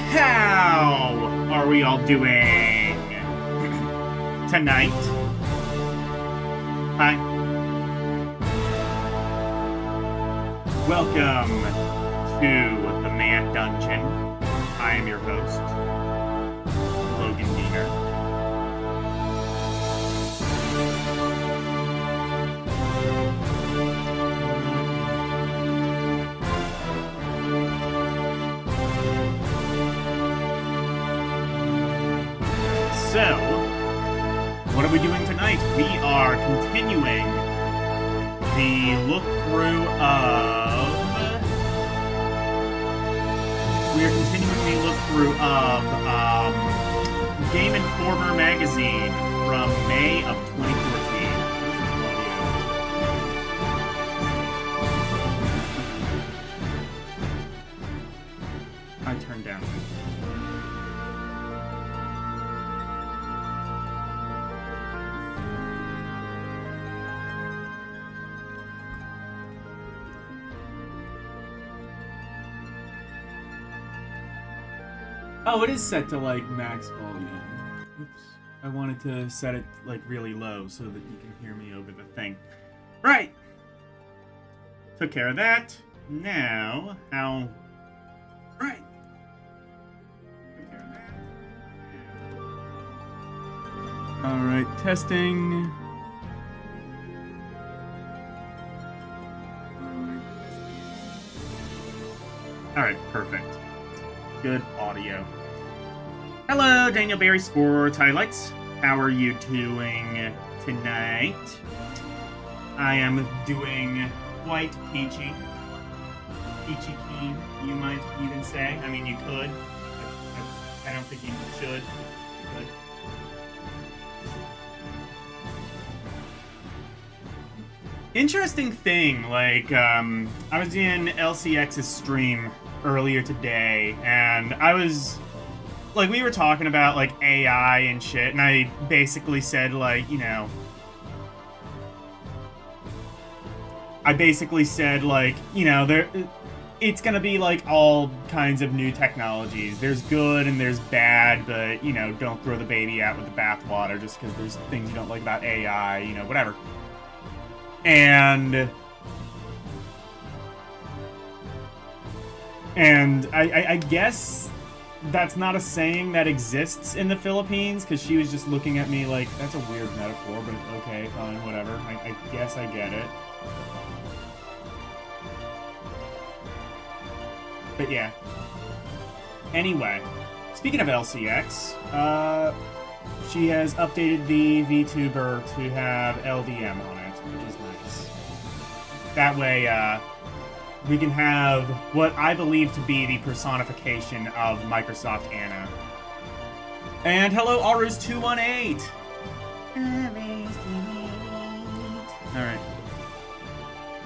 How are we all doing tonight? Hi. Welcome to the Man Dungeon. I am your host, Logan Diener. So, what are we doing tonight? We are continuing the look-through of... Game Informer magazine from May of 2014. I turned down. Oh, it is set to, like, max volume. Oops. I wanted to set it, like, really low so that you can hear me over the thing. Right! Took care of that. Now, how... Right! Took care of that. Alright, testing. Alright, perfect. Good audio. Hello, Daniel Berry Sports Highlights. How are you doing tonight? I am doing quite peachy. Peachy keen, you might even say. I mean, you could. I don't think you should. But... Interesting thing, like, I was in LCX's stream earlier today, and I was, like, we were talking about, like, AI and shit, and I basically said, like, you know, it's gonna be, like, all kinds of new technologies. There's good and there's bad, but, you know, don't throw the baby out with the bathwater just because there's things you don't like about AI, you know, whatever. And I guess that's not a saying that exists in the Philippines, because she was just looking at me like, that's a weird metaphor, but okay, fine, whatever. I guess I get it. But yeah. Anyway, speaking of LCX, she has updated the VTuber to have LDM on it, which is nice. That way, we can have what I believe to be the personification of Microsoft Anna. And hello, Arus218! Alright.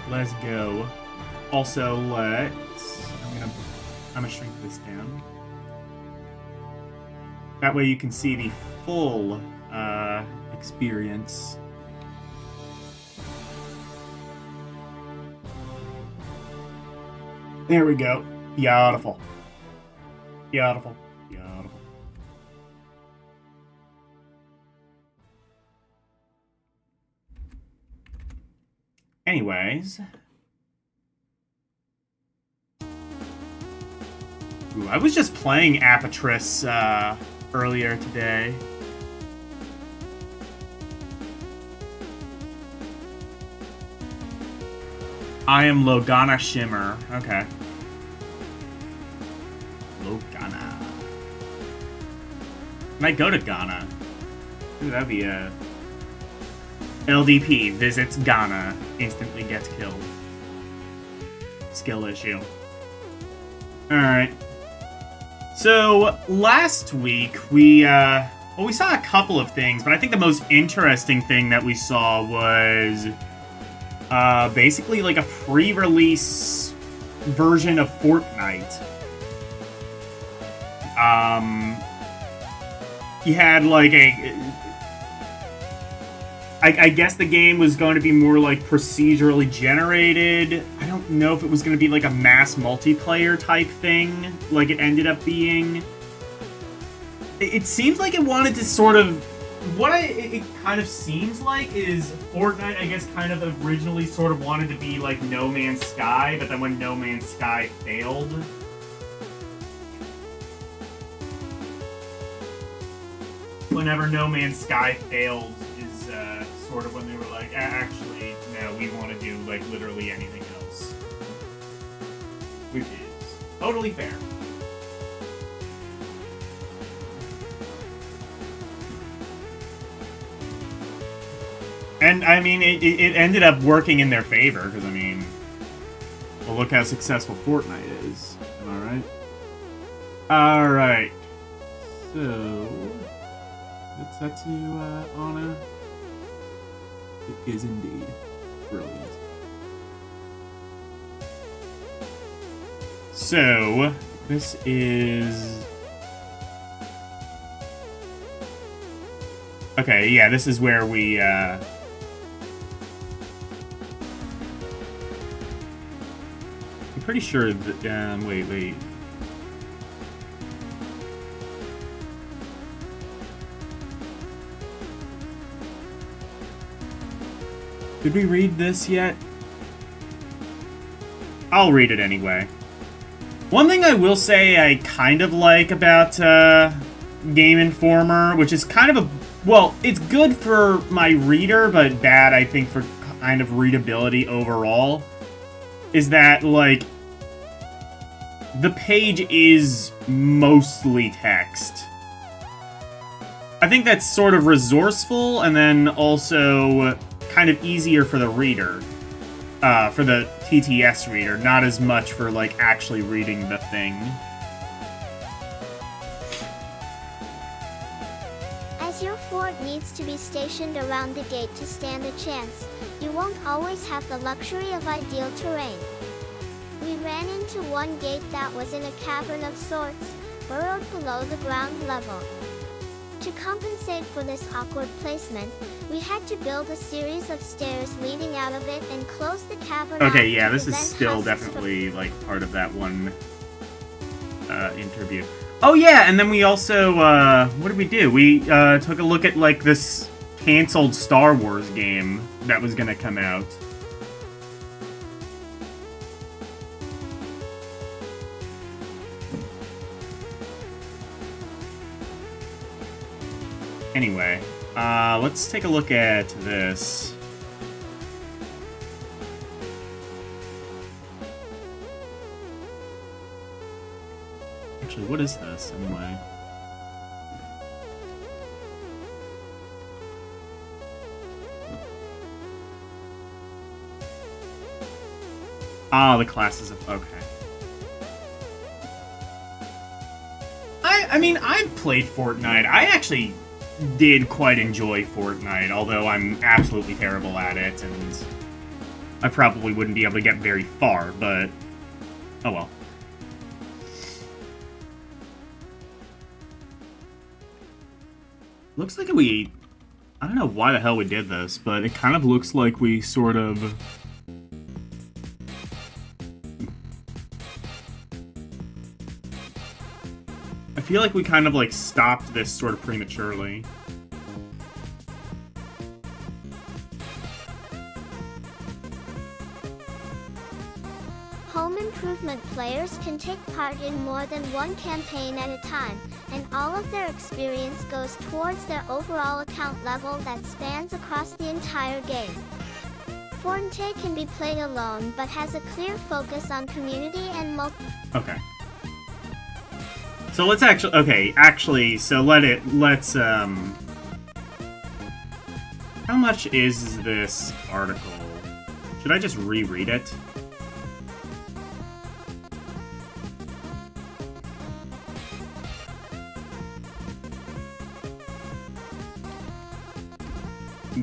Let's go. Also, I'm gonna shrink this down. That way you can see the full, experience. There we go. Beautiful. Beautiful. Beautiful. Anyways. Ooh, I was just playing Apatris, earlier today. I am Logana Shimmer. Okay. Logana. Might go to Ghana. Ooh, that'd be a... LDP visits Ghana. Instantly gets killed. Skill issue. Alright. So, last week, we saw a couple of things, but I think the most interesting thing that we saw was... basically like a pre-release version of Fortnite. You had like I guess the game was going to be more like procedurally generated. I don't don't know if it was going to be like a mass multiplayer type thing, like it ended up being. It seems like it wanted to sort of... it kind of seems like is Fortnite, I guess, kind of originally sort of wanted to be like No Man's Sky, but then when No Man's Sky failed... Whenever No Man's Sky failed is sort of when they were like, actually, no, we want to do like literally anything else. Which is totally fair. And, I mean, it ended up working in their favor, because, I mean... Well, look how successful Fortnite is. Am I right? Alright. So... It's set to, Anna. It is indeed brilliant. So... This is... Okay, yeah, this is where we, I'm pretty sure that, wait. Did we read this yet? I'll read it anyway. One thing I will say I kind of like about, Game Informer, which is kind of a... Well, it's good for my reader, but bad, I think, for kind of readability overall, is that, like, the page is mostly text. I think that's sort of resourceful, and then also kind of easier for the reader, for the TTS reader, not as much for, like, actually reading the thing. Your fort needs to be stationed around the gate to stand a chance. You won't always have the luxury of ideal terrain. We ran into one gate that was in a cavern of sorts, burrowed below the ground level. To compensate for this awkward placement, we had to build a series of stairs leading out of it and close the cavern. Okay, yeah, this is still definitely, like, part of that one interview. Oh yeah, and then we also, what did we do? We, took a look at, like, this canceled Star Wars game that was gonna come out. Anyway, let's take a look at this. Actually, what is this, anyway? Ah, the classes of... Okay. I mean, I've played Fortnite. I actually did quite enjoy Fortnite, although I'm absolutely terrible at it, and I probably wouldn't be able to get very far, but... Oh well. Looks like we... I don't know why the hell we did this, but it kind of looks like we sort of... I feel like we kind of, like, stopped this sort of prematurely. Home Improvement players can take part in more than one campaign at a time, and all of their experience goes towards their overall account level that spans across the entire game. Fortnite can be played alone, but has a clear focus on community and Okay. So let's actually... Okay, actually, so let's, How much is this article? Should I just reread it?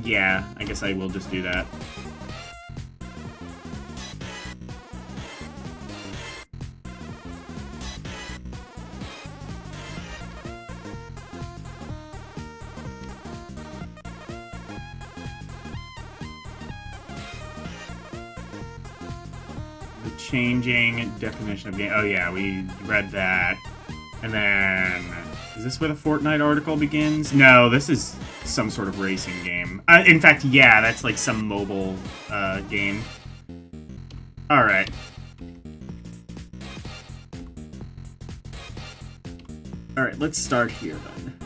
Yeah, I guess I will just do that. changing definition of game. Oh yeah, we read that. And then, is this where the Fortnite article begins? No, this is some sort of racing game. In fact, yeah, that's like some mobile game. Alright. Alright, let's start here then.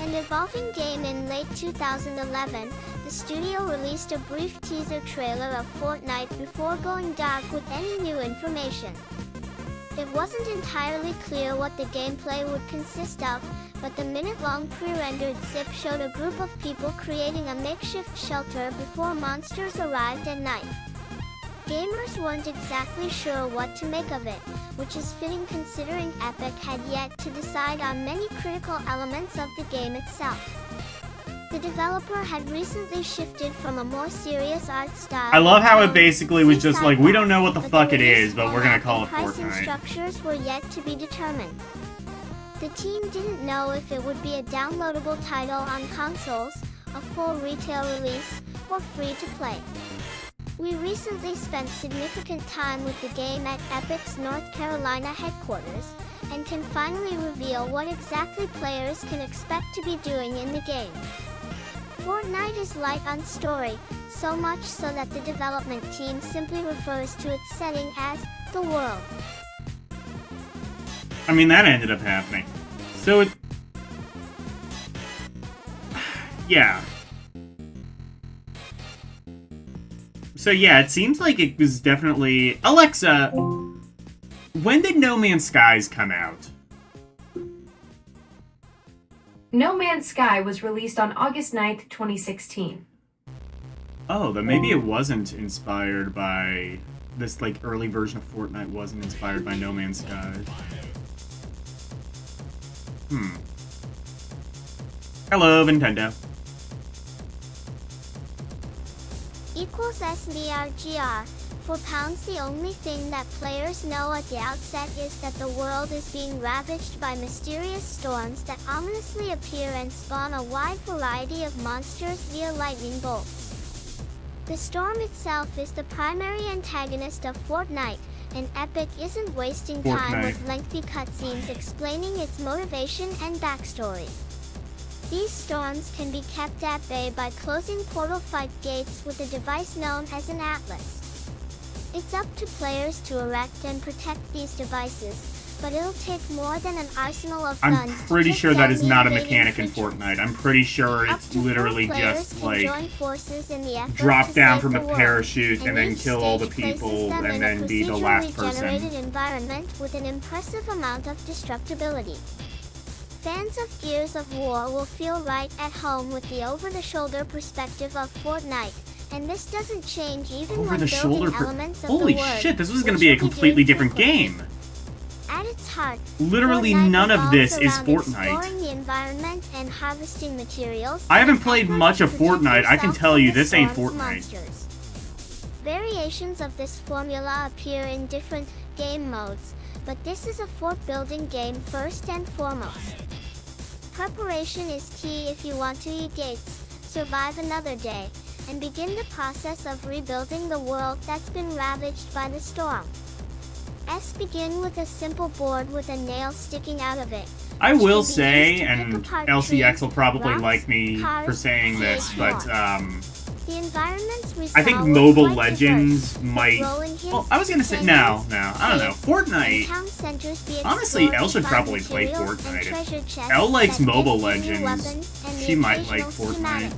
An evolving game in late 2011, the studio released a brief teaser trailer of Fortnite before going dark with any new information. It wasn't entirely clear what the gameplay would consist of, but the minute-long pre-rendered zip showed a group of people creating a makeshift shelter before monsters arrived at night. Gamers weren't exactly sure what to make of it, which is fitting considering Epic had yet to decide on many critical elements of the game itself. The developer had recently shifted from a more serious art style. I love how it basically was just like, we don't know what the fuck it is, but we're gonna call it pricing Fortnite. Structures were yet to be determined. The team didn't know if it would be a downloadable title on consoles, a full retail release, or free to play. We recently spent significant time with the game at Epic's North Carolina headquarters, and can finally reveal what exactly players can expect to be doing in the game. Fortnite is light on story, so much so that the development team simply refers to its setting as the world. I mean, that ended up happening. So it... yeah. So yeah, it seems like it was definitely... Alexa, when did No Man's Skies come out? No Man's Sky was released on August 9th, 2016. Oh, then maybe it wasn't inspired by... This, like, early version of Fortnite wasn't inspired by No Man's Skies. Hello, Nintendo. Equals SNDRGR. For pounds, the only thing that players know at the outset is that the world is being ravaged by mysterious storms that ominously appear and spawn a wide variety of monsters via lightning bolts. The storm itself is the primary antagonist of Fortnite, and Epic isn't wasting time with lengthy cutscenes explaining its motivation and backstory. These storms can be kept at bay by closing portal fight gates with a device known as an atlas. It's up to players to erect and protect these devices, but it'll take more than an arsenal of guns. I'm pretty sure that is not a mechanic in Fortnite. I'm pretty sure it's literally just like drop down from a parachute and then kill all the people and then be the last person. Environment with an impressive amount of destructibility. Fans of Gears of War will feel right at home with the over-the-shoulder perspective of Fortnite, and this doesn't change even when building elements of the world. Holy shit, this was going to be a completely different game. At its heart, literally none of this is Fortnite. Exploring the environment and harvesting materials. I haven't played much of Fortnite. I can tell you this ain't Fortnite. Variations of this formula appear in different game modes, but this is a fort-building game first and foremost. Preparation is key if you want to eat gates, survive another day, and begin the process of rebuilding the world that's been ravaged by the storm. Begin with a simple board with a nail sticking out of it. I will say, and LCX will probably like me for saying this, but the environments I think Mobile Legends might... Well, I was gonna say, no, I don't know. Fortnite... Honestly, Elle should probably play Fortnite. Elle likes Mobile Legends. She might like Fortnite.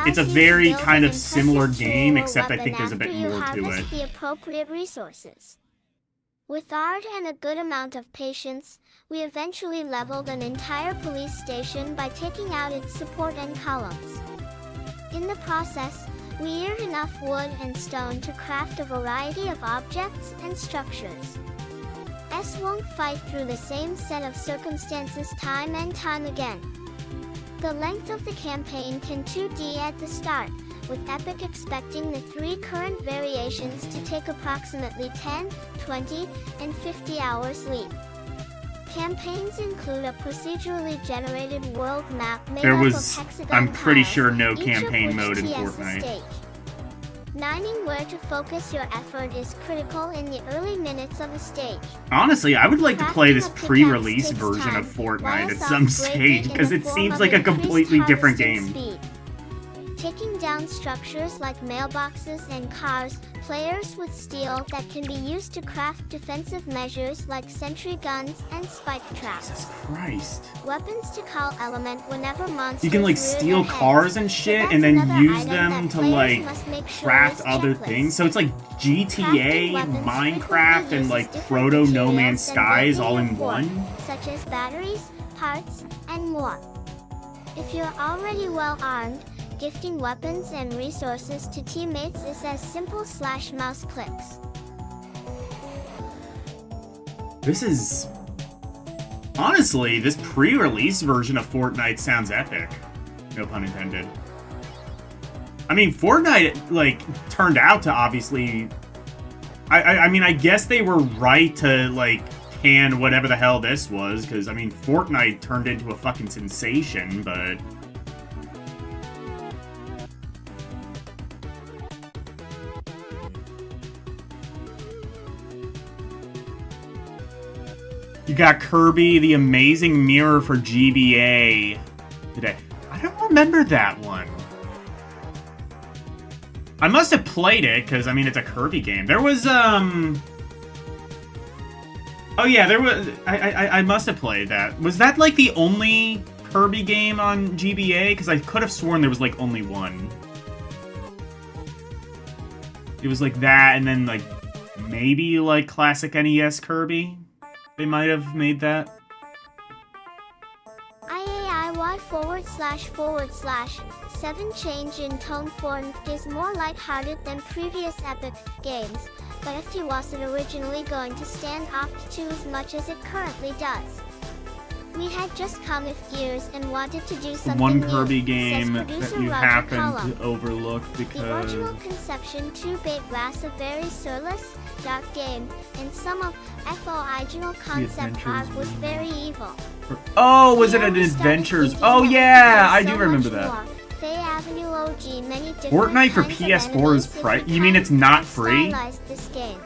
It's a very kind of similar game, except I think there's a bit more to it. The appropriate resources. With art and a good amount of patience, we eventually leveled an entire police station by taking out its support and columns. In the process, we earned enough wood and stone to craft a variety of objects and structures. Won't fight through the same set of circumstances time and time again. The length of the campaign can 2D at the start, with Epic expecting the 3 current variations to take approximately 10, 20, and 50 hours lead. Campaigns include a procedurally generated world map made There up was, of hexagon I'm pretty tiles, sure, no each of campaign which mode in TS a Fortnite. stage. Knowing where to focus your effort is critical in the early minutes of a stage. Honestly, I would like to play this Crafting a pickaxe pre-release takes version time, of Fortnite while at soft some breaking stage, in because the it form seems of like a increased completely different harvesting game. speed. Taking down structures like mailboxes and cars, players with steel that can be used to craft defensive measures like sentry guns and spike traps. Jesus Christ. Weapons to call element whenever monsters You can like rear steal their cars heads. and So shit that's and then another use item them that to players like must make sure craft is other checklist. things. So it's like Crafting GTA, weapons Minecraft, frequently and like uses different Proto No materials Man's than Skies breaking all your in fort, one. such as batteries, parts, and more. If you're already well armed, gifting weapons and resources to teammates is as simple / mouse clicks. This is... Honestly, this pre-release version of Fortnite sounds epic. No pun intended. I mean, Fortnite, like, turned out to obviously... I mean, I guess they were right to, like, can whatever the hell this was, because, I mean, Fortnite turned into a fucking sensation, but... You got Kirby, the amazing mirror for GBA today. I don't remember that one. I must have played it, because, I mean, it's a Kirby game. There was, Oh, yeah, there was... I must have played that. Was that, like, the only Kirby game on GBA? Because I could have sworn there was, like, only one. It was, like, that, and then, like, maybe, like, classic NES Kirby? They might have made that. IAIY // 7 change in tone form is more lighthearted than previous Epic games, but FT wasn't originally going to stand off to as much as it currently does. We had just come with Gears and wanted to do something One new, Kirby says game that producer you Roger happen Cullum. to overlook The because... original conception 2-bit was a very soulless, dark game, and some of FO original concept art was very evil. Oh, was it Here an we started Adventures? thinking Oh that yeah, I there's do so remember much that. more. Faye Avenue OG, many different Fortnite for kinds of PS4 is enemies, pri- different you mean it's kinds not of free? stylized this game.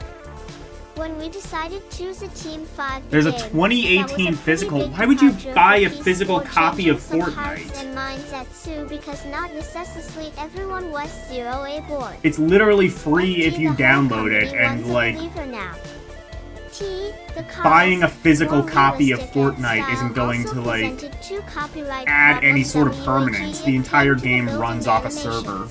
When we decided to choose a Team 5 There's a game, that was 2018 pretty physical. big Why would you departure buy a for PS4 physical copy of changing some hearts Fortnite? and minds at Sue because not necessarily everyone was 0A board. It's literally free if FT, you the whole download it, company and runs a like believer now. T, the cause, buying a physical more copy of realistic and Fortnite style, isn't going also to like presented two copyright add any problems sort of WAG permanence. The it entire came to game building runs off a animations. server.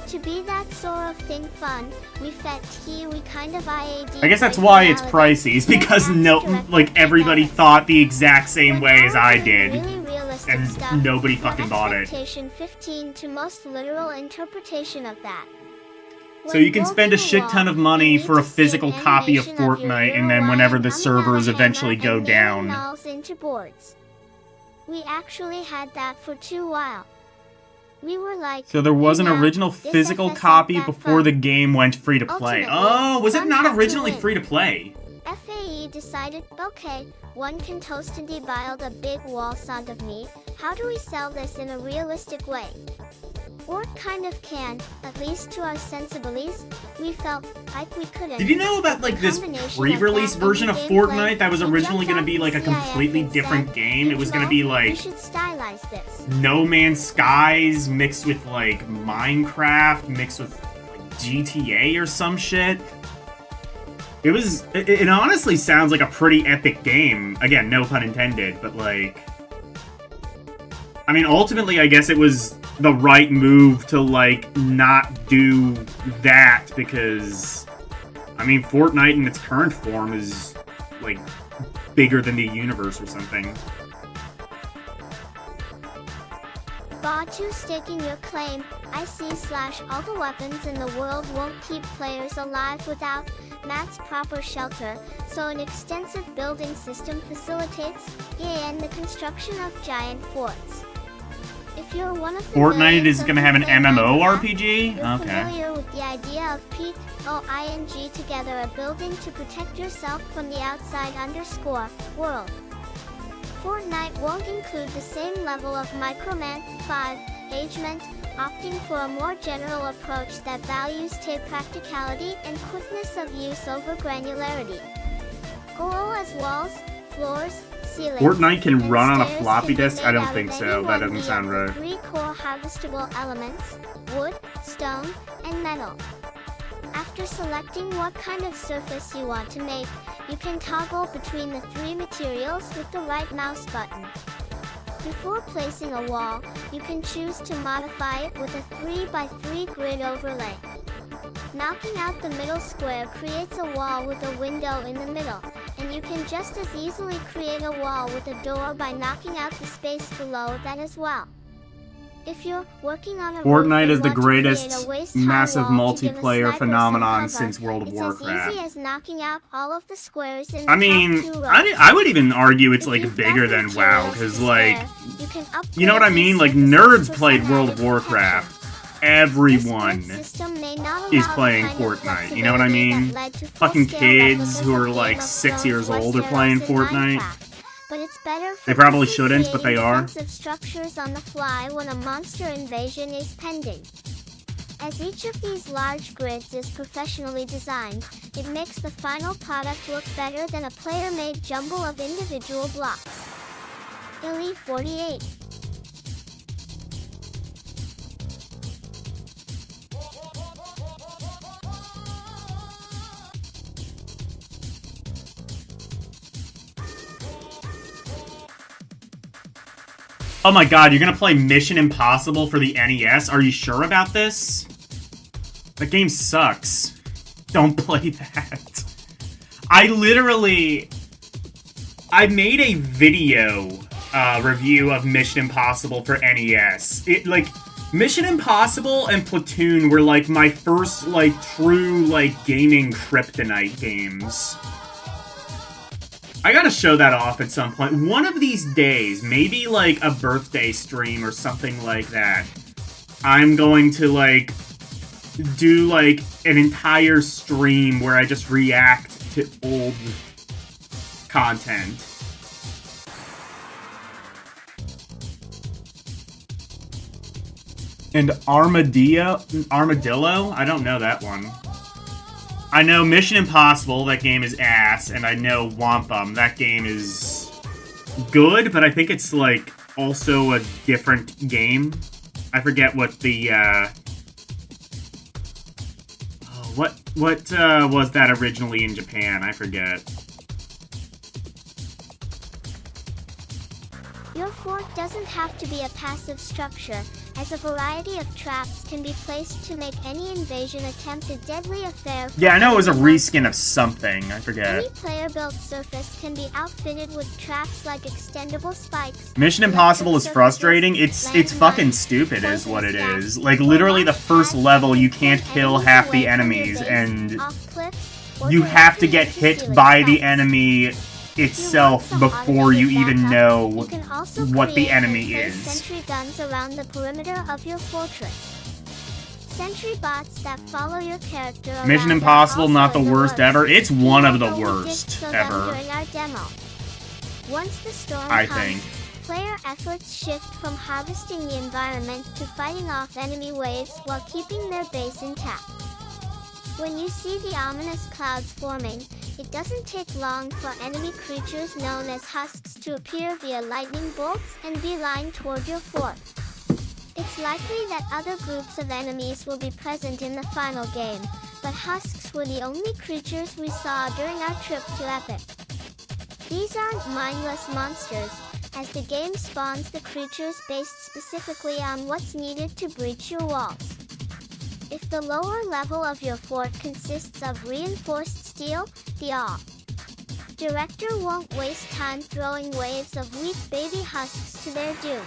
To be that sort of thing fun, we fed T, we kind of IAD. I guess that's break why it's reality. pricey, is Then because acts no, directed like everybody Venice. thought the exact same When way as I Origin did, really realistic and stuff, nobody the fucking bought it. expectation 15 to most literal interpretation of that. So you can spend a shit ton of money for a physical copy of Fortnite, Fortnite, and then whenever the servers eventually go down. Into boards. We actually had that for 2 while. We were like, So there was an you know, original this physical FS copy that before fun. the game went free to play. Ultimately, Oh, was it fun not had to originally win. free to play? FAE decided, okay, one can toast and debiled a big wall sound of me. How do we sell this in a realistic way? Or kind of can, at least to our sensibilities. We felt like we couldn't. Did you know about like this Combination of pre-release that version of and gameplay, Fortnite that was we originally jumped going to be off like a the CIF completely and different said, game? It was going to "Mo, be we like should stylize this." No Man's Skies mixed with like Minecraft mixed with like GTA or some shit. It honestly sounds like a pretty epic game. Again, no pun intended, but like, I mean, ultimately, I guess it was the right move to like not do that because, I mean, Fortnite in its current form is like bigger than the universe or something. Batu staking your claim, I see / all the weapons in the world won't keep players alive without Matt's proper shelter, so an extensive building system facilitates and the construction of giant forts. If If you're one of the Fortnite is gonna have an MMORPG, MMORPG? you're Okay. familiar with the idea of POING together a building to protect yourself from the outside _world. Fortnite won't include the same level of micromanagement, opting for a more general approach that values practicality and quickness of use over granularity. Goal as walls, floors, ceilings, Fortnite can and run on a stairs floppy can be disk? made I don't out think of so. any That one doesn't sound of the right. 3 core harvestable elements: wood, stone, and metal. After selecting what kind of surface you want to make, you can toggle between the 3 materials with the right mouse button. Before placing a wall, you can choose to modify it with a 3x3 grid overlay. Knocking out the middle square creates a wall with a window in the middle, and you can just as easily create a wall with a door by knocking out the space below that as well. If you're working on a Fortnite roof is the and want to create greatest a waist-high massive wall to give a multiplayer sniper phenomenon some cover, since World of it's Warcraft. as easy as knocking out all of the squares in the I mean, top 2 rows. I would even argue it's If like you've bigger got than materials WoW, to because spare, like, you can you know what I upgrade mean? these Like, surfaces nerds for played some World of added Warcraft. protection. Everyone This grid system may not is allow playing the kind of Fortnite, you know what I flexibility mean? that led to Fucking full-scale kids replicas who of are Game like of 6 Thrones years old are Westeros playing and Fortnite. Minecraft. But it's better for They probably quickly shouldn't, but they creating are. defensive structures on the fly when a monster invasion is pending. As each of these large grids is professionally designed, it makes the final product look better than a player-made jumble of individual blocks. Elite 48. Oh my god, you're gonna play Mission Impossible for the NES? Are you sure about this? That game sucks. Don't play that. I made a video review of Mission Impossible for NES. Mission Impossible and Platoon were like my first true gaming kryptonite games. I gotta show that off at some point. One of these days, maybe like a birthday stream or something like that, I'm going to do an entire stream where I just react to old content. And Armadillo? I don't know that one. I know Mission Impossible, that game is ass, and I know Wampum, that game is good, but I think it's, also a different game. I forget what the, what was that originally in Japan? I forget. Your fort doesn't have to be a passive structure, as a variety of traps can be placed to make any invasion attempt a deadly affair. Yeah, I know it was a reskin of something. I forget. Any player-built surface can be outfitted with traps like extendable spikes. Mission Impossible is frustrating. It's fucking stupid is what it is. Literally the first level, you can't kill half the enemies, and you have to get hit by the enemy itself before you even know what the enemy is. Sentry guns around the perimeter of your fortress. Sentry bots that follow your character around. Mission Impossible, not the worst ever. It's one of the worst ever. During our demo. Once the storm I comes, think. player efforts shift from harvesting the environment to fighting off enemy waves while keeping their base intact. When you see the ominous clouds forming, it doesn't take long for enemy creatures known as husks to appear via lightning bolts and beeline toward your fort. It's likely that other groups of enemies will be present in the final game, but husks were the only creatures we saw during our trip to Epic. These aren't mindless monsters, as the game spawns the creatures based specifically on what's needed to breach your walls. If the lower level of your fort consists of reinforced steel, the director won't waste time throwing waves of weak baby husks to their doom.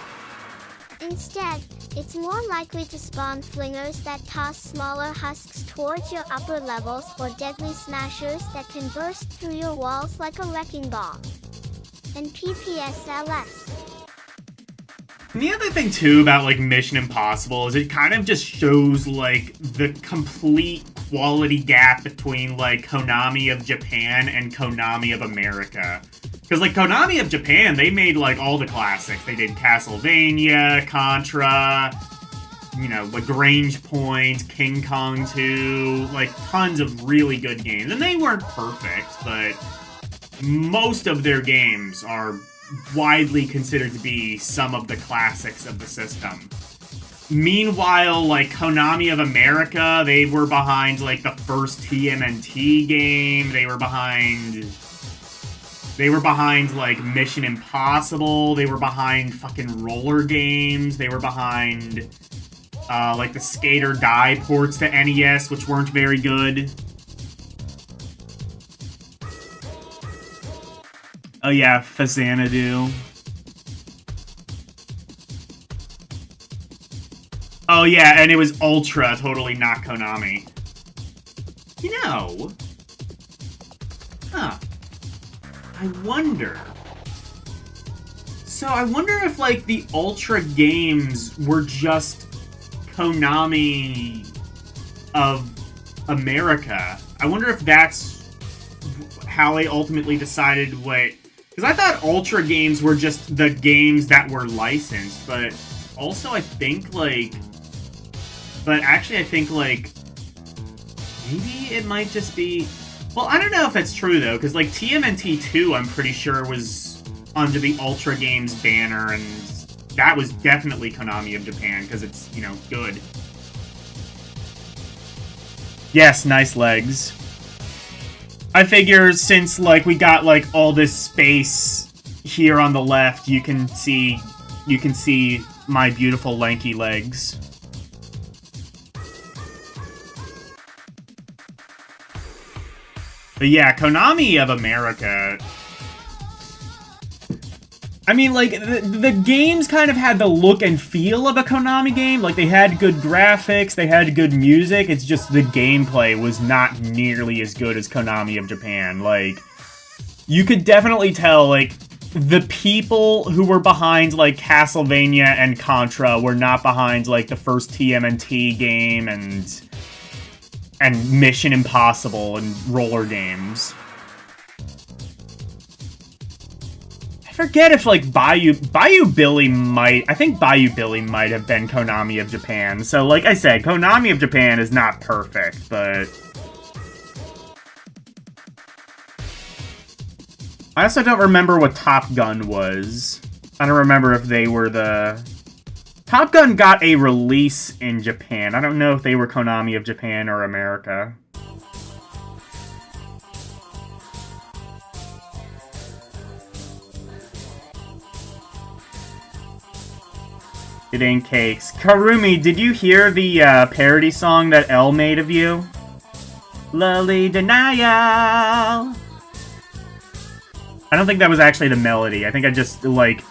Instead, it's more likely to spawn flingers that toss smaller husks towards your upper levels or deadly smashers that can burst through your walls like a wrecking ball. And PPSLS. And the other thing, too, about, like, Mission Impossible is it kind of just shows, like, the complete quality gap between, like, Konami of Japan and Konami of America. Because, like, Konami of Japan, they made, like, all the classics. They did Castlevania, Contra, you know, Lagrange Point, King Kong 2, like, tons of really good games. And they weren't perfect, but most of their games are widely considered to be some of the classics of the system. Meanwhile, like, Konami of America, they were behind, like, the first TMNT game. They were behind, like, Mission Impossible. They were behind fucking roller games. They were behind, like, the Skate or Die ports to NES, which weren't very good. Oh yeah, Fazanadu. Oh yeah, and it was Ultra, totally not Konami. You know... Huh. I wonder... So I wonder if, like, the Ultra games were just Konami of America. I wonder if that's how they ultimately decided what... Because I thought Ultra games were just the games that were licensed, but also I think, like... But actually I think, like... Maybe it might just be... Well, I don't know if that's true, though, because, like, TMNT 2, I'm pretty sure, was under the Ultra Games banner, and that was definitely Konami of Japan, because it's, you know, good. Yes, nice legs. I figure since, like, we got, like, all this space here on the left, you can see my beautiful lanky legs. But yeah, Konami of America... I mean, like, the games kind of had the look and feel of a Konami game. Like, they had good graphics, they had good music, it's just the gameplay was not nearly as good as Konami of Japan. Like, you could definitely tell, like, the people who were behind, like, Castlevania and Contra were not behind, like, the first TMNT game and Mission Impossible and roller games. I forget if, like, Bayou Billy might... I think Bayou Billy might have been Konami of Japan. So, like I said, Konami of Japan is not perfect, but... I also don't remember what Top Gun was. I don't remember if they were the... Top Gun got a release in Japan. I don't know if they were Konami of Japan or America. It ain't cakes. Karumi, did you hear the parody song that L made of you? Lully Denial! I don't think that was actually the melody. I think I just, like,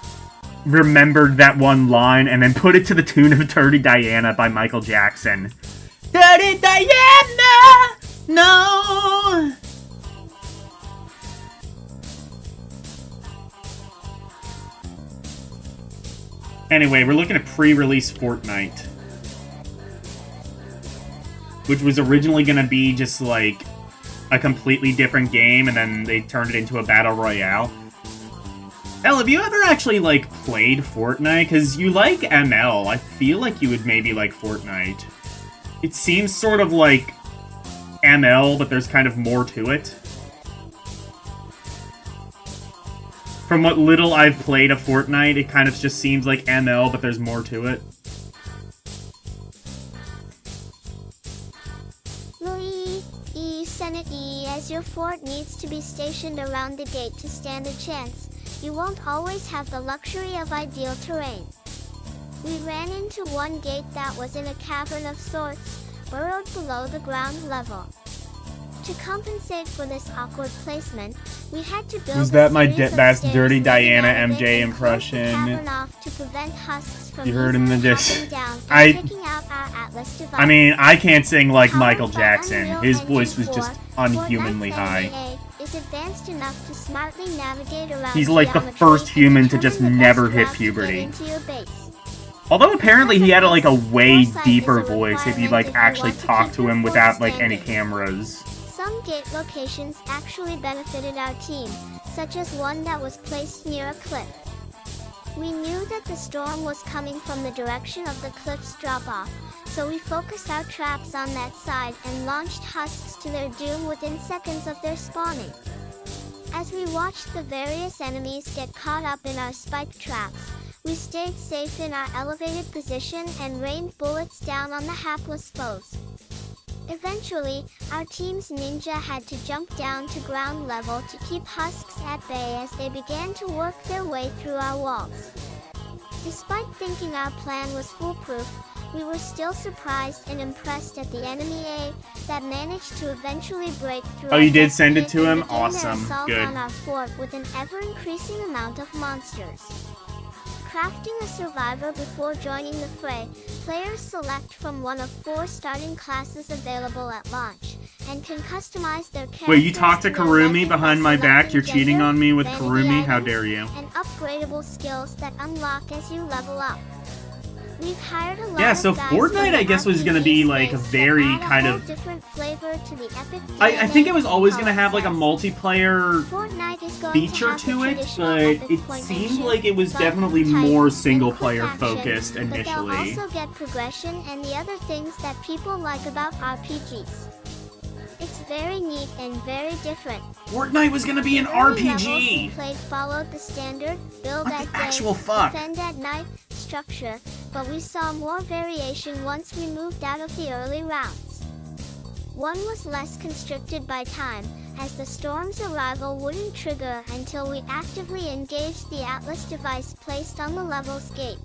remembered that one line and then put it to the tune of Dirty Diana by Michael Jackson. Dirty Diana! No! Anyway, we're looking at pre-release Fortnite. Which was originally going to be just, like, a completely different game, and then they turned it into a Battle Royale. Elle, have you ever actually, like, played Fortnite? Because you like ML. I feel like you would maybe like Fortnite. It seems sort of like ML, but there's kind of more to it. From what little I've played of Fortnite, it kind of just seems like ML, but there's more to it. Louis E. Senate E. As your fort needs to be stationed around the gate to stand a chance, you won't always have the luxury of ideal terrain. We ran into one gate that was in a cavern of sorts, burrowed below the ground level. To compensate for this awkward placement, we had to build Was that my best Dirty Diana MJ impression? You heard him in this. I mean, I can't sing like Michael Jackson. His voice was just unhumanly high. is advanced enough to smartly navigate around. He's like the geometry first and human to determine just the best never hit route to puberty. get into your base. Although apparently he had like a way Foresight deeper is a voice if you requirement like if you actually want to talk keep to your him fort without like any standing. cameras. Some gate locations actually benefited our team, such as one that was placed near a cliff. We knew that the storm was coming from the direction of the cliff's drop-off, so we focused our traps on that side and launched husks to their doom within seconds of their spawning. As we watched the various enemies get caught up in our spike traps, we stayed safe in our elevated position and rained bullets down on the hapless foes. Eventually, our team's ninja had to jump down to ground level to keep husks at bay as they began to work their way through our walls. Despite thinking our plan was foolproof, we were still surprised and impressed at the enemy A that managed to eventually break through. Oh, our you did death send it pit to and him? begin their Awesome. assault Good. on our fort with an ever-increasing amount of monsters. Crafting a survivor before joining the fray, players select from one of 4 starting classes available at launch, and can customize their characters. Wait, you talked to their Karumi legend behind by my back? selecting You're cheating gender, on me with vanity Karumi? How items, dare you? and upgradable skills that unlock as you level up. We've hired a lot Yeah, so of guys Fortnite, from the I guess, was gonna RPG be, like, a space that very add a kind whole of- different flavor to the epic I think it was always game gonna have like a concept. multiplayer Fortnite is going feature have the to it, traditional but epic it point and seemed shoot, like it was bug, definitely type, more and single quick player action, focused but they'll initially. also get progression and the other things that people like about RPGs. It's very neat and very different. Fortnite was gonna be an Early levels we RPG! played followed the standard build What at the day, actual fuck? defend at night structure, but we saw more variation once we moved out of the early rounds. One was less constricted by time, as the storm's arrival wouldn't trigger until we actively engaged the Atlas device placed on the level's gate.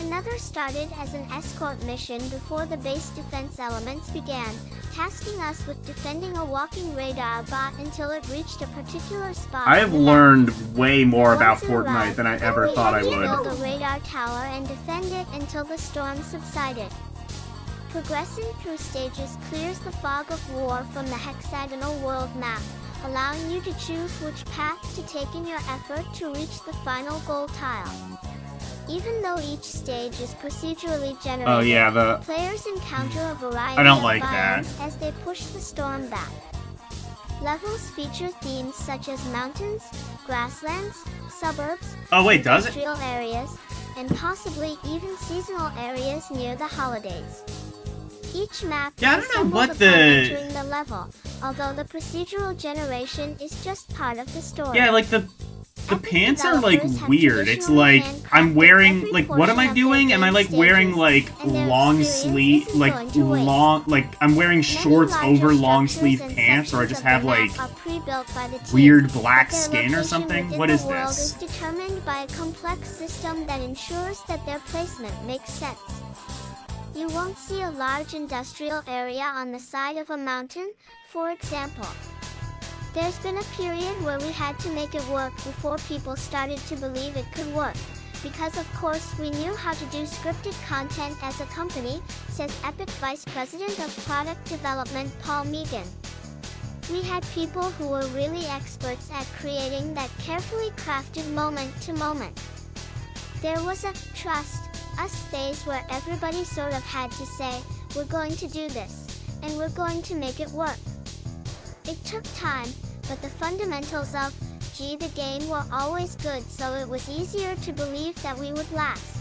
Another started as an escort mission before the base defense elements began, tasking us with defending a walking radar bot until it reached a particular spot. I on have the map. learned way more about Once it Fortnite arrived, than I ever we thought I had to build would. a radar tower and defend it until the storm subsided. Progressing through stages clears the fog of war from the hexagonal world map, allowing you to choose which path to take in your effort to reach the final goal tile. Even though each stage is procedurally generated, Oh yeah, players encounter a variety I don't of like that. biomes as they push the storm back. Levels feature themes such as mountains, grasslands, suburbs, Oh wait, does it? industrial areas, and possibly even seasonal areas near the holidays. Each map Yeah, I is don't know assembled what upon the- entering the level, although the procedural generation is just part of the story. Yeah, like the Epic pants are like developers have weird. It's traditionally like I'm handcrafted wearing every like what am I portion of their doing? Am I game like wearing stages, like and their long experience sleeve isn't like going to waste. long like I'm wearing Many shorts larger over long structures sleeve and pants or I sections just of the have map like are pre-built by the team, weird black but their skin or location something? within What the is world this? is determined by a complex system that ensures that their placement makes sense. You won't see a large industrial area on the side of a mountain, for example. There's been a period where we had to make it work before people started to believe it could work. Because of course we knew how to do scripted content as a company, says Epic Vice President of Product Development Paul Megan. We had people who were really experts at creating that carefully crafted moment-to-moment. There was a trust us phase where everybody sort of had to say, we're going to do this, and we're going to make it work. It took time, but the fundamentals of, gee, the game were always good, so it was easier to believe that we would last.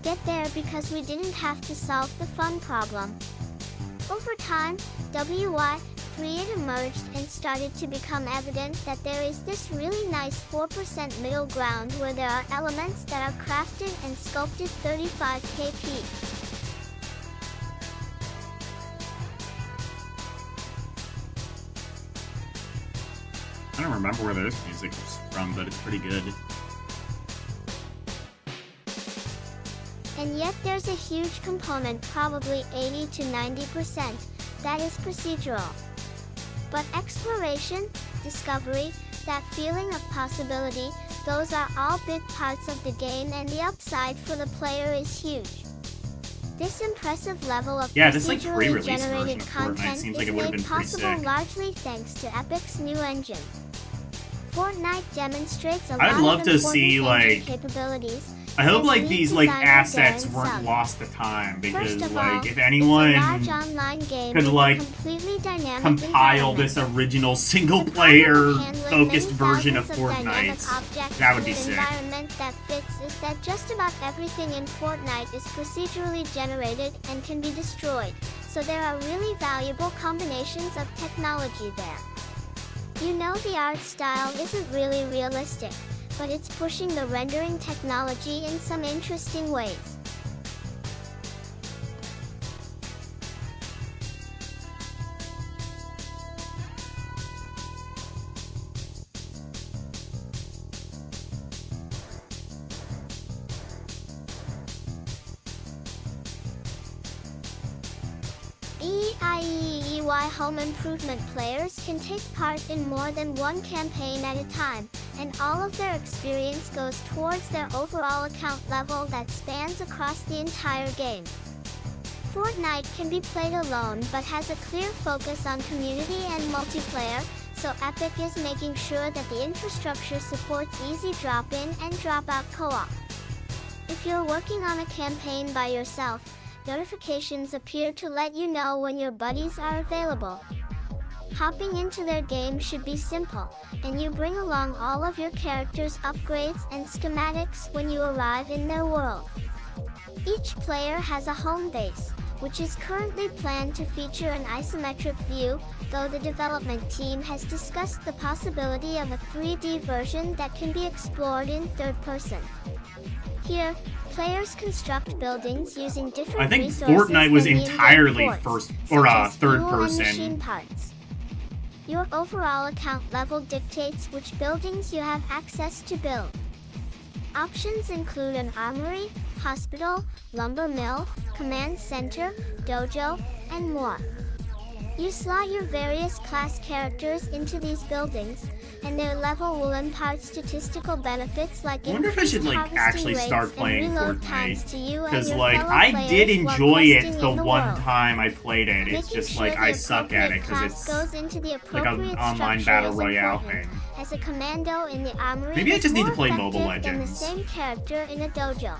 Get there because we didn't have to solve the fun problem. Over time, WY3 emerged and started to become evident that there is this really nice 4% middle ground where there are elements that are crafted and sculpted 35 kp. I don't remember where this music was from, but it's pretty good. And yet there's a huge component, probably 80 to 90%, that is procedural. But exploration, discovery, that feeling of possibility, those are all big parts of the game and the upside for the player is huge. This impressive level of Yeah, this like procedurally pre-release version generated of Fortnite content seems is like it would have made been pretty possible sick. largely thanks to Epic's new engine. Fortnite demonstrates a I'd lot love of to important see, engine like, capabilities. I hope says like lead these like designer assets Darren weren't Sugg. lost to time, because First of like all, if it's a anyone large online game could with like a completely dynamic compile environment. this original single The player problem with handling focused many version of thousands dynamic Fortnite, objects that would in be an sick. environment that fits is that just about everything in Fortnite is procedurally generated and can be destroyed, so there are really valuable combinations of technology there. You know the art style isn't really realistic, but it's pushing the rendering technology in some interesting ways. EIEEY home improvement players can take part in more than one campaign at a time, and all of their experience goes towards their overall account level that spans across the entire game. Fortnite can be played alone but has a clear focus on community and multiplayer, so Epic is making sure that the infrastructure supports easy drop-in and drop-out co-op. If you're working on a campaign by yourself, notifications appear to let you know when your buddies are available. Hopping into their game should be simple, and you bring along all of your characters' upgrades and schematics when you arrive in their world. Each player has a home base, which is currently planned to feature an isometric view, though the development team has discussed the possibility of a 3D version that can be explored in third person. Here, players construct buildings using different I think resources Fortnite was than the entirely in-game ports, first or such as third fuel and person. machine parts. Your overall account level dictates which buildings you have access to build. Options include an armory, hospital, lumber mill, command center, dojo, and more. You slot your various class characters into these buildings, and their level will impart statistical benefits like I wonder if I should like harvesting actually rates start and playing reload times to you and because your like fellow I players did while enjoy it questing the in the one world. time I played it. It's Making just sure like the I suck at it appropriate because class it's goes into the like appropriate an online structure battle is royale important. thing. As a commando in the armory Maybe I is just need to more play Mobile effective than the Legends. same character in a dojo.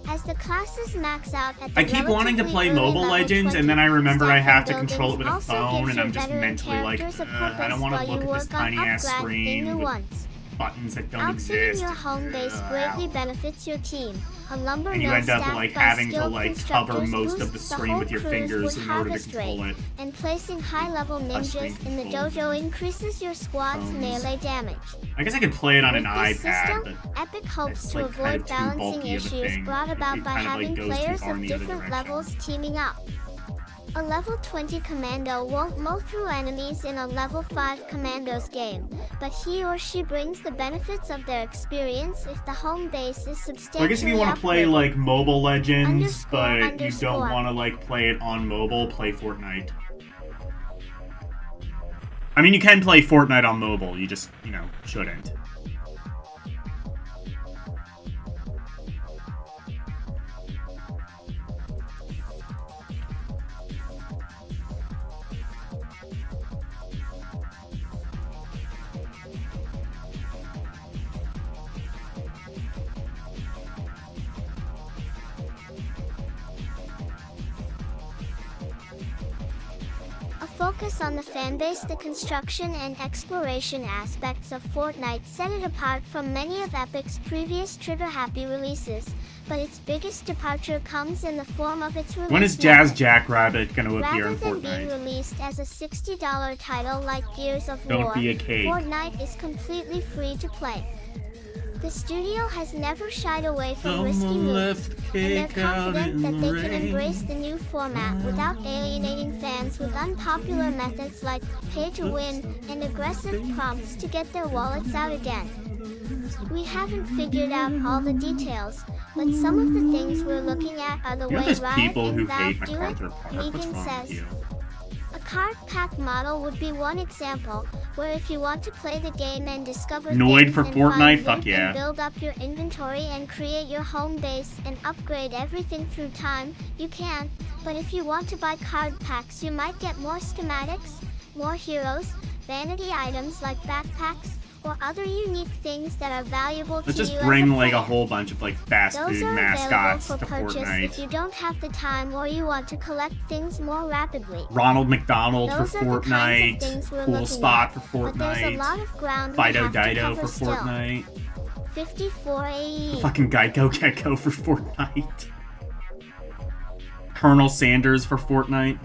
As the classes max out at the I keep wanting to play relatively early Mobile level Legends, 20, and then I remember I have to stacking control it with a buildings also phone, gives and your I'm just veteran mentally like, characters a I purpose don't want while to you look at this work on tiny ass upgrading screen new with ones. buttons that don't Outfitting exist. your home base greatly benefits your team. A lumber And you mill end up staffed like by having to skilled like cover constructors most of the boosts screen whole with your crews fingers with in order to harvest rate, control it. and placing high-level ninjas in the control. dojo increases your squad's melee damage. I guess I could play it on an With this iPad, system, but Epic hopes it's, to like, avoid kind of too balancing bulky of a issues thing. brought about It by kind of, having like, goes too players far in of the other different direction. levels teaming up. A level 20 commando won't mow through enemies in a level 5 commando's game, but he or she brings the benefits of their experience if the home base is substantially Well, I guess if you want to play upgraded. like Mobile Legends, but you Underscore. don't want to like play it on mobile, play Fortnite. I mean, you can play Fortnite on mobile, you just, you know, shouldn't. A focus on the fanbase, the construction and exploration aspects of Fortnite set it apart from many of Epic's previous trigger-happy releases, but its biggest departure comes in the form of its release When is Jazz method. Jackrabbit gonna appear Rather in than being Fortnite? released as a $60 title like Gears of Don't War, be a cake. Fortnite is completely free to play. The studio has never shied away from risky moves, and they're confident that they can embrace the new format without alienating fans with unpopular methods like pay-to-win and aggressive prompts to get their wallets out again. We haven't figured out all the details, but some of the things we're looking at are the You know way there's Riot people and who Valve hate do it, MacArthur Park? What's Megan wrong says. with you? A card pack model would be one example, where if you want to play the game and discover Noid things for and Fortnite? find Fuck loot yeah. and build up your inventory and create your home base and upgrade everything through time, you can. But if you want to buy card packs, you might get more schematics, more heroes, vanity items like backpacks, or other unique things that are valuable Let's to just you bring as a like a player. whole bunch of like fast Those food are mascots available to for purchase if you Fortnite. don't have the time or you want to collect things more rapidly. Ronald McDonald Those for are the kinds of Fortnite. things we're Cool looking Spot at, for but there's a lot Fortnite. of ground we Fido have to Dido cover for still. Fortnite. 54 AE. Fucking Geico Gecko for Fortnite. Colonel Sanders for Fortnite.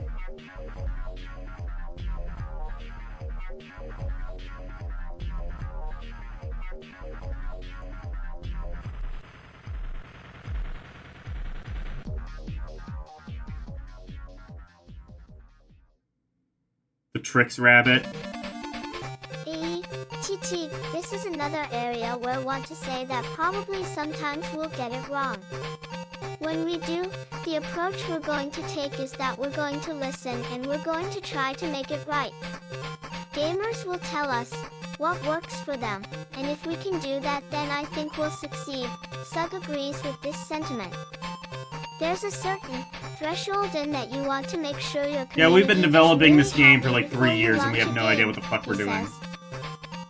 The Tricks Rabbit. TT, this is another area where I want to say that probably sometimes we'll get it wrong. When we do, the approach we're going to take is that we're going to listen and we're going to try to make it right. Gamers will tell us what works for them, and if we can do that, then I think we'll succeed. Sug agrees with this sentiment. There's a certain threshold in that you want to make sure your community Yeah, we've been is developing really this game for happy like before 3 you years and we launch have a no idea game, what the fuck he we're doing. says.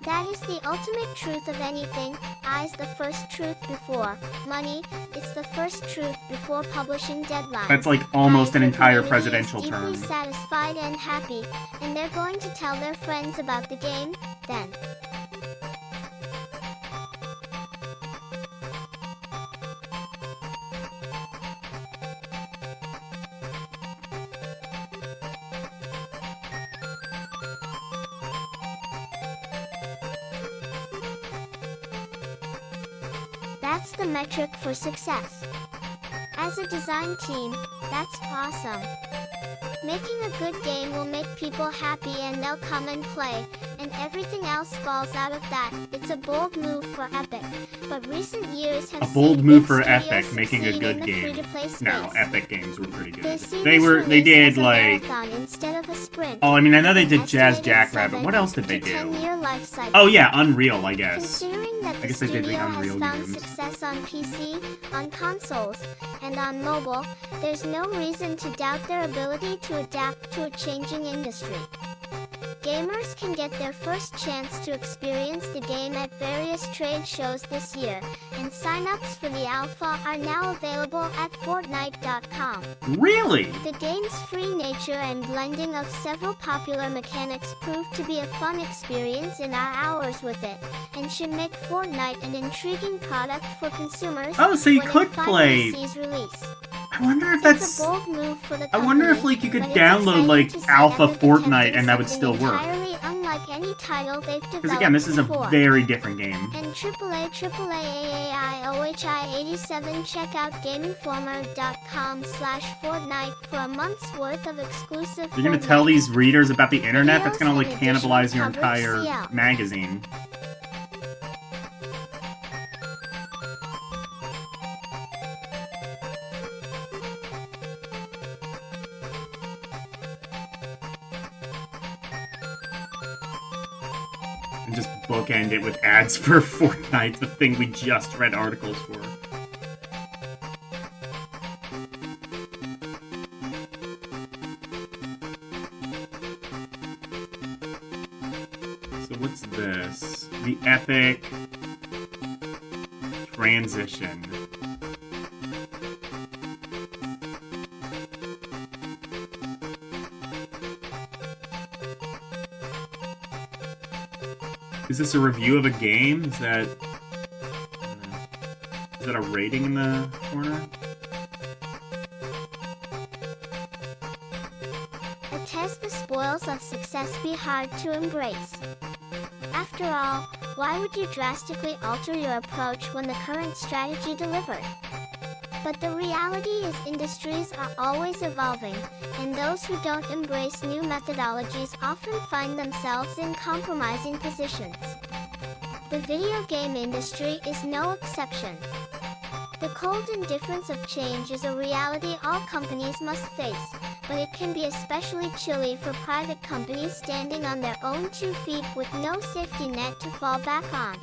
That is the ultimate truth of anything. I's the first truth before money. It's the first truth before publishing deadlines. That's like almost an Your entire community presidential is deeply term. satisfied and happy, and they're going to tell their friends about the game, then. That's the metric for success. As a design team, that's awesome. Making a good game will make people happy and they'll come and play, and everything else falls out of that. It's a bold move for Epic, but recent years have A bold seen move big for studios Epic, making a succeed in good the game. free-to-play space. No, Epic games were pretty They good. see They this were, they release did as a like, marathon instead of a sprint. oh, I mean, I know they did An Jazz estimated Jackrabbit. 7 What else did they to do? 10-year life cycle. Oh yeah, Unreal, I guess. Considering that I the guess they did the studio has Unreal found games. success on PC, on consoles, and on mobile, there's no reason to doubt their ability to adapt to a changing industry. Gamers can get their first chance to experience the game at various trade shows this year, and sign-ups for the alpha are now available at Fortnite.com. Really? The game's free nature and blending of several popular mechanics proved to be a fun experience in our hours with it, and should make Fortnite an intriguing product for consumers. Oh, so you when could it finally play. sees release. I wonder if It's that's. a bold move for the I wonder if company, like you could but it's download exciting like to see Alpha Epic Fortnite attempting and that would something still work. entirely unlike any title they've Because developed again, this is a before. very different game. And AAA OHI 87, check out GameInformer.com/Fortnite for a month's worth of exclusive You're gonna Fortnite tell these readers about the internet? That's gonna videos like and additional cannibalize your coverage. entire CL. magazine. And just bookend it with ads for Fortnite, the thing we just read articles for. So what's this? The epic transition. Is this a review of a game? Is that a rating in the corner? Attest the spoils of success be hard to embrace. After all, why would you drastically alter your approach when the current strategy delivered? But the reality is industries are always evolving, and those who don't embrace new methodologies often find themselves in compromising positions. The video game industry is no exception. The cold indifference of change is a reality all companies must face, but it can be especially chilly for private companies standing on their own 2 feet with no safety net to fall back on.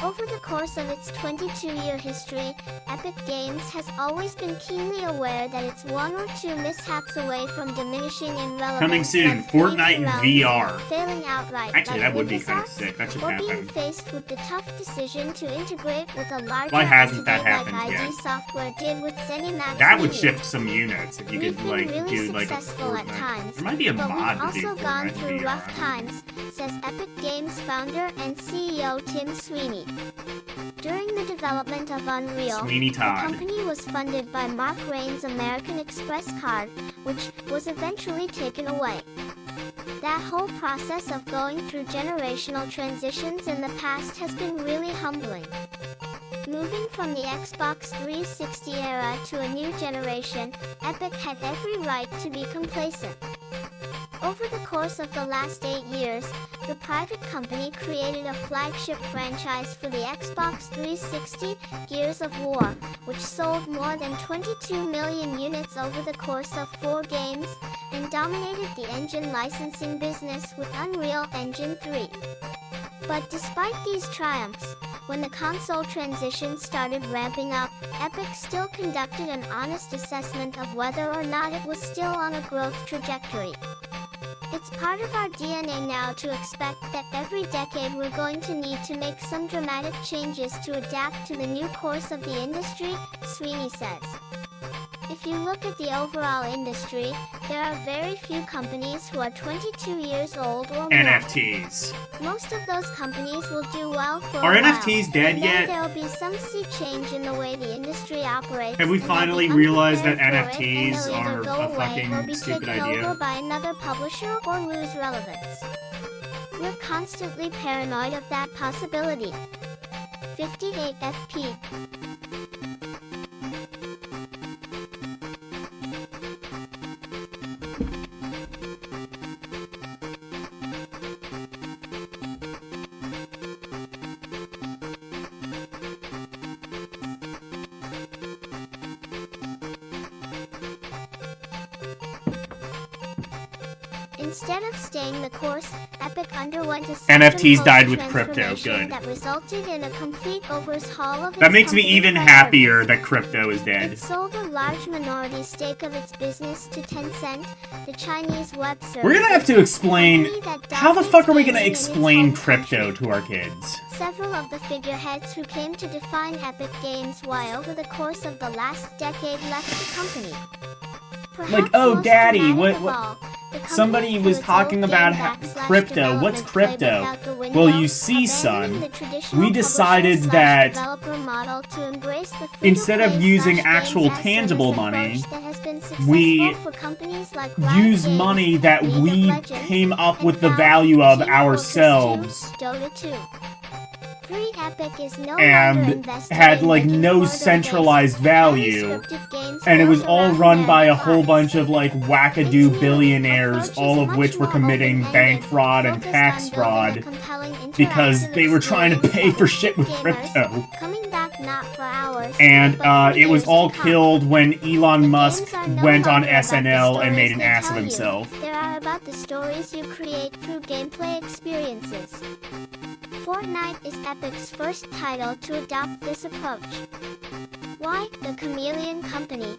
Over the course of its 22-year history, Epic Games has always been keenly aware that it's 1 or 2 mishaps away from diminishing in relevance. Coming soon, like Fortnite in glitchy VR. rounds, failing outright, Actually, like that would be Windows kind of apps, sick. That should or happen. being faced with the tough decision to integrate with a larger Why hasn't that entity happened like ID yet? Software did with ZeniMax That would Mini. shift some units if you We've could, been like, really do, like, a successful at Fortnite. times, There might be a but mod to we've do also gone Fortnite in through VR. rough times, says Epic Games founder and CEO Tim Sweeney. During the development of Unreal, Sweeney the Todd. company was funded by Mark Rain's American Express card, which was eventually taken away. That whole process of going through generational transitions in the past has been really humbling. Moving from the Xbox 360 era to a new generation, Epic had every right to be complacent. Over the course of the last 8 years, the private company created a flagship franchise for the Xbox 360, Gears of War, which sold more than 22 million units over the course of 4 games, and dominated the engine licensing business with Unreal Engine 3. But despite these triumphs, when the console transition started ramping up, Epic still conducted an honest assessment of whether or not it was still on a growth trajectory. It's part of our DNA now to expect that every decade we're going to need to make some dramatic changes to adapt to the new course of the industry, Sweeney says. If you look at the overall industry, there are very few companies who are 22 years old or more. NFTs. Most of those companies will do well for Are a while, NFTs dead and yet? then there'll be some sea change in the way the industry operates. Have we and they'll finally be realized that unprepared for it, and NFTs they'll either are go a away fucking or be stupid taken idea? over by another publisher or lose relevance. We're constantly paranoid of that possibility. 58 FP. Instead of staying the course, Epic underwent a NFTs died with crypto, transformation good. that resulted in a complete overhaul of That its makes me company even priorities. happier that crypto is dead. It sold a large minority stake of its business to Tencent, the Chinese web service. We're gonna have to explain, how the fuck are we gonna explain crypto to our kids? Several of the figureheads who came to define Epic Games why over the course of the last decade left the company. Like, Perhaps oh, most Daddy, dramatic what- of what- all, the company Somebody threw was its talking old about game backslash crypto. What's development crypto? playbook out the window, Well, you see, abandoning son, the traditional we decided publisher/developer model to embrace the instead of free-to-play using slash actual games as tangible service money, approach that has been successful we for companies like Riot use Games, money that League of we Legends, came up and with the Valve, value of Team Fortress 2, ourselves. Dota 2. Free Epic is no And longer invested had, in like, making no horde-based, centralized value, highly scripted games and it was built all around run by a random whole bots. bunch of, like, Its wackadoo new billionaires, approach all is of much which were more committing open-ended, bank fraud and focused tax on building a fraud compelling because interactive they were trying to pay experience for that shit would with keep gamers crypto. coming back not for hours, And but for it was years all to come. killed when Elon The Musk games are no went on longer about the SNL and made stories an they ass of tell you. himself. They are about the stories you create through gameplay experiences. Fortnite is Epic's first title to adopt this approach. Why? The Chameleon Company.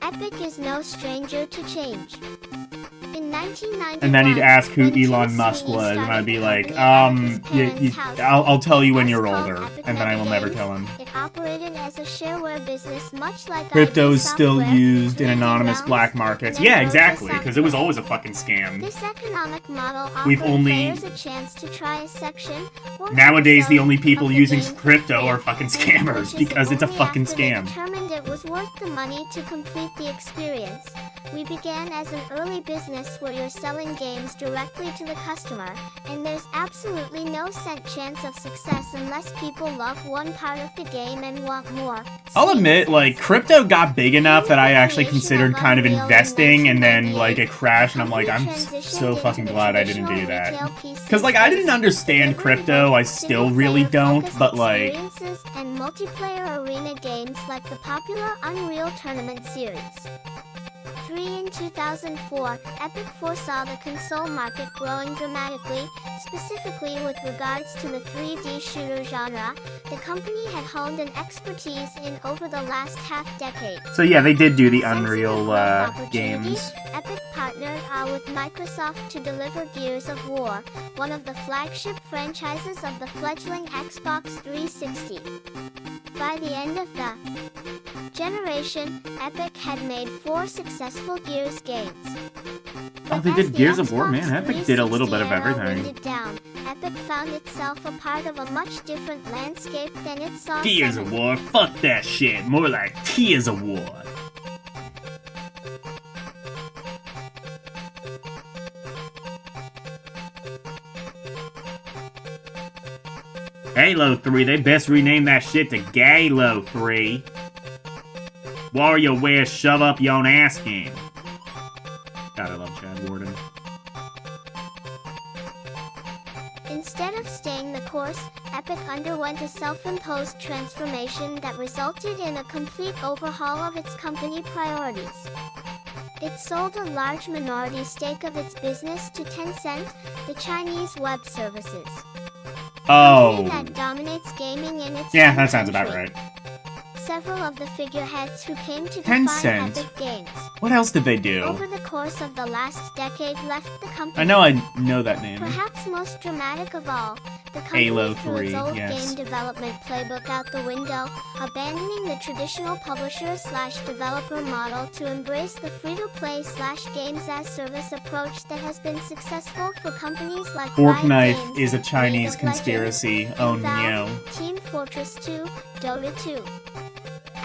Epic is no stranger to change. In 1991, And then he'd ask who when Tim Elon Musk Sweeney was, and started I'd be the like, company out of his parents' house, I'll tell you when thus you're called older, Epic and then I will never Games, tell him. It operated as a shareware business much like Crypto ID is still Software, used in 3D anonymous Realms, black and markets. then Yeah, Rosa exactly, because it was Software. always a fucking scam. This economic model We've offered only- players a chance to try a section or Nowadays, the episode only people of the using game for crypto free, are fucking and scammers, purchase because it's a only fucking after they scam. determined it was worth the money to complete the experience. We began as an early business where you're selling games directly to the customer, and there's absolutely no cent chance of success unless people love one part of the game and want more. I'll Sweeney admit, says. like, crypto got big enough that I actually Creation considered of kind of Unreal in investing, and then, like, it 1998, crashed, and I'm like, I'm company so transitioned fucking into the glad I didn't do traditional that. retail PC Because, like, I didn't space, understand delivering crypto, both I still really don't, single-player-focused but, like, experiences and multiplayer arena games like the popular Unreal Tournament series. 3 in 2004, Epic foresaw the console market growing dramatically, specifically with regards to the 3D shooter genre. The company had honed an expertise in over the last half-decade. So yeah, they did do the Sensing Unreal the growth opportunity, games. Epic partnered with Microsoft to deliver Gears of War, one of the flagship franchises of the fledgling Xbox 360. By the end of the generation, Epic had made 4 successful Gears games. Oh, But they as did the Gears of War? Xbox Man, Epic did a little bit of 360 era everything. winded down, Epic found itself a part of a much different landscape than it saw. Gears of War? Fuck that shit. More like Tears of War. Halo 3, they best rename that shit to Halo 3. WarioWare shove up yon ass game. God, I love Chad Warden. Instead of staying the course, Epic underwent a self-imposed transformation that resulted in a complete overhaul of its company priorities. It sold a large minority stake of its business to Tencent, the Chinese web services. Oh. That dominates gaming in its Yeah, home that sounds about country. right. Several of the figureheads who came to define Tencent? Epic Games What else did they do? over the course of the last decade left the company. I know that name. Perhaps most dramatic of all, the company Halo threw 3, its old yes. game development playbook out the window, abandoning the traditional publisher/developer model to embrace the free-to-play/games-as-service approach that has been successful for companies like Riot Fortnite Games, is a League Chinese of conspiracy. Legends, Oh and no. Valve, Team Fortress 2, Dota 2.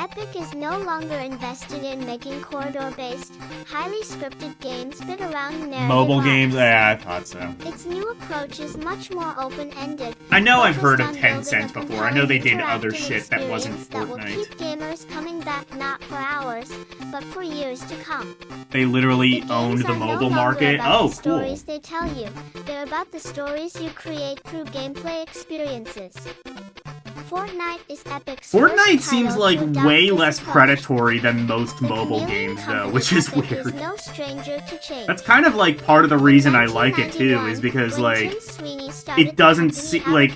Epic is no longer invested in making corridor-based, highly scripted games built around narrative Mobile games? arcs. Yeah, I thought so. Its new approach is much more open-ended. I know I've heard of focused on building Tencent a before. I know they did compelling other interactive shit that wasn't experience that will Fortnite. keep gamers coming back not for hours, but for years to come. They literally The owned games the are no mobile longer market. about Oh, the cool. stories they tell you. They're about the stories you create through gameplay experiences. Fortnite is Epic's Fortnite first seems title like to adopt way this less approach. predatory than most The mobile chameleon games, though, company which is Epic weird. is no stranger to change. That's kind of like part of the reason I like it too, is because like it doesn't seem like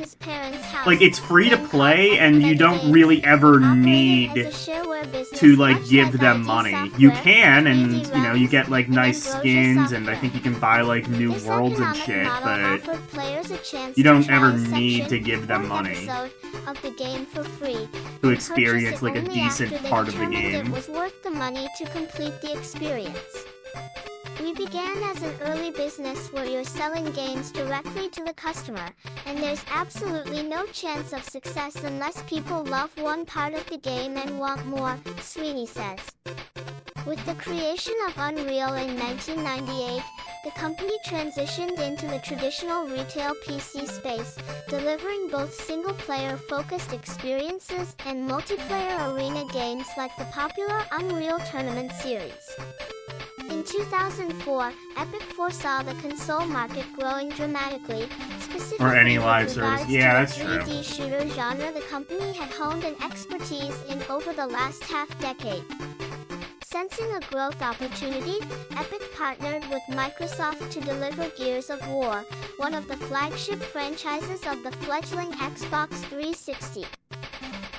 it's free to play and you don't really ever need to like give them money. You can, and you know, you get like nice skins, and I think you can buy like new worlds and shit, but you don't ever need to give them money of the game for free to experience like a only decent after they part of the determined game. It was worth the money to complete the experience. We began as an early business where you're selling games directly to the customer, and there's absolutely no chance of success unless people love one part of the game and want more, Sweeney says. With the creation of Unreal in 1998, the company transitioned into the traditional retail PC space, delivering both single-player focused experiences and multiplayer arena games like the popular Unreal Tournament series. In 2004, Epic foresaw the console market growing dramatically, specifically Or any with live regards service. Yeah, to that's the true. 3D shooter genre the company had honed an expertise in over the last half-decade. Sensing a growth opportunity, Epic partnered with Microsoft to deliver Gears of War, one of the flagship franchises of the fledgling Xbox 360.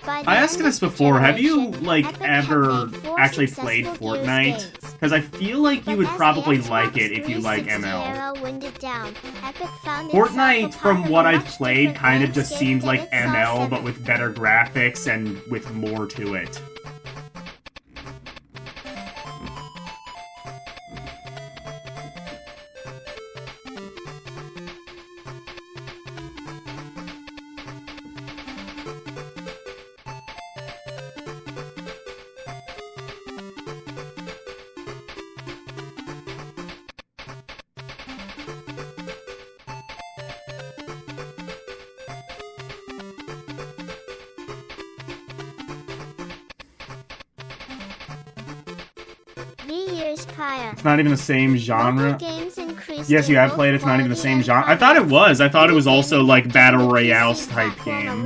I asked this before, have you, like, ever actually played Fortnite? Because I feel like you would probably like it if you like ML. Fortnite, from what I've played, kind of just seems like ML, but with better graphics and with more to it. It's not even the same genre. Yes, you have played. It's not even the same genre. I thought it was. I thought it was also like battle royale type game.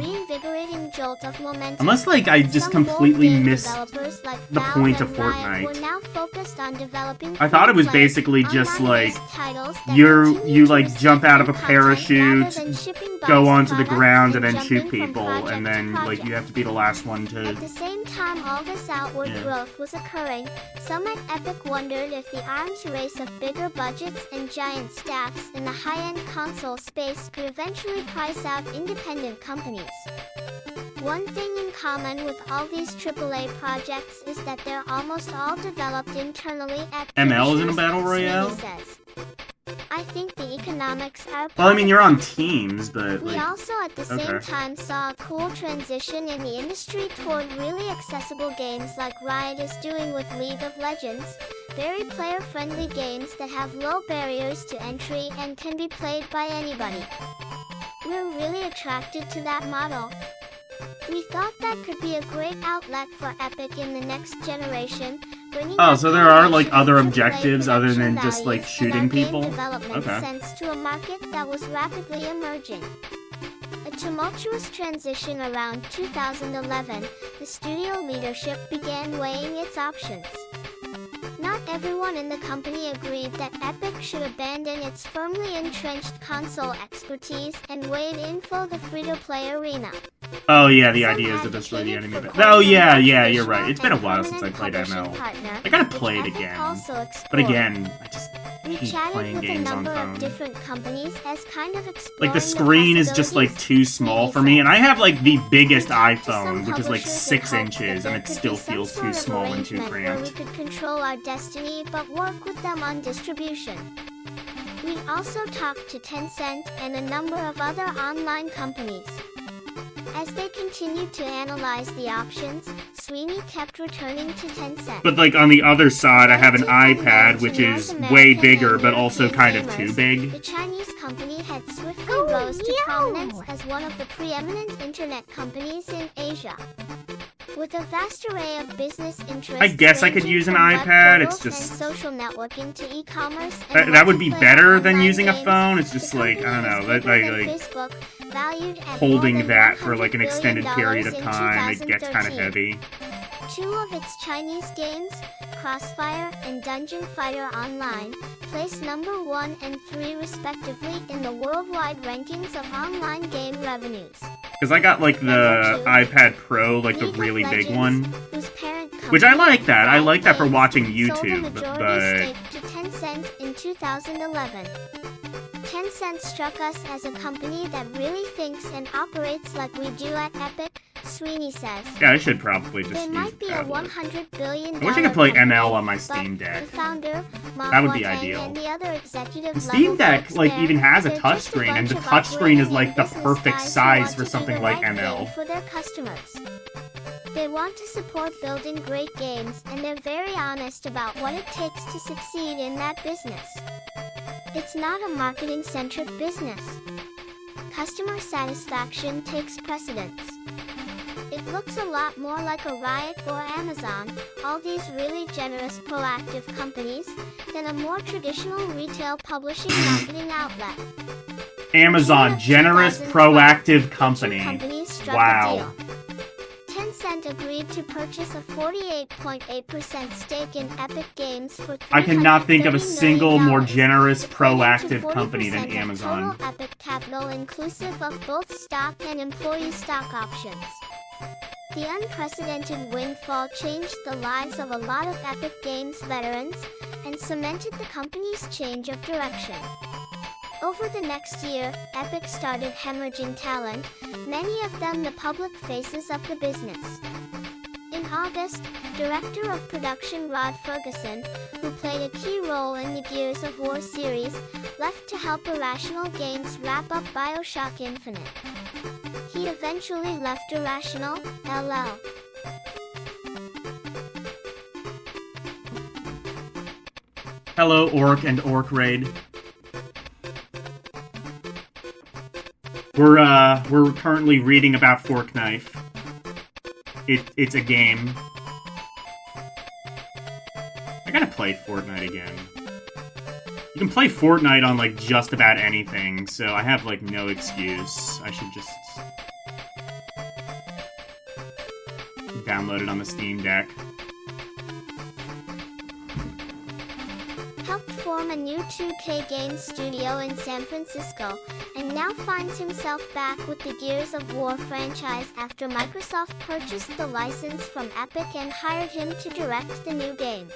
jolt of momentum. Unless, like, I just Some completely bold game missed developers like the Valve point and of Riot Fortnite. were now focused on developing I thought it was free-to-play, basically just, like, online-based titles that you, continue to like, receive jump out of a new content rather parachute, than shipping go boxed onto the products ground, and then jumping shoot from people, project and to then, like, project. you have to be the last one to... At the same time all this outward Yeah. growth was occurring, some at Epic wondered if the arms race of bigger budgets and giant staffs in the high-end console space could eventually price out independent companies. One thing in common with all these AAA projects is that they're almost all developed internally at ML is in a publishers, battle royale? Sweeney says. I think the economics are Well, I mean, you're part on of that. teams, but, We like... also at the same okay. time saw a cool transition in the industry toward really accessible games like Riot is doing with League of Legends, very player-friendly games that have low barriers to entry and can be played by anybody. We're really attracted to that model. We thought that could be a great outlet for Epic in the next generation, bringing Oh, our so there are, like, combination other of AAA objectives other than production just, like, values and shooting our game people? development Okay. sense to a market that was rapidly emerging. A tumultuous transition around 2011, the studio leadership began weighing its options. Not everyone in the company agreed that Epic should abandon its firmly entrenched console expertise and wade in for the free-to-play arena. Oh, yeah, the Some idea is to destroy the advocated enemy. for Oh, courting a yeah, more you're right. traditional It's been a and while since I permanent played publishing ML. partner, I gotta which play it Epic again. also But explored. again, I just We hate chatted playing with a games on number phone. of different companies as kind of exploring Like, the screen is just, like, too small for me, and I have, like, the biggest iPhone, which is, like, 6 inches, and it still feels too small and too Where we cramped. could control our destiny but work with them on distribution. We also talked to Tencent and a number of other online companies. As they continued to analyze the options, Sweeney kept returning to Tencent. But, like, on the other side, I have an Relative iPad, unknown which to is North way American bigger, and but also European kind of gamers, too big. The Chinese company had swiftly rose to prominence as one of the preeminent internet companies in Asia. With a vast array of business interests, I guess I could ranging use an from web iPad, it's portals just- and social networking to e-commerce and That would be multiplayer better than online using a games, phone. It's the just like, I don't company know, is that, bigger like, than Facebook, valued at more holding than that for, like, an $100 extended billion period of in time, it gets kind of 2013. heavy. Two of its Chinese games, Crossfire and Dungeon Fighter Online, placed number 1 and 3 respectively in the worldwide rankings of online game revenues. Because I got, like, the Number 2, iPad Pro, like, the League of really big Legends, one. whose parent Which I company, like that. I like that for Riot watching Games, sold a YouTube, majority but... stake to Tencent in 2011. Tencent struck us as a company that really thinks and operates like we do at Epic, Sweeney says. Yeah, I should probably just They use might be a tablet. $100 billion I wish I could play company, ML on my but Steam Deck. The founder, Ma That would be Huateng, ideal. and the other executive The Steam level Deck, folks like, there, even has a they're just touchscreen, and bunch the of touchscreen is, operating like, and the business perfect guys who size want for to do something the like right ML. thing for their customers. They want to support building great games, and they're very honest about what it takes to succeed in that business. It's not a marketing-centric business. Customer satisfaction takes precedence. It looks a lot more like a Riot or Amazon, all these really generous proactive companies, than a more traditional retail publishing marketing outlet. Amazon, generous, 2012, proactive the two company. companies struck a Wow. deal. Tencent agreed to purchase a 48.8% stake in Epic Games for I cannot think of a $330 single more million, generous, equating to proactive company than 40% of Amazon. Total Epic capital inclusive of both stock and employee stock options. The unprecedented windfall changed the lives of a lot of Epic Games veterans and cemented the company's change of direction. Over the next year, Epic started hemorrhaging talent, many of them the public faces of the business. In August, Director of Production Rod Ferguson, who played a key role in the Gears of War series, left to help Irrational Games wrap up BioShock Infinite. He eventually left Irrational, LL. Hello, Orc and Orc Raid. We're currently reading about Fork Knife. It's a game. I gotta play Fortnite again. You can play Fortnite on, like, just about anything, so I have, like, no excuse. I should just... downloaded on the Steam Deck. Helped form a new 2K game studio in San Francisco, and now finds himself back with the Gears of War franchise after Microsoft purchased the license from Epic and hired him to direct the new game.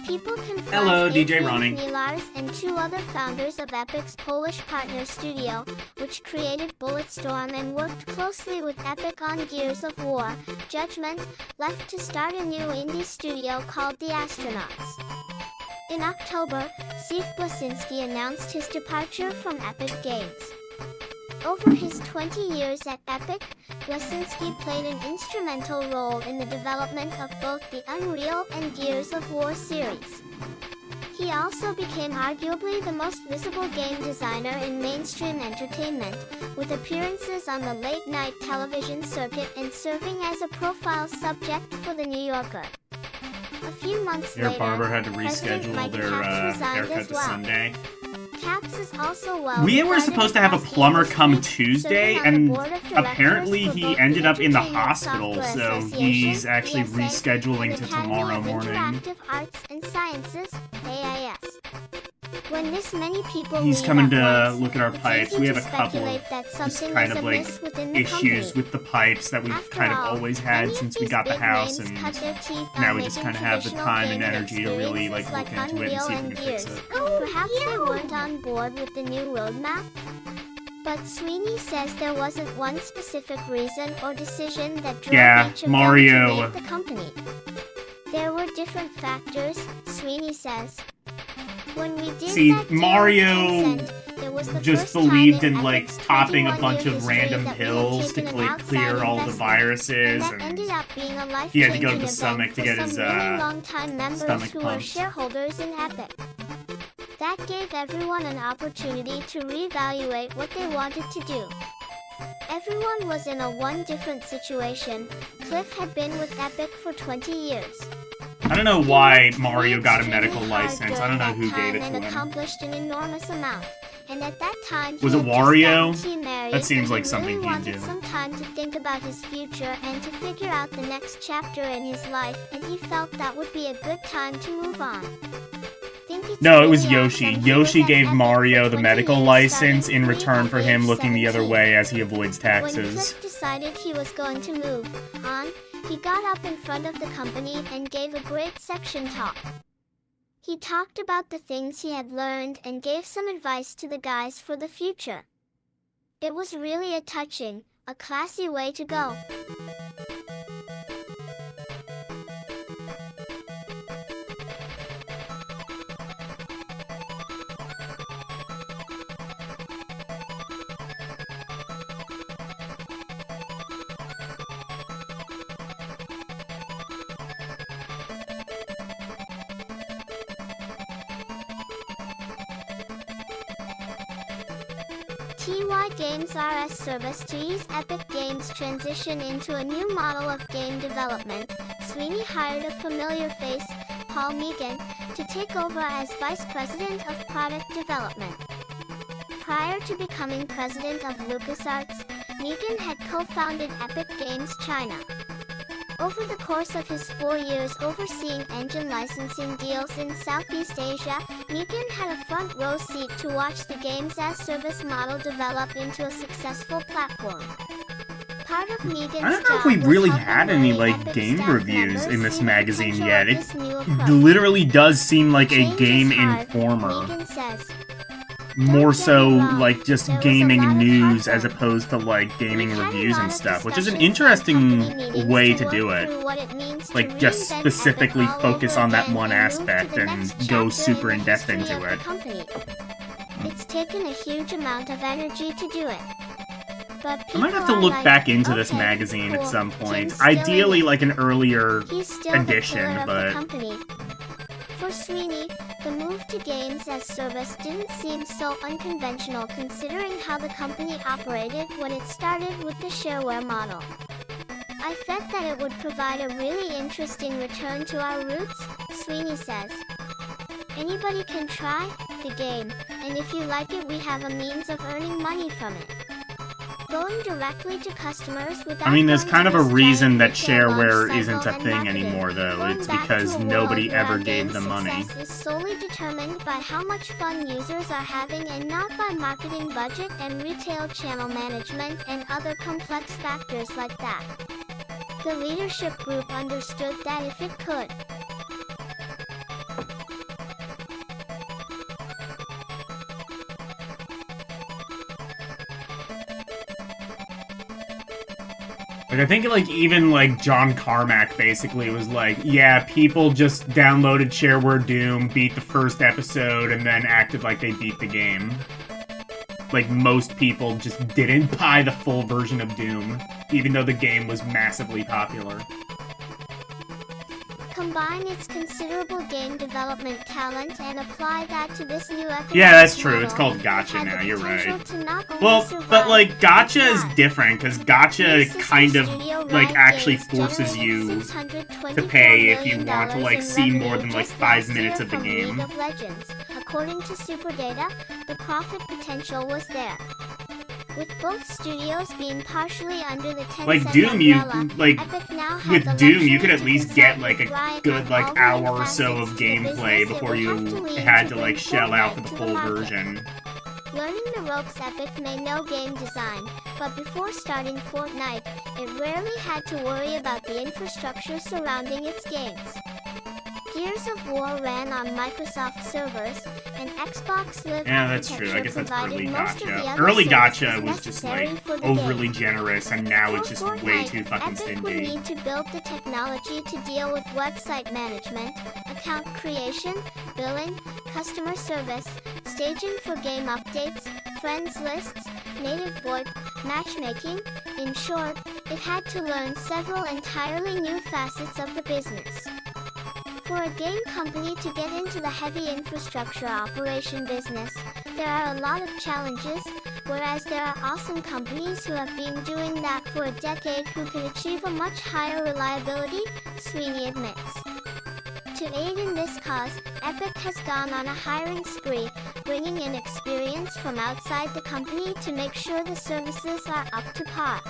People can find Hello, DJ Adrian Ronnie. Milars and two other founders of Epic's Polish partner studio, which created Bulletstorm and worked closely with Epic on Gears of War, Judgment, left to start a new indie studio called The Astronauts. In October, Steve Blasinski announced his departure from Epic Games. Over his 20 years at Epic, Blasinski played an instrumental role in the development of both the Unreal and Gears of War series. He also became arguably the most visible game designer in mainstream entertainment, with appearances on the late-night television circuit and serving as a profile subject for The New Yorker. A few months Your later, barber had to President reschedule Mike their Capps resigned haircut as to well. Sunday. Capps is also well We were regarded supposed to have a across the plumber industry, come serving Tuesday, on the and board of directors apparently for he both ended up in the Entertainment hospital, Software so Association, he's actually ESA, rescheduling and to Academy tomorrow of morning. Interactive Arts and Sciences, AIS. When this many people He's leave coming at to once, look at our it's pipes. easy We to have a couple speculate of that just something kind is of like amiss within the issues company. with the pipes that we've After kind of all, always many had of since we these got the big house, names and cut their teeth on now we just making kind of have the traditional time and gaming energy to really like experiences look into it and see if we Unreal can fix and it. Gears. Perhaps they weren't on board with the new roadmap? But Sweeney says there wasn't one specific reason or decision that drove Yeah, each of Mario. them to leave the company. There were different factors, Sweeney says. When we did See, that deal with Mario Tencent, there was the just first time believed in in like Epic's popping a 21-year bunch of history random that we had pills to taken an outside clear all the investment, viruses, and that ended up being a life-changing he had to go to the event stomach to for get some his really long-time members stomach who were pumped. shareholders in Epic. That gave everyone an opportunity to reevaluate what they wanted to do. Everyone was in a one different situation. Cliff had been with Epic for 20 years. I don't know He why worked Mario got a extremely medical hard license. I during don't know that who time gave it to and him. accomplished an enormous amount. And at that time, Was he it had just Wario? gotten married, That seems and like he something really he'd wanted do. some time to think about his future and to figure out the next chapter in his life, and he felt that would be a good time to move on. Think it's No, it was really Yoshi. awesome he Yoshi was at gave Epic Mario for the 20 medical years, license starting in free return at for him age looking the other 17. way as he avoids When taxes. Cliff decided he was going to move on, he got up in front of the company and gave a great section talk. He talked about the things he had learned and gave some advice to the guys for the future. It was really a touching, a classy way to go. TY Games RS service to ease Epic Games' transition into a new model of game development, Sweeney hired a familiar face, Paul Megan, to take over as Vice President of Product Development. Prior to becoming president of LucasArts, Megan had co-founded Epic Games China. Over the course of his 4 years overseeing engine licensing deals in Southeast Asia, Megan had a front row seat to watch the games-as-service model develop into a successful platform. Part of Megan's I don't know if job we was really helping had any many like Epic game staff reviews members in this see the magazine potential yet. of It this new approach. literally does seem like a Change is game hard, informer. Megan says. More get me so wrong, like just there was a gaming lot of news hard as work. opposed to like gaming We've had a reviews lot and of stuff, which is an discussions in company interesting meetings way to to do work it. through what it means to Like just reinvent specifically Epic all focus over on that again one and move to aspect the and next go chapter super in in the depth history into of the it. company. It's taken a huge amount of energy to do it. But I might people have to are look like, back into this "Okay, magazine cool, at some point. Tim's still in Ideally it. like an earlier He's still edition, the pillar of but the company." For Sweeney, the move to games as service didn't seem so unconventional considering how the company operated when it started with the shareware model. "I felt that it would provide a really interesting return to our roots," Sweeney says. "Anybody can try the game, and if you like it we have a means of earning money from it. going directly to customers without I mean, there's going kind to of a this reason giant that retail launch shareware cycle isn't a and thing marketing. anymore, though. Going It's back because to a nobody world where ever our gave game's them money. success is solely determined by how much fun users are having and not by marketing budget and retail channel management and other complex factors like that. The leadership group understood that if it could Like, I think, like, even, like, John Carmack basically was like, yeah, people just downloaded Shareware Doom, beat the first episode, and then acted like they beat the game. Like, most people just didn't buy the full version of Doom, even though the game was massively popular. combine its considerable game development talent and apply that to this new economic Yeah, that's true. model, It's called it Gacha had now, the you're potential right. to not only Well, survive, but, like, Gacha is thrive. different, because Gacha New System kind of, Studio like, Riot actually Games forces generated you $624 to pay if you million want to, like, in see more revenue than, like, just 5 last minutes year of the from game. League of Legends. According to Superdata, the profit potential was there. With both studios being partially under the Tencent Like, Doom, you, umbrella, like, Epic now had with the Doom, you luxury could at to least get, consult like, with a Riot good, on like, all the hour new or so facets of to the gameplay business it before would you have to lean had to, bring like, shell out for Fortnite the to full market. version. Learning the ropes, Epic may know game design, but before starting Fortnite, it rarely had to worry about the infrastructure surrounding its games. Gears of War ran on Microsoft servers, and Xbox Live Yeah, that's true. I architecture guess that's provided early most of the Gacha. other Early Gacha services was just, like, necessary for the overly game. generous, and now For it's just Fortnite, way too fucking Epic would stingy. need to build the technology to deal with website management, account creation, billing, customer service, staging for game updates, friends lists, native VoIP, matchmaking. In short, it had to learn several entirely new facets of the business. For a game company to get into the heavy infrastructure operation business, there are a lot of challenges, whereas there are awesome companies who have been doing that for a decade who can achieve a much higher reliability, Sweeney admits. To aid in this cause, Epic has gone on a hiring spree, bringing in experience from outside the company to make sure the services are up to par.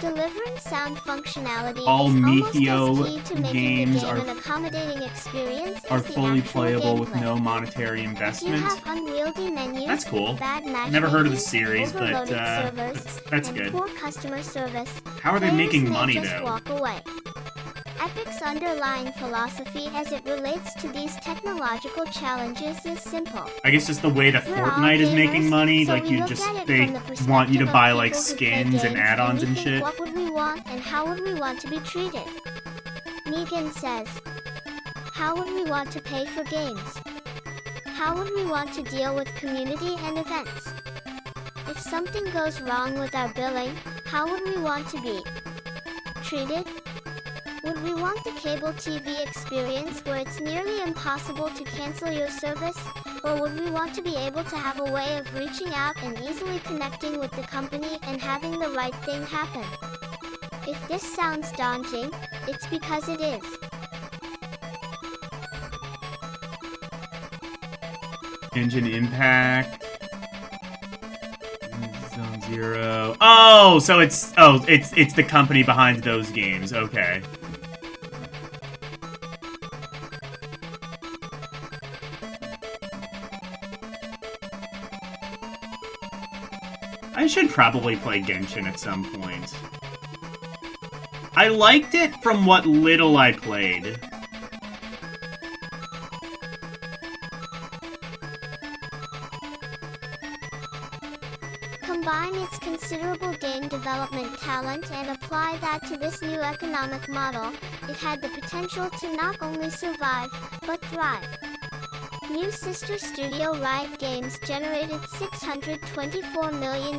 Delivering sound functionality All is almost Methio as key to making the games game are- an accommodating experience Are as the fully actual playable with gameplay. no monetary If you investment. have unwieldy menus, That's cool. bad Never heard of the matchmaking, series, but overloaded servers, that's and good. poor customer service, How are they players making may money, just though? walk away. Epic's underlying philosophy as it relates to these technological challenges is simple. I guess just the way that We're all Fortnite is making gamers, money, so like we you look just, at it they from the want you to perspective buy of like people who play skins and games, add-ons we and think, shit. what would we want and how would we want to be treated? Negan says, how would we want to pay for games? How would we want to deal with community and events? If something goes wrong with our billing, how would we want to be treated? Would we want the cable TV experience where it's nearly impossible to cancel your service? Or would we want to be able to have a way of reaching out and easily connecting with the company and having the right thing happen? If this sounds daunting, it's because it is. Engine Impact. Zone Zero. Oh, so it's the company behind those games. Okay. I should probably play Genshin at some point. I liked it from what little I played. Combine its considerable game development talent and apply that to this new economic model, it had the potential to not only survive, but thrive. New sister studio Riot Games generated $624 million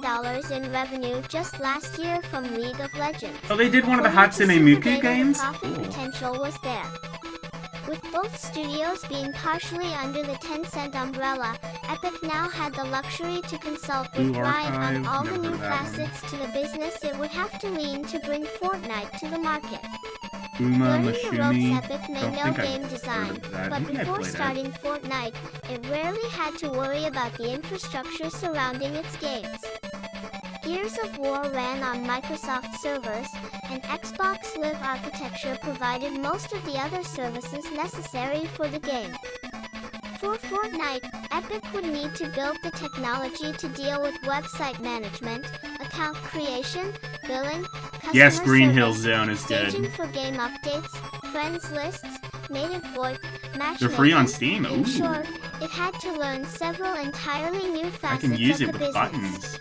in revenue just last year from League of Legends. Oh, they did one of the According to Hatsune Miku Superdata, games? The profit Cool. potential was there. With both studios being partially under the Tencent umbrella, Epic now had the luxury to consult with Blue Riot Archive, on all the never new heard of that one. facets to the business it would have to lean to bring Fortnite to the market. Uma Learning the ropes, Mashumi. Epic may Don't know think I've game heard design, of that. but Maybe I before played it. starting Fortnite, it rarely had to worry about the infrastructure surrounding its games. Gears of War ran on Microsoft servers, and Xbox Live architecture provided most of the other services necessary for the game. For Fortnite, Epic would need to build the technology to deal with website management, account creation, billing, customer Yes, Green Hill service, Zone is staging good. for game updates, friends lists, native VoIP, matchmaking. They're free on Steam. In Ooh. short, it had to learn several entirely new I facets can use of it the with business. buttons.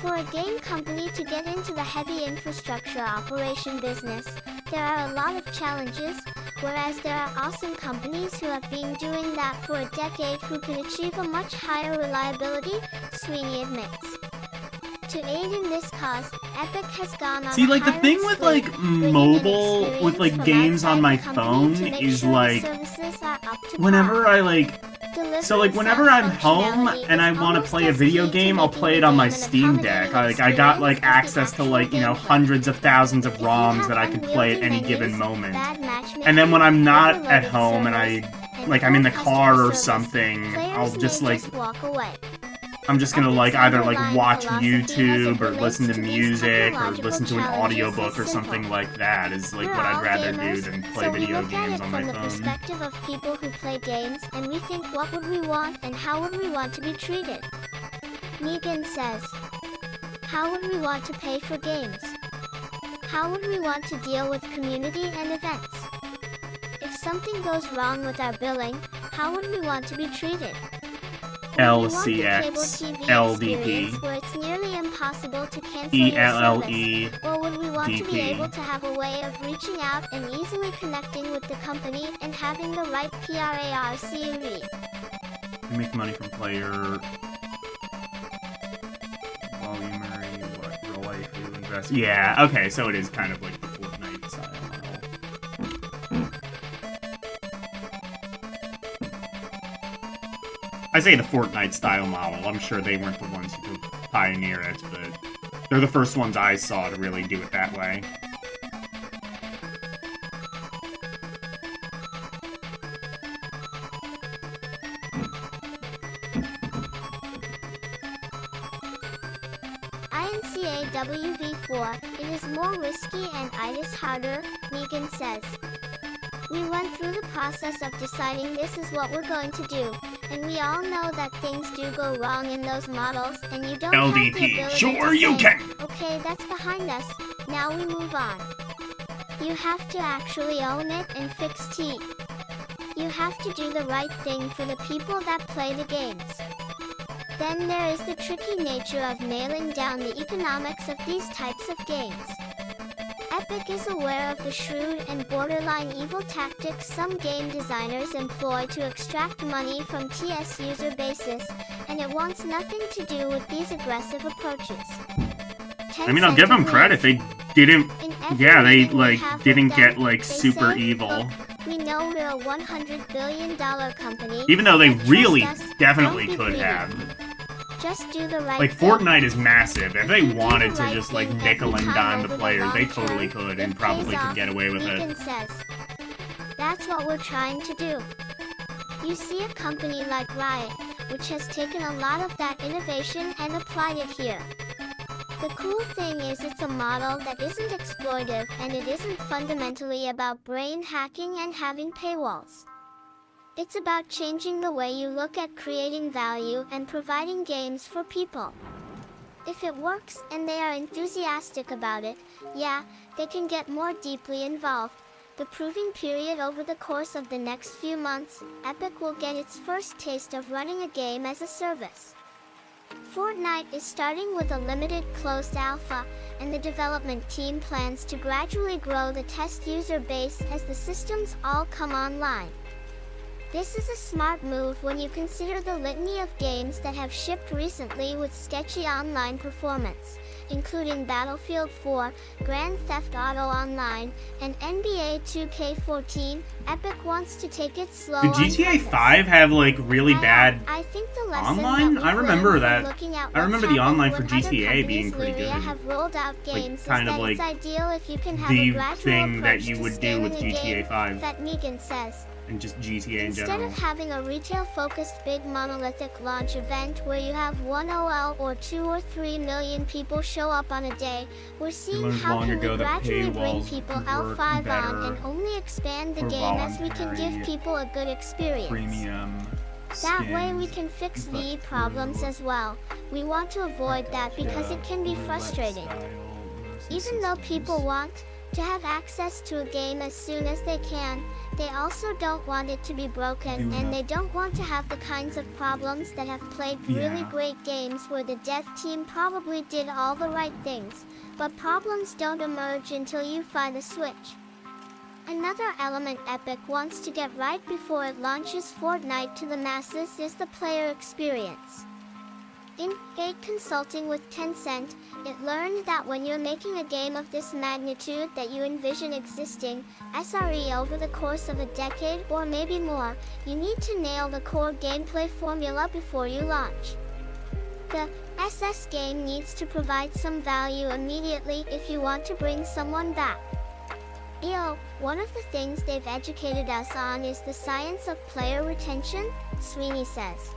For a game company to get into the heavy infrastructure operation business, there are a lot of challenges, whereas there are awesome companies who have been doing that for a decade who can achieve a much higher reliability, Sweeney admits. To aid in this cause, Epic has gone on See, a like, the hiring thing with, spree, like, bringing in mobile, with, experience like, from games on outside my the company phone to make is, sure the like, services are up to whenever par. I, like... Delivering So, like, whenever some I'm home functionality and I is want to almost play a as video key to game, I'll making play the it on game my an Steam Deck. accommodating I got, like, experience as the access to, actual like, you know, gameplay. hundreds of thousands of If you ROMs have that I could play at unwieldy any given menus, moment. bad matchmaking, And then when I'm not at overloaded home and servers, and like, I'm in the poor car customer or service, something, I'll players just, may like... just walk away. I'm just gonna, like, Epic's either, like, underlying watch philosophy as it YouTube or relates listen to to these music or technological listen to an challenges audiobook is or simple. something like that is, like, We're what I'd all rather do gamers, than play so we video look at games it on my from the phone. perspective of people who play games, and we think, what would we want and how would we want to be treated? Negan says, how would we want to pay for games? How would we want to deal with community and events? If something goes wrong with our billing, how would we want to be treated? Would we want the cable LCX, TV LDP, experience where it's nearly impossible to cancel your service? ELLE, Or would we want to be DP. able to have a way of reaching out and easily connecting with the company and having the right PRARCUE? Make money from player, volume, what, roll who invest. Yeah, okay, so it is kind of like the Fortnite style model. I say the Fortnite style model. I'm sure they weren't the ones who could pioneer it, but they're the first ones I saw to really do it that way. WV4, it is more risky and it is harder, Negan says. We went through the process of deciding this is what we're going to do, and we all know that things do go wrong in those models, and you don't have the LDP, ability sure to you say, can! okay, that's behind us, now we move on. You have to actually own it and fix T. You have to do the right thing for the people that play the games. Then there is the tricky nature of nailing down the economics of these types of games. Epic is aware of the shrewd and borderline evil tactics some game designers employ to extract money from TS user bases, and it wants nothing to do with these aggressive approaches. I mean, I'll give them credit. They didn't, yeah, they, like, didn't get, like, super evil. We know we're a $100 billion company. Even though they but really trust us, definitely don't be could greedy. have. Just do the right Like, thing. Fortnite is massive. If they If you do wanted the to right just, like, thing nickel every and time dime the over players, they long totally term, could it and probably pays could off, get away with it. Negan says. That's what we're trying to do. You see a company like Riot, which has taken a lot of that innovation and applied it here. The cool thing is it's a model that isn't exploitive and it isn't fundamentally about brain hacking and having paywalls. It's about changing the way you look at creating value and providing games for people. If it works and they are enthusiastic about it, yeah, they can get more deeply involved. The proving period over the course of the next few months, Epic will get its first taste of running a game as a service. Fortnite is starting with a limited closed alpha, and the development team plans to gradually grow the test user base as the systems all come online. This is a smart move when you consider the litany of games that have shipped recently with sketchy online performance, including Battlefield 4, Grand Theft Auto Online, and NBA 2K14. Epic wants to take it slow. Did on GTA purpose. 5 have, like, really bad I think the lesson online? that I we've remember learned that. from looking at I remember what's the online for happened when other GTA being companies pretty Luria good. have rolled out games kind is of that it's like ideal if you can have the a gradual thing that approach you to would do scaling with a GTA game, 5. that Negan says. and just GTA in Instead general. of having a retail-focused big monolithic launch event where you have 1 OL or 2 or 3 million people show up on a day, we're seeing learned how long can we ago that gradually bring paywalls people work L5 on better and only expand the for game as we can give voluntary people a good experience. Premium That way we skins, can fix but the problems through as well. We want to avoid that because it can be roulette frustrating. style versus Even though systems. people want to have access to a game as soon as they can, they also don't want it to be broken, and they don't want to have the kinds of problems that have plagued really great games where the dev team probably did all the right things, but problems don't emerge until you find the switch. Another element Epic wants to get right before it launches Fortnite to the masses is the player experience. In gate consulting with Tencent, it learned that when you're making a game of this magnitude that you envision existing, SRE over the course of a decade or maybe more, you need to nail the core gameplay formula before you launch. The SS game needs to provide some value immediately if you want to bring someone back. One of the things they've educated us on is the science of player retention, Sweeney says.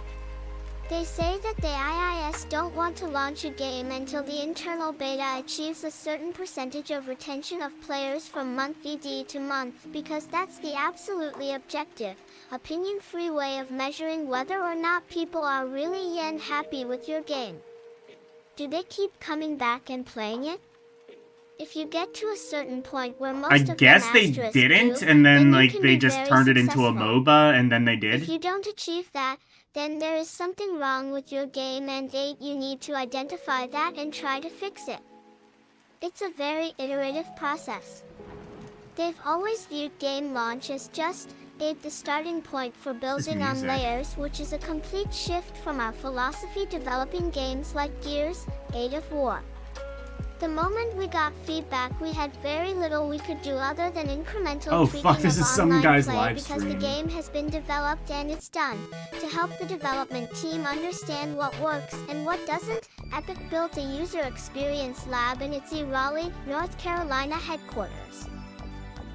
They say that the IIS don't want to launch a game until the internal beta achieves a certain percentage of retention of players from month VD to month because that's the absolutely objective, opinion-free way of measuring whether or not people are really happy with your game. Do they keep coming back and playing it? If you get to a certain point where most I of them guess they asterisk didn't, do, and then you like can they be just very turned it into a successful. MOBA, and then they did. If you don't achieve that, then there is something wrong with your game, and you need to identify that and try to fix it. It's a very iterative process. They've always viewed game launch as just the starting point for building on layers, which is a complete shift from our philosophy developing games like Gears, Age of War. The moment we got feedback, we had very little we could do other than incremental tweaking this of is some online guy's play live because the stream. game has been developed and it's done. To help the development team understand what works and what doesn't, Epic built a user experience lab in its Raleigh, North Carolina headquarters.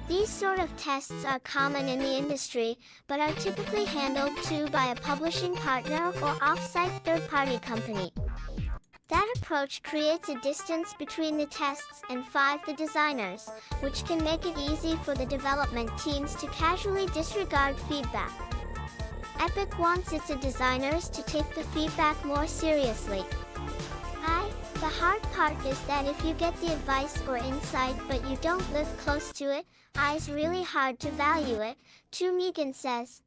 These sort of tests are common in the industry, but are typically handled too by a publishing partner or off-site third-party company. That approach creates a distance between the tests and the designers, which can make it easy for the development teams to casually disregard feedback. Epic wants its designers to take the feedback more seriously. The hard part is that if you get the advice or insight but you don't live close to it, it's really hard to value it, Megan says.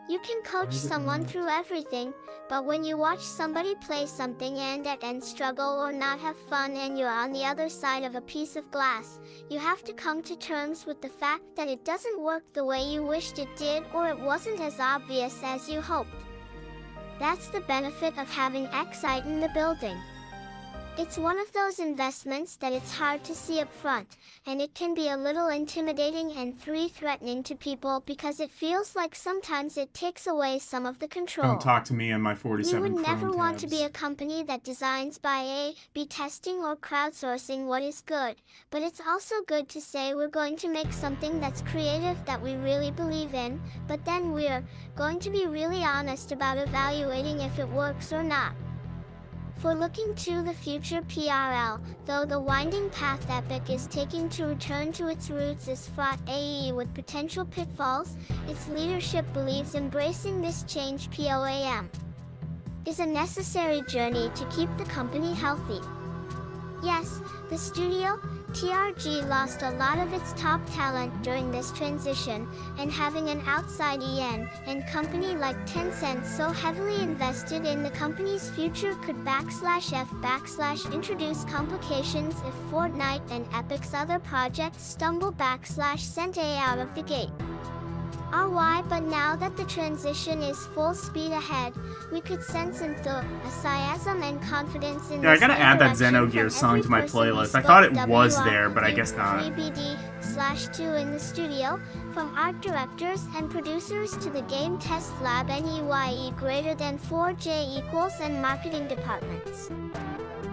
You can coach someone through everything, but when you watch somebody play something and struggle or not have fun and you're on the other side of a piece of glass, you have to come to terms with the fact that it doesn't work the way you wished it did or it wasn't as obvious as you hoped. That's the benefit of having Excite in the building. It's one of those investments that it's hard to see up front, and it can be a little intimidating and threatening to people because it feels like sometimes it takes away some of the control. Don't talk to me on my 47 We would Chrome never want to tabs. be a company that designs by A/B testing or crowdsourcing what is good, but it's also good to say we're going to make something that's creative that we really believe in, but then we're going to be really honest about evaluating if it works or not. For looking to the future PRL, though the winding path Epic is taking to return to its roots is fraught with potential pitfalls, its leadership believes embracing this change POAM is a necessary journey to keep the company healthy. Yes, the studio, TRG lost a lot of its top talent during this transition, and having an outside and company like Tencent so heavily invested in the company's future could /F/ introduce complications if Fortnite and Epic's other projects stumble /sent out of the gate. But now that the transition is full speed ahead, we could sense enthusiasm and confidence in Yeah, I this gotta add that direction Xenogears from song every to my person we playlist. I spoke thought it was WR there, but I guess not. 3BD/2 in the studio, from art directors and producers to the game test lab NEYE greater than 4J equals and marketing departments.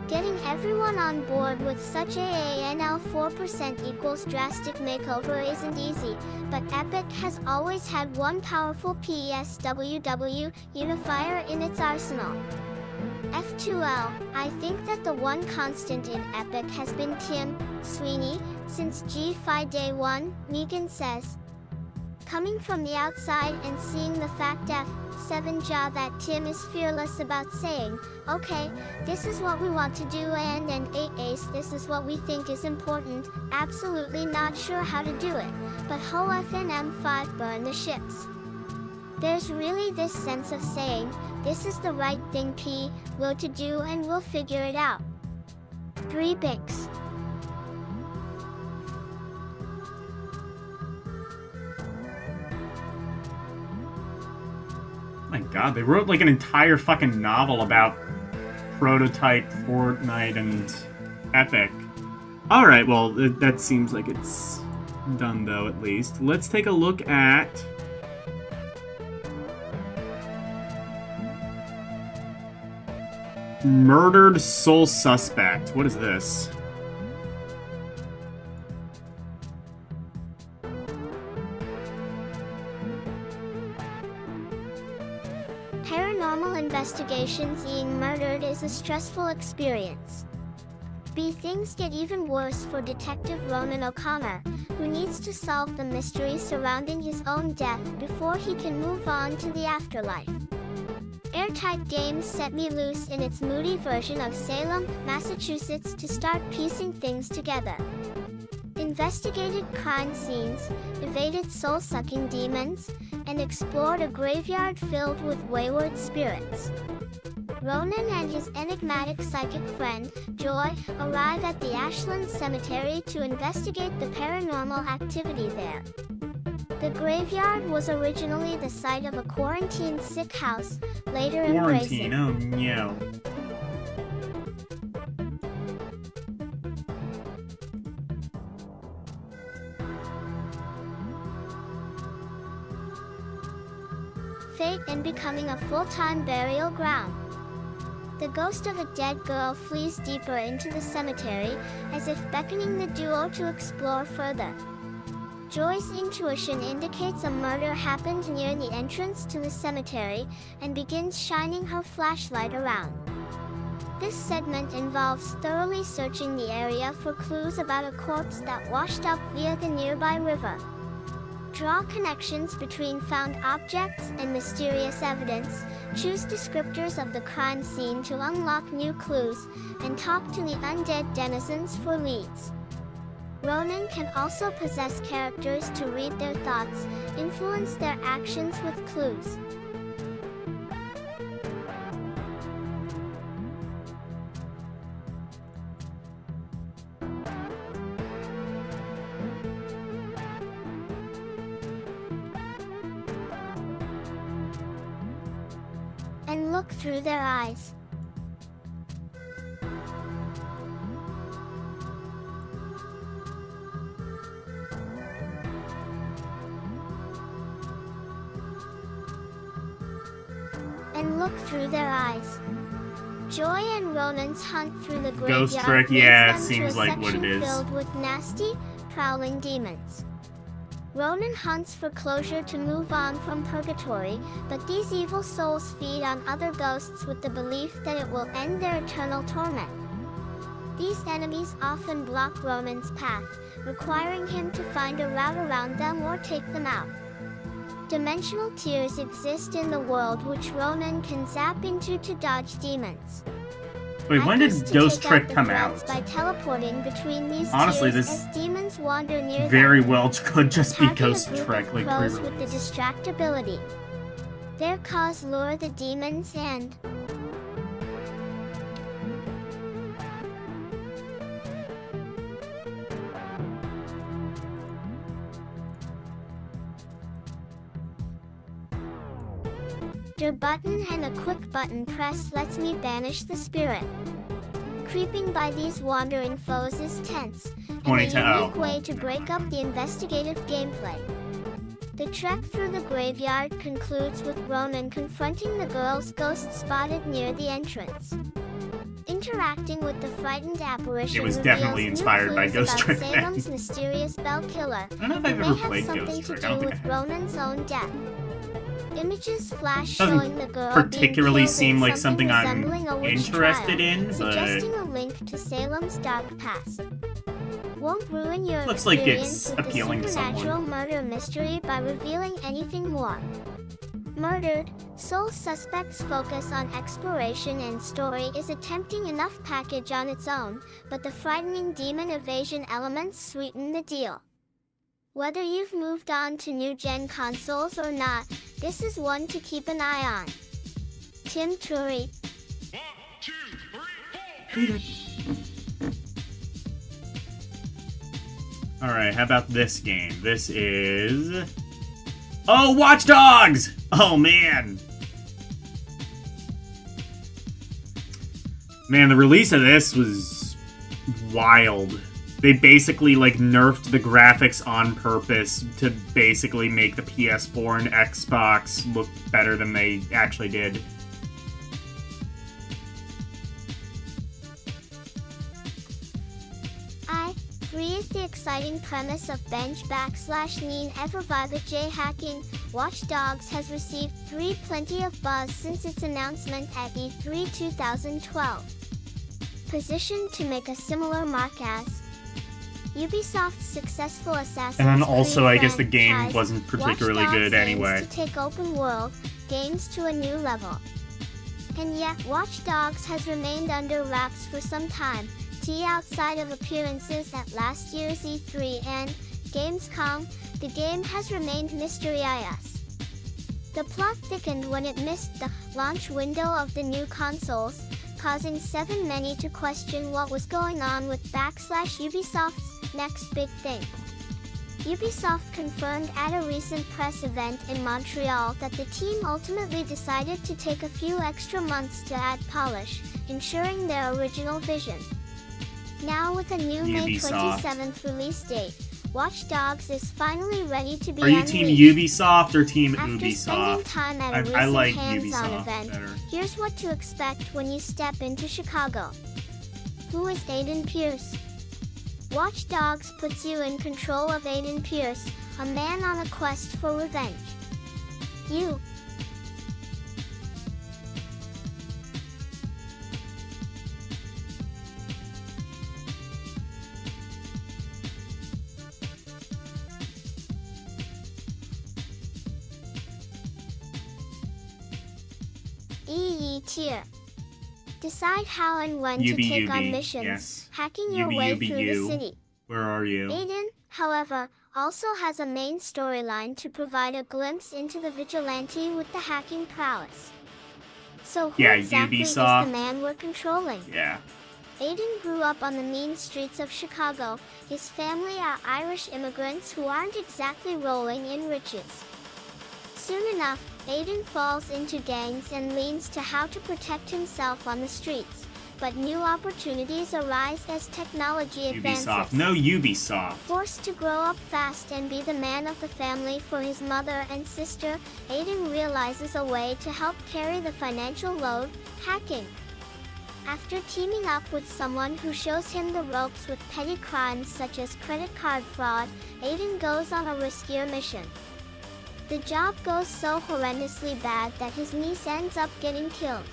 Getting everyone on board with such a ANL 4% equals drastic makeover isn't easy, but Epic has always had one powerful PESWW unifier in its arsenal. F2L, I think that the one constant in Epic has been Tim Sweeney since G5 Day 1, Megan says. Coming from the outside and seeing the fact F7 jaw that Tim is fearless about saying, okay, this is what we want to do and 8 ace this is what we think is important, absolutely not sure how to do it, but ho FNM5 burn the ships. There's really this sense of saying, this is the right thing P will to do and we'll figure it out. 3 Binks. My god, they wrote like an entire fucking novel about Prototype, Fortnite, and Epic. Alright, well, that seems like it's done though, at least. Let's take a look at... Murdered Sole Suspect. What is this? Paranormal investigations. Being murdered is a stressful experience. Things get even worse for Detective Ronan O'Connor, who needs to solve the mystery surrounding his own death before he can move on to the afterlife. Airtight Games set me loose in its moody version of Salem, Massachusetts to start piecing things together. Investigated crime scenes, evaded soul-sucking demons, and explored a graveyard filled with wayward spirits. Ronan and his enigmatic psychic friend, Joy, arrive at the Ashland Cemetery to investigate the paranormal activity there. The graveyard was originally the site of a quarantined sick house, later embracing. Oh no. Fate and becoming a full-time burial ground. The ghost of a dead girl flees deeper into the cemetery, as if beckoning the duo to explore further. Joy's intuition indicates a murder happened near the entrance to the cemetery, and begins shining her flashlight around. This segment involves thoroughly searching the area for clues about a corpse that washed up via the nearby river. Draw connections between found objects and mysterious evidence, choose descriptors of the crime scene to unlock new clues, and talk to the undead denizens for leads. Ronan can also possess characters to read their thoughts, influence their actions with clues. And look through their eyes. And look through their eyes. Joy and Ronan's hunt through the graveyard Ghost trick, yeah, it leads them seems to a like what it section is. filled with nasty, prowling demons. Ronan hunts for closure to move on from purgatory, but these evil souls feed on other ghosts with the belief that it will end their eternal torment. These enemies often block Ronan's path, requiring him to find a route around them or take them out. Dimensional tiers exist in the world which Ronan can zap into to dodge demons. Wait, when did Items to Ghost take Trick out the come threats out? By teleporting between these Honestly, tiers this as demons wander near very them. well could just be Target a Ghost group Trick, of like crows with the pre-release. distractibility. Their cause lure the demons and your button and a quick button press lets me banish the spirit. Creeping by these wandering foes is tense, and a 2010 unique oh. way to break up the investigative gameplay. The trek through the graveyard concludes with Ronan confronting the girl's ghost spotted near the entrance. Interacting with the frightened apparition It was reveals definitely new inspired by clues Ghost about Trick Salem's then. mysterious bell killer. I don't know if I've May ever have played something Ghost to Trick. I do don't think with I have. Ronan's own death. Images flash Doesn't showing the girl particularly being killed seem in like something I'm resembling a witch interested trial, in, but suggesting a link to Salem's dark past. Won't ruin your looks like experience it's with appealing the to supernatural someone. murder mystery by revealing anything more. Murdered, Sole Suspect's focus on exploration and story is a tempting enough package on its own, but the frightening demon evasion elements sweeten the deal. Whether you've moved on to new-gen consoles or not, this is one to keep an eye on. Tim Turi. 1, 2, 3, 4. Alright, how about this game? This is... Oh, Watch Dogs! Oh, man. Man, the release of this was wild. They basically, like, nerfed the graphics on purpose to basically make the PS4 and Xbox look better than they actually did. Free is the exciting premise of bench/lean Everviva J hacking. Watch Dogs has received plenty of buzz since its announcement at E3 2012. Positioned to make a similar mark as Ubisoft's successful Assassin's And then also, Creed I guess the game franchise, wasn't particularly Watch Dogs good anyway. aims to take open world games to a new level. And yet, Watch Dogs has remained under wraps for some time. Outside of appearances at last year's E3 and Gamescom, the game has remained mysterious. The plot thickened when it missed the launch window of the new consoles, causing many to question what was going on with Ubisoft's next big thing. Ubisoft confirmed at a recent press event in Montreal that the team ultimately decided to take a few extra months to add polish, ensuring their original vision. Now with a new May Ubisoft. 27th release date, Watch Dogs is finally ready to be Are you unleashed. Team Ubisoft or Team After spending Ubisoft? time at a recent I like hands-on Ubisoft event, better. here's what to expect when you step into Chicago. Who is Aiden Pierce? Watch Dogs puts you in control of Aiden Pierce, a man on a quest for revenge. You. Tier. Decide how and when to take on missions, yes. hacking your way through the UB. city. Where are you? Aiden, however, also has a main storyline to provide a glimpse into the vigilante with the hacking prowess. So who exactly is the Ubisoft. man we're controlling? Yeah. Aiden grew up on the mean streets of Chicago. His family are Irish immigrants who aren't exactly rolling in riches. Soon enough, Aiden falls into gangs and leans to how to protect himself on the streets. But new opportunities arise as technology advances. Ubisoft. No Ubisoft. Forced to grow up fast and be the man of the family for his mother and sister, Aiden realizes a way to help carry the financial load, hacking. After teaming up with someone who shows him the ropes with petty crimes such as credit card fraud, Aiden goes on a riskier mission. The job goes so horrendously bad that his niece ends up getting killed.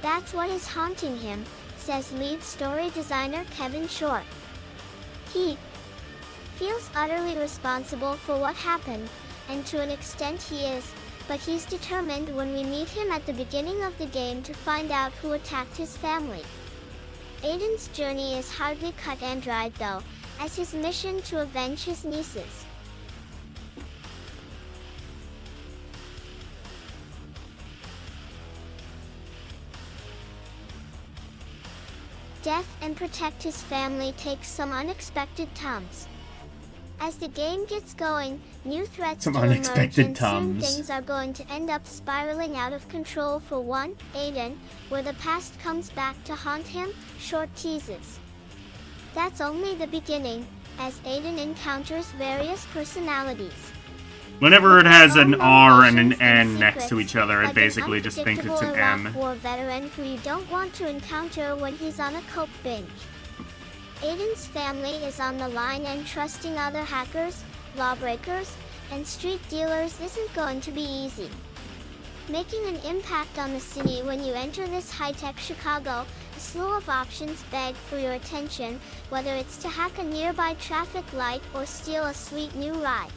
That's what is haunting him, says lead story designer Kevin Short. He feels utterly responsible for what happened, and to an extent he is, but he's determined when we meet him at the beginning of the game to find out who attacked his family. Aiden's journey is hardly cut and dried though, as his mission to avenge his nieces. Death and protect his family takes some unexpected turns. As the game gets going, new threats Some to emerge unexpected and soon turns. things are going to end up spiraling out of control for one, Aiden, where the past comes back to haunt him, Short teases. That's only the beginning, as Aiden encounters various personalities. Whenever it has an Unlock R and an missions and N next to secrets, each other, it like basically just thinks it's an unpredictable Iraq M. War veteran who you don't want to encounter when he's on a coke binge. Aiden's family is on the line, and trusting other hackers, lawbreakers, and street dealers isn't going to be easy. Making an impact on the city when you enter this high-tech Chicago, a slew of options beg for your attention, whether it's to hack a nearby traffic light or steal a sweet new ride.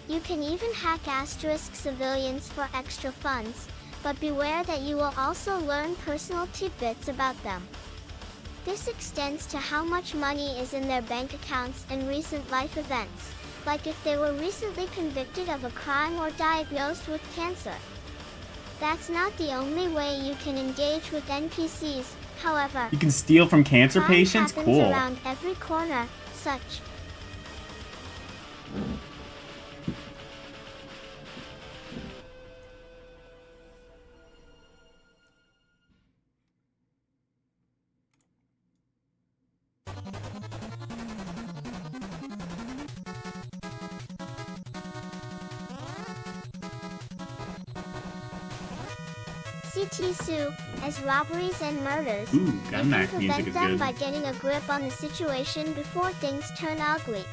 You can even hack asterisk civilians for extra funds, but beware that you will also learn personal tidbits about them. This extends to how much money is in their bank accounts and recent life events, like if they were recently convicted of a crime or diagnosed with cancer. That's not the only way you can engage with NPCs, however. You can steal from cancer crime patients? happens Cool. around every corner, such. CT as robberies and murders. Ooh, You gun can knife music prevent is them good. by getting a grip on the situation before things turn ugly.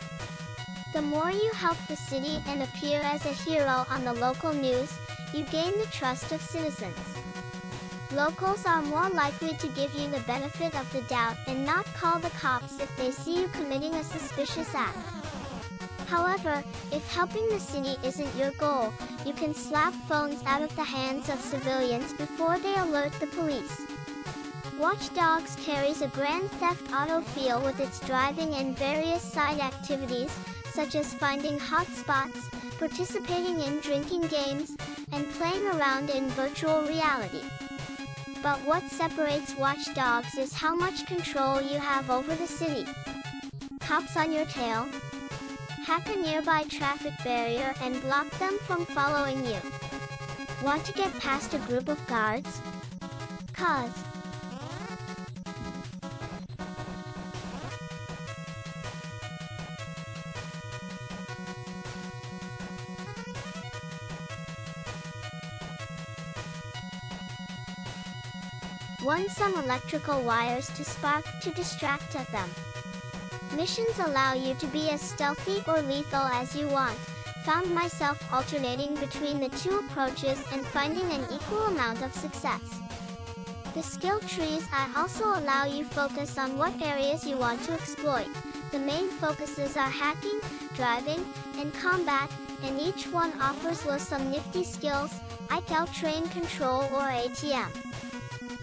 The more you help the city and appear as a hero on the local news, you gain the trust of citizens. Locals are more likely to give you the benefit of the doubt and not call the cops if they see you committing a suspicious act. However, if helping the city isn't your goal, you can slap phones out of the hands of civilians before they alert the police. Watch Dogs carries a Grand Theft Auto feel with its driving and various side activities, such as finding hot spots, participating in drinking games, and playing around in virtual reality. But what separates Watch Dogs is how much control you have over the city. Cops on your tail? Hack a nearby traffic barrier and block them from following you. Want to get past a group of guards? Cause. Run some electrical wires to spark to distract at them. Missions allow you to be as stealthy or lethal as you want. Found myself alternating between the two approaches and finding an equal amount of success. The skill trees also allow you focus on what areas you want to exploit. The main focuses are hacking, driving, and combat, and each one offers you some nifty skills, like Train Control or ATM.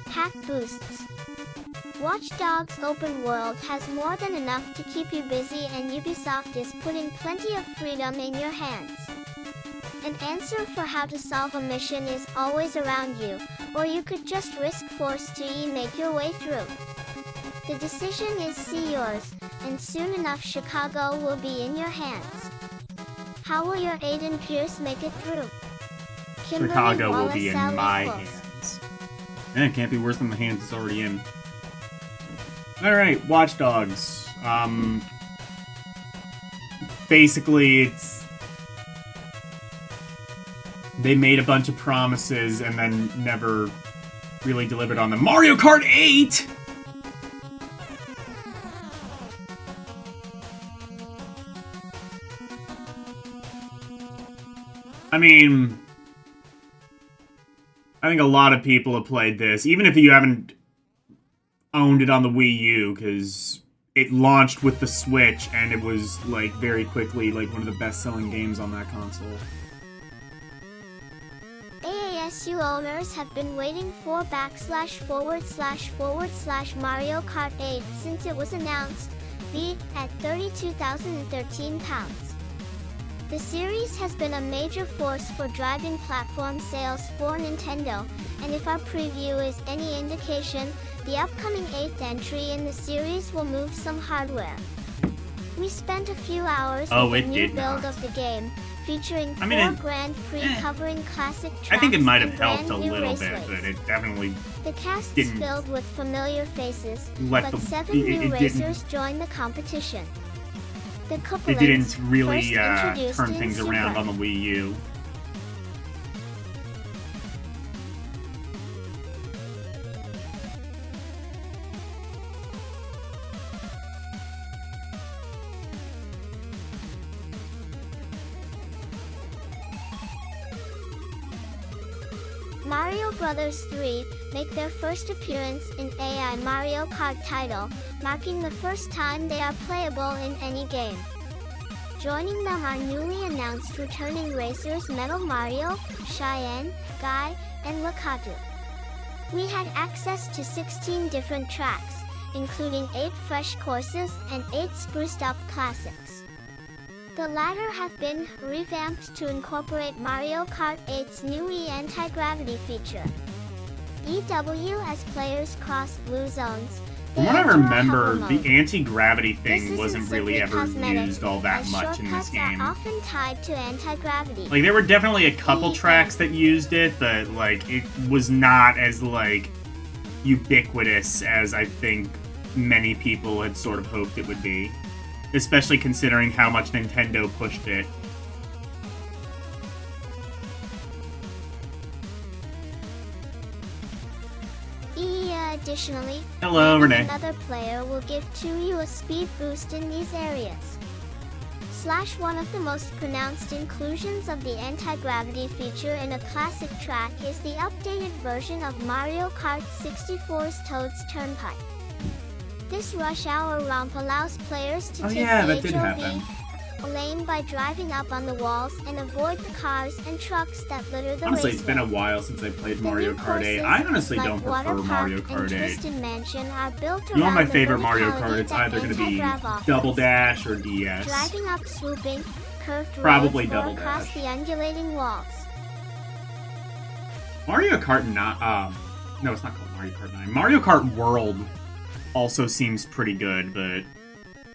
Hack boosts. Watch Dogs Open World has more than enough to keep you busy, and Ubisoft is putting plenty of freedom in your hands. An answer for how to solve a mission is always around you, or you could just risk force to make your way through. The decision is yours, and soon enough Chicago will be in your hands. How will your Aiden Pierce make it through? Kimberly Chicago will Wallace be in Sally my Close. hands. And it can't be worse than the hands it's already in. Alright, Watch Dogs. Basically, it's... They made a bunch of promises and then never really delivered on them. Mario Kart 8! I mean... I think a lot of people have played this, even if you haven't owned it on the Wii U, because it launched with the Switch, and it was, like, very quickly, like, one of the best-selling games on that console. AASU owners have been waiting for / Mario Kart 8 since it was announced, at £32,013. The series has been a major force for driving platform sales for Nintendo, and if our preview is any indication, the upcoming 8th entry in the series will move some hardware. We spent a few hours with the new build of the game, featuring 4 Grand Prix covering classic tracks. I think it might have and helped a brand new little race bit, lanes. but it definitely The cast is didn't filled with familiar faces, let but the- 7 it new didn't- racers join the competition. The They couplets, didn't really first introduced turn in things around Super. on the Wii U. Mario Bros. 3 make their first appearance in AI Mario Kart title, marking the first time they are playable in any game. Joining them are newly announced returning racers Metal Mario, Cheyenne, Guy, and Lakatu. We had access to 16 different tracks, including 8 fresh courses and 8 spruced-up classics. The latter have been revamped to incorporate Mario Kart 8's new anti-gravity feature. EW as players cross blue zones. From what I enter a remember, hover the mode. anti-gravity This thing isn't wasn't really simply ever cosmetic, used all that as much in this shortcuts game. are often tied to anti-gravity. Like, there were definitely a couple tracks that used it, but, like, it was not as, like, ubiquitous as I think many people had sort of hoped it would be. Especially considering how much Nintendo pushed it. Additionally, Hello, adding Renee. another player will give you a speed boost in these areas. One of the most pronounced inclusions of the anti-gravity feature in a classic track is the updated version of Mario Kart 64's Toad's Turnpike. This rush hour romp allows players to take the HOV lane by driving up on the walls and avoid the cars and trucks that litter the Honestly, it's been a raceway. while since I played The Mario new Kart 8. courses, I honestly like don't Water prefer Park Mario and Kart 8. Twisted Mansion are built You want my around the favorite Mario verticality Kart? It's that either going to be anti-grav offers. Double Dash or DS. Driving up swooping, curved Probably roads Double or across Dash. the undulating walls. Mario Kart no, it's not called Mario Kart 9. Mario Kart World also seems pretty good, but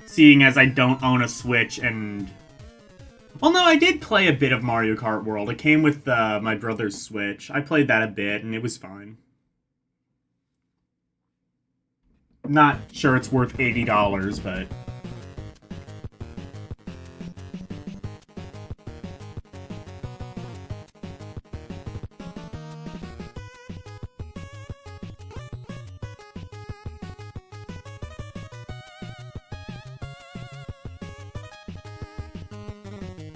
seeing as I don't own a Switch and... Well, no, I did play a bit of Mario Kart World. It came with my brother's Switch. I played that a bit, and it was fine. Not sure it's worth $80, but...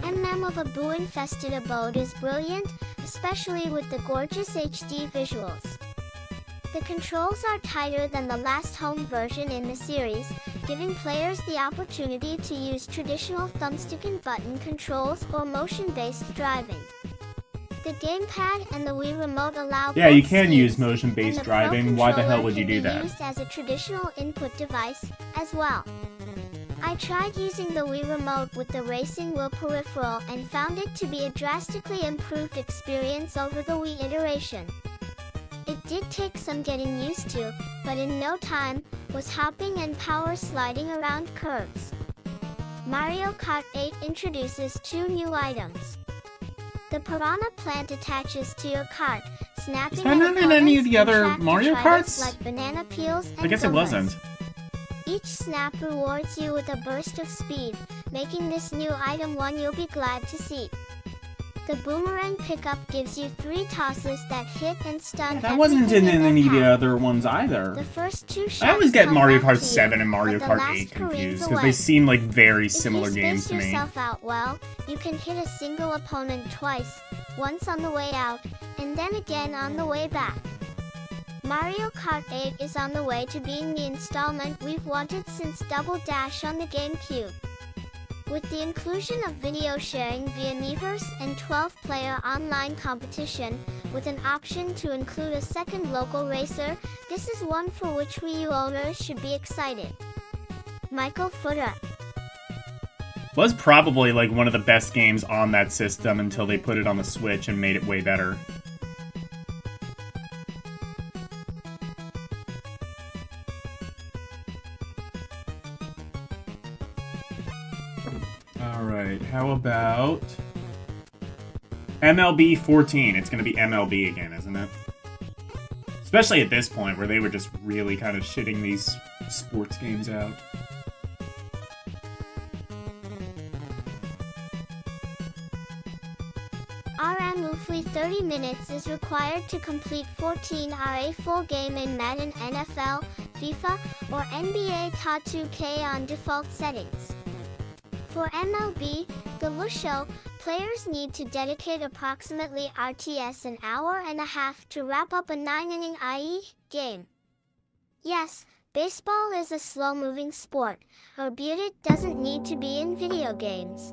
MM of a Boo-infested abode is brilliant, especially with the gorgeous HD visuals. The controls are tighter than the last home version in the series, giving players the opportunity to use traditional thumbstick and button controls or motion-based driving. The gamepad and the Wii Remote allow Yeah, you both can use speeds, motion-based and the Pro driving. Why the hell controller would you can do be that? used as a traditional input device, as well. I tried using the Wii Remote with the Racing Wheel peripheral and found it to be a drastically improved experience over the Wii iteration. It did take some getting used to, but in no time, was hopping and power sliding around curves. Mario Kart 8 introduces 2 new items. The Piranha Plant attaches to your cart, snapping Is that at not in any of opponents the and other tracked Mario detritus Karts? like banana peels and I guess it Goombas. wasn't. Each snap rewards you with a burst of speed, making this new item one you'll be glad to see. The boomerang pickup gives you 3 tosses that hit and stun That wasn't everything in their any of the path. other ones either. The first 2 shots I always get come Mario back Kart to you, 7 and Mario but the Kart last 8 careens confused, because away. they seem like very If similar you games space to me. yourself out well, you can hit a single opponent twice, once on the way out, and then again on the way back. Mario Kart 8 is on the way to being the installment we've wanted since Double Dash on the GameCube. With the inclusion of video sharing via Miiverse and 12-player online competition, with an option to include a second local racer, this is one for which Wii U owners should be excited. Michael Footer. Was probably like one of the best games on that system until they put it on the Switch and made it way better. Alright, how about MLB 14? It's gonna be MLB again, isn't it? Especially at this point where they were just really kind of shitting these sports games out. 30 minutes is required to complete 14 are a full game in Madden, NFL, FIFA, or NBA Ta 2K on default settings. For MLB, The Show, players need to dedicate approximately RTS an hour and a half to wrap up a 9-inning IE game. Yes, baseball is a slow-moving sport, but it doesn't need to be in video games.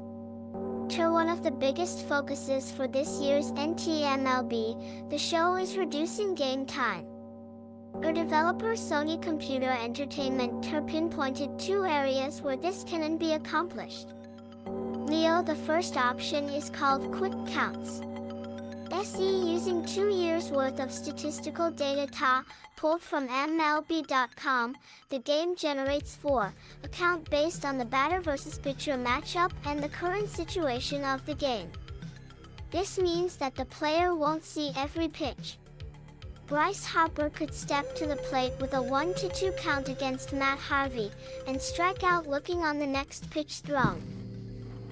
One of the biggest focuses for this year's NTMLB, The Show is reducing game time. Our developer Sony Computer Entertainment pinpointed 2 areas where this can be accomplished. Leo, the first option is called Quick Counts. SE using 2 years worth of statistical data pulled from MLB.com, the game generates 4 account based on the batter versus pitcher matchup and the current situation of the game. This means that the player won't see every pitch. Bryce Harper could step to the plate with a 1-2 count against Matt Harvey and strike out looking on the next pitch thrown.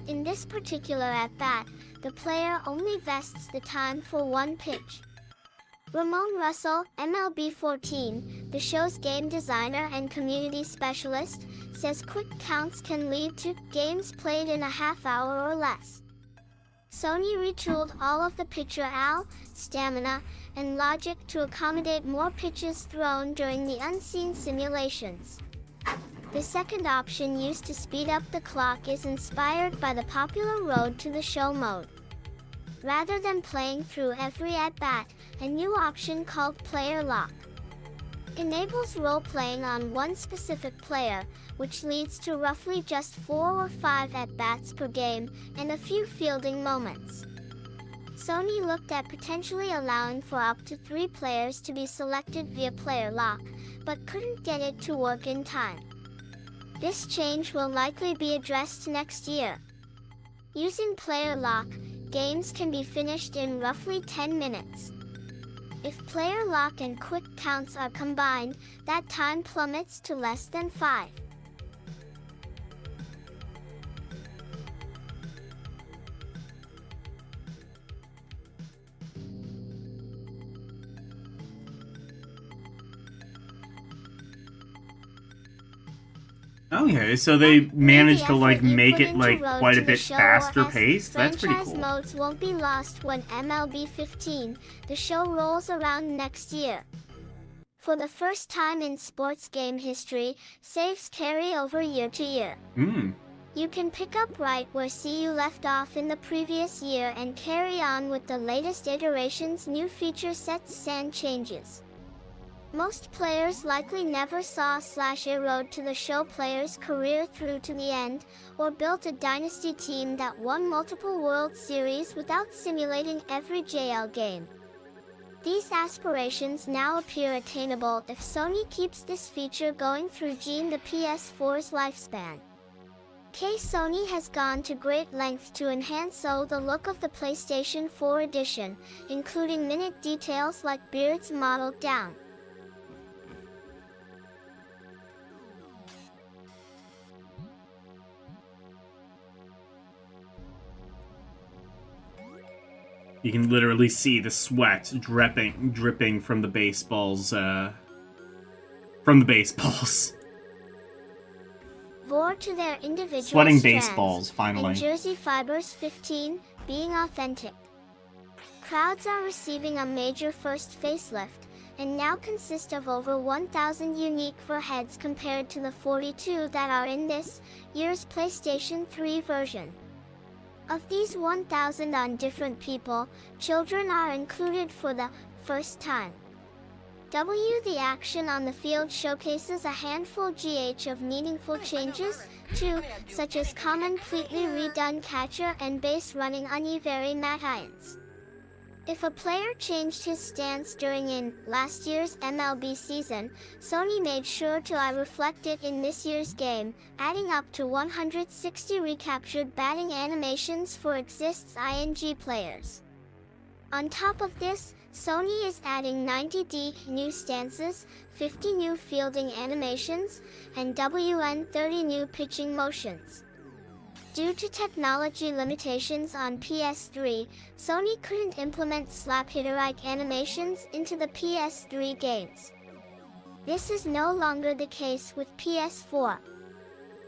In this particular at-bat, the player only vests the time for 1 pitch. Ramon Russell, MLB 14, the show's game designer and community specialist, says quick counts can lead to games played in a half hour or less. Sony retooled all of the pitcher stamina, and logic to accommodate more pitches thrown during the unseen simulations. The second option used to speed up the clock is inspired by the popular Road to the Show mode. Rather than playing through every at-bat, a new option called Player Lock enables role-playing on one specific player, which leads to roughly just 4 or 5 at-bats per game and a few fielding moments. Sony looked at potentially allowing for up to 3 players to be selected via Player Lock, but couldn't get it to work in time. This change will likely be addressed next year. Using Player Lock, games can be finished in roughly 10 minutes. If Player Lock and Quick Counts are combined, that time plummets to less than 5. Okay, so they managed to Maybe make effort it you like put into Road quite a to the bit Show faster OS paced. That's pretty franchise cool. modes won't be lost when MLB 15, the show rolls around next year. For the first time in sports game history, saves carry over year to year. You can pick up right where you left off in the previous year and carry on with the latest iteration's new feature sets and changes. Most players likely never saw a Road to the Show player's career through to the end, or built a dynasty team that won multiple World Series without simulating every JL game. These aspirations now appear attainable if Sony keeps this feature going through the PS4's lifespan. Sony has gone to great lengths to enhance the look of the PlayStation 4 edition, including minute details like beards modeled down. You can literally see the sweat dripping from the baseballs. Vor to their individual Sweating strands, baseballs, finally. and Jersey Fibers 15, being authentic. Crowds are receiving a major first facelift, and now consist of over 1,000 unique Vor heads compared to the 42 that are in this year's PlayStation 3 version. Of these 1,000 on different people, children are included for the first time. The action on the field showcases a handful of meaningful changes, too, such as completely redone catcher and base running uneven Matt. If a player changed his stance during last year's MLB season, Sony made sure to reflect it in this year's game, adding up to 160 recaptured batting animations for ING players. On top of this, Sony is adding 90 new stances, 50 new fielding animations, and 30 new pitching motions. Due to technology limitations on PS3, Sony couldn't implement slap-hitter-like animations into the PS3 games. This is no longer the case with PS4.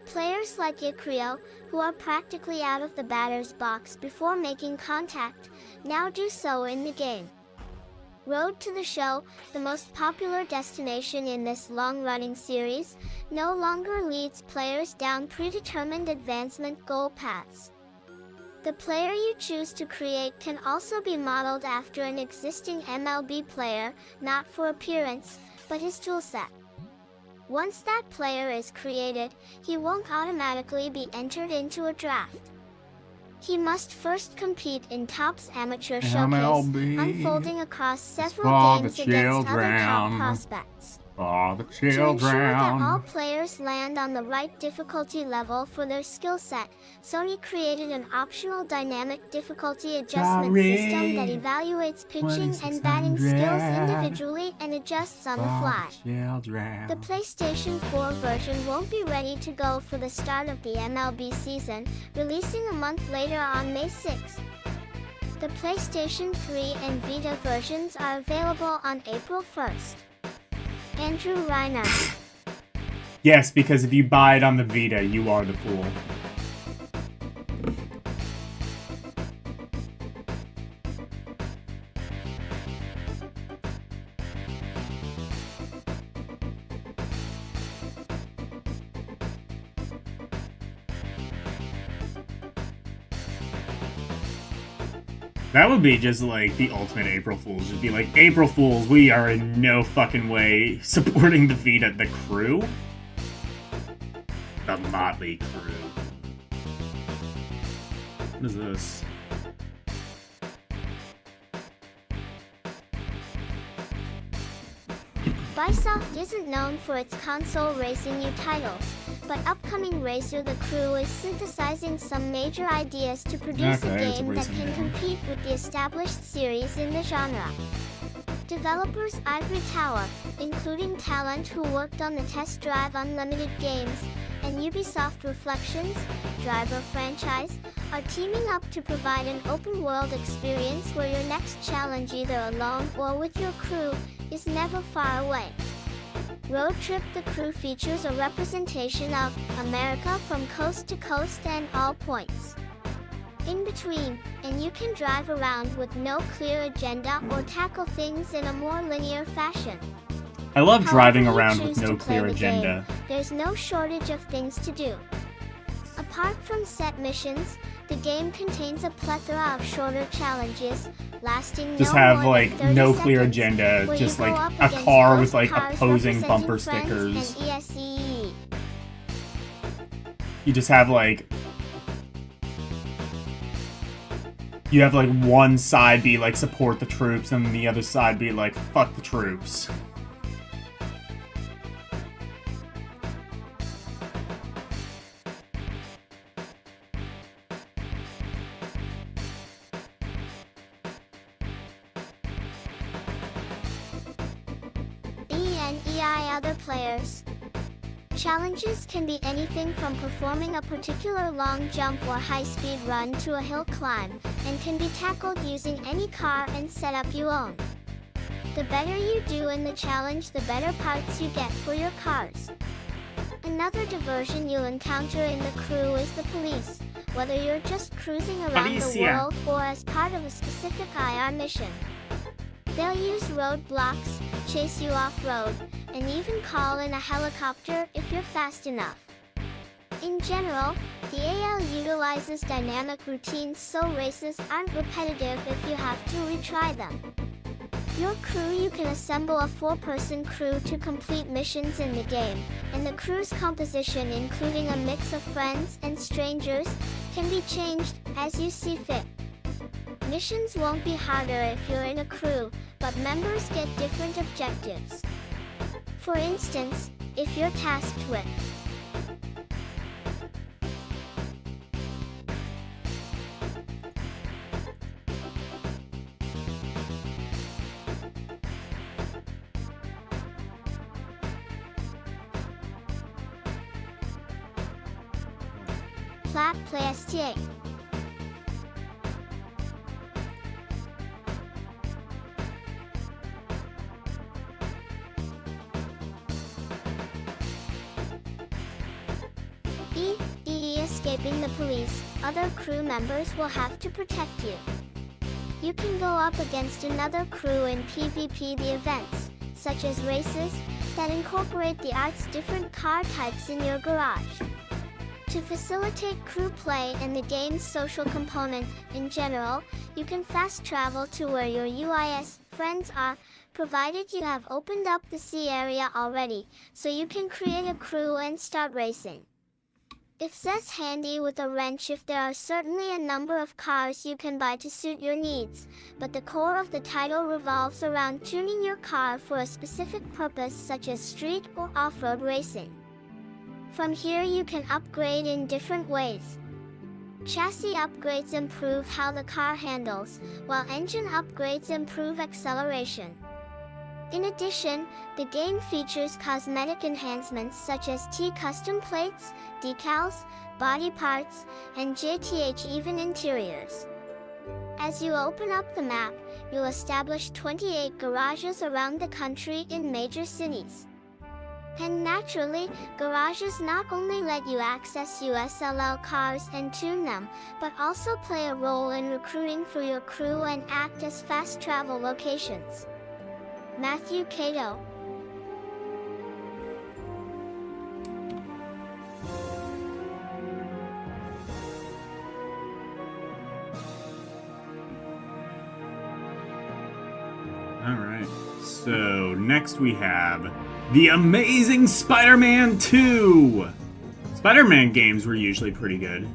Players like Icrio, who are practically out of the batter's box before making contact, now do so in the game. Road to the Show, the most popular destination in this long-running series, no longer leads players down predetermined advancement goal paths. The player you choose to create can also be modeled after an existing MLB player, not for appearance, but his toolset. Once that player is created, he won't automatically be entered into a draft. He must first compete in Topps Amateur Showcase, MLB unfolding across several for games the against other top children. prospects. For the To ensure that all children. players land on the right difficulty level for their skill set, Sony created an optional dynamic difficulty adjustment system that evaluates pitching and batting skills 2600. individually and adjusts on the fly. Children. The PlayStation 4 version won't be ready to go for the start of the MLB season, releasing a month later on May 6th. The PlayStation 3 and Vita versions are available on April 1st. Andrew Reiner. Yes, because if you buy it on the Vita, you are the fool. That would be just like the ultimate April Fools. It'd be like, April Fools, we are in no fucking way supporting the Vita. The crew? The Motley Crew. What is this? Ubisoft isn't known for its console racing new titles, but upcoming Racer the Crew is synthesizing some major ideas to produce Okay, a it's a game that racing can game. compete with the established series in the genre. Developers Ivory Tower, including talent who worked on the Test Drive Unlimited games, and Ubisoft Reflections, Driver franchise, are teaming up to provide an open-world experience where your next challenge, either alone or with your crew, is never far away. Road Trip the Crew features a representation of America from coast to coast and all points in between, and you can drive around with no clear agenda or tackle things in a more linear fashion. I love driving However you around with choose no to play clear the agenda. game, there's no shortage of things to do. Apart from set missions, the game contains a plethora of shorter challenges, lasting Just no have more like than 30 no clear seconds, agenda, where just you go like up a against car both with like cars opposing representing bumper friends stickers. and ESE. You just have like you have like one side be like support the troops and the other side be like fuck the troops. ENEI other players. Challenges can be anything from performing a particular long jump or high-speed run to a hill climb, and can be tackled using any car and setup you own. The better you do in the challenge, the better parts you get for your cars. Another diversion you'll encounter in the crew is the police, whether you're just cruising around the Policia. world or as part of a specific IR mission. They'll use roadblocks, chase you off-road, and even call in a helicopter if you're fast enough. In general, the AL utilizes dynamic routines so races aren't repetitive if you have to retry them. Your crew, you can assemble a 4-person crew to complete missions in the game, and the crew's composition, including a mix of friends and strangers, can be changed as you see fit. Missions won't be harder if you're in a crew, but members get different objectives. For instance, if you're tasked with plat play sta. Escaping the police, other crew members will have to protect you. You can go up against another crew in PvP the events, such as races, that incorporate the art's different car types in your garage. To facilitate crew play and the game's social component in general, you can fast travel to where your UIS friends are, provided you have opened up the sea area already, so you can create a crew and start racing. If that's handy with a wrench, if there are certainly a number of cars you can buy to suit your needs, but the core of the title revolves around tuning your car for a specific purpose such as street or off-road racing. From here you can upgrade in different ways. Chassis upgrades improve how the car handles, while engine upgrades improve acceleration. In addition, the game features cosmetic enhancements such as T-custom plates, decals, body parts, and JTH even interiors. As you open up the map, you'll establish 28 garages around the country in major cities. And naturally, garages not only let you access USLL cars and tune them, but also play a role in recruiting for your crew and act as fast travel locations. Matthew Cato. Alright, so next we have The Amazing Spider-Man 2! Spider-Man games were usually pretty good.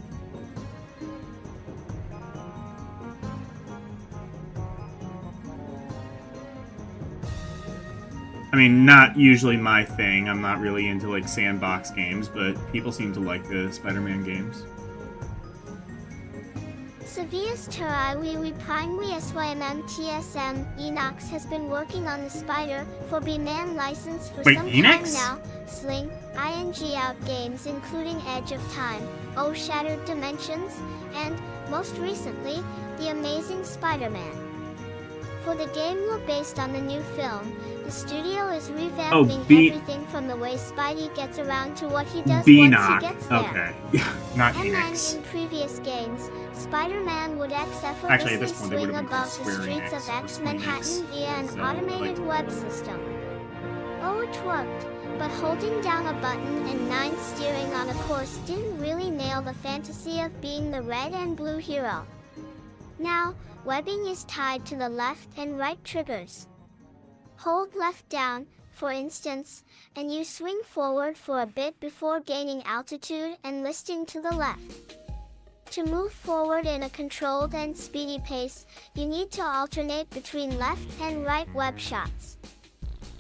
I mean, not usually my thing. I'm not really into, like, sandbox games, but people seem to like the Spider-Man games. Sevilla's Teraiwi Primary SYMM Enox has been working on the Spider for B-Man license for some time now. Sling, ING out games including Edge of Time, Oh Shattered Dimensions, and, most recently, The Amazing Spider-Man. For the game look based on the new film, the studio is revamping everything from the way Spidey gets around to what he does once he gets there. Okay. Not and Enix. then in previous games, Spider-Man would effortlessly swing above the streets of X Manhattan via an automated web system. Oh, it worked, but holding down a button and 9 steering on a course didn't really nail the fantasy of being the red and blue hero. Now, webbing is tied to the left and right triggers. Hold left down, for instance, and you swing forward for a bit before gaining altitude and listing to the left. To move forward in a controlled and speedy pace, you need to alternate between left and right web shots.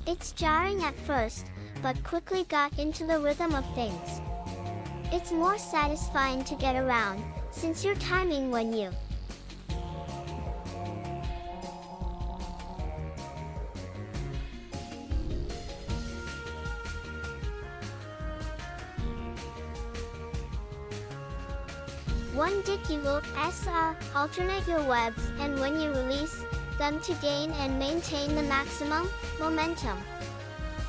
It's jarring at first, but quickly got into the rhythm of things. It's more satisfying to get around, since you're timing when you One Dicky-Look SR, alternate your webs, and when you release them to gain and maintain the maximum momentum.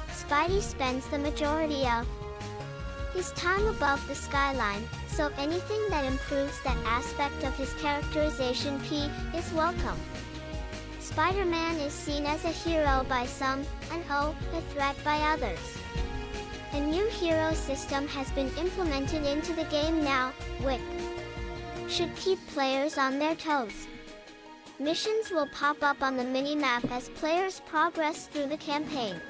Spidey spends the majority of his time above the skyline, so anything that improves that aspect of his characterization is welcome. Spider-Man is seen as a hero by some, and a threat by others. A new hero system has been implemented into the game now, which should keep players on their toes. Missions will pop up on the minimap as players progress through the campaign.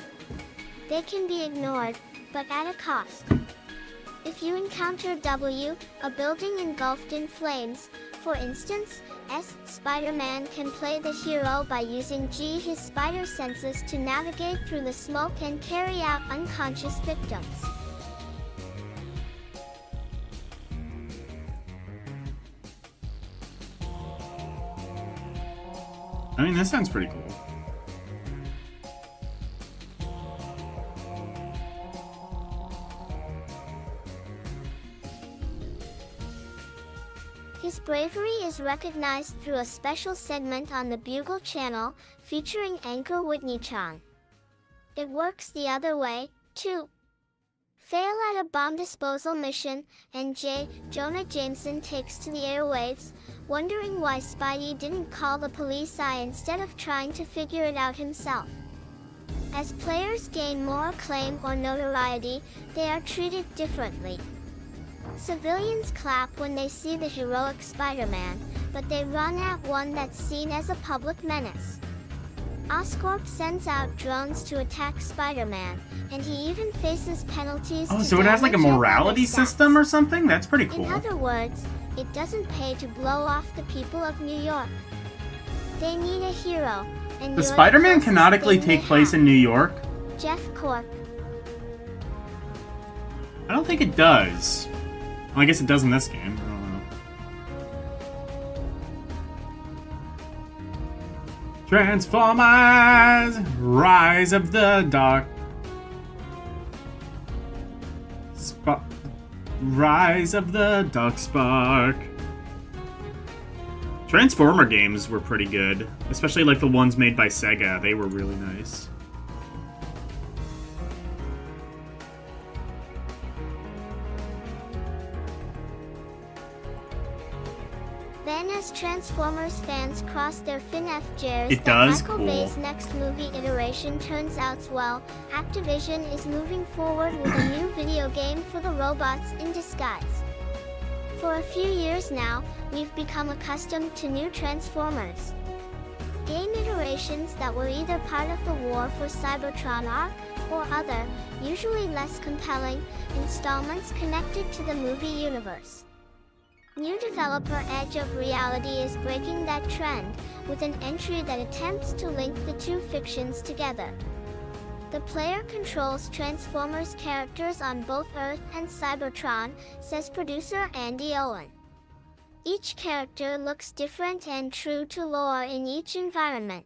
They can be ignored, but at a cost. If you encounter W, a building engulfed in flames, for instance, Spider-Man can play the hero by using his spider senses to navigate through the smoke and carry out unconscious victims. I mean, that sounds pretty cool. His bravery is recognized through a special segment on the Bugle channel, featuring anchor Whitney Chang. It works the other way, too. Fail at a bomb disposal mission, and J. Jonah Jameson takes to the airwaves, wondering why Spidey didn't call the police instead of trying to figure it out himself. As players gain more acclaim or notoriety, they are treated differently. Civilians clap when they see the heroic Spider-Man, but they run at one that's seen as a public menace. Oscorp sends out drones to attack Spider-Man, and he even faces penalties Oh, to so it has like a damage and morality other stats. system or something? That's pretty cool. In other words, it doesn't pay to blow off the people of New York. They need a hero, and Does you're Spider-Man the closest canonically thing they take place have. in New York? Jeff Cork. I don't think it does. Well, I guess it does in this game. I don't know. Transformers! Rise of the Dark. Rise of the Dark Spark. Transformer games were pretty good. Especially like the ones made by Sega. They were really nice. Then as Transformers fans cross their FNF jars, It does? Michael Cool. Bay's next movie iteration turns out well, Activision is moving forward with a new video game for the robots in disguise. For a few years now, we've become accustomed to new Transformers. Game iterations that were either part of the War for Cybertron arc, or other, usually less compelling, installments connected to the movie universe. New developer Edge of Reality is breaking that trend, with an entry that attempts to link the two fictions together. The player controls Transformers characters on both Earth and Cybertron, says producer Andy Owen. Each character looks different and true to lore in each environment.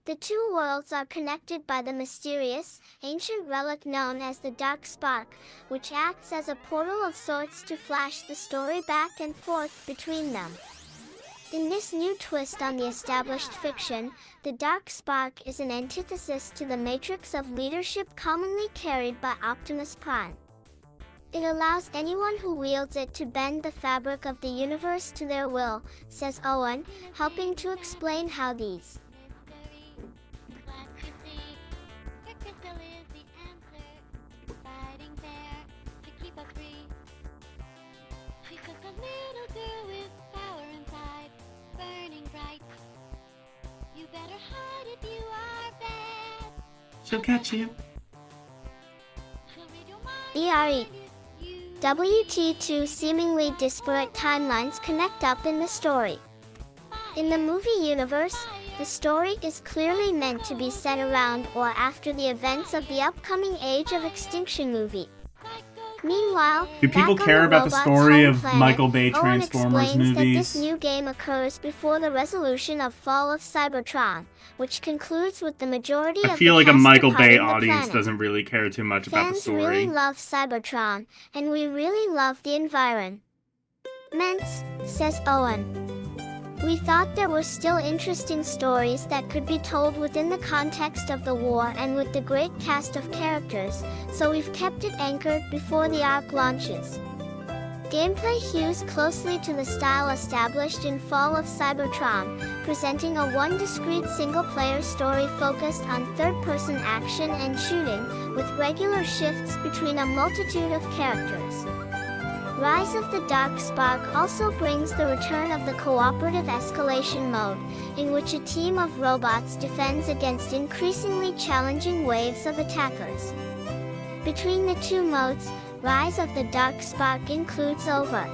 The two worlds are connected by the mysterious, ancient relic known as the Dark Spark, which acts as a portal of sorts to flash the story back and forth between them. In this new twist on the established fiction, the Dark Spark is an antithesis to the matrix of leadership commonly carried by Optimus Prime. It allows anyone who wields it to bend the fabric of the universe to their will, says Owen, helping to explain how these She'll catch you. ERE. WT2 seemingly disparate timelines connect up in the story. In the movie universe, the story is clearly meant to be set around or after the events of the upcoming Age of Extinction movie. Meanwhile, Do people back on care about the robot's story home of planet, Michael Bay Owen Transformers explains that movies? this new game occurs before the resolution of Fall of Cybertron, which concludes with the majority I of feel the like a cast Michael Bay departing the audience planet. doesn't really care too much about the Fans story. really love Cybertron, and we really love the environment, says Owen. We thought there were still interesting stories that could be told within the context of the war and with the great cast of characters, so we've kept it anchored before the arc launches. Gameplay hews closely to the style established in Fall of Cybertron, presenting a one discrete single-player story focused on third-person action and shooting, with regular shifts between a multitude of characters. Rise of the Dark Spark also brings the return of the cooperative escalation mode, in which a team of robots defends against increasingly challenging waves of attackers. Between the two modes, Rise of the Dark Spark includes over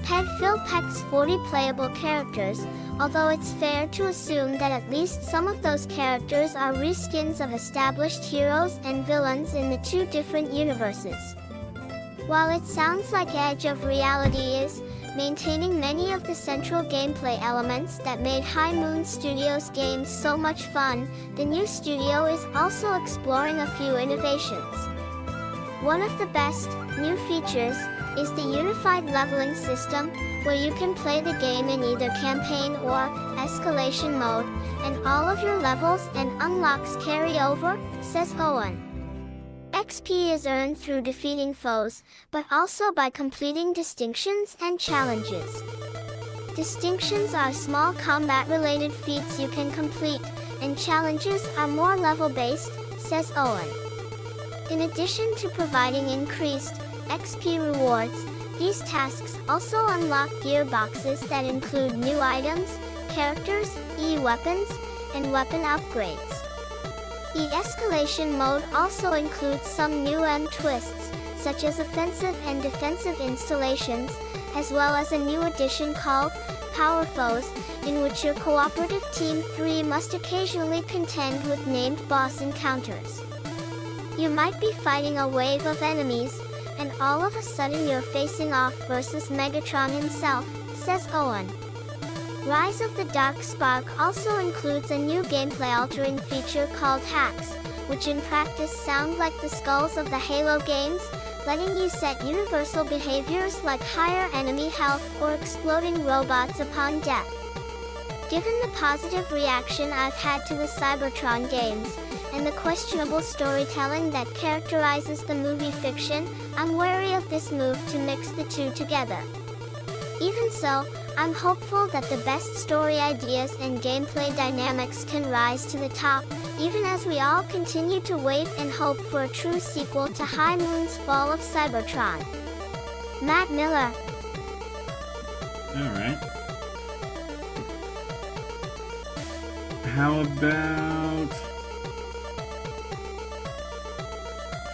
Pet Phil Peck's 40 playable characters, although it's fair to assume that at least some of those characters are reskins of established heroes and villains in the two different universes. While it sounds like Edge of Reality is maintaining many of the central gameplay elements that made High Moon Studios games so much fun, the new studio is also exploring a few innovations. One of the best new features is the unified leveling system, where you can play the game in either campaign or escalation mode, and all of your levels and unlocks carry over, says Owen. XP is earned through defeating foes, but also by completing distinctions and challenges. Distinctions are small combat-related feats you can complete, and challenges are more level-based, says Owen. In addition to providing increased XP rewards, these tasks also unlock gear boxes that include new items, characters, e-weapons, and weapon upgrades. E-escalation mode also includes some new twists, such as offensive and defensive installations, as well as a new addition called Power Foes, in which your cooperative Team 3 must occasionally contend with named boss encounters. You might be fighting a wave of enemies, and all of a sudden you're facing off versus Megatron himself, says Owen. Rise of the Dark Spark also includes a new gameplay-altering feature called hacks, which in practice sound like the skulls of the Halo games, letting you set universal behaviors like higher enemy health or exploding robots upon death. Given the positive reaction I've had to the Cybertron games, and the questionable storytelling that characterizes the movie fiction, I'm wary of this move to mix the two together. Even so, I'm hopeful that the best story ideas and gameplay dynamics can rise to the top, even as we all continue to wait and hope for a true sequel to High Moon's Fall of Cybertron. Matt Miller. Alright. How about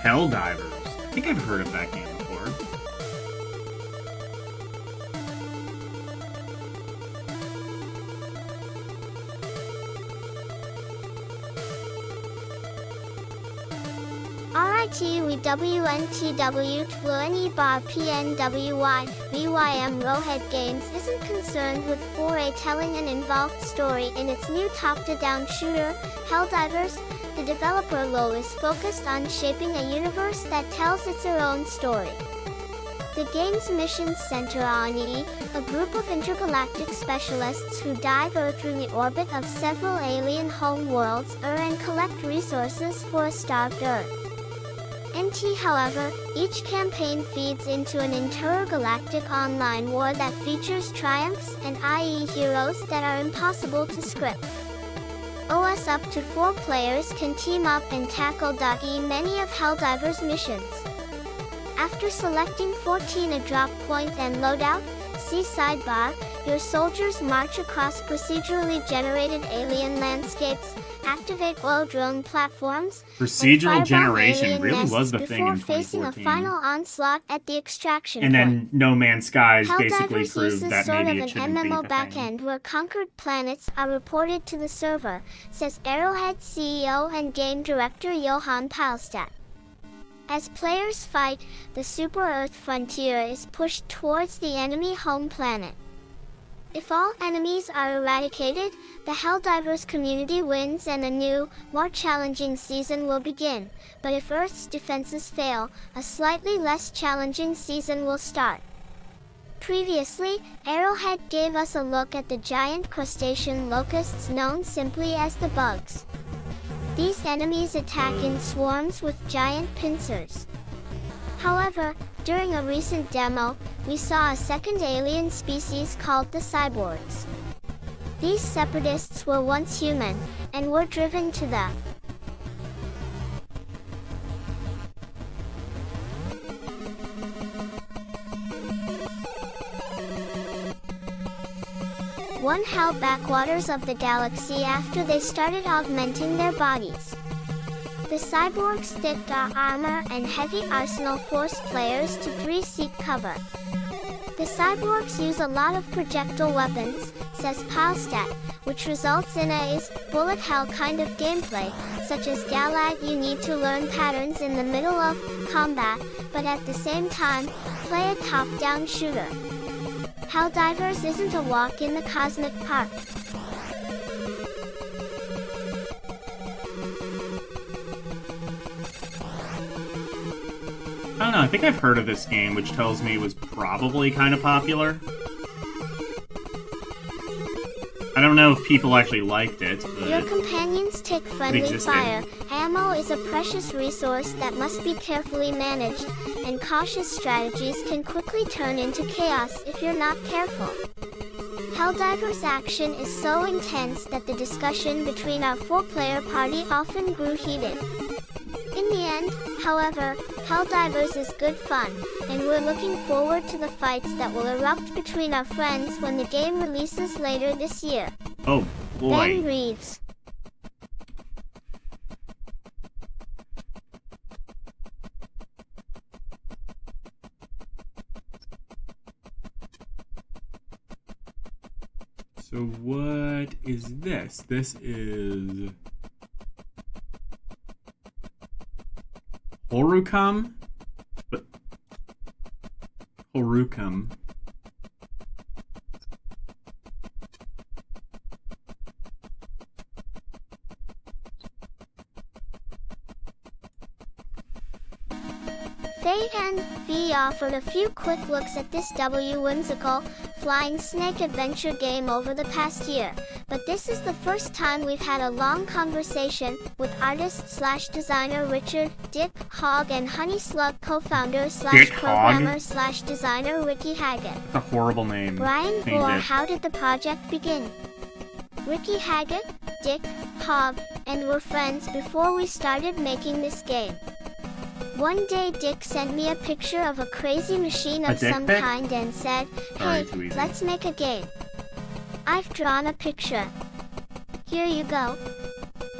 Helldivers? I think I've heard of that game before. RITUEWNTW TFLUNE bar PNWY VYM Rowhead Games isn't concerned with foray telling an involved story in its new top-to-down shooter, Helldivers. The developer LoL is focused on shaping a universe that tells its own story. The game's missions center on a group of intergalactic specialists who dive through the orbit of several alien home worlds and collect resources for a starved Earth. However, each campaign feeds into an intergalactic online war that features triumphs and IE heroes that are impossible to script. OS up to 4 players can team up and tackle many of Helldivers' missions. After selecting 14 a drop point and loadout, see sidebar, your soldiers march across procedurally generated alien landscapes, activate oil drone platforms, Procedural and generation really was the thing in before facing a 2014. final onslaught at the extraction And point. then No Man's Skies basically Helldivers proved uses that sort maybe of it an shouldn't be MMO the thing. backend where conquered planets are reported to the server, says Arrowhead CEO and game director Johan Palstad. As players fight, the Super Earth frontier is pushed towards the enemy home planet. If all enemies are eradicated, the Helldivers community wins and a new, more challenging season will begin, but if Earth's defenses fail, a slightly less challenging season will start. Previously, Arrowhead gave us a look at the giant crustacean locusts known simply as the bugs. These enemies attack in swarms with giant pincers. However, during a recent demo, we saw a second alien species called the cyborgs. These separatists were once human, and were driven to the one hell backwaters of the galaxy after they started augmenting their bodies. The cyborgs sticked armor and heavy arsenal forced players to seek cover. The cyborgs use a lot of projectile weapons, says Palstat, which results in a is bullet hell kind of gameplay, such as Galag. You need to learn patterns in the middle of combat, but at the same time, play a top-down shooter. Helldivers isn't a walk in the cosmic park. I don't know, I think I've heard of this game, which tells me it was probably kind of popular. I don't know if people actually liked it, but Your companions take friendly existed. fire. Ammo is a precious resource that must be carefully managed, and cautious strategies can quickly turn into chaos if you're not careful. Helldivers' action is so intense that the discussion between our 4-player party often grew heated. In the end, however, Helldivers is good fun, and we're looking forward to the fights that will erupt between our friends when the game releases later this year. oh Ben boy. Reeves. So what is this? This is Horukam? But Horukam. Faye and V offered a few quick looks at this whimsical, flying snake adventure game over the past year, but this is the first time we've had a long conversation with artist/designer Richard Dick Hogg and Honey Slug co-founder/programmer/designer Ricky Haggett. That's a horrible name. Brian Change Vore, it. how did the project begin? Ricky Haggett, Dick Hogg, and were friends before we started making this game. One day Dick sent me a picture of a crazy machine A of dick some pic? kind and said, Sorry, "Hey, too easy. let's make a game. I've drawn a picture. Here you go."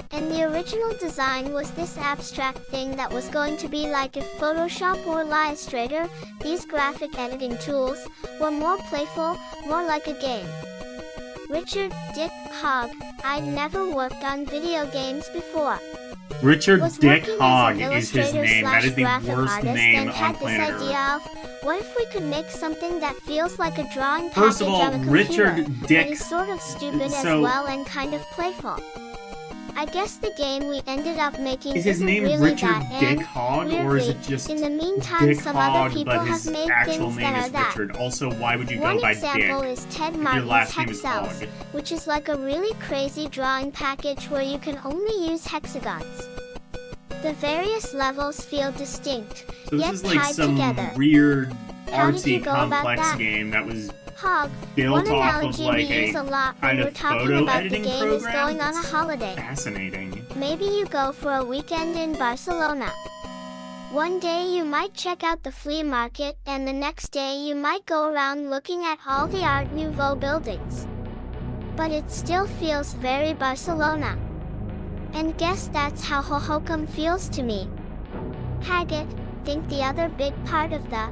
And the original design was this abstract thing that was going to be like if Photoshop or Illustrator, these graphic editing tools, were more playful, more like a game. Richard Dick Hogg, I'd never worked on video games before. Richard Was Dick working Hogg as an is his name. That is the illustrator/graphic worst artist name and on had this planet idea Earth. of, what if we could make something that feels like a drawing First package of all, on a computer, Richard but Dick- is sort of stupid as so- well and kind of playful. I guess the game we ended up making Is his isn't name really Richard that, Dick and, Hogg, or is weirdly, it just in the meantime, Dick some Hogg, other people but have his made actual things name that is are that. Richard? Also, why would you One go by example Dick? is Ted your Martin's last name Hex is Cells, Hogg. which is like a really crazy drawing package where you can only use hexagons. The various levels feel distinct, So this yet is like tied some together. weird, How did you artsy, go about complex that? game that was Hog, built one off of analogy like we use a lot when kind we're of talking photo about the editing game is program. going on a It's holiday. fascinating. Maybe you go for a weekend in Barcelona. One day you might check out the flea market, and the next day you might go around looking at all the Art Nouveau buildings. But it still feels very Barcelona. And guess that's how Hohokam feels to me. Haggett, think the other big part of the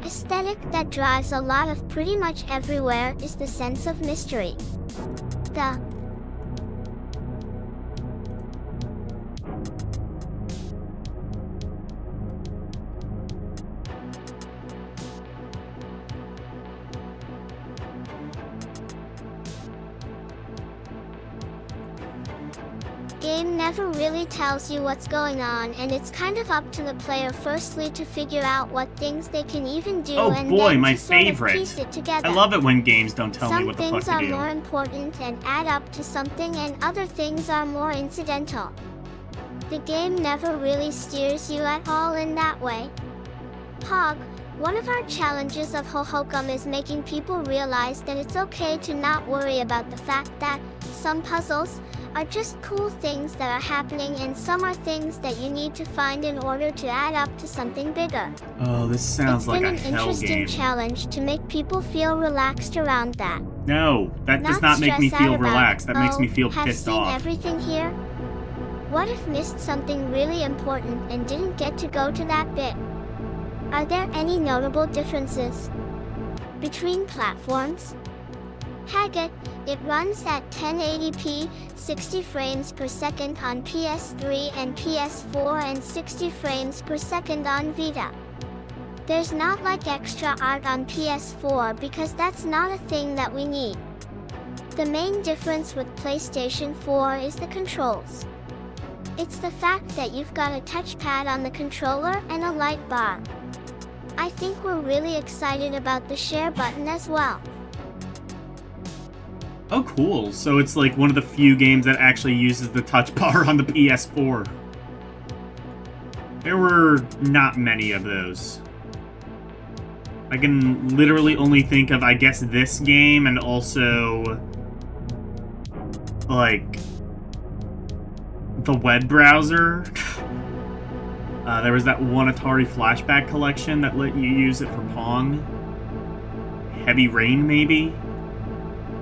aesthetic that drives a lot of pretty much everywhere is the sense of mystery. The game never really tells you what's going on, and it's kind of up to the player firstly to figure out what things they can even do Oh and boy, then my to sort of favorite. piece it together. I love it when games don't tell me Some what the things fuck are to do. more important and add up to something, and other things are more incidental. The game never really steers you at all in that way. Hog, one of our challenges of Hohokam is making people realize that it's okay to not worry about the fact that some puzzles are just cool things that are happening, and some are things that you need to find in order to add up to something bigger. Oh, this sounds It's like been a an hell interesting game. challenge to make people feel relaxed around that. No, that does not make me stress out feel about, relaxed. That makes me feel have pissed seen off. everything here? What if missed something really important and didn't get to go to that bit? Are there any notable differences between platforms? Haggett, it runs at 1080p, 60 frames per second on PS3 and PS4 and 60 frames per second on Vita. There's not like extra art on PS4 because that's not a thing that we need. The main difference with PlayStation 4 is the controls. It's the fact that you've got a touchpad on the controller and a light bar. I think we're really excited about the share button as well. Oh, cool. So it's like one of the few games that actually uses the touch bar on the PS4. There were not many of those. I can literally only think of, I guess, this game and also, like, the web browser. There was that one Atari Flashback collection that let you use it for Pong. Heavy Rain, maybe?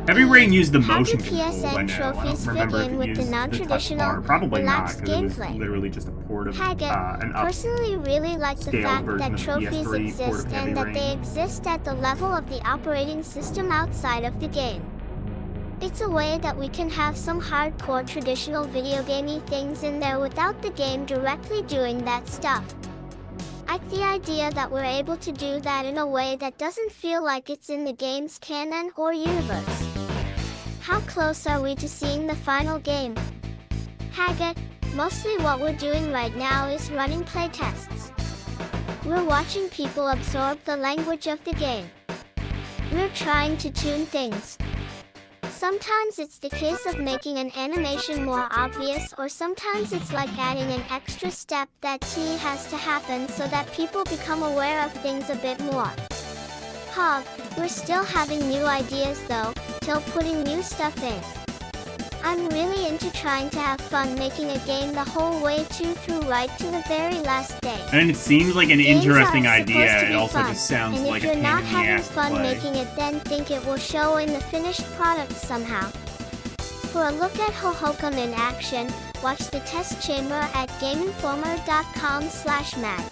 Heavy Rain used the motion control, I know. I don't remember if it used the touch bar. Probably not, because it was literally just a port of an personally really like the fact that trophies exist and that they exist at the level of the operating system outside of the game. It's a way that we can have some hardcore traditional video gamey things in there without the game directly doing that stuff. I like the idea that we're able to do that in a way that doesn't feel like it's in the game's canon or universe. How close are we to seeing the final game? Haggett, mostly what we're doing right now is running playtests. We're watching people absorb the language of the game. We're trying to tune things. Sometimes it's the case of making an animation more obvious, or sometimes it's like adding an extra step that has to happen so that people become aware of things a bit more. We're still having new ideas though, till putting new stuff in. I'm really into trying to have fun making a game the whole way through right to the very last day. And it seems like an interesting idea. It also fun. just sounds and like a if pain you're in not the having ass fun to play. making it, then think it will show in the finished product somehow. For a look at Hohokam in action, watch the test chamber at GameInformer.com/mag.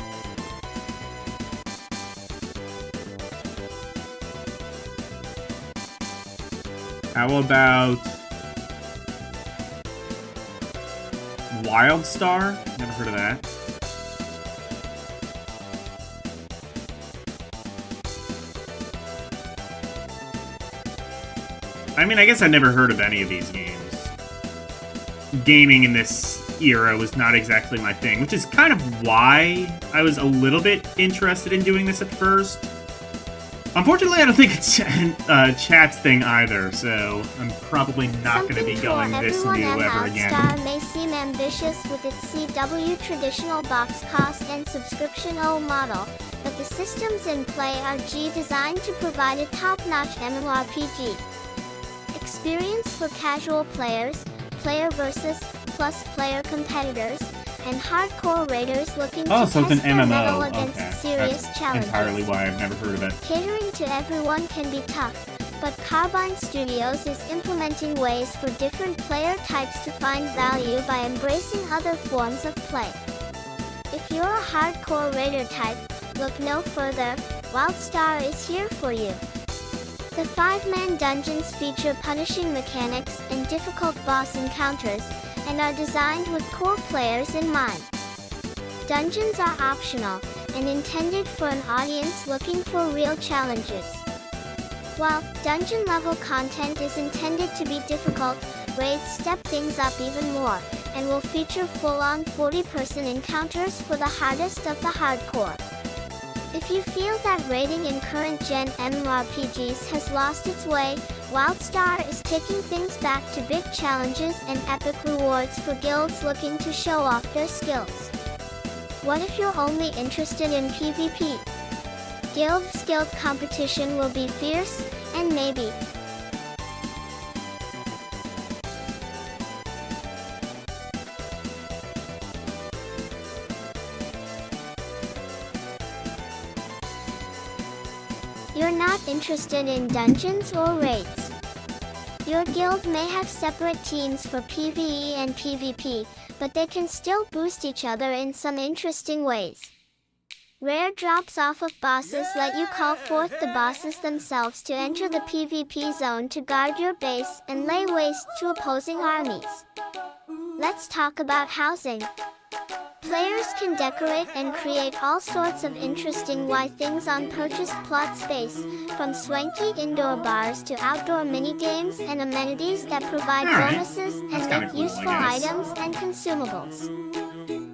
How about Wildstar? Never heard of that. I mean, I guess I never heard of any of these games. Gaming in this era was not exactly my thing, which is kind of why I was a little bit interested in doing this at first. Unfortunately, I don't think it's chat's thing either, so I'm probably not going to be going this new ever again. Star may seem ambitious with its CW traditional box cost and subscription model, but the systems in play are designed to provide a top-notch MMORPG experience for casual players, player versus plus player competitors, and hardcore raiders looking to test it's an their MMO. mettle against Okay. serious That's challenges. entirely why I've never heard of it. Catering to everyone can be tough, but Carbine Studios is implementing ways for different player types to find value by embracing other forms of play. If you're a hardcore raider type, look no further, Wildstar is here for you. The 5-man dungeons feature punishing mechanics and difficult boss encounters, and are designed with core players in mind. Dungeons are optional, and intended for an audience looking for real challenges. While dungeon-level content is intended to be difficult, raids step things up even more, and will feature full-on 40-person encounters for the hardest of the hardcore. If you feel that raiding in current-gen MMORPGs has lost its way, Wildstar is taking things back to big challenges and epic rewards for guilds looking to show off their skills. What if you're only interested in PvP? Guild competition will be fierce, and maybe you're not interested in dungeons or raids. Your guild may have separate teams for PvE and PvP, but they can still boost each other in some interesting ways. Rare drops off of bosses let you call forth the bosses themselves to enter the PvP zone to guard your base and lay waste to opposing armies. Let's talk about housing. Players can decorate and create all sorts of interesting things on purchased plot space, from swanky indoor bars to outdoor mini-games and amenities that provide bonuses and make useful items and consumables.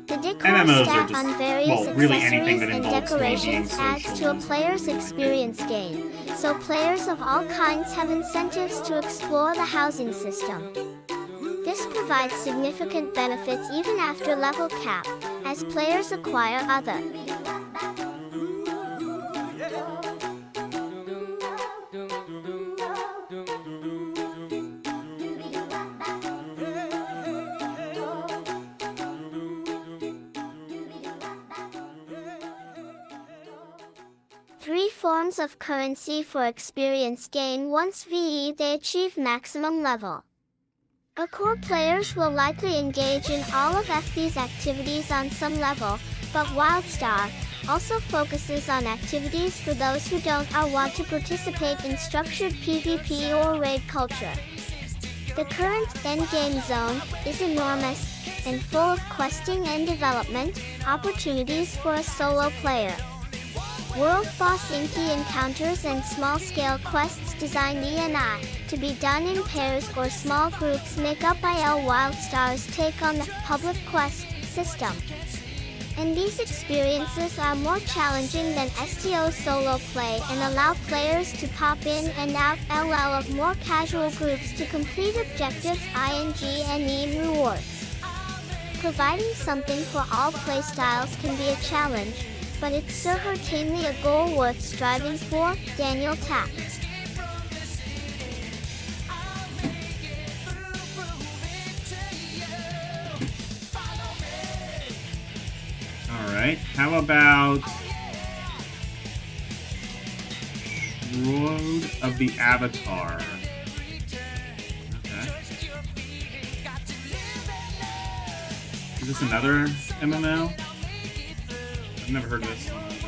The decor MMOs are stat just, on various really anything accessories that and involves decorations being adds social. to a player's experience gain, so players of all kinds have incentives to explore the housing system. This provides significant benefits even after level cap, as players acquire other. Three forms of currency for experience gain once they achieve maximum level. Core players will likely engage in all of these activities on some level, but WildStar also focuses on activities for those who don't or want to participate in structured PvP or raid culture. The current endgame zone is enormous and full of questing and development opportunities for a solo player. World boss inky encounters and small-scale quests designed ENI to be done in pairs or small groups make up IL WildStar's take on the public quest system. And these experiences are more challenging than STO solo play and allow players to pop in and out LL of more casual groups to complete objectives ing and EAM rewards. Providing something for all playstyles can be a challenge, but it's certainly a goal worth striving for. Daniel Tapp. Alright, how about Road of the Avatar? Okay. Is this another MMO? I've never heard of this one either.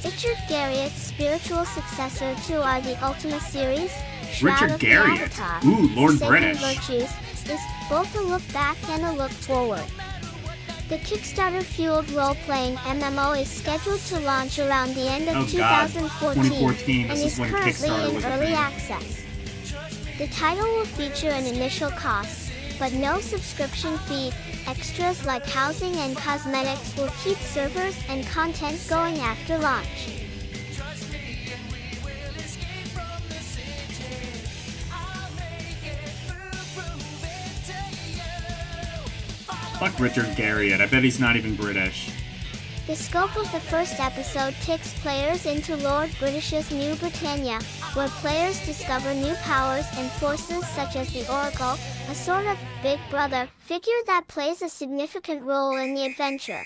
Richard Garriott's spiritual successor to our The Ultima series, Shroud Richard of the Garriott. Avatar, Ooh, Lord Sacred British. Virtues, is both a look back and a look forward. The Kickstarter-fueled role-playing MMO is scheduled to launch around the end of 2014 and is currently in early access. The title will feature an initial cost, but no subscription fee. Extras like housing and cosmetics will keep servers and content going after launch. Fuck Richard Garriott. I bet he's not even British. The scope of the first episode takes players into Lord British's New Britannia, where players discover new powers and forces such as the Oracle, a sort of Big Brother figure that plays a significant role in the adventure.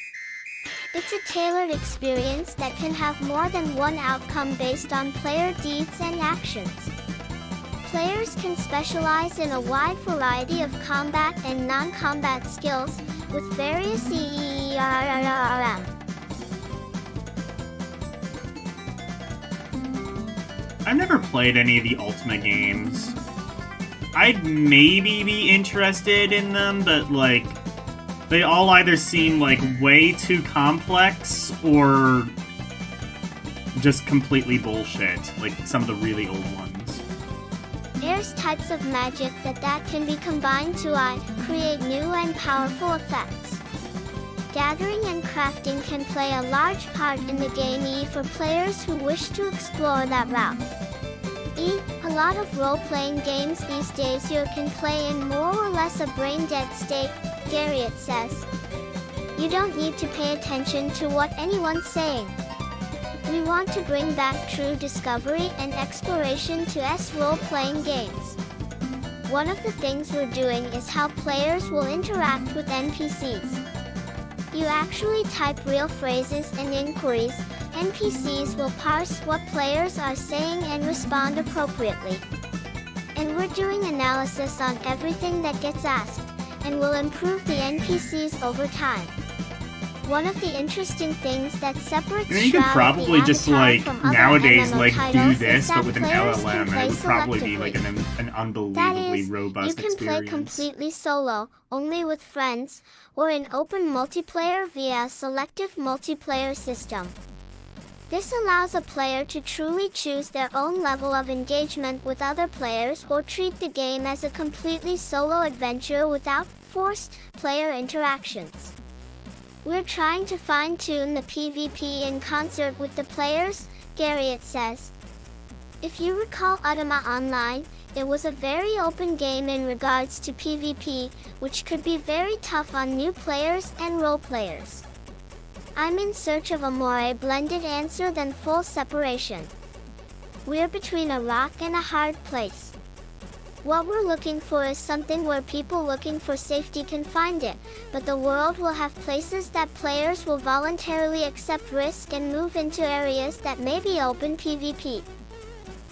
It's a tailored experience that can have more than one outcome based on player deeds and actions. Players can specialize in a wide variety of combat and non-combat skills, with various EERRM. I've never played any of the Ultima games. I'd maybe be interested in them, but like, they all either seem like way too complex or just completely bullshit, like some of the really old ones. There's types of magic that can be combined to create new and powerful effects. Gathering and crafting can play a large part in the game for players who wish to explore that route. A lot of role-playing games these days you can play in more or less a brain-dead state, Garriott says. You don't need to pay attention to what anyone's saying. We want to bring back true discovery and exploration to role-playing games. One of the things we're doing is how players will interact with NPCs. You actually type real phrases and inquiries. NPCs will parse what players are saying and respond appropriately. And we're doing analysis on everything that gets asked, and will improve the NPCs over time. One of the interesting things that separates And then you could Shroud probably the just Avatar like from other nowadays MMO like do titles this is that but with an players can LLM and play it would probably be like selectively. an That unbelievably is, robust you can play experience. completely solo, only with friends, or in open multiplayer via a selective multiplayer system. This allows a player to truly choose their own level of engagement with other players or treat the game as a completely solo adventure without forced player interactions. We're trying to fine-tune the PvP in concert with the players, Garriott says. If you recall Ultima Online, it was a very open game in regards to PvP, which could be very tough on new players and role players. I'm in search of a more blended answer than full separation. We're between a rock and a hard place. What we're looking for is something where people looking for safety can find it, but the world will have places that players will voluntarily accept risk and move into areas that may be open PvP.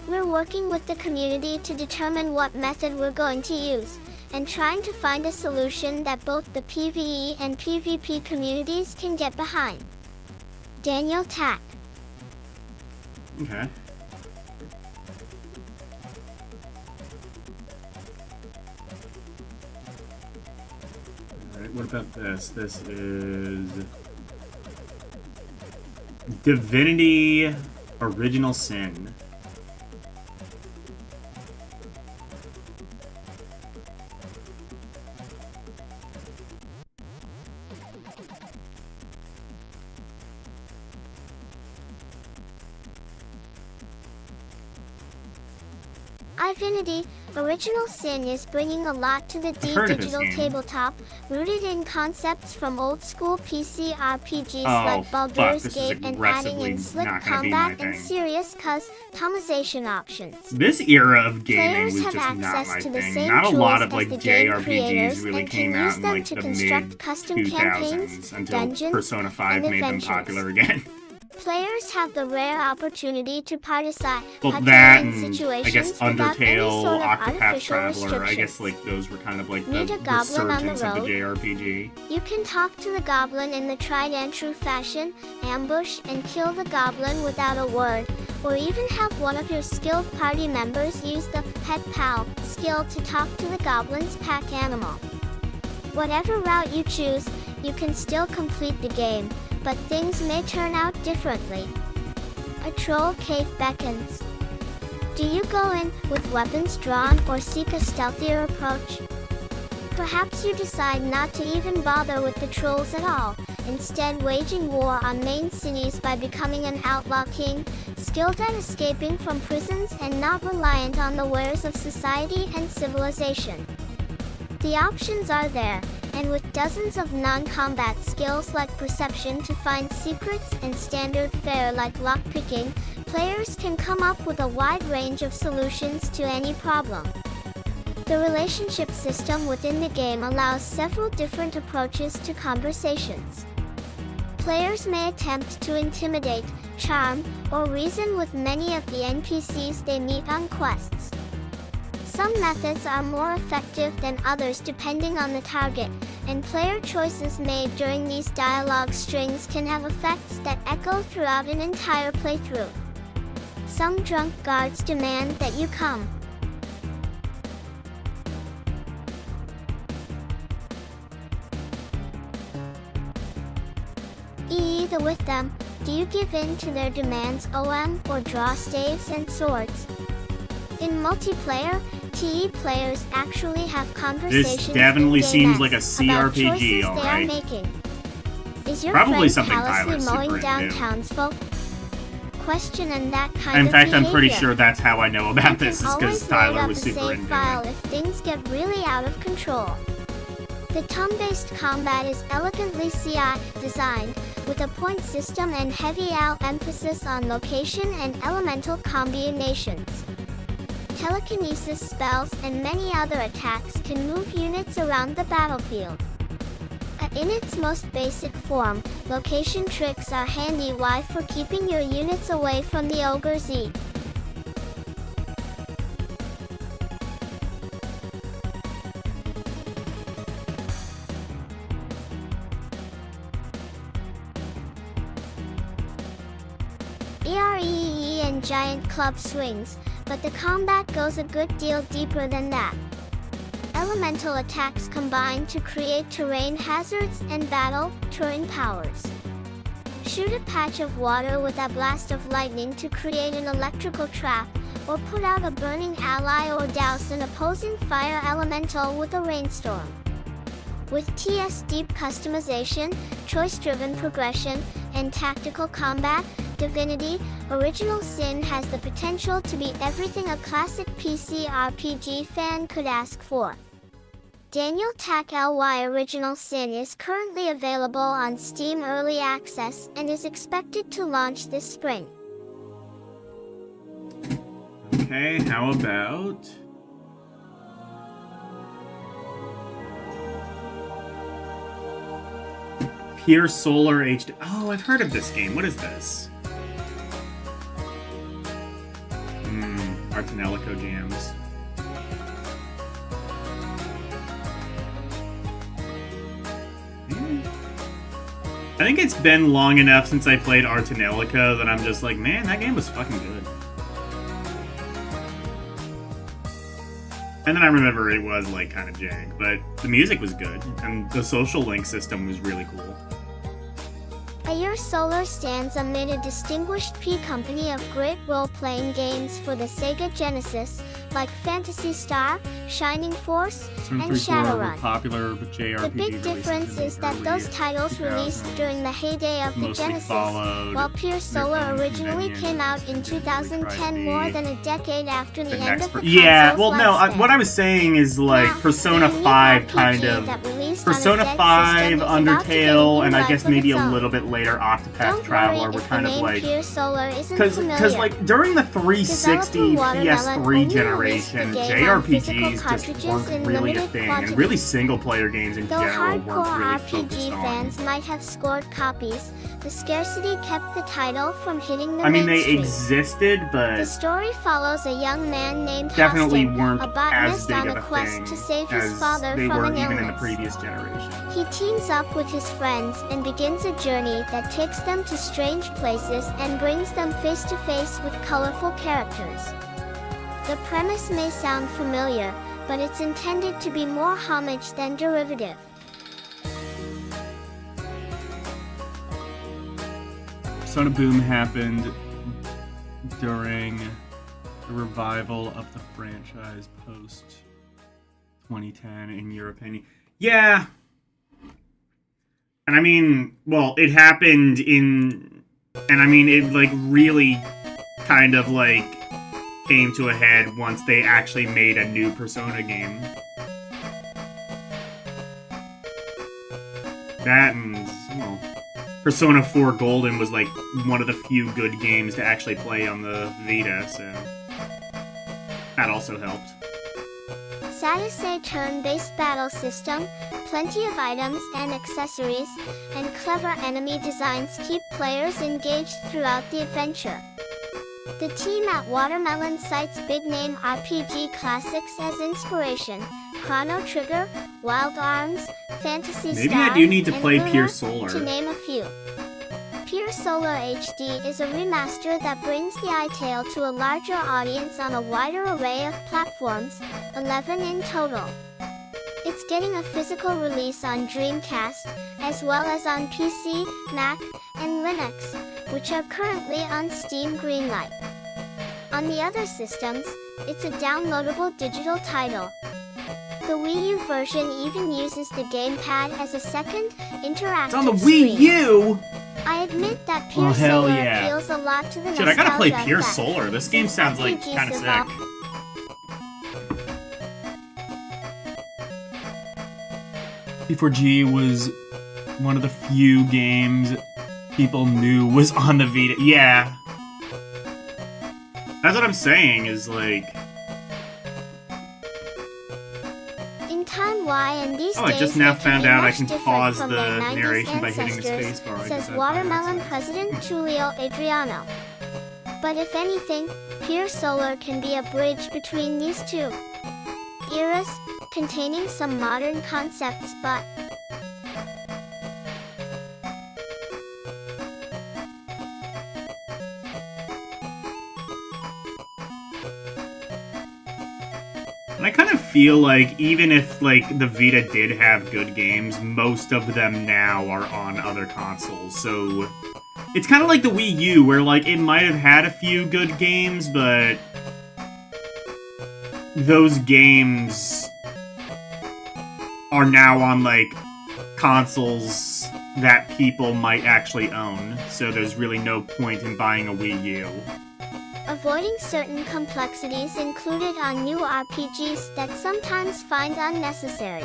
We're working with the community to determine what method we're going to use, and trying to find a solution that both the PvE and PvP communities can get behind. Daniel Tack. Okay. Alright, what about this? This is Divinity Original Sin. Divinity Original Sin is bringing a lot to the heard of this digital game. tabletop, rooted in concepts from old-school PC RPGs Oh, like fuck, Baldur's this is Gate and adding aggressively in slick not gonna be my combat and thing. serious customization options. This era of gaming Players was have just not access my to the thing. same Not a lot tools of like as the game JRPGs creators really and came can out use in them like to the construct mid custom campaigns, 2000s until dungeons, Persona 5 and made them adventures. popular again. Players have the rare opportunity to participate Well, that in and situations I guess without any Undertale, sort of Octopath artificial Traveler, I guess restrictions. like those were kind of like the Meet a goblin on the resurgence of the road. JRPG. You can talk to the goblin in the tried and true fashion, ambush and kill the goblin without a word, or even have one of your skilled party members use the Pet Pal skill to talk to the goblin's pack animal. Whatever route you choose, you can still complete the game, but things may turn out differently. A troll cave beckons. Do you go in with weapons drawn or seek a stealthier approach? Perhaps you decide not to even bother with the trolls at all, instead waging war on main cities by becoming an outlaw king, skilled at escaping from prisons and not reliant on the wares of society and civilization. The options are there, and with dozens of non-combat skills like perception to find secrets and standard fare like lockpicking, players can come up with a wide range of solutions to any problem. The relationship system within the game allows several different approaches to conversations. Players may attempt to intimidate, charm, or reason with many of the NPCs they meet on quests. Some methods are more effective than others depending on the target, and player choices made during these dialogue strings can have effects that echo throughout an entire playthrough. Some drunk guards demand that you come. Either with them, do you give in to their demands or draw staves and swords? In multiplayer, TE players actually have conversations definitely in seems game like a apps about CRPG, choices they are alright. making. Is your Probably friend something callously Tyler's mowing super down into. townsfolk? Question and that kind In of fact, I'm pretty behavior. sure that's how I know You about can this, is always because load Tyler up was a super save into file it. if things get really out of control. The turn-based combat is elegantly CI designed, with a point system and heavy emphasis on location and elemental combinations. Telekinesis spells and many other attacks can move units around the battlefield. In its most basic form, location tricks are handy for keeping your units away from the ogre Z. EREE and giant club swings, but the combat goes a good deal deeper than that. Elemental attacks combine to create terrain hazards and battle terrain powers. Shoot a patch of water with a blast of lightning to create an electrical trap, or put out a burning ally or douse an opposing fire elemental with a rainstorm. With TS deep customization, choice-driven progression, and tactical combat, Divinity: Original Sin has the potential to be everything a classic PC RPG fan could ask for. Daniel Tak Ly Original Sin is currently available on Steam Early Access and is expected to launch this spring. Okay, how about... Pure Solar HD... Oh, I've heard of this game. What is this? Artanelico jams. I think it's been long enough since I played Artanelico that I'm just like, man, that game was fucking good. And then I remember it was like kind of jank, but the music was good, and the social link system was really cool. Pure Solar stands amid a distinguished P company of great role-playing games for the Sega Genesis, like Phantasy Star, Shining Force, and Shadowrun. Popular JRPG the big difference is that those titles released during the heyday of the Genesis, while Pure Solar originally came out in 2010, more than a decade after the end of the console's lifespan. What I was saying is like Persona 5 kind of... Persona 5, Undertale, and I guess maybe a little bit later Octopath Traveler were kind of like... Because like during the 360 PS3 generation, JRPGs just weren't really a thing, and really single-player games in general weren't really focused on. Fans might have scored copies, the scarcity kept the title from hitting the mainstream. They existed, but... The story follows a young man named definitely Hostin, weren't a botanist as big on of a quest thing to save his as father they from were an even illness. in the previous generation. He teams up with his friends and begins a journey that takes them to strange places and brings them face to face with colorful characters. The premise may sound familiar, but it's intended to be more homage than derivative. Persona Boom happened during the revival of the franchise post 2010, in your opinion? Yeah. And I mean, well, it happened in... And I mean, it like really kind of like came to a head once they actually made a new Persona game. That and, well, Persona 4 Golden was like one of the few good games to actually play on the Vita, so that also helped. Satisay turn-based battle system, plenty of items and accessories, and clever enemy designs keep players engaged throughout the adventure. The team at Watermelon cites big-name RPG classics as inspiration: Chrono Trigger, Wild Arms, Phantasy Star, Maybe I do need to and play Luna, Pure Solar. to name a few. Pure Solar HD is a remaster that brings the iTale to a larger audience on a wider array of platforms, 11 in total. It's getting a physical release on Dreamcast, as well as on PC, Mac, and Linux, which are currently on Steam Greenlight. On the other systems, it's a downloadable digital title. The Wii U version even uses the gamepad as a second, interactive It's on the screen. Wii U! I admit that Pure hell Solar yeah. appeals a lot to the Shit, I gotta play nostalgia Pure effect. Solar. This game Since sounds like RPGs kinda sick. evolved- P4G was one of the few games people knew was on the Vita. Yeah. That's what I'm saying, is like... In Time Y and these Oh, I days just now they can found be out I much can different pause from the their 90s narration by hitting the ancestors, spacebar. I did says that by Watermelon accident. President Tulio Adriano. But if anything, Pure Solar can be a bridge between these two eras, containing some modern concepts but I kind of feel like even if like the Vita did have good games, most of them now are on other consoles. So it's kind of like the Wii U, where like it might have had a few good games, but those games are now on like consoles that people might actually own. So there's really no point in buying a Wii U. Avoiding certain complexities included on new RPGs that sometimes find unnecessary.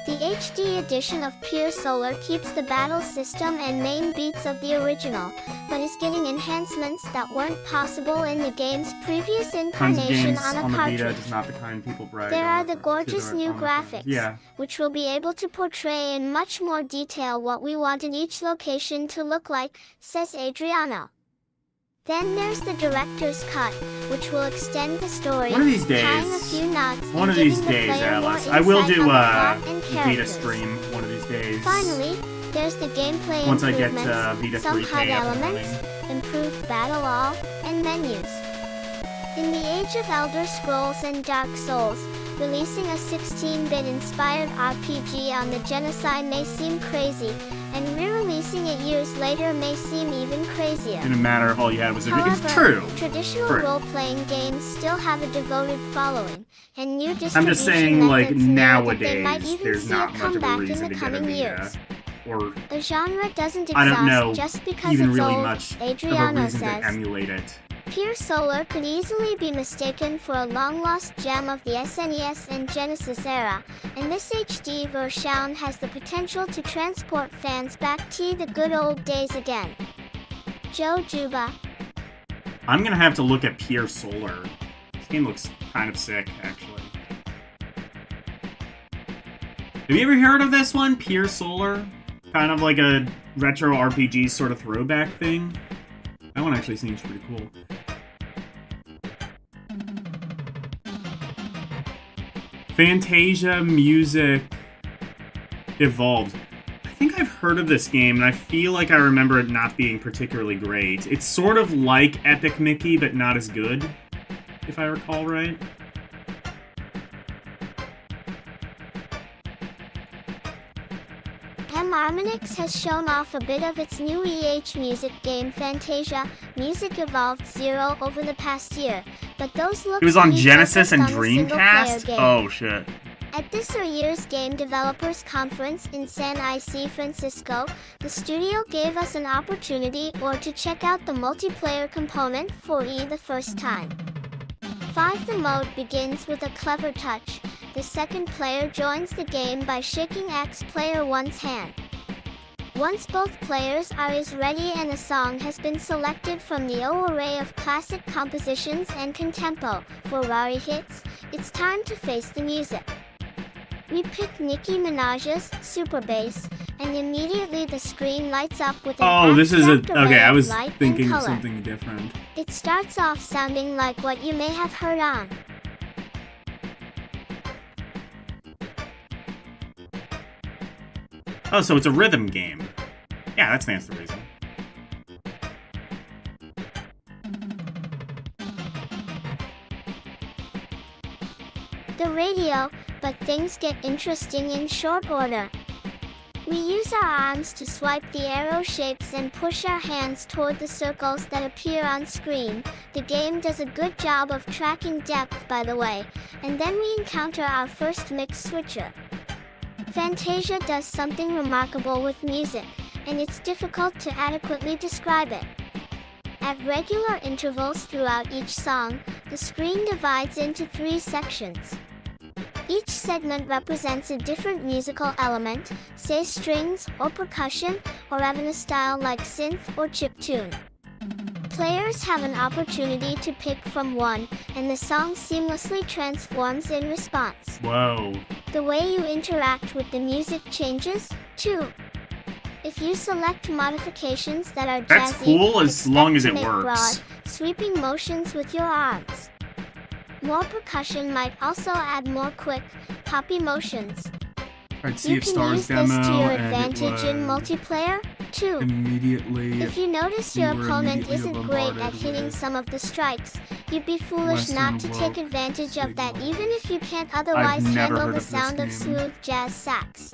The HD edition of Pure Solar keeps the battle system and main beats of the original, but is getting enhancements that weren't possible in the game's previous incarnation on a cartridge. The Vita is not the kind people brag There on are the gorgeous new graphics, which will be able to portray in much more detail what we wanted each location to look like, says Adriano. Then there's the director's cut, which will extend the story, one of these days, tying a few knots one and of these giving the days, player more Alice. I will insight do on the a plot and Vita characters. stream one of these days. Finally, there's the gameplay Once I get improvements, Vita some 3K HUD up and elements, improved battle all, and menus. In the age of Elder Scrolls and Dark Souls, releasing a 16-bit inspired RPG on the Genocide may seem crazy, and re-releasing it years later may seem even crazier. Didn't matter, all you had was However, it's true. Traditional True. role-playing games still have a devoted following, and new I'm distribution just saying, like, methods mean that they might nowadays, even there's see not a much of a comeback in reason the to get a coming Vita. years. Or, The genre doesn't I don't know, exhaust just because even it's really old, much of a Adriano reason to says. emulate it. Pure Solar could easily be mistaken for a long-lost gem of the SNES and Genesis era, and this HD version has the potential to transport fans back to the good old days again. Joe Juba. I'm gonna have to look at Pure Solar. This game looks kind of sick, actually. Have you ever heard of this one, Pure Solar? Kind of like a retro RPG sort of throwback thing. That one actually seems pretty cool. Fantasia Music Evolved. I think I've heard of this game, and I feel like I remember it not being particularly great. It's sort of like Epic Mickey, but not as good, if I recall right. Harmonix has shown off a bit of its new music game Fantasia Music Evolved Zero over the past year, but those looks It was on only Genesis and focused on the Dreamcast? single-player game. Oh, shit. At this year's Game Developers Conference in San Francisco, the studio gave us an opportunity to check out the multiplayer component for the first time. 5. The mode begins with a clever touch. The second player joins the game by shaking X player 1's hand. Once both players are ready and a song has been selected from the array of classic compositions and contempo Ferrari hits, it's time to face the music. We pick Nicki Minaj's Super Bass, and immediately the screen lights up with an abstract array okay, I of was light thinking and of color. something different. It starts off sounding like what you may have heard on Oh, so it's a rhythm game. Yeah, that stands to reason. the radio, but things get interesting in short order. We use our arms to swipe the arrow shapes and push our hands toward the circles that appear on screen. The game does a good job of tracking depth, by the way, and then we encounter our first mix switcher. Fantasia does something remarkable with music, and it's difficult to adequately describe it. At regular intervals throughout each song, the screen divides into 3 sections. Each segment represents a different musical element, say strings or percussion, or even a style like synth or chiptune. Players have an opportunity to pick from one, and the song seamlessly transforms in response. Whoa. The way you interact with the music changes, too. If you select modifications that are jazzy, That's cool as long as it expect to make works. broad, sweeping motions with your arms. More percussion might also add more quick, poppy motions. Alright, Sea You of can Stars use demo, this to your and advantage it in was multiplayer, too. immediately. If you notice you your were opponent immediately isn't great at bombarded hitting with some of the strikes, You'd be foolish Western not to world take advantage of that signal. even if you can't otherwise never handle heard the of this sound of game. smooth jazz sax.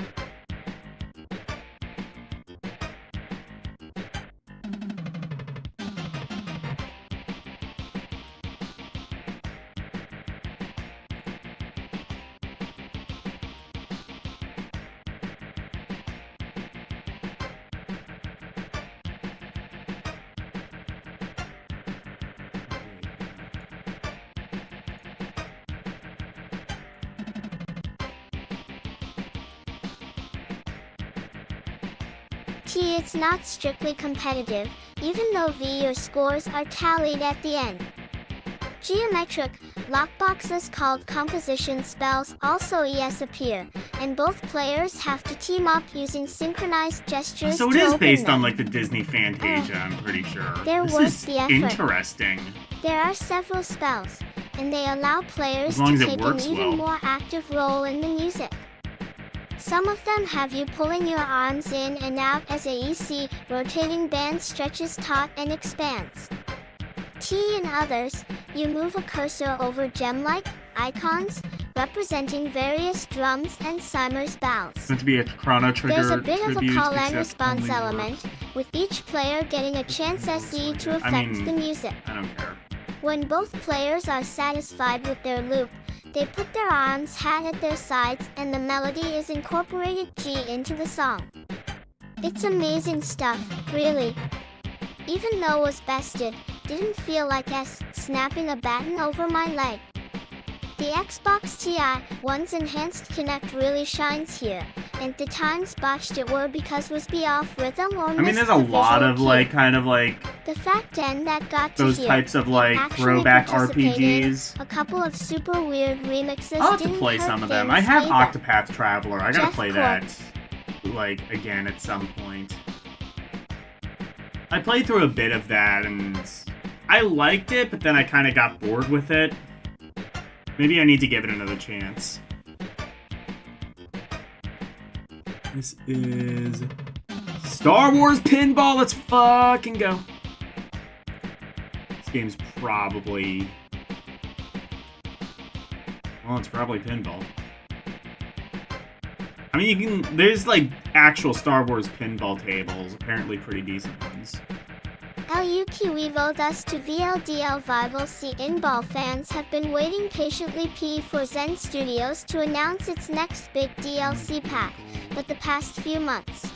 T, it's not strictly competitive, even though V, your scores are tallied at the end. Geometric lockboxes called composition spells also ES appear, and both players have to team up using synchronized gestures So it to is open based them. on like the Disney Fantasia, I'm pretty sure. They're This worth is the effort. interesting. There are several spells, and they allow players As long to as it take an works even well. more active role in the music. Some of them have you pulling your arms in and out as AEC rotating band stretches taut and expands. T in others, you move a cursor over gem-like icons, representing various drums and Simers bells. It's meant to be a Chrono Trigger There's a bit of a tribute, call and except response only element, works. with each player getting a chance SE to affect I mean, the music. I don't care. When both players are satisfied with their loop, they put their arms hat at their sides and the melody is incorporated G into the song. It's amazing stuff, really. Even though it was bested, didn't feel like snapping a baton over my leg. The Xbox Ti-1's enhanced Kinect really shines here, and the times botched it were because was be off rhythm or I mean, missed there's a the lot visual of cue. like kind of like The fact end that got those to here, types of like actually throwback participated. RPGs. A couple of super weird remixes I'll have to didn't play hurt some of them. things I have either. Octopath Traveler. I gotta Jeff play Cork. that like again at some point. I played through a bit of that and I liked it, but then I kind of got bored with it. Maybe I need to give it another chance. This is Star Wars Pinball. Let's fucking go. This game's probably... Well, it's probably pinball. I mean, you can... There's, like, actual Star Wars pinball tables. Apparently pretty decent ones. LUQEVO thus to VLDL Vival C Inball fans have been waiting patiently for Zen Studios to announce its next big DLC pack, but the past few months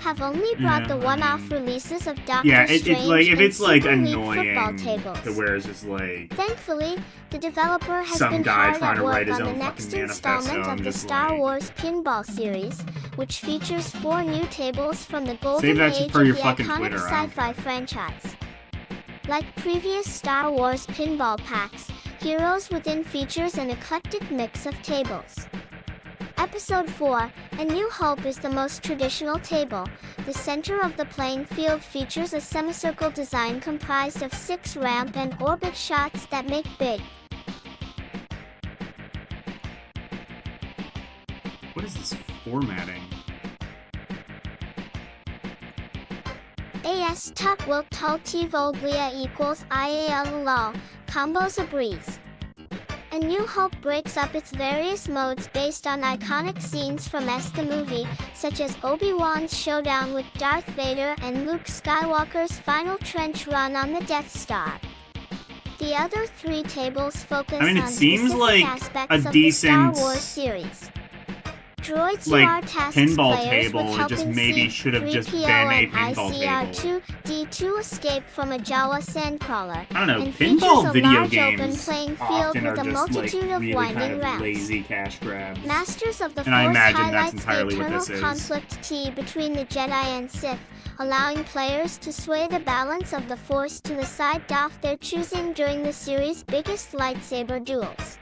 have only brought the one-off releases of Doctor Strange like if and it's like Super League annoying football tables. to where it's just like Thankfully, the developer has some been guy hard trying at to work write his on the own next fucking manifesto. installment I'm of the just Star like, Wars Pinball series, which features 4 new tables from the golden that age for of your the fucking iconic Twitter, I don't sci-fi franchise. Like previous Star Wars pinball packs, Heroes Within features an eclectic mix of tables. Episode 4, A New Hope is the most traditional table. The center of the playing field features a semicircle design comprised of 6 ramp and orbit shots that make big. what is this formatting? AS tuck will tul T Volglia equals IAL lol. Combos a breeze. A New Hope breaks up its various modes based on iconic scenes from the movie, such as Obi-Wan's showdown with Darth Vader and Luke Skywalker's final trench run on the Death Star. The other 3 tables focus I mean, it on seems specific like aspects a of the Star decent, Wars series. Droids like, who are tasked pinball players table. with It just helping maybe should have just been a pinball table. ICR2-D2 escape from a Jawa sandcrawler. I don't know. And features Pinball a video large open games playing field often with are a just like multitude of really winding kind of ramps. lazy cash grabs. Masters of the And I Force imagine that's highlights the entirely what eternal this is. conflict T between the Jedi and Sith, allowing players to sway the balance of the Force to the side of their choosing during the series' biggest lightsaber duels.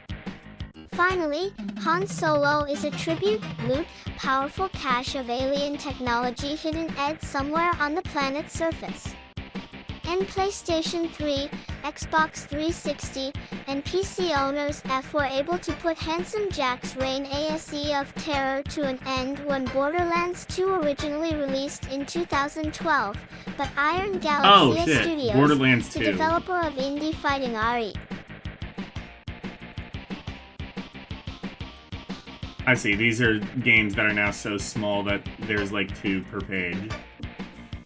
Finally, Han Solo is a tribute, loot, powerful cache of alien technology hidden somewhere on the planet's surface. And PlayStation 3, Xbox 360, and PC owners were able to put Handsome Jack's reign of terror to an end when Borderlands 2 originally released in 2012, but Iron Galaxy Studios, Borderlands 2. the developer of indie fighting RE. I see, these are games that are now so small that there's like 2 per page.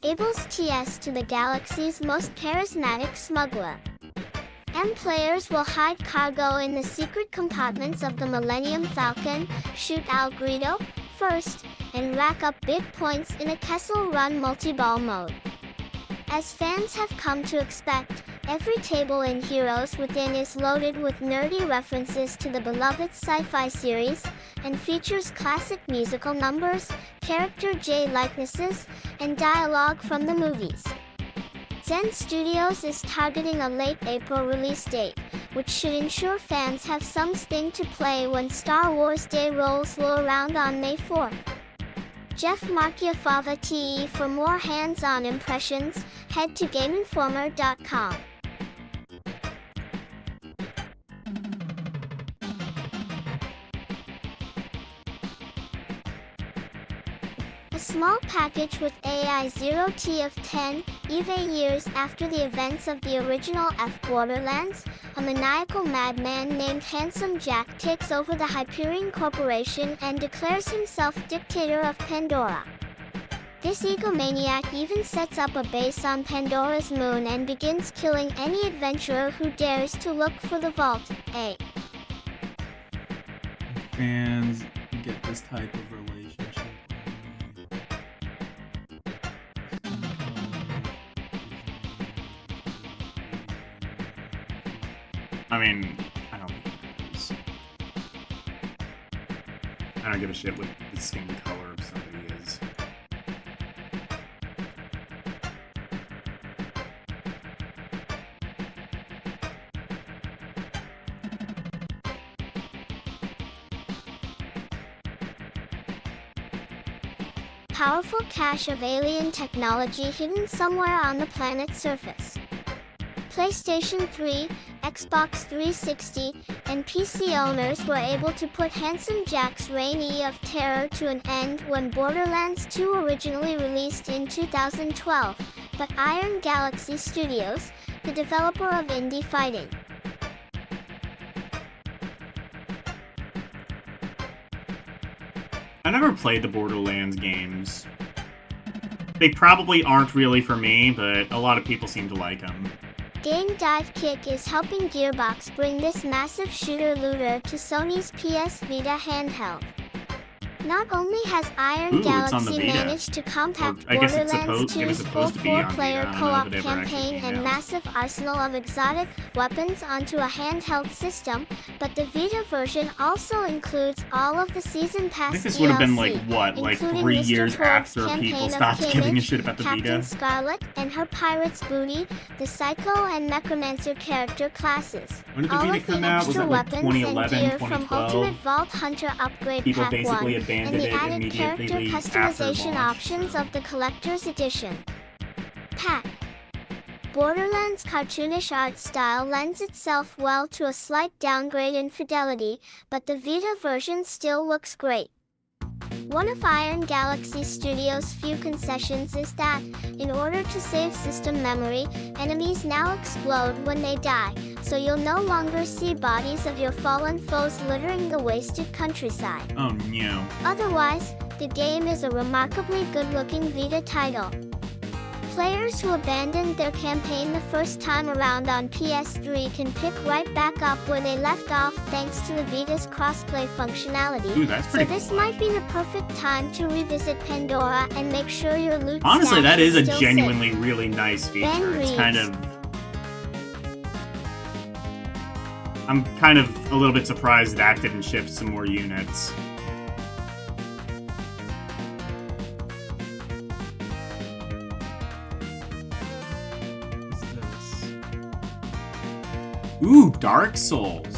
Abel's TS to the galaxy's most charismatic smuggler. And players will hide cargo in the secret compartments of the Millennium Falcon, shoot Al Greedo first, and rack up big points in a Kessel Run multi-ball mode. As fans have come to expect, every table in Heroes Within is loaded with nerdy references to the beloved sci-fi series, and features classic musical numbers, character J likenesses, and dialogue from the movies. Zen Studios is targeting a late April release date, which should ensure fans have something to play when Star Wars Day rolls around on May 4th. Jeff Marchiafava TE for more hands-on impressions, head to GameInformer.com. A small package with AI 0T of 10, even years after the events of the original Borderlands, a maniacal madman named Handsome Jack takes over the Hyperion Corporation and declares himself dictator of Pandora. This egomaniac even sets up a base on Pandora's moon and begins killing any adventurer who dares to look for the vault. Fans get this type of relationship. I mean, I don't think it is. I don't give a shit what the skin color of somebody is. Powerful cache of alien technology hidden somewhere on the planet's surface. PlayStation 3, Xbox 360, and PC owners were able to put Handsome Jack's reign of terror to an end when Borderlands 2 originally released in 2012, but Iron Galaxy Studios, the developer of indie fighting. I never played the Borderlands games. They probably aren't really for me, but a lot of people seem to like them. Game Dive Kick is helping Gearbox bring this massive shooter-looter to Sony's PS Vita handheld. Not only has Iron Galaxy managed to compact Borderlands 2's full 4-player co-op campaign and massive arsenal of exotic weapons onto a handheld system, but the Vita version also includes all of the Season Pass DLC, I think this would have been like, what, like 3 years after people stopped giving a shit about the Captain Vita? Scarlet and her pirate's booty, the Psycho and Necromancer character classes. When did the all Vita of the come out? Was extra that like weapons 2011, and gear from 2012? Ultimate Vault Hunter Upgrade People Pack basically 1, and abandoned the it added character immediately after customization launch. options of the Collector's Edition. Pack. Borderlands' cartoonish art style lends itself well to a slight downgrade in fidelity, but the Vita version still looks great. One of Iron Galaxy Studios' few concessions is that, in order to save system memory, enemies now explode when they die, so you'll no longer see bodies of your fallen foes littering the wasted countryside. Oh no. Otherwise, the game is a remarkably good-looking Vita title. Players who abandoned their campaign the first time around on PS3 can pick right back up where they left off thanks to the Vita's crossplay functionality. Ooh, that's pretty so this cool, might be the perfect time to revisit Pandora and make sure your loot Honestly, stash that is a still genuinely really nice feature. It's kind of... I'm kind of a little bit surprised that didn't shift some more units. Ooh, Dark Souls.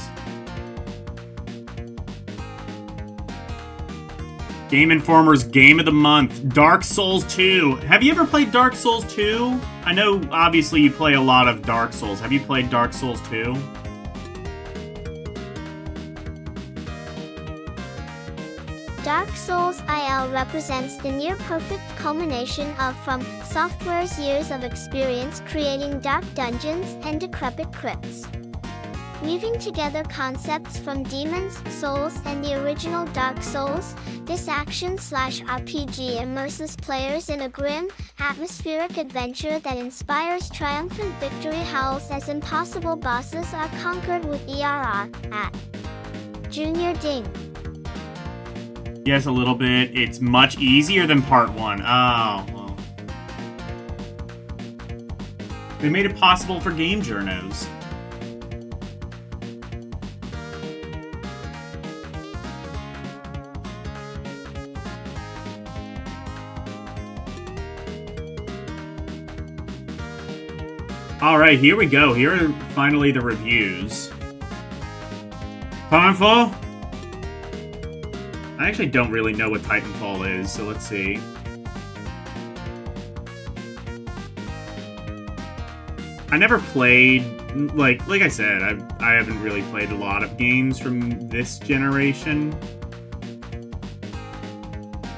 Game Informer's Game of the Month, Dark Souls 2. Have you ever played Dark Souls 2? I know, obviously, you play a lot of Dark Souls. Have you played Dark Souls 2? Dark Souls IL represents the near-perfect culmination of From Software's years of experience creating dark dungeons and decrepit crypts. Weaving together concepts from Demon's Souls and the original Dark Souls, this action/RPG immerses players in a grim, atmospheric adventure that inspires triumphant victory howls as impossible bosses are conquered with ERR at Junior Ding. Yes, a little bit. It's much easier than part 1. Oh, well. They made it possible for game journos. Alright, here we go. Here are finally the reviews. Titanfall? I actually don't really know what Titanfall is, so let's see. I never played, like I said, I haven't really played a lot of games from this generation.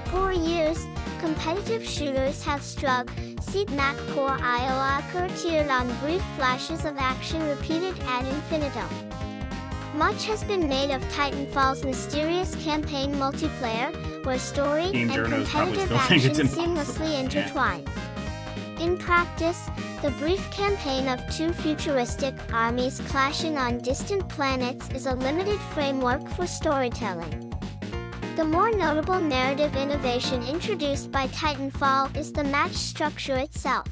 For years, competitive shooters have struck, seat Mac Core IO occurred on brief flashes of action repeated ad infinitum. Much has been made of Titanfall's mysterious campaign multiplayer, where story and competitive action seamlessly intertwine. In practice, the brief campaign of two futuristic armies clashing on distant planets is a limited framework for storytelling. The more notable narrative innovation introduced by Titanfall is the match structure itself.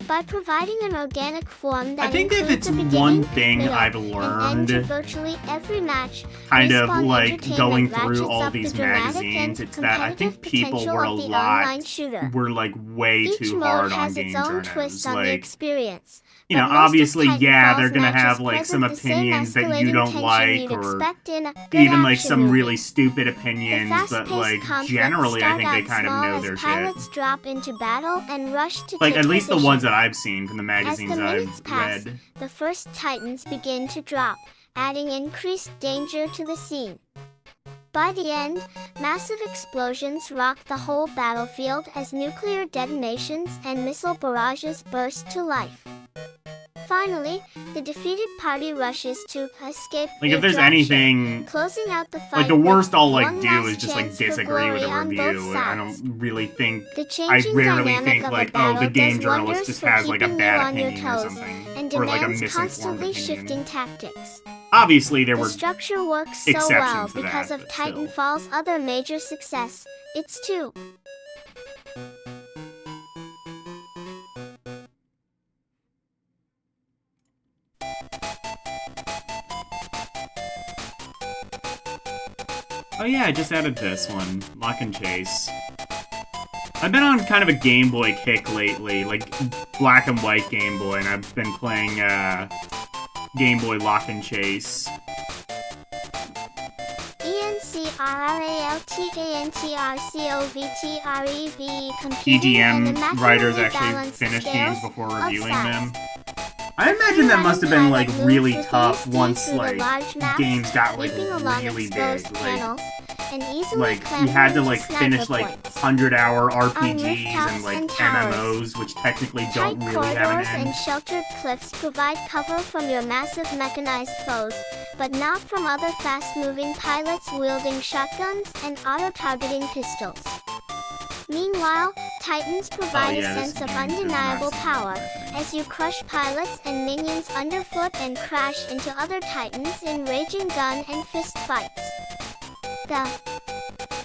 By providing an organic form that includes a beginning, one thing middle, I've and learned, end to virtually every match, kind of Respawn like Entertainment going ratchets through all up these the dramatic magazines, and it's that I think competitive people potential were a of the lot, online shooter. were like way Each too mode hard on has game its own journos. twist on the Like, experience. you know, but most of obviously, yeah, they're Titanfall's gonna have matches like some present the same opinions that you escalating don't tension like, you'd or expect in a good even like action some movie. really stupid The opinions, but fast-paced like conflicts generally, I start think they out kind of small know as their shit. pilots drop into battle and rush to Like take at least the position. ones that I've seen from the As magazines the minutes I've pass, read. the first Titans begin to drop, adding increased danger to the scene. By the end, massive explosions rock the whole battlefield as nuclear detonations and missile barrages burst to life. Finally, the defeated party rushes to escape Like the if there's drop ship, anything, closing out the fight like the worst I'll like one do last is just like chance for disagree with glory a on both review. I sides. don't really think, The I changing rarely dynamic think of like, a battle oh, the game does journalist wonders just for has like a keeping you bad on your opinion or toes something, and or like a demands misinformed constantly opinion. shifting tactics. Obviously, there The were structure works so exceptions well to that, because of but still. Titanfall's other major success, its 2. Oh yeah, I just added this one, Lock and Chase. I've been on kind of a Game Boy kick lately, like black and white Game Boy, and I've been playing Game Boy Lock and Chase. ENCRALTANTRCOVTREV competing and EDM writers immaculately actually balanced finish scales games before of reviewing size. them. I imagine that must have been like Pilot really moves with tough ease once through the like large maps, games got like leaping along really exposed big. Like, panels, and easily like you had to clambering like sniper finish like points. 100-hour On RPGs rooftops and like and towers. MMOs, which technically Tight don't really have corridors an and end. sheltered cliffs provide cover from your massive mechanized foes, but not from other fast-moving pilots wielding shotguns and auto-targeting pistols. Meanwhile, Titans provide Oh, yeah, a this sense of game is undeniable massive. power as you crush pilots and minions underfoot and crash into other Titans in raging gun and fist fights. The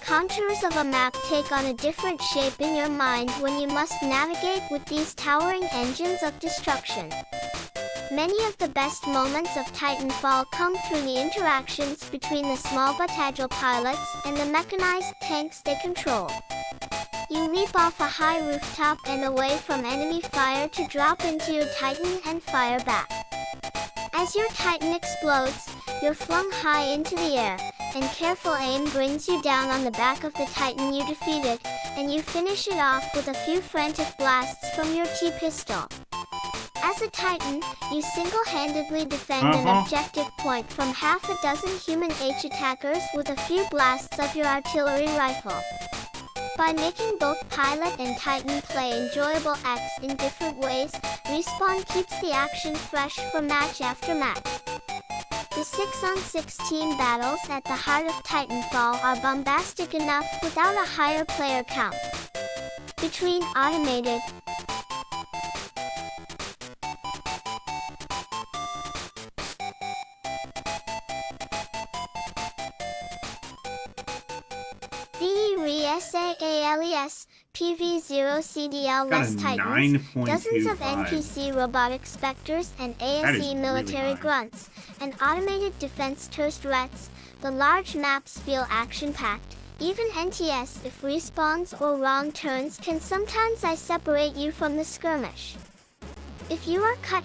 contours of a map take on a different shape in your mind when you must navigate with these towering engines of destruction. Many of the best moments of Titanfall come through the interactions between the small but agile pilots and the mechanized tanks they control. You leap off a high rooftop and away from enemy fire to drop into your Titan and fire back. As your Titan explodes, you're flung high into the air, and careful aim brings you down on the back of the Titan you defeated, and you finish it off with a few frantic blasts from your T-pistol. As a Titan, you single-handedly defend an objective point from half a dozen human H attackers with a few blasts of your artillery rifle. By making both Pilot and Titan play enjoyable acts in different ways, Respawn keeps the action fresh for match after match. The 6-on-6 team battles at the heart of Titanfall are bombastic enough without a higher player count. Between automated SAALES, PV0CDL less Titans, dozens of NPC robotic specters and ASE military really grunts, and automated defense turrets, the large maps feel action-packed. Even NTS, if respawns or wrong turns, can sometimes separate you from the skirmish. If you are cut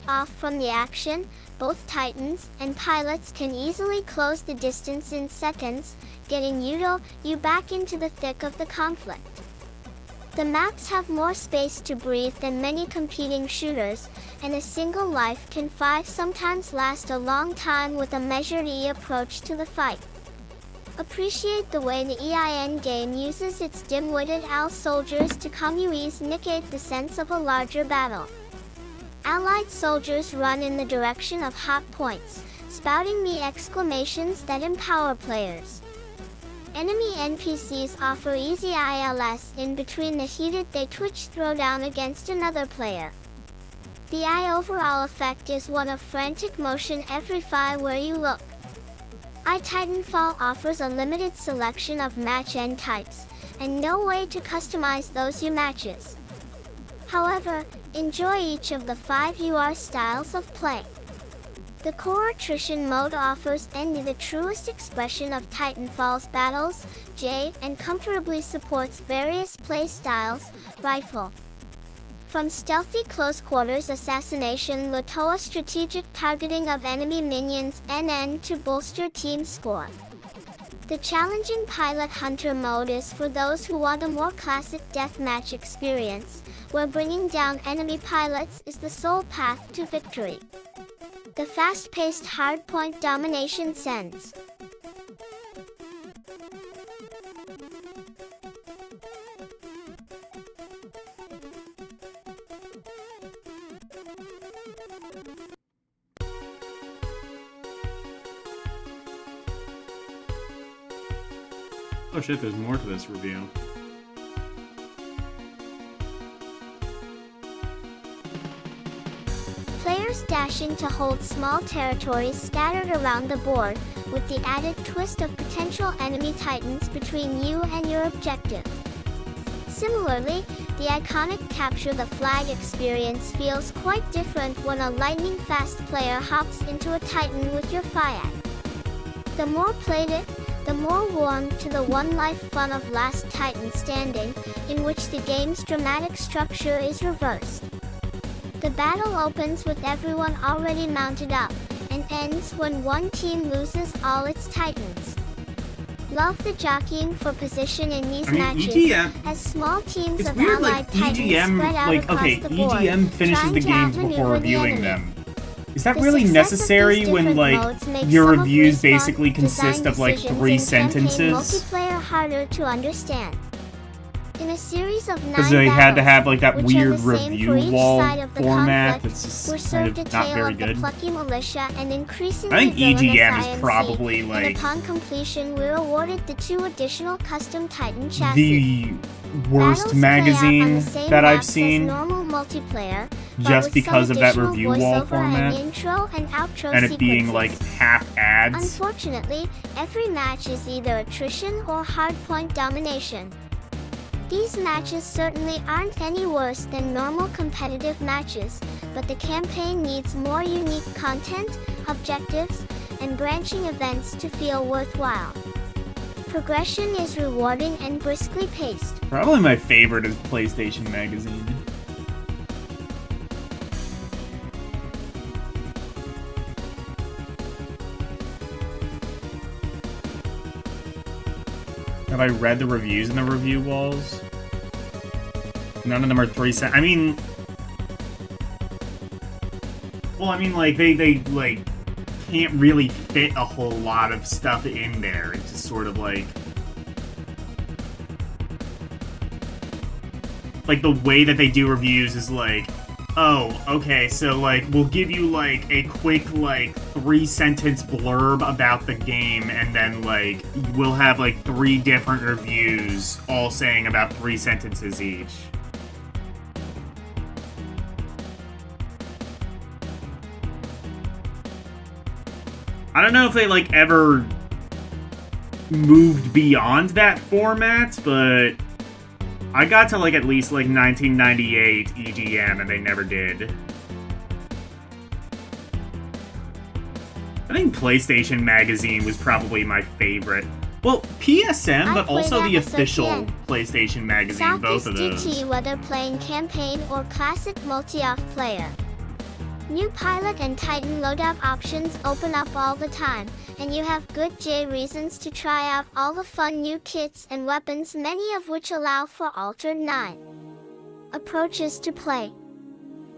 off from the action, both Titans and Pilots can easily close the distance in seconds, getting you back into the thick of the conflict. The maps have more space to breathe than many competing shooters, and a single life can sometimes last a long time with a measured approach to the fight. Appreciate the way the EIN game uses its dim-witted AL soldiers to negate the sense of a larger battle. Allied soldiers run in the direction of hot points, spouting me exclamations that empower players. Enemy NPCs offer easy ILS in between the heated they twitch throwdown against another player. The overall effect is one of frantic motion every where you look. Titanfall offers a limited selection of match end types, and no way to customize those matches. However, enjoy each of the 5 UR styles of play. The core attrition mode offers the truest expression of Titanfall's battles, and comfortably supports various play styles, rifle. From stealthy close-quarters assassination to strategic targeting of enemy minions to bolster team score. The challenging Pilot Hunter mode is for those who want a more classic deathmatch experience, where bringing down enemy pilots is the sole path to victory. The fast-paced hardpoint domination sends. Oh shit, there's more to this review. Players dashing to hold small territories scattered around the board, with the added twist of potential enemy Titans between you and your objective. Similarly, the iconic Capture the Flag experience feels quite different when a lightning-fast player hops into a Titan with your FIAC. The more played it, the more warm to the one-life fun of Last Titan Standing, in which the game's dramatic structure is reversed. The battle opens with everyone already mounted up, and ends when one team loses all its Titans. Love the jockeying for position in these matches, EGM, as small teams it's of weird, allied Titans EGM, spread out across the board, EGM finishes trying the to games outmaneuver before the reviewing enemy. them. Is that The really success of necessary these when, different modes makes your some of reviews Respawn's basically design consist of, 3 decisions in campaign sentences? multiplayer harder to understand. In a series of 9 Because they had to have, that which are weird the same review for each wall side of the format conflict, that's we're just kind served a of not tale very of the good. plucky militia and increasingly I think villainous EGM is IMC, probably, and upon completion we're awarded the 2 additional custom Titan chassis. the worst Battles play out on magazine the same that I've maps as seen, normal multiplayer, but just with because some of that additional review wall voiceover format, and intro and outro and it being, sequences. half ads. Unfortunately, every match is either attrition or hardpoint domination. These matches certainly aren't any worse than normal competitive matches, but the campaign needs more unique content, objectives, and branching events to feel worthwhile. Progression is rewarding and briskly paced. Probably my favorite is PlayStation Magazine. Have I read the reviews in the review walls? None of them are 3 cents. I mean... Well, I mean, like, they like, can't really fit a whole lot of stuff in there. It's just sort of like... Like, the way that they do reviews is like, oh, okay, so, like, we'll give you, like, a quick, like, 3-sentence blurb about the game, and then, like, we'll have, like, 3 different reviews all saying about 3 sentences each. I don't know if they, like, ever moved beyond that format, but I got to, like, at least, like, 1998 EGM, and they never did. I think PlayStation Magazine was probably my favorite. Well, PSM, but also the official PlayStation Magazine, both of those. DT, whether playing campaign or classic multi-off player. New Pilot and Titan loadout options open up all the time, and you have good reasons to try out all the fun new kits and weapons, many of which allow for altered 9 approaches to play.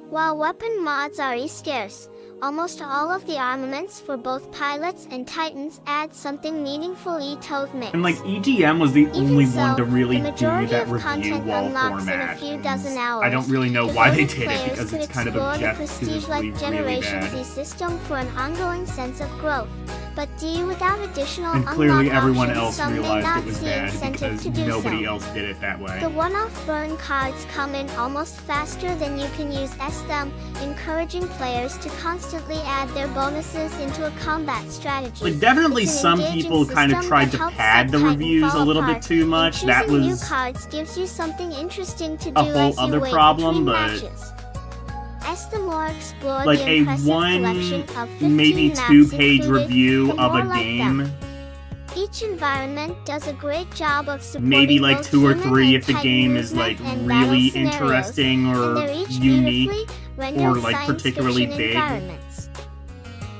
While weapon mods are scarce, almost all of the armaments for both pilots and titans add something meaningful to the mix. And like EGM was the only Even so, one to really the do majority that of review content wall unlocks format. in a few dozen hours. I don't really know why they Devoted did it players because could it's kind of explore the objectively prestige-like really Generations bad. system for an ongoing sense of growth. But without additional And clearly unlock everyone options, else some may realized not it was see bad incentive because to do nobody so. else did it that way. The one-off burn cards come in almost faster than you can use them, encouraging players to constantly add their bonuses into a combat strategy. Like definitely It's an some engaging people kind of system tried that to helps pad the set reviews a Titanfall little bit apart, too and much. That choosing new was cards gives you something interesting to do a whole as you other wait problem, between but matches. As the more explore like the a impressive one, collection of 15 maybe maps 2-page included, review the of more a like game. them. Each environment does a great job of supporting Maybe like both 2 or human 3 and if the Titan game is like movement and really battle scenarios, interesting and or they're each unique beautifully rendered or like science particularly fiction big. environments.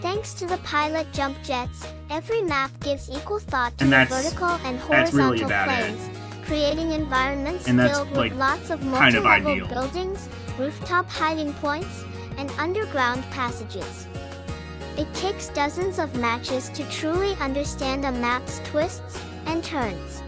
Thanks to the pilot jump jets, every map gives equal thought to And the that's- vertical and that's really horizontal about it. planes, creating environments And that's, filled like, with lots of kind of multi-level ideal. buildings, rooftop hiding points, and underground passages. It takes dozens of matches to truly understand a map's twists and turns.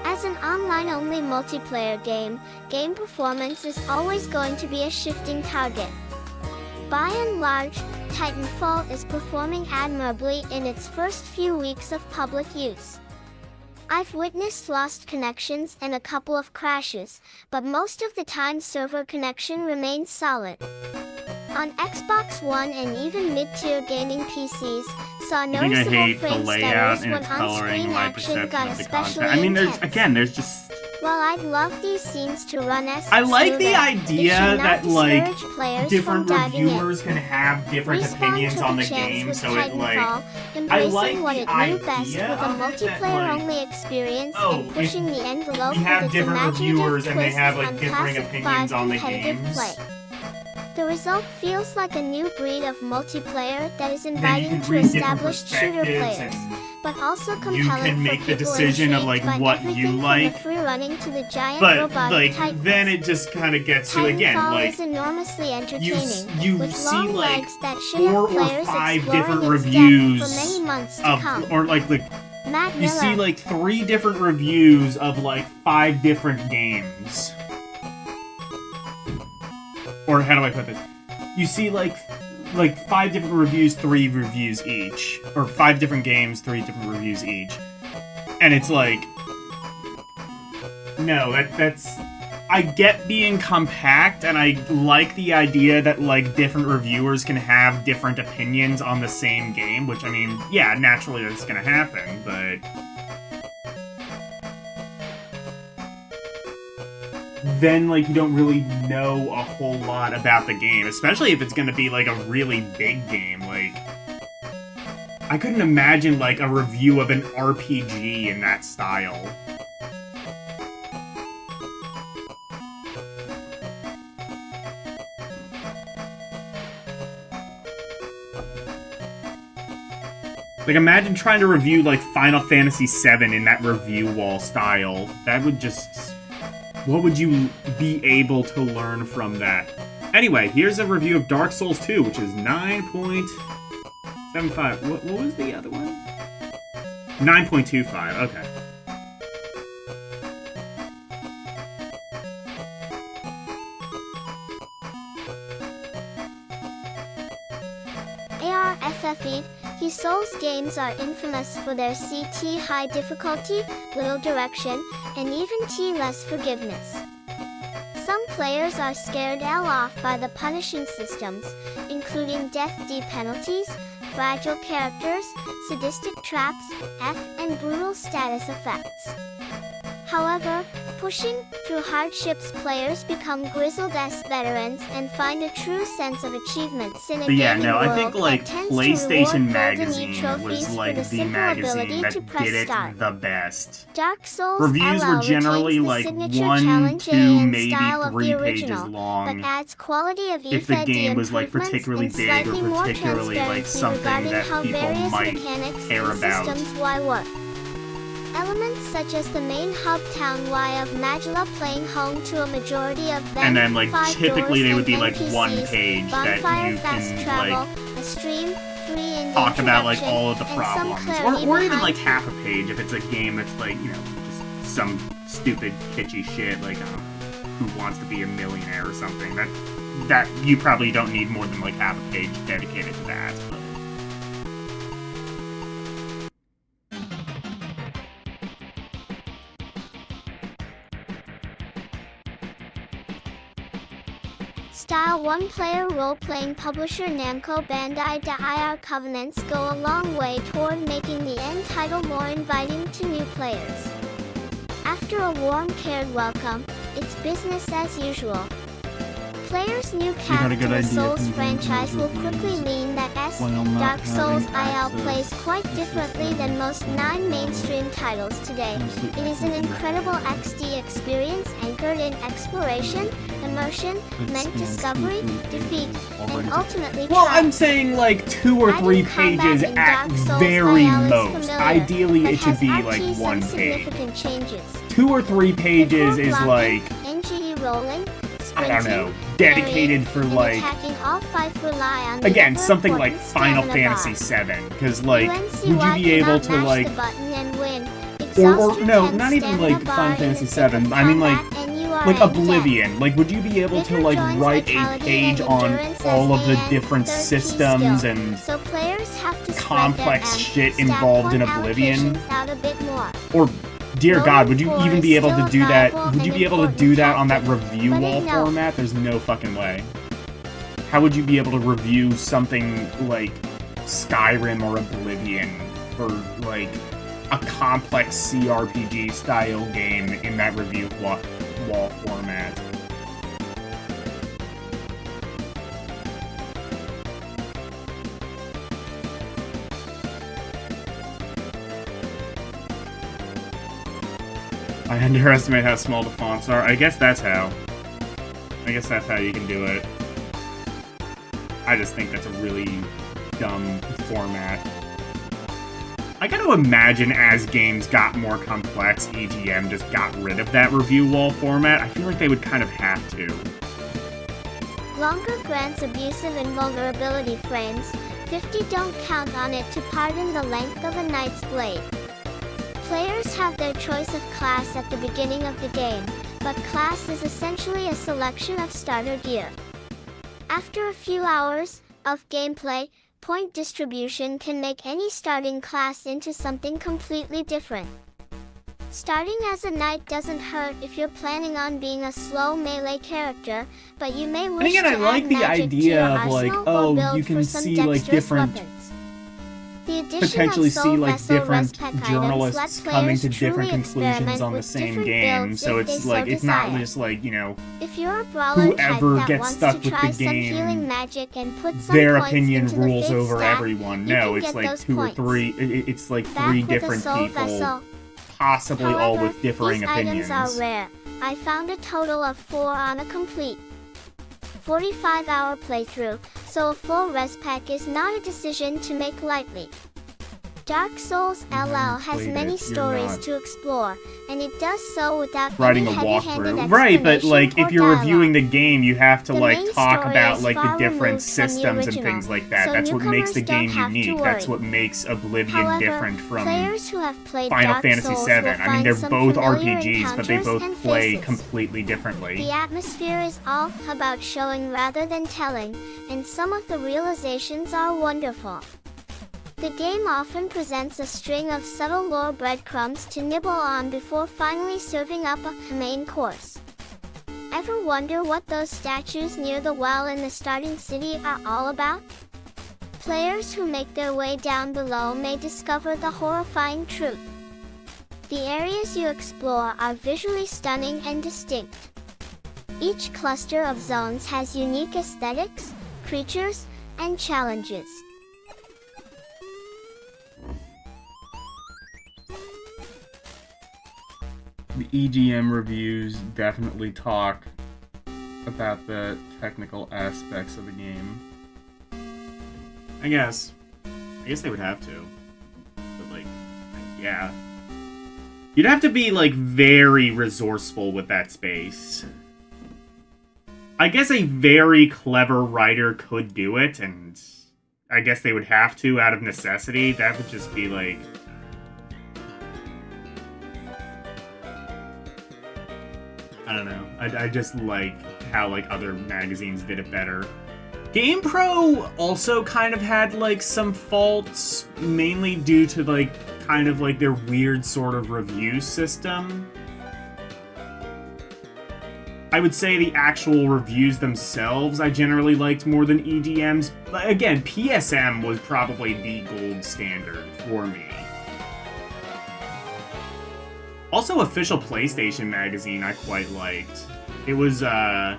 As an online-only multiplayer game performance is always going to be a shifting target. By and large, Titanfall is performing admirably in its first few weeks of public use. I've witnessed lost connections and a couple of crashes, but most of the time server connection remains solid. On Xbox One and even mid-tier gaming PCs, saw I think I noticeable hate the frame layout stutters and when its coloring on-screen and my action perception got of the especially content. I mean, intense. there's just... While I'd love these scenes to run as I like the smoother, idea it should not that, like, discourage players different from diving in. reviewers can have different Respawn opinions took on a the chance game, with so it, like... Titanfall, I embracing like what the it knew best idea with a of it, that, multiplayer-only like, experience oh, and pushing the envelope we have with its different imaginative reviewers and they twists have, like, on differing classic opinions 5 on the competitive games. play. The result feels like a new breed of multiplayer that is Then you inviting can to read different established shooter perspectives players, and but also you compelling can make for the people decision of, intrigued like, by what everything you from like. the free running to the giant But, robotic like, titans. then it just kind of gets to, again, Titanfall like... is enormously entertaining, you with see, long like, legs that should 4 have or players 5 exploring different its depth reviews for many months to of... come. Or, like, Matt you Miller, see, like, 3 different reviews of, like, 5 different games. Or how do I put this? You see, like 5 different reviews, 3 reviews each. Or 5 different games, 3 different reviews each. And it's like... No, that's... I get being compact, and I like the idea that, like, different reviewers can have different opinions on the same game, which, I mean, yeah, naturally that's gonna happen, but... then like you don't really know a whole lot about the game, especially if it's gonna be like a really big game. Like, I couldn't imagine like a review of an RPG in that style. Like, imagine trying to review, like, Final Fantasy VII in that review wall style. That would just... What would you be able to learn from that? Anyway, here's a review of Dark Souls 2, which is 9.75. What was the other one? 9.25, okay. ARFFE. These Souls games are infamous for their CT high difficulty, little direction, and even T less forgiveness. Some players are scared off by the punishing systems, including death D penalties, fragile characters, sadistic traps, F and brutal status effects. However, pushing through hardships, players become grizzled-esque veterans and find a true sense of achievements in a gaming world I think like that tends to PlayStation reward Magazine golden was trophies like for the the simple magazine ability that to press did it start. the best. Dark Souls Reviews LL were generally retains the like signature 1, challenge 2, and maybe style of 3 the pages original, long. but adds quality of If the EFED game was like improvements particularly and big slightly or more particularly like transparency something regarding that how people various might mechanics care and about. systems Y work. Elements such as the main hub town Y of Magilla playing home to a majority of them, And then like 5 typically doors they would and be like NPCs, one page that bonfire you fast can travel, like a stream, free in talk about like introduction, all of the and some problems, clarity or even behind like half a page if it's a game that's like, you know, just some stupid kitschy shit like Who Wants to Be a Millionaire or something. That you probably don't need more than like half a page dedicated to that. But. Style one-player role-playing publisher Namco Bandai Dai covenants go a long way toward making the end title more inviting to new players. After a warm, cared welcome, it's business as usual. Players new cast to the Souls franchise will quickly lean that Dark Souls IL plays quite differently than most 9 mainstream titles today. It is an incredible XD experience anchored in exploration, immersion, meant discovery, defeat, and ultimately Well, triumph. I'm saying like 2 or 3 pages at Dark Souls very IL is most. familiar, Ideally, but it should has be RT like some 1 page. significant changes. 2 or 3 pages The is core like, blocking, NGE rolling, I don't know, sprinting, dedicated for and like, attacking all 5 rely on the again, something like ever-important Final stamina Fantasy bar. VII, because like, UNCY would you be able cannot to mash like, the button and win. or Exhaust your no, 10 not even stamina like bar Final in the Fantasy thick of VII, I mean like combat, and you are dead. Oblivion, like would you be able to Vigor like joins write a vitality page and on endurance all as of the and different third key systems skill. and So players have to spread complex their shit stat involved in point Oblivion? allocations out a bit more. Or, dear Rolling God, would you 4 even is be able still to a do that? viable Would you and be able to important do that on that tactic, review but wall no. format? There's no fucking way. How would you be able to review something like Skyrim or Oblivion or like a complex CRPG style game in that review wall format? I underestimate how small the fonts are. I guess that's how. I guess that's how you can do it. I just think that's a really dumb format. I gotta imagine as games got more complex, EGM just got rid of that review wall format. I feel like they would kind of have to. Longer grants abusive and vulnerability frames. 50 don't count on it to pardon the length of a knight's blade. Players have their choice of class at the beginning of the game, but class is essentially a selection of starter gear. After a few hours of gameplay, point distribution can make any starting class into something completely different. Starting as a knight doesn't hurt if you're planning on being a slow melee character, but you may wish again, to I like add the magic to idea your of, like, arsenal oh, or build you can for some see, like, dexterous different weapons. The addition potentially of Soul see like Vessel different Respec items journalists lets coming to players different truly conclusions experiment on the with same different game. builds So if they it's like so it's not desire. just like, you know, If you're a brawler type whoever that gets wants stuck to with the try some game, healing magic and put some their points opinion into the rules fate over stat, everyone. you No, can it's get like those 2 or points. 3. It's like Back 3 with a different Soul people, Vessel. possibly all However, with differing these opinions. items are rare. I found a total of 4 on a complete 45-hour playthrough, so a full res pack is not a decision to make lightly. Dark Souls LL has played many it, you're stories not to explore, and it does so without writing a any heavy-handed walkthrough. Right, but like explanation if you're or reviewing dialogue. the game, you have to The like main talk story about is like the far different removed from the systems and original, things like that. so That's what makes the newcomers don't game have to unique. That's worry. what makes Oblivion However, different from players who have played Final Dark Fantasy Souls VII. will I mean, find they're some both familiar RPGs, but they encounters both and play faces. completely differently. The atmosphere is all about showing rather than telling, and some of the realizations are wonderful. The game often presents a string of subtle lore breadcrumbs to nibble on before finally serving up a main course. Ever wonder what those statues near the well in the starting city are all about? Players who make their way down below may discover the horrifying truth. The areas you explore are visually stunning and distinct. Each cluster of zones has unique aesthetics, creatures, and challenges. The EGM reviews definitely talk about the technical aspects of the game. I guess they would have to. But like, yeah. You'd have to be like very resourceful with that space. I guess a very clever writer could do it, and I guess they would have to out of necessity. That would just be like... I don't know. I just like how like other magazines did it better. GamePro also kind of had like some faults, mainly due to like kind of like their weird sort of review system. I would say the actual reviews themselves I generally liked more than EGM's. But again, PSM was probably the gold standard for me. Also, Official PlayStation Magazine I quite liked. It was a...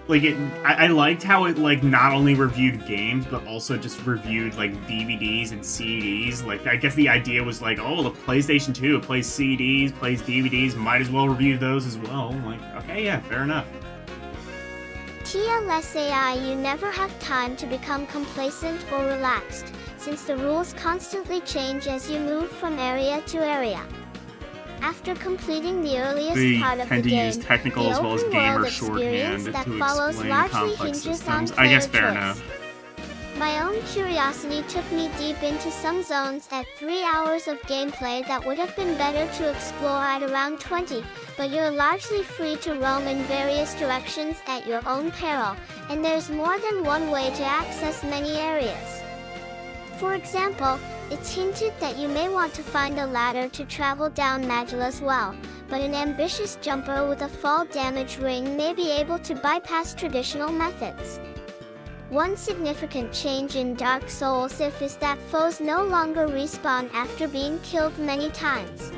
Like, I liked how it, like, not only reviewed games, but also just reviewed, like, DVDs and CDs. Like, I guess the idea was, like, oh, the PlayStation 2 plays CDs, plays DVDs, might as well review those as well. Like, okay, yeah, fair enough. TLSAI, you never have time to become complacent or relaxed, since the rules constantly change as you move from area to area. After completing the earliest part of the tend to game, use technical the as well as open gamer world shorthand experience that to follows explain largely complex hinges on systems. I player guess fair choice. enough. My own curiosity took me deep into some zones at 3 hours of gameplay that would have been better to explore at around 20, but you're largely free to roam in various directions at your own peril, and there's more than one way to access many areas. For example, it's hinted that you may want to find a ladder to travel down Magula's well, but an ambitious jumper with a fall damage ring may be able to bypass traditional methods. One significant change in Dark Souls is that foes no longer respawn after being killed many times.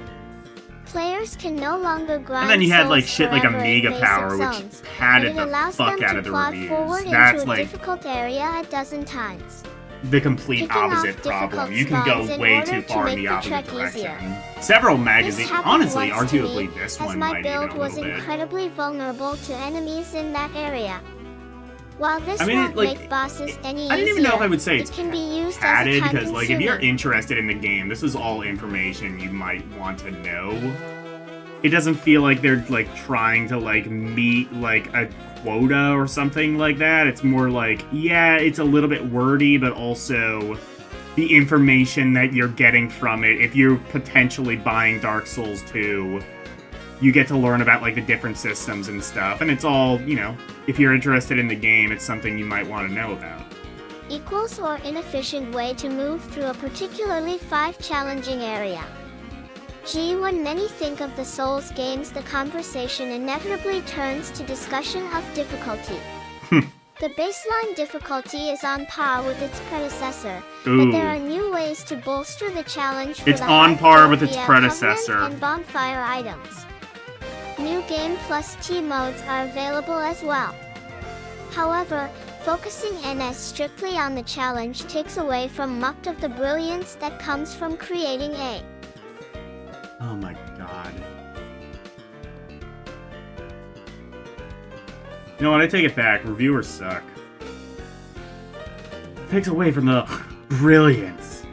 Players can no longer grind And then you had like souls shit like forever in Omega basic Power, which zones, padded but it the allows fuck them out to of the plod reviews. forward That's into a like difficult area a dozen times. the complete Picking off opposite problem. difficult You can spawns go in way order too to far in make the the opposite trek direction. easier. Several This magazines, happened honestly, once to arguably me, this as one my might build even a was little bit. incredibly vulnerable to enemies in that area. While this I mean, won't like, make bosses any easier, I don't even know if I would say it it's can be used padded, as a because like if you're time-consuming. interested in the game, this is all information you might want to know. It doesn't feel like they're like trying to like meet like a quota or something like that. It's more like, yeah, it's a little bit wordy, but also the information that you're getting from it, if you're potentially buying Dark Souls 2, you get to learn about like the different systems and stuff, and it's all, you know, if you're interested in the game, it's something you might want to know about. Equals or inefficient way to move through a particularly challenging area. Gee, when many think of the Souls games, the conversation inevitably turns to discussion of difficulty. The baseline difficulty is on par with its predecessor, but there are new ways to bolster the challenge for It's the on par with its via predecessor. Covenant and bonfire items. New Game Plus T modes are available as well. However, focusing NS strictly on the challenge takes away from much of the brilliance that comes from creating a Oh my god. You know what? I take it back. Reviewers suck. Takes away from the brilliance.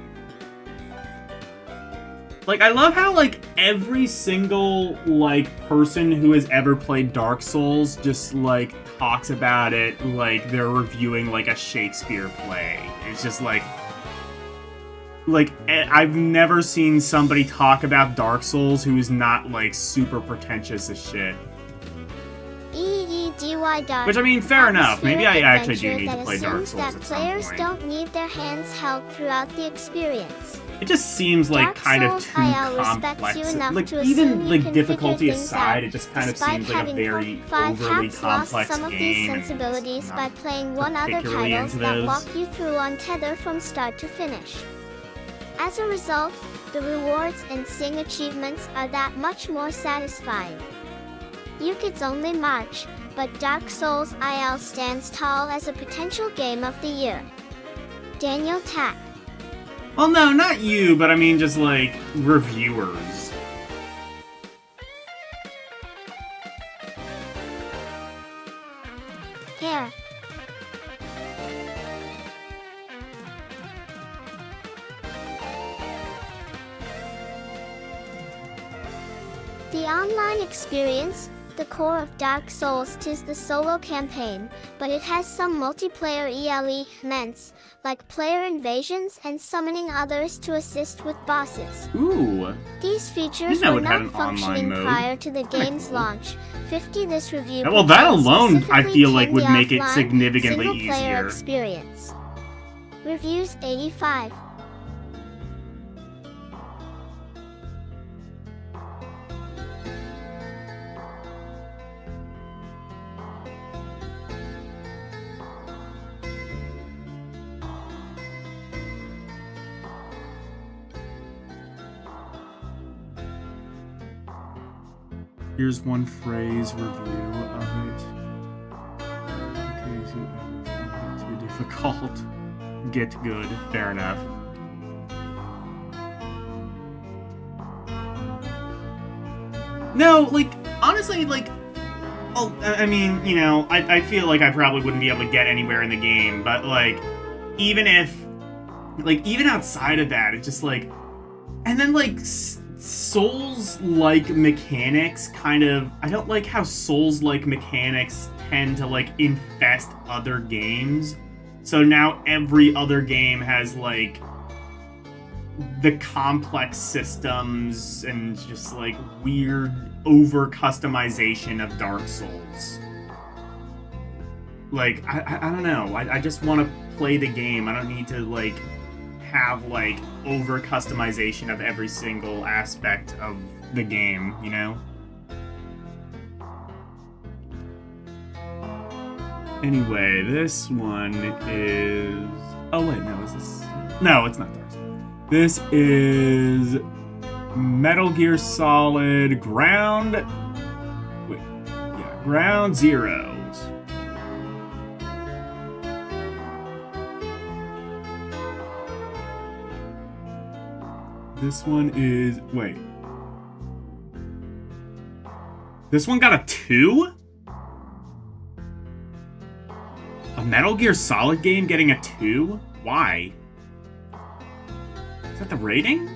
Like, I love how, like, every single, like, person who has ever played Dark Souls just, like, talks about it like they're reviewing, like, a Shakespeare play. It's just, like, I've never seen somebody talk about Dark Souls who is not, like, super pretentious as shit. Dark. Which, I mean, fair enough. Maybe I actually do need adventure to play that Dark assumes Souls that at some players point. don't need their hands held throughout the experience. It just seems like Dark kind of Souls too IL respects complex. you enough Like, to assume even you like can difficulty figure things aside, out, it just kind of despite seems like a having very 5 overly hats lost complex some of these game. and sensibilities I'm by not playing one other particularly titles into that those. walk you through on Tether from start to finish. As a result, the rewards and Sing achievements are that much more satisfying. Yuki's only March, but Dark Souls IL stands tall as a potential game of the year. Daniel Tack. Well, no, not you, but I mean just like reviewers. Hair. The online experience, the core of Dark Souls, 'tis the solo campaign, but it has some multiplayer elements, like player invasions and summoning others to assist with bosses. Ooh. These features know were it had not an online functioning mode. prior to the Kinda game's cool. launch. 50 This review Well, that proposes alone, I specifically feel like, 10 would the make it offline, significantly single-player easier. experience. Reviews 85. Here's one phrase review of it. Okay, so not too difficult. Get good. Fair enough. No, like, honestly, like, oh, I mean, you know, I feel like I probably wouldn't be able to get anywhere in the game, but, like, even if, like, even outside of that, it's just, like, and then, like, Souls-like mechanics kind of, I don't like how Souls-like mechanics tend to, like, infest other games. So now every other game has, like, the complex systems and just, like, weird over-customization of Dark Souls. Like, I don't know. I just want to play the game. I don't need to, like, have, like, over-customization of every single aspect of the game, you know? Anyway, this one is... Oh, wait, no, is this... No, it's not Dark Souls. This is Metal Gear Solid Ground... Wait, yeah, Ground Zeroes. This one is... Wait. This one got a 2? A Metal Gear Solid game getting a 2? Why? Is that the rating?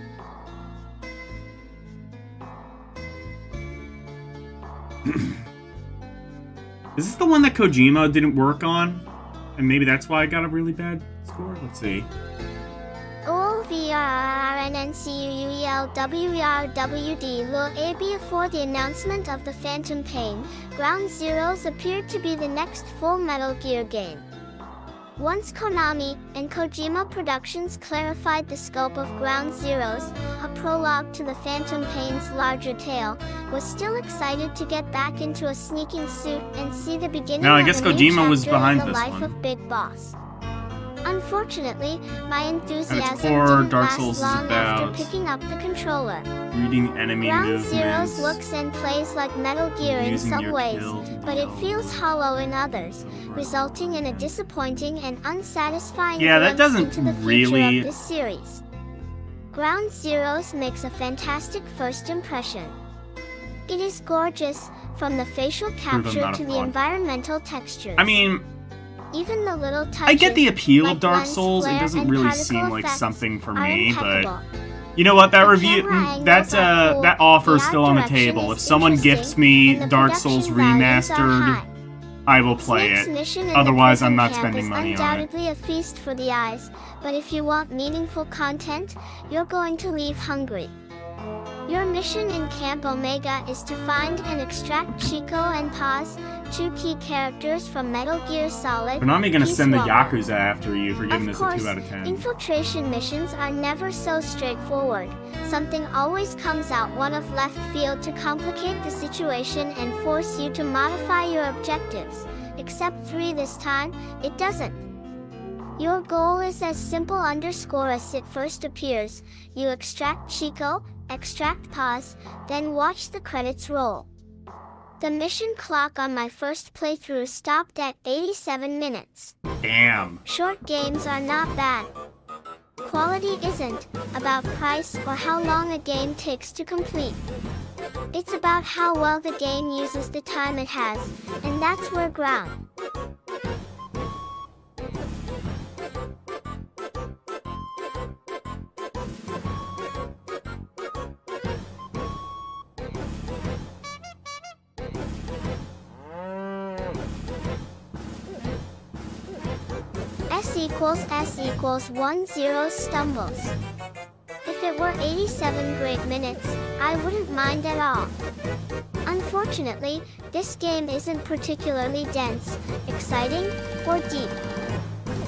Is this the one that Kojima didn't work on? And maybe that's why I got a really bad score? Let's see. OVRRNNCUELWERWD before the announcement of the Phantom Pain, Ground Zeroes appeared to be the next full Metal Gear game. Once Konami and Kojima Productions clarified the scope of Ground Zeroes, a prologue to the Phantom Pain's larger tale, was still excited to get back into a sneaking suit and see the beginning No, I guess of a new Kojima was chapter behind in the this life one. of Big Boss. Unfortunately, my enthusiasm core, didn't Dark last Souls is long about after picking up the controller. Reading enemy Ground movements. Zeroes looks and plays like Metal Gear in using some your ways, kill to but it deal feels hollow in others, over resulting in a disappointing and unsatisfying Yeah, that glimpse doesn't into the future really- of this series. Ground Zeroes makes a fantastic first impression. It is gorgeous, from the facial capture not a to the fraud. environmental textures. I mean, even the little touches, I get the appeal like of Dark lens Souls. It flare doesn't and really particle seem like effects, something for are me, impeccable. but you know what? That The review, camera angles that are cool, that offer is the still on the art direction table. is If someone gifts interesting, me and the Dark production Souls values are remastered, high. I will play Snake's it. mission in Otherwise, the I'm prison not camp spending is money on it. undoubtedly a feast for the eyes, but if you want meaningful content, you're going to leave hungry. Your mission in Camp Omega is to find and extract Chico and Paz, two key characters from Metal Gear Solid. Konami gonna Peace send the Walker. Yakuza after you for giving Of this a course, 2 out of 10. infiltration missions are never so straightforward. Something always comes out one of left field to complicate the situation and force you to modify your objectives. Except 3 this time, it doesn't. Your goal is as simple as it first appears. You extract Chico, extract Paz, then watch the credits roll. The mission clock on my first playthrough stopped at 87 minutes. Damn. Short games are not bad. Quality isn't about price or how long a game takes to complete. It's about how well the game uses the time it has, and that's where Ground S equals 10 stumbles. If it were 87 great minutes, I wouldn't mind at all. Unfortunately, this game isn't particularly dense, exciting, or deep.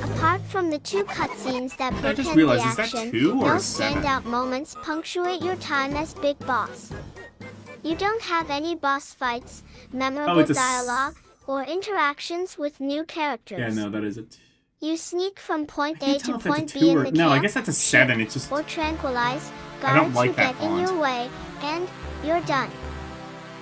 Apart from the 2 cutscenes that I just portend realized, the is that action, 2 or no 7? standout moments punctuate your time as Big Boss. You don't have any boss fights, memorable it's a dialogue, or interactions with new characters. Yeah, no, that is a 2. You sneak from point I A can't to tell if that's a point 2 B or... in the No, I camp, guess that's a 7. shoot, It's just... or tranquilize I don't guards like who that get in font. your way, and you're done.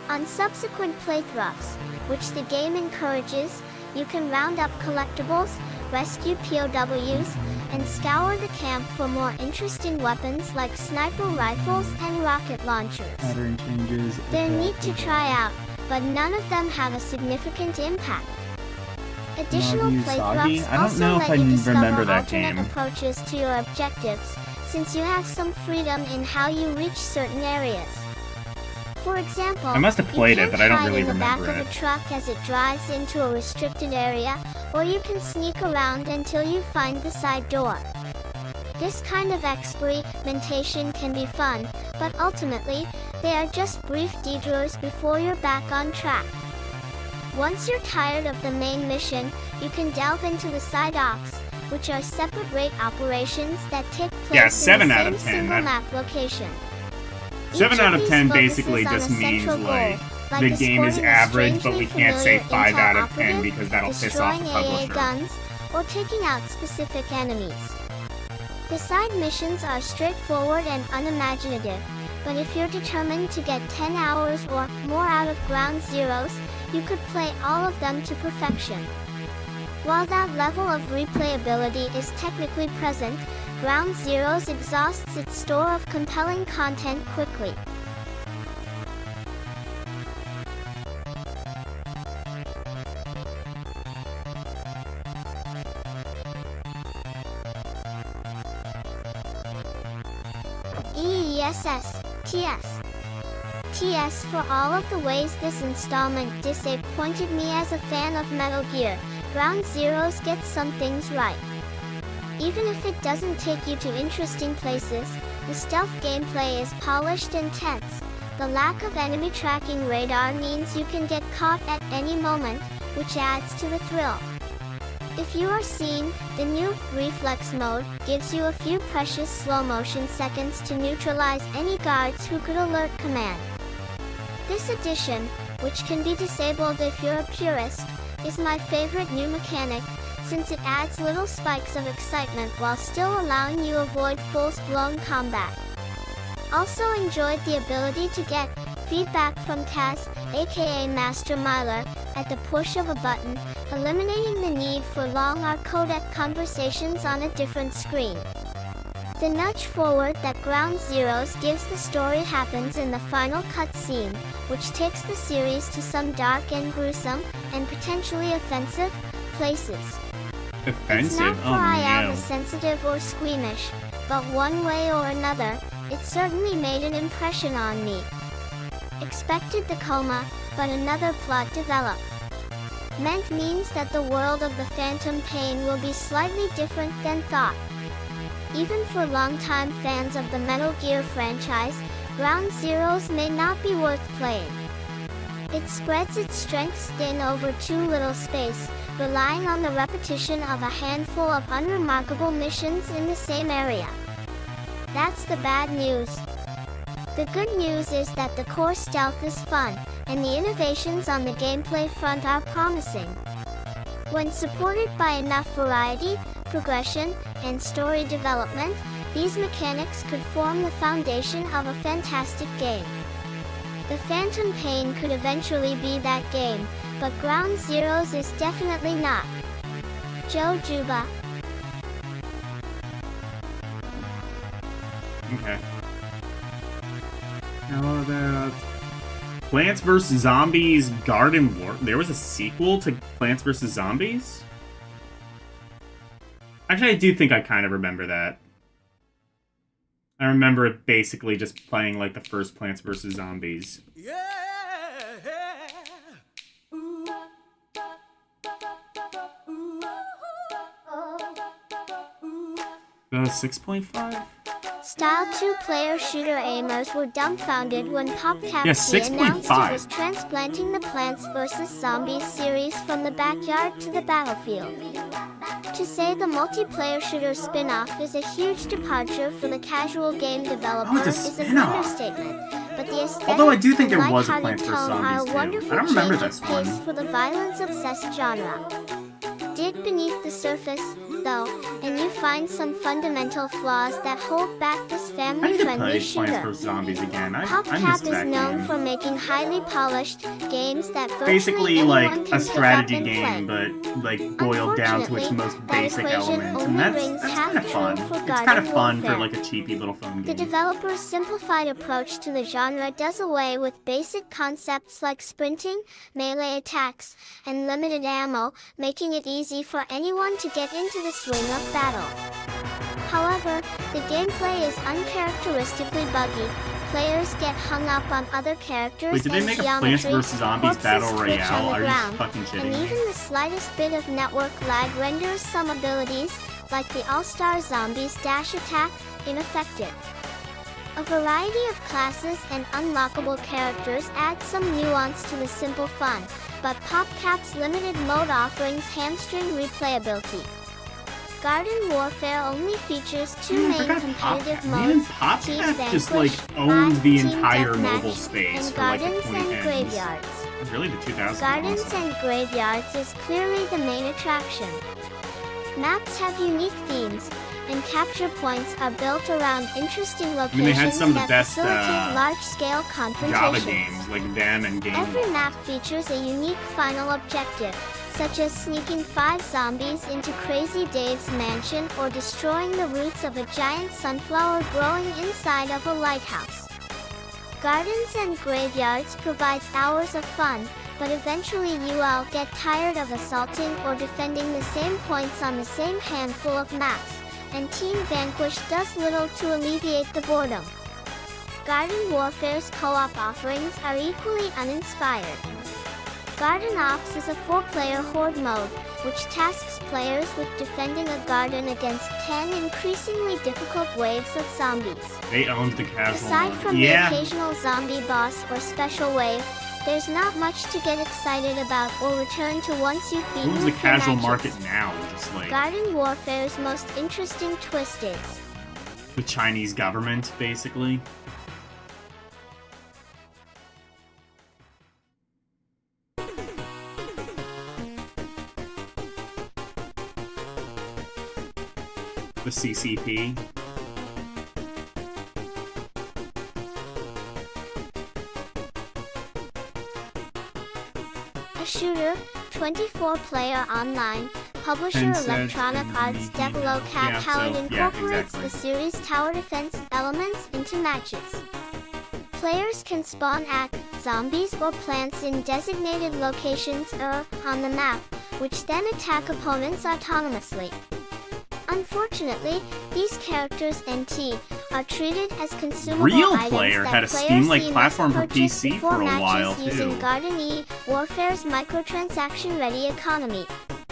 On subsequent playthroughs, which the game encourages, you can round up collectibles, rescue POWs, and scour the camp for more interesting weapons like sniper rifles and rocket launchers. Pattern changes. They're neat to try out, but none of them have a significant impact. Additional Nabi playthroughs Usagi? I don't also know if let I you discover remember that alternate game. approaches to your objectives, since you have some freedom in how you reach certain areas. For example, I must have played you it, can but I don't hide really in the back remember of it. a truck as it drives into a restricted area, or you can sneak around until you find the side door. This kind of experimentation can be fun, but ultimately, they are just brief detours before you're back on track. Once you're tired of the main mission, you can delve into the side ops, which are separate rate operations that take place Yeah, in 7 the out same of 10, single that- map location. 7 Each out of these 10 focuses basically on a just means, central like, goal, the game is escorting a average, but strangely we can't say familiar 5 intel out of 10 operative, because that'll piss off destroying the AA publisher. guns, or taking out specific enemies. The side missions are straightforward and unimaginative, but if you're determined to get 10 hours or more out of Ground Zeroes, you could play all of them to perfection. While that level of replayability is technically present, Ground Zeroes exhausts its store of compelling content quickly. EESS, TS. TS for all of the ways this installment disappointed me as a fan of Metal Gear. Ground Zeroes gets some things right. Even if it doesn't take you to interesting places, the stealth gameplay is polished and tense. The lack of enemy tracking radar means you can get caught at any moment, which adds to the thrill. If you are seen, the new reflex mode gives you a few precious slow motion seconds to neutralize any guards who could alert command. This addition, which can be disabled if you're a purist, is my favorite new mechanic, since it adds little spikes of excitement while still allowing you avoid full-blown combat. Also enjoyed the ability to get feedback from Kaz, aka Master Myler, at the push of a button, eliminating the need for long codec conversations on a different screen. The nudge forward that Ground Zeroes gives the story happens in the final cutscene, which takes the series to some dark and gruesome, and potentially offensive, places. It's not for I am sensitive or squeamish, but one way or another, it certainly made an impression on me. Expected the coma, but another plot developed. Means that the world of the Phantom Pain will be slightly different than thought. Even for longtime fans of the Metal Gear franchise, Ground Zeroes may not be worth playing. It spreads its strengths thin over too little space, relying on the repetition of a handful of unremarkable missions in the same area. That's the bad news. The good news is that the core stealth is fun, and the innovations on the gameplay front are promising. When supported by enough variety, progression, and story development, these mechanics could form the foundation of a fantastic game. The Phantom Pain could eventually be that game, but Ground Zeroes is definitely not. Joe Juba. Okay. How about Plants vs. Zombies Garden War? There was a sequel to Plants vs. Zombies? Actually, I do think I kind of remember that. I remember it basically just playing like the first Plants vs. Zombies. Yeah. 6.5? Style 2-player shooter aimers were dumbfounded when PopCapsy Yeah, announced 6.5. it was transplanting the Plants vs. Zombies series from the backyard to the battlefield. To say the multiplayer shooter spin-off is a huge departure for the casual game developer it's a is an spin-off. understatement, but the aesthetic Although I do think there and was a lighthearted Plants vs. tone are a Zombies too. wonderful I don't remember change this of pace one. for the violence-obsessed genre. Dig beneath the surface, though, and you find some fundamental flaws that hold back this I need to family-friendly play Plants shooter. vs. Zombies again. I PopCap missed is that known game. for making highly polished games that virtually Basically anyone like can a pick up strategy and game, play. but like boiled down to its most Unfortunately, basic that equation elements, only and rings that's half kind of fun. true for It's kind Garden of fun for Warfare. like a cheapy little phone The game. developer's simplified approach to the genre does away with basic concepts like sprinting, melee attacks, and limited ammo, making it easy for anyone to get into the swing of battle. However, the gameplay is uncharacteristically buggy. Players get hung up on other characters Wait, did they and make a geometry, Plants vs. Zombies corpses Battle twitch Royale? on the Are you ground, fucking kidding and me? even the slightest bit of network lag renders some abilities, like the All-Star Zombies dash attack, ineffective. A variety of classes and unlockable characters add some nuance to the simple fun, but PopCap's limited mode offerings hamstring replayability. Garden Warfare only features two main competitive Even modes, Team PopCap just Vanquish, like owns the Team entire Deathmatch, mobile space and for like the Gardens 2010s. and Graveyards. Really, the 2000s. Gardens also. and Graveyards is clearly the main attraction. Maps have unique themes, and capture points are built around interesting locations they had some of the that best, facilitate large-scale confrontations. Java games like them and Game Every Boy. map features a unique final objective, such as sneaking 5 zombies into Crazy Dave's mansion or destroying the roots of a giant sunflower growing inside of a lighthouse. Gardens and Graveyards provides hours of fun, but eventually you'll get tired of assaulting or defending the same points on the same handful of maps, and Team Vanquish does little to alleviate the boredom. Garden Warfare's co-op offerings are equally uninspired. Garden Ops is a 4-player horde mode, which tasks players with defending a garden against 10 increasingly difficult waves of zombies. They owned the casual Aside mode. from Yeah. the occasional zombie boss or special wave, There's not much to get excited about or return to once you've beaten Who's the the casual matches. market now? Just like Garden Warfare's most interesting twist is the Chinese government, basically. The CCP. a shooter, 24-player online, publisher Tencent Electronic and Arts Niji. developed Yeah, how it so, incorporates exactly. the series' tower defense elements into matches. Players can spawn zombies or plants in designated locations or on the map, which then attack opponents autonomously. Unfortunately, these characters NT are treated as consumable Real items Player that had a players Steam-like must platform for purchase PC before for a matches while, using too. Garden Warfare's microtransaction-ready economy.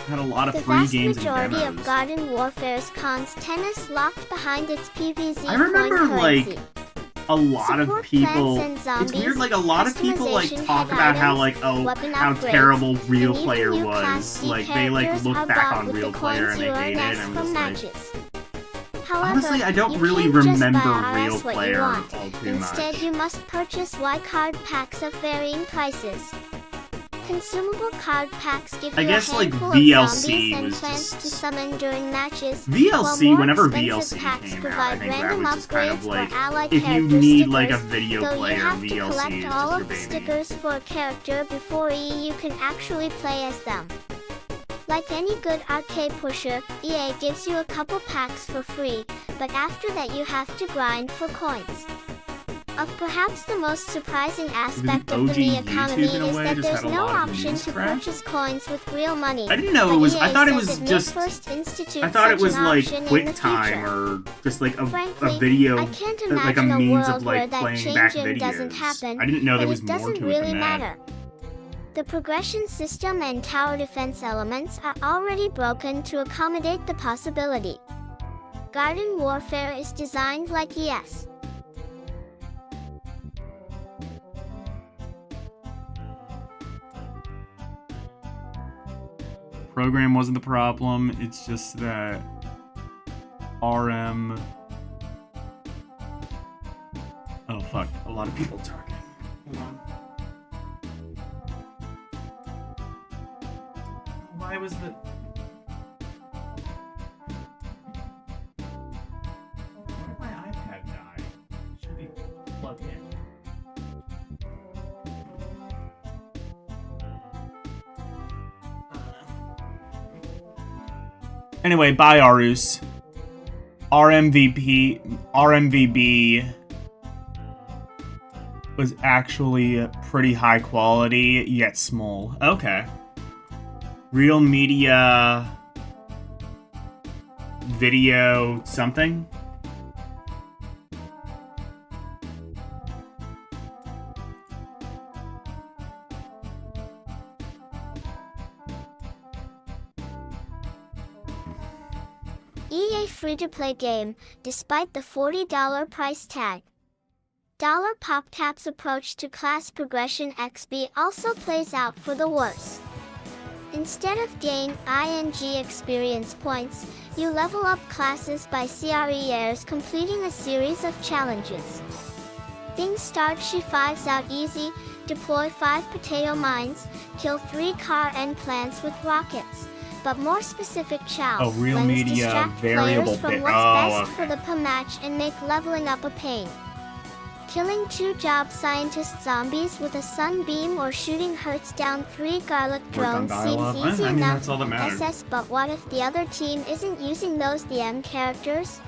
Had a lot of The free vast games and majority demos. of Garden Warfare's cons tennis locked behind its PVZ I remember, coin currency. like, a lot of Support people. plants and zombies, It's weird, like a lot of people like customization talk head about how items, like weapon how upgrades, terrible Real and even Player new was. Class D Like they like characters look are back bought on with Real the Player coins and they you earn hate it. as I'm from just like, matches. However, honestly, I don't you really can't just remember buy Real RS what you Player want. all too Instead, much. you must purchase Y card packs of varying prices. Consumable card packs give I you guess, a like, handful VLC of zombies and was plants just- to summon during matches. VLC, while more whenever expensive VLC packs came out, I provide think that random was just kind of upgrades like, for allied if you character need like a stickers, video though player, you have to VLC collect is all just your of the baby. stickers for a character before you can actually play as them. Like any good arcade pusher, EA gives you a couple packs for free, but after that you have to grind for coins. Of perhaps the most surprising aspect of the OG Mii economy YouTube in a is way that just there's had a no lot of option news to crap? purchase coins with real money. I didn't know but it was. EA I thought it says was may just. first institute I thought it such was an like option in the QuickTime future. or just like a Frankly, video, I can't like a imagine a means world of where like that playing back change-in videos. doesn't happen, I didn't know there but was it more doesn't to it really than that. matter. The progression system and tower defense elements are already broken to accommodate the possibility. Garden Warfare is designed like ES. Program wasn't the problem. It's just that RM. Oh fuck! A lot of people talking. Hold on. Why was the? Why did my iPad die? It should be plugged in. Anyway, bye, Arus. RMVB was actually pretty high quality, yet small. Okay. Real media video something? EA free-to-play game, despite the $40 price tag. Dollar Pop Tap's approach to class progression XP also plays out for the worse. Instead of gain ING experience points, you level up classes by CREers completing a series of challenges. Things start she 5s out easy, deploy 5 potato mines, kill 3 car and plants with rockets. But more specific chow Oh, real lens media distract variable players from bit. what's Oh, best for the PA match and make leveling up a pain. Killing 2 job scientist zombies with a sunbeam or shooting Hertz down 3 garlic Work on drones seems dialogue. easy I mean, enough. that's all that matters. SS, but what if the other team isn't using those DM characters?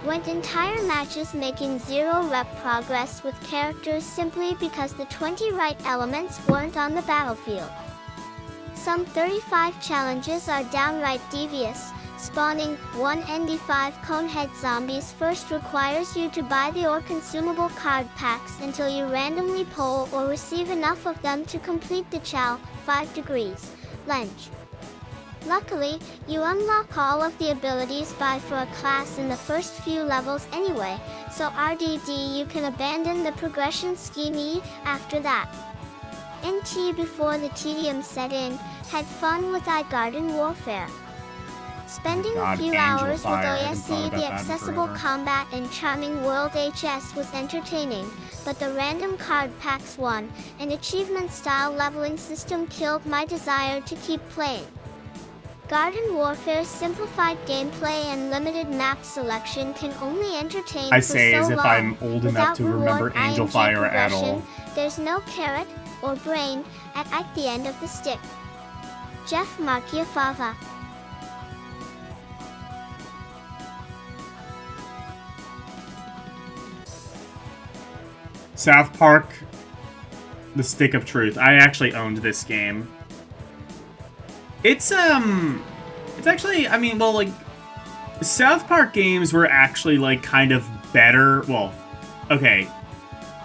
Went entire matches making 0 rep progress with characters simply because the 20 right elements weren't on the battlefield. Some 35 challenges are downright devious. Spawning 1 ND5 conehead zombies first requires you to buy the or consumable card packs until you randomly pull or receive enough of them to complete the chow, 5 degrees, Lenge. Luckily, you unlock all of the abilities by for a class in the first few levels anyway, so RDD you can abandon the progression scheme after that. and T, before the tedium set in, had fun with Garden Warfare. Spending God, a few Angel hours Fire, I with haven't thought OSE, about the that in accessible forever. combat and charming world HS was entertaining, but the random card packs 1 and achievement-style leveling system killed my desire to keep playing. Garden Warfare's simplified gameplay and limited map selection can only entertain I for say so as if long. I'm old enough Without to reward remember Angel IMG Fire at progression, all. there's no carrot or brain at the end of the stick. Jeff Marchiafava. South Park, The Stick of Truth. I actually owned this game. It's actually, I mean, well, like, South Park games were actually, like, kind of better. Well, okay.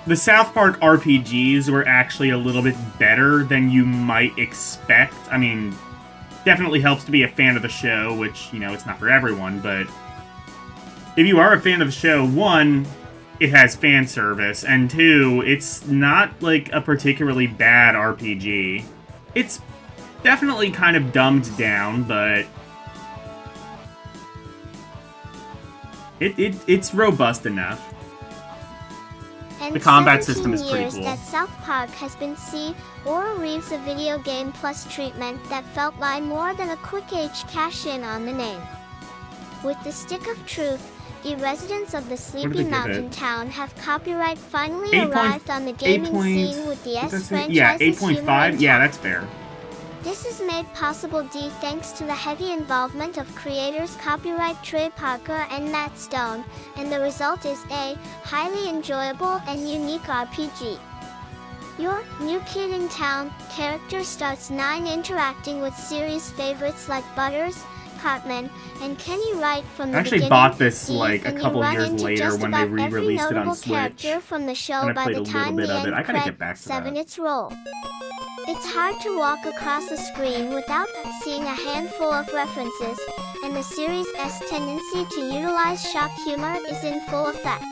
The South Park RPGs were actually a little bit better than you might expect. I mean, definitely helps to be a fan of the show, which, you know, it's not for everyone, but if you are a fan of the show, 1, it has fan service, and 2, it's not, like, a particularly bad RPG. It's definitely kind of dumbed down, but it's robust enough. And The combat 17 system is pretty years cool. that South Park has been Laura Reeves a video game plus treatment that felt like more than a quick H cash-in on the name. With The Stick of Truth, the residents of the Sleepy give Mountain it? town have copyright finally 8 arrived on the gaming scene with the S franchise's yeah, humor 8.5. and Yeah, talk. that's fair. This is made possible thanks to the heavy involvement of creators copyright Trey Parker and Matt Stone, and the result is a highly enjoyable and unique RPG. Your new kid in town character starts 9 interacting with series favorites like Butters, Cartman, and Kenny Wright from the I actually beginning. bought this, Dee, like, a and you couple run years into later just when they about every re-released it on notable Switch, character from the show and I by played the a little time bit the of it. end I gotta get back credits to 7 that. its roll. It's hard to walk across a screen without seeing a handful of references, and the series' tendency to utilize shock humor is in full effect.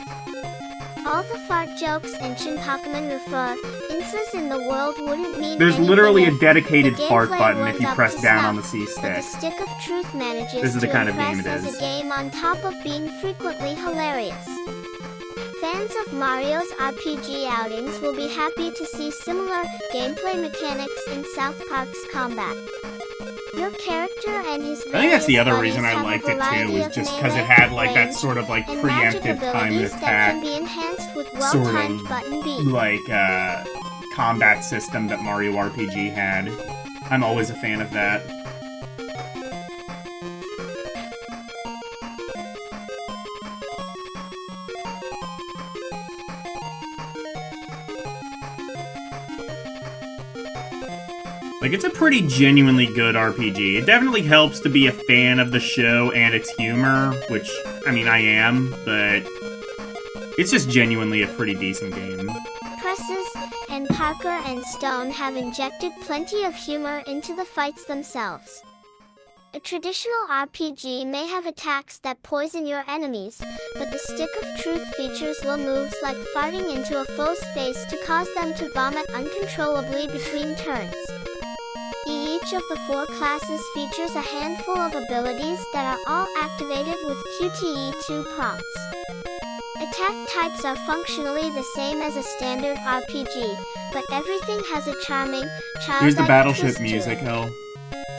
All the fart jokes and Shinpakuman refer instances in the world wouldn't mean There's anything literally a if dedicated the fart gameplay button weren't if you up press to down snuff, on the C but stick. the Stick of Truth manages This is the to kind of impress game it as is. a game on top of being frequently hilarious. Fans of Mario's RPG outings will be happy to see similar gameplay mechanics in South Park's combat. Your character and his I think that's the other various reason I buddies liked have a it too, variety was of just because it melee, had like that range, sort of like and magic preemptive time abilities that attack, can be enhanced with sort well-timed of button beat. like combat system that Mario RPG had. I'm always a fan of that. Like, it's a pretty genuinely good RPG. It definitely helps to be a fan of the show and its humor, which, I mean, I am, but it's just genuinely a pretty decent game. Presses and Parker and Stone have injected plenty of humor into the fights themselves. A traditional RPG may have attacks that poison your enemies, but the Stick of Truth features little moves like farting into a foe's face to cause them to vomit uncontrollably between turns. Each of the 4 classes features a handful of abilities that are all activated with QTE2 prompts. Attack types are functionally the same as a standard RPG, but everything has a charming, childlike Here's the twist Battleship to music, it. Hell.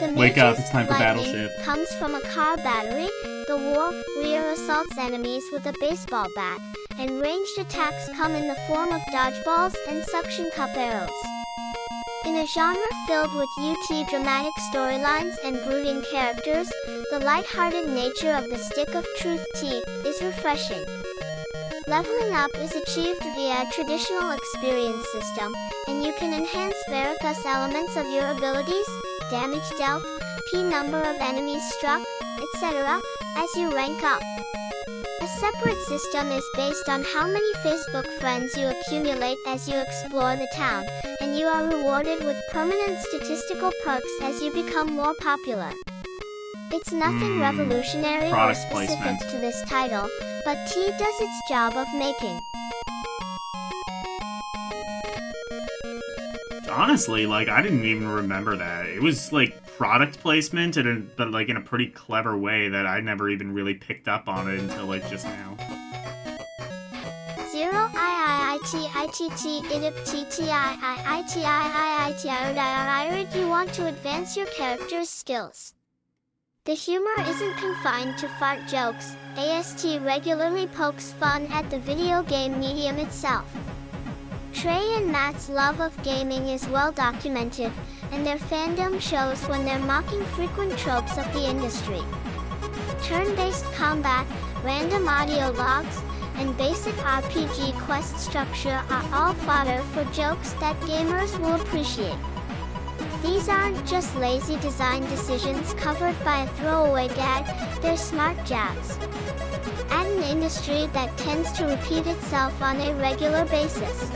The Wake up, Mage's it's time for lightning Battleship. comes from a car battery. The warrior assaults enemies with a baseball bat, and ranged attacks come in the form of dodgeballs and suction cup arrows. In a genre filled with UT dramatic storylines and brooding characters, the light-hearted nature of the Stick of Truth T is refreshing. Leveling up is achieved via a traditional experience system, and you can enhance various elements of your abilities, damage dealt, P number of enemies struck, etc., as you rank up. A separate system is based on how many Facebook friends you accumulate as you explore the town, and you are rewarded with permanent statistical perks as you become more popular. It's nothing revolutionary or product specific placement. to this title, but T does its job of making. honestly, like, I didn't even remember that. It was, like, product placement, but, like, in a pretty clever way that I never even really picked up on it until, like, just now. 0 I T I T T IDIP T T I T I T I. You want to advance your character's skills. The humor isn't confined to fart jokes. AST regularly pokes fun at the video game medium itself. Trey and Matt's love of gaming is well documented, and their fandom shows when they're mocking frequent tropes of the industry. Turn-based combat, random audio logs, and basic RPG quest structure are all fodder for jokes that gamers will appreciate. These aren't just lazy design decisions covered by a throwaway gag, they're smart jabs at an industry that tends to repeat itself on a regular basis.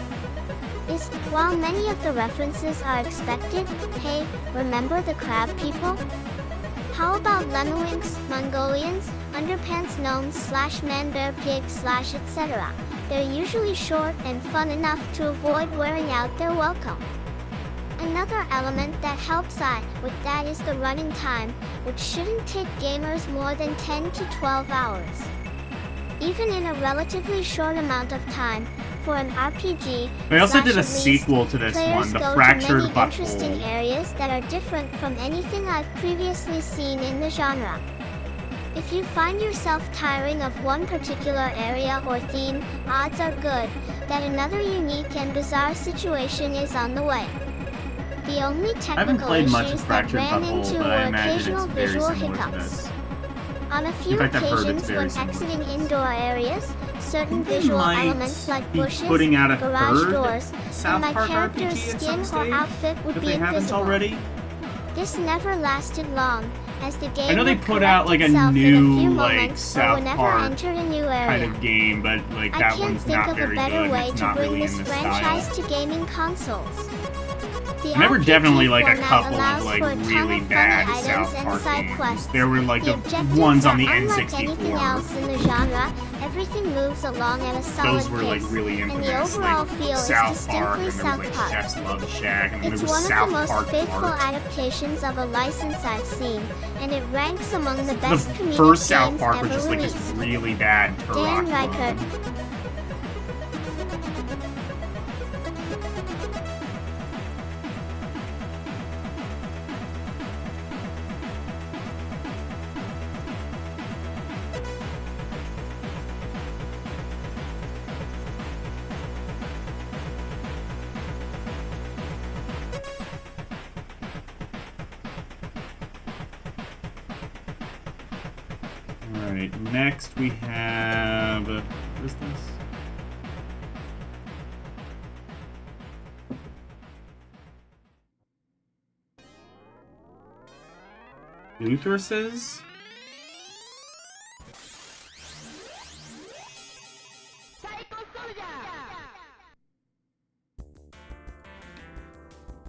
While many of the references are expected, hey, remember the crab people? How about Lemurwinks, Mongolians, underpants gnomes / man-bear pig / etc. They're usually short and fun enough to avoid wearing out their welcome. Another element that helps with that is the running time, which shouldn't take gamers more than 10 to 12 hours. Even in a relatively short amount of time, for an RPG, They also did a / sequel to this one, The go Fractured to many interesting Butthole. areas that are different from anything I've previously seen in the genre. If you find yourself tiring of one particular area or theme, odds are good that another unique and bizarre situation is on the way. The only I haven't technical played much of issues that Fractured ran Butthole, into but were I imagine it's occasional very visual similar to hiccups. this. On a few fact, I've heard it's occasions very when similar to exiting this. indoor areas, certain They visual might elements like be bushes, putting out a garage third doors, South and my Park character's RPG at skin some or stage, outfit would if be they haven't invisible. already. This never lasted long, as the game I know they would put correct out like a itself in new few like moments or South whenever Park entered a new area. kind of game, but like I that can't one's think not of a very better good. way It's to not bring really this in the franchise style. to gaming consoles. The And there were RPG definitely like a format couple allows of like for a ton really of funny bad items South and Park side games. quests. There were like The the objectives ones on the are unlike anything else N64. in the genre. Everything moves along at a solid Those were like pace, really and infamous. the overall Like feel South is Park, distinctly and there was South like Park. Chef's Love Shack, and then It's there was one South of the most Park faithful Art. adaptations of a license I've seen, and it ranks among the The best comedic first South games Park was ever just like released. this really bad Dan Turok Reichert. clone. Alright, next we have... What is this? Luthorses?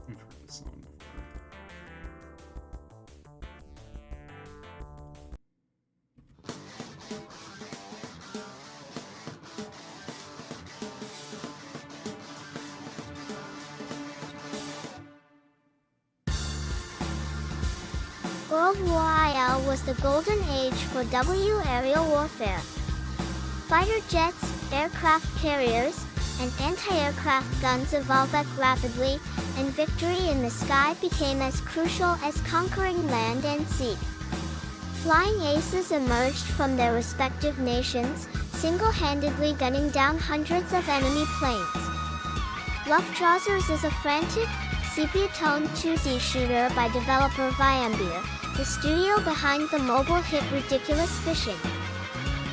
I've heard this song before. World War IL was the golden age for aerial warfare. Fighter jets, aircraft carriers, and anti-aircraft guns evolved rapidly, and victory in the sky became as crucial as conquering land and sea. Flying aces emerged from their respective nations, single-handedly gunning down hundreds of enemy planes. Lufttrousers is a frantic, sepia-toned 2D shooter by developer Viambir, the studio behind the mobile hit Ridiculous Fishing.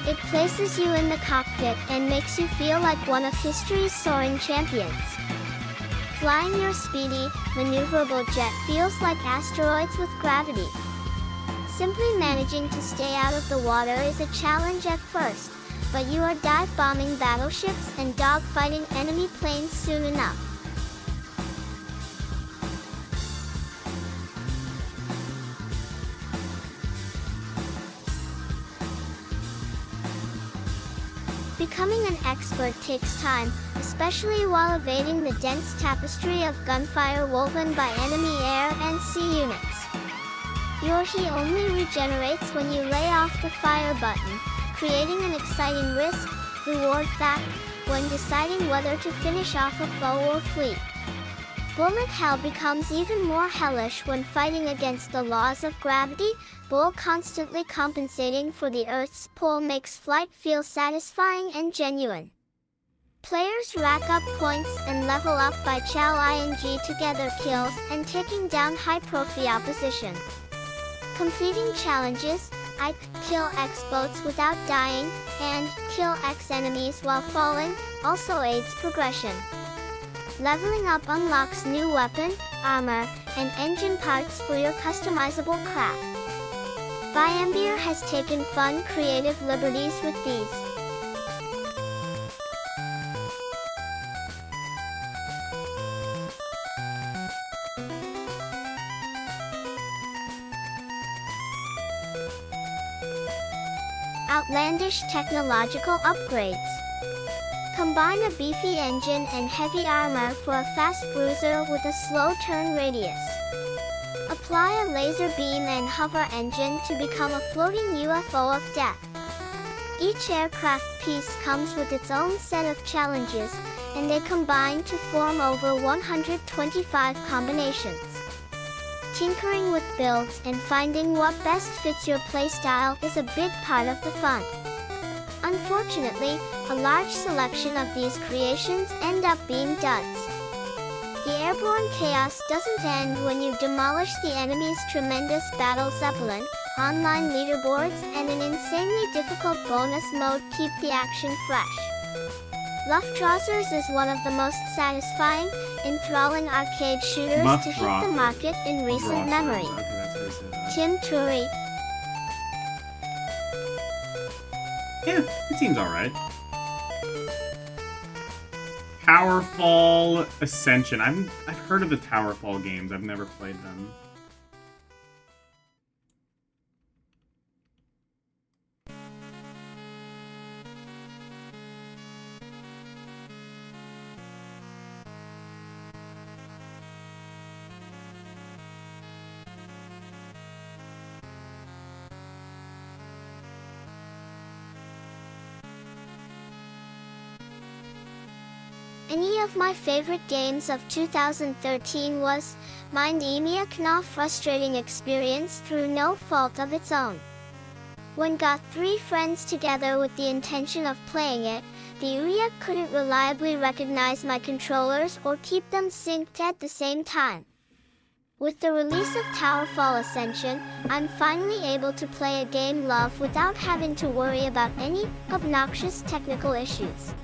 It places you in the cockpit and makes you feel like one of history's soaring champions. Flying your speedy, maneuverable jet feels like asteroids with gravity. Simply managing to stay out of the water is a challenge at first, but you are dive-bombing battleships and dogfighting enemy planes soon enough. Becoming an expert takes time, especially while evading the dense tapestry of gunfire woven by enemy air and sea units. Your heat only regenerates when you lay off the fire button, creating an exciting risk-reward fact when deciding whether to finish off a foe or flee. Bullet hell becomes even more hellish when fighting against the laws of gravity. Bull constantly compensating for the Earth's pull makes flight feel satisfying and genuine. Players rack up points and level up by chow-ing together kills and taking down high-profile opposition. Completing challenges, kill X boats without dying, and kill X enemies while falling, also aids progression. Leveling up unlocks new weapon, armor, and engine parts for your customizable craft. Viambier has taken fun creative liberties with these. Outlandish technological upgrades. Combine a beefy engine and heavy armor for a fast bruiser with a slow turn radius. Apply a laser beam and hover engine to become a floating UFO of death. Each aircraft piece comes with its own set of challenges, and they combine to form over 125 combinations. Tinkering with builds and finding what best fits your playstyle is a big part of the fun. Unfortunately, a large selection of these creations end up being duds. The airborne chaos doesn't end when you demolish the enemy's tremendous battle zeppelin. Online leaderboards and an insanely difficult bonus mode keep the action fresh. Luftrausers is one of the most satisfying, enthralling arcade shooters to hit the market in recent memory. Tim Turi. Yeah, it seems alright. Towerfall Ascension. I've heard of the Towerfall games. I've never played them. Any of my favorite games of 2013 was Mind EMEA Knopf frustrating experience through no fault of its own. When got 3 friends together with the intention of playing it, the Ouya couldn't reliably recognize my controllers or keep them synced at the same time. With the release of Towerfall Ascension, I'm finally able to play a game love without having to worry about any obnoxious technical issues.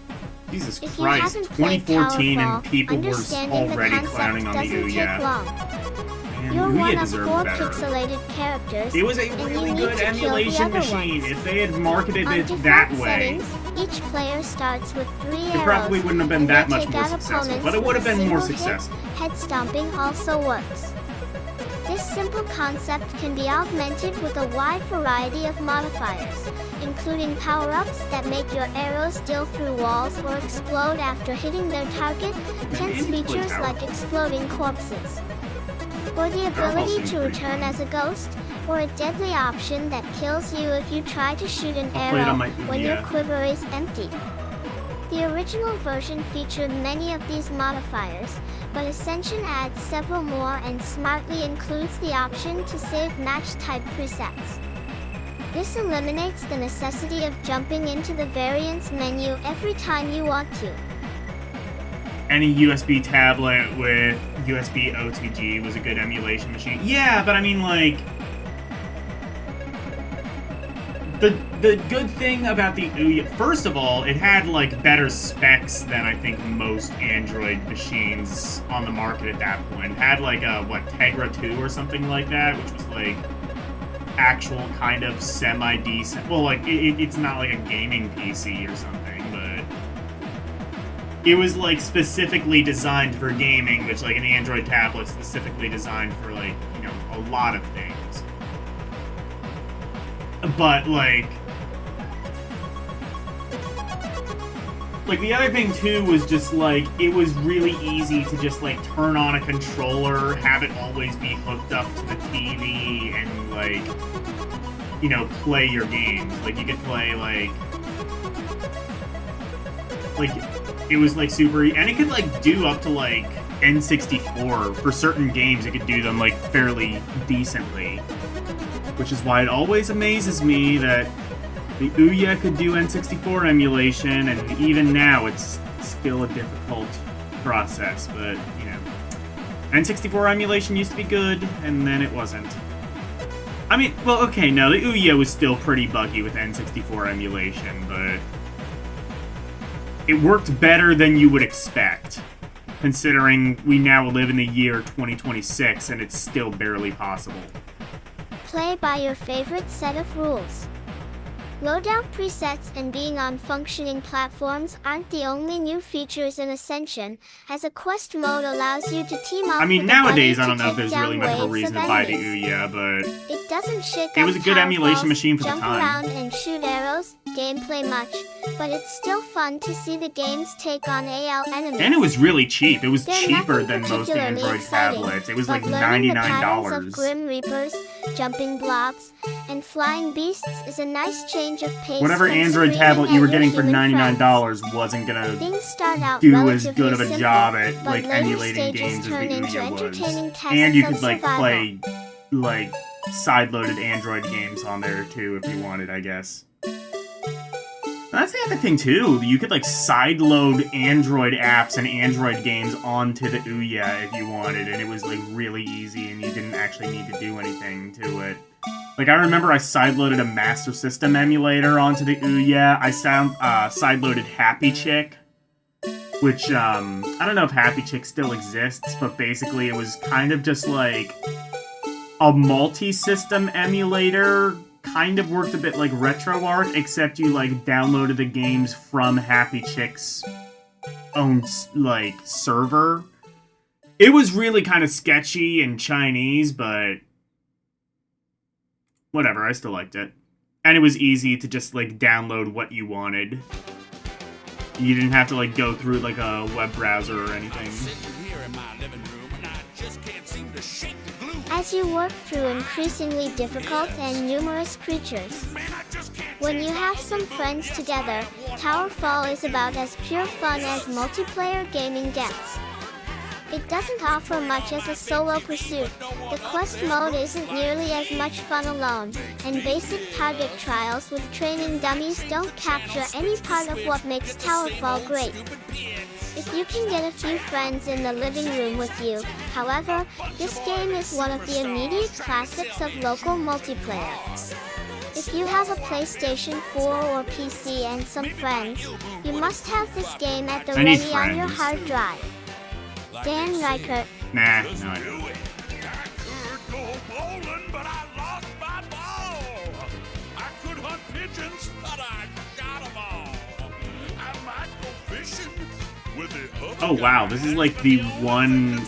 Jesus If you Christ, haven't played 2014 Towerfall, and people were understanding the already concept clowning on the doesn't take Ouya. long. Man, You're Ouya one of deserved 4 better. pixelated characters, It was a and really you need good to kill the emulation other machine. ones. If they had marketed On it default that way, settings, each player starts with 3 arrows. it probably wouldn't have been and that they much take more out successful, opponents but it would have with a been more single hit. successful. Head stomping also works. This simple concept can be augmented with a wide variety of modifiers, including power-ups that make your arrows deal through walls or explode after hitting their target, tense features like exploding corpses, or the ability to return as a ghost, or a deadly option that kills you if you try to shoot an I'll play it arrow on my when your Ouya. quiver is empty. The original version featured many of these modifiers, but Ascension adds several more and smartly includes the option to save match-type presets. This eliminates the necessity of jumping into the variants menu every time you want to. Any USB tablet with USB OTG was a good emulation machine. Yeah, but I mean, like, the good thing about the Ouya, first of all, it had like better specs than I think most Android machines on the market at that point. It had like a Tegra 2 or something like that, which was like actual kind of semi-decent. Well, like it's not like a gaming PC or something, but it was like specifically designed for gaming, which like an Android tablet specifically designed for like, you know, a lot of things. Like, the other thing, too, was just, like, it was really easy to just, like, turn on a controller, have it always be hooked up to the TV, and, like, you know, play your games. Like, you could play, like, it was, like, super... And it could, like, do up to, like, N64. For certain games, it could do them, like, fairly decently. Which is why it always amazes me that the Ouya could do N64 emulation, and even now it's still a difficult process, but, you know. N64 emulation used to be good, and then it wasn't. I mean, well, okay, no, the Ouya was still pretty buggy with N64 emulation, but it worked better than you would expect, considering we now live in the year 2026, and it's still barely possible. Play by your favorite set of rules. Loadout presets and being on functioning platforms aren't the only new features in Ascension, as a quest mode allows you to team up. I mean, with nowadays a I buddy don't know if to there's take really down much of a waves reason of to buy the enemies. Ouya, but It doesn't shake it up was a good tower emulation falls, machine for the jump time. around and shoot arrows, gameplay much, but it's still fun to see the game's take on AL enemies. And it was really cheap. It was They're cheaper nothing than most particularly Android exciting, tablets. It was but like learning the patterns of $99. Grim Reapers, jumping blocks, and flying beasts is a nice change of pace. Whatever from Android screaming tablet you at were your getting for human $99 friends. wasn't gonna Things start out do as relatively good of a simple, job at but like later emulating stages games as the turn into Ouya was. entertaining tests And you of could like survival. play like side-loaded Android games on there too if you wanted, I guess. That's the other thing too. You could like side-load Android apps and Android games onto the Ouya if you wanted, and it was like really easy, and you didn't actually need to do anything to it. Like, I remember I side-loaded a Master System emulator onto the Ouya. I side-loaded Happy Chick, which, I don't know if Happy Chick still exists, but basically it was kind of just like a multi-system emulator. Kind of worked a bit like RetroArch, except you, like, downloaded the games from Happy Chick's own, like, server. It was really kind of sketchy and Chinese, but whatever, I still liked it. And it was easy to just, like, download what you wanted. You didn't have to, like, go through, like, a web browser or anything. As you work through increasingly difficult and numerous creatures. When you have some friends together, Towerfall is about as pure fun as multiplayer gaming gets. It doesn't offer much as a solo pursuit, the quest mode isn't nearly as much fun alone, and basic target trials with training dummies don't capture any part of what makes Towerfall great. If you can get a few friends in the living room with you, however, this game is one of the immediate classics of local multiplayer. If you have a PlayStation 4 or PC and some friends, you must have this game at the ready on your hard drive. Dan Reichert. Nah, no I don't. Oh wow, this is like the one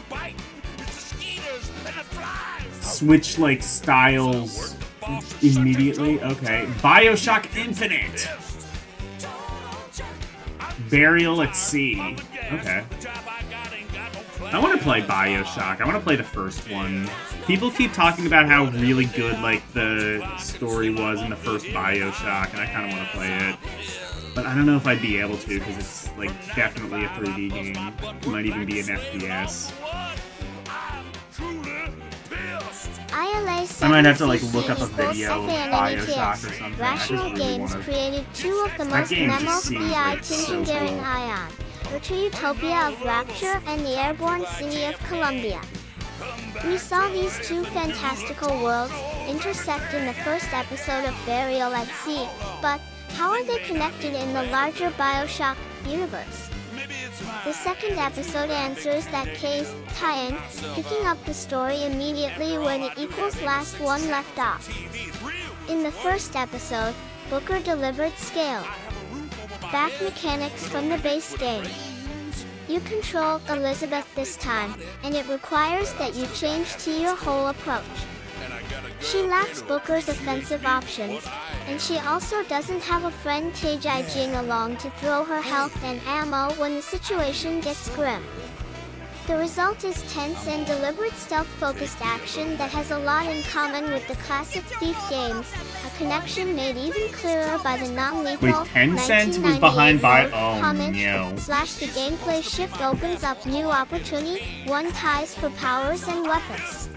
switch like styles immediately. Okay, BioShock Infinite, Burial at Sea. Okay, I want to play BioShock. I want to play the first one. People keep talking about how really good like the story was in the first BioShock, and I kind of want to play it. But I don't know if I'd be able to, because it's, like, definitely a 3D game. It might even be an FPS. I might have to, like, look up a video of BioShock or something. Rational Games created two of the most memorable eye-tinging Ion, Virtual Utopia of Rapture and the Airborne City of Columbia. We saw these two fantastical worlds intersect in the first episode of Burial at Sea, but how are they connected in the larger BioShock universe? The second episode answers that case, tie-in, picking up the story immediately when it equals last one left off. In the first episode, Booker delivered scale back mechanics from the base game. You control Elizabeth this time, and it requires that you change to your whole approach. She lacks Booker's offensive options, And she also doesn't have a friend Taejing along to throw her health and ammo when the situation gets grim. The result is tense and deliberate stealth-focused action that has a lot in common with the classic Thief games, a connection made even clearer by the non-lethal Wait, Tencent was behind by... Oh, homage no. / the gameplay shift opens up new opportunity, one ties for powers and weapons.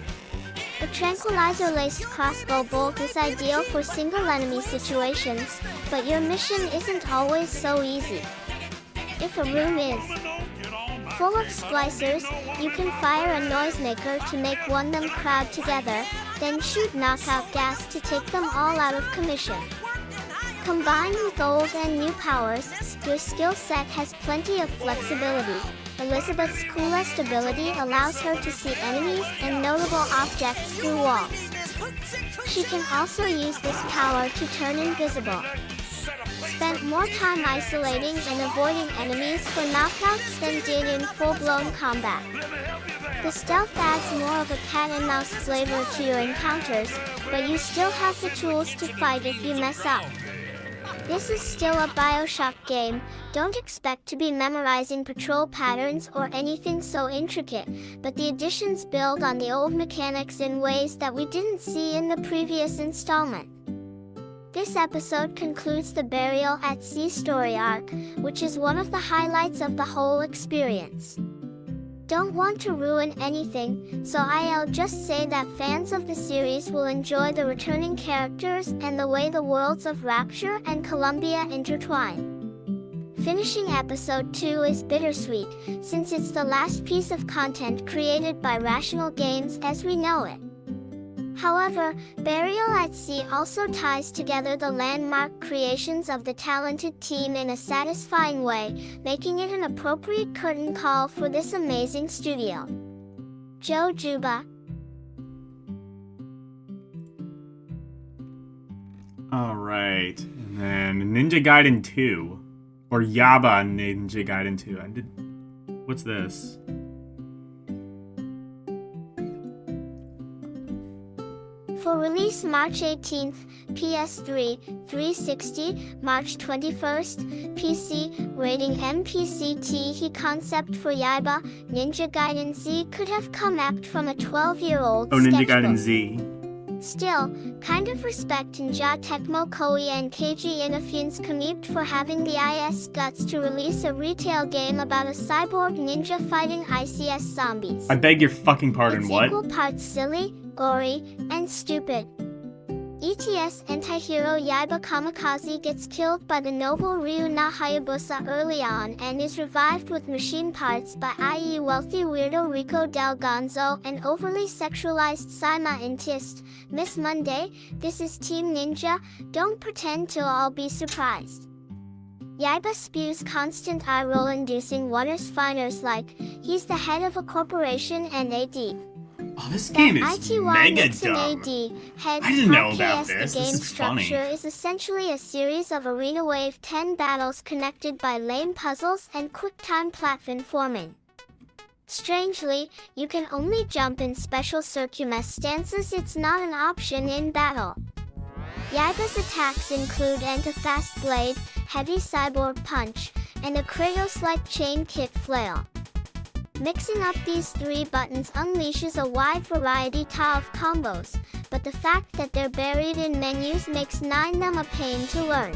A tranquilizer-laced crossbow bolt is ideal for single enemy situations, but your mission isn't always so easy. If a room is full of splicers, you can fire a noisemaker to make them crowd together, then shoot knockout gas to take them all out of commission. Combined with old and new powers, your skill set has plenty of flexibility. Elizabeth's coolest ability allows her to see enemies and notable objects through walls. She can also use this power to turn invisible. Spent more time isolating and avoiding enemies for knockouts than did in full-blown combat. The stealth adds more of a cat-and-mouse flavor to your encounters, but you still have the tools to fight if you mess up. This is still a BioShock game. Don't expect to be memorizing patrol patterns or anything so intricate, but the additions build on the old mechanics in ways that we didn't see in the previous installment. This episode concludes the Burial at Sea story arc, which is one of the highlights of the whole experience. Don't want to ruin anything, so I'll just say that fans of the series will enjoy the returning characters and the way the worlds of Rapture and Columbia intertwine. Finishing episode 2 is bittersweet, since it's the last piece of content created by Rational Games as we know it. However, Burial at Sea also ties together the landmark creations of the talented team in a satisfying way, making it an appropriate curtain call for this amazing studio. Joe Juba. Alright, and then Ninja Gaiden 2. Or Yaba Ninja Gaiden 2. What's this? For release March 18th, PS3, 360, March 21st, PC, rating MPCT. Concept for Yaiba, Ninja Gaiden Z could have come apt from a 12-year-old Oh, Ninja sketchbook. Gaiden Z. Still, kind of respect Ninja Tecmo Koei and Keiji Inafune's commute for having the IS guts to release a retail game about a cyborg ninja fighting ICS zombies. I beg your fucking pardon, It's what? equal parts silly, gory, and stupid. ETS anti-hero Yaiba Kamikaze gets killed by the noble Ryu na Hayabusa early on and is revived with machine parts by i.e. wealthy weirdo Rico Del Gonzo and overly sexualized Saima Intist, Miss Monday. This is Team Ninja, don't pretend to all be surprised. Yaiba spews constant eye-roll inducing wonders-finers like, he's the head of a corporation and AD. Oh, this game is ITY mega Nixon dumb. AD head I didn't know RKS. about The this. game's This is funny. structure is essentially a series of Arena Wave 10 battles connected by lame puzzles and quick-time platforming. Strangely, you can only jump in special circumess stances. It's not an option in battle. Yaiba's attacks include Anti-Fast Blade, Heavy Cyborg Punch, and a Kratos-like Chain Kit Flail. Mixing up these three buttons unleashes a wide variety of combos, but the fact that they're buried in menus makes them a pain to learn.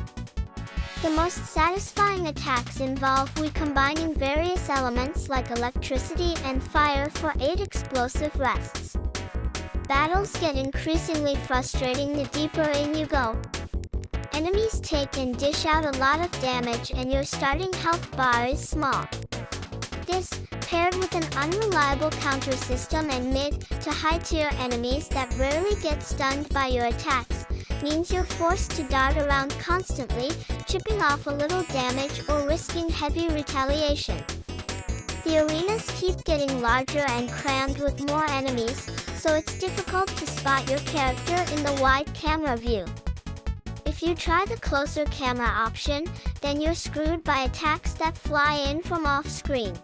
The most satisfying attacks involve combining various elements like electricity and fire for 8 explosive rests. Battles get increasingly frustrating the deeper in you go. Enemies take and dish out a lot of damage and your starting health bar is small. This, paired with an unreliable counter system and mid to high tier enemies that rarely get stunned by your attacks, means you're forced to dart around constantly, chipping off a little damage or risking heavy retaliation. The arenas keep getting larger and crammed with more enemies, so it's difficult to spot your character in the wide camera view. If you try the closer camera option, then you're screwed by attacks that fly in from off-screen.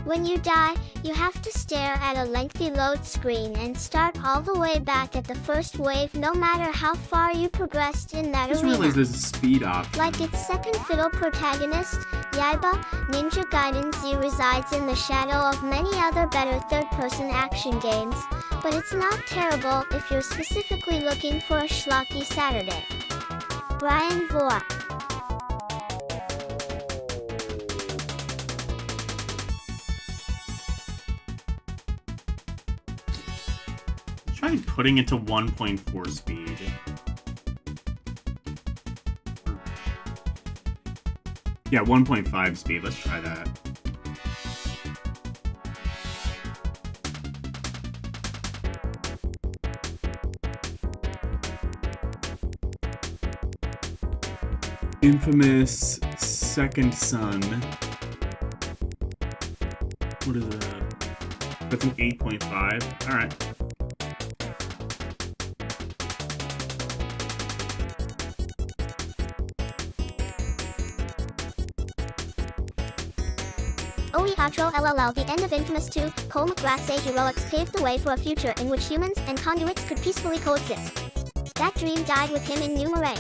When you die, you have to stare at a lengthy load screen and start all the way back at the first wave no matter how far you progressed in that I just arena. realized there's a speed option. Like its second fiddle protagonist, Yaiba, Ninja Gaiden Z resides in the shadow of many other better third-person action games, but it's not terrible if you're specifically looking for a schlocky Saturday. Brian Vore. Try putting it to 1.4 speed. Yeah, 1.5 speed. Let's try that. Infamous Second Son. What is that? That's an 8.5. Alright. Oe Atro LLL. The end of Infamous 2, Cole McGrath's heroics paved the way for a future in which humans and conduits could peacefully coexist. That dream died with him in New Moray.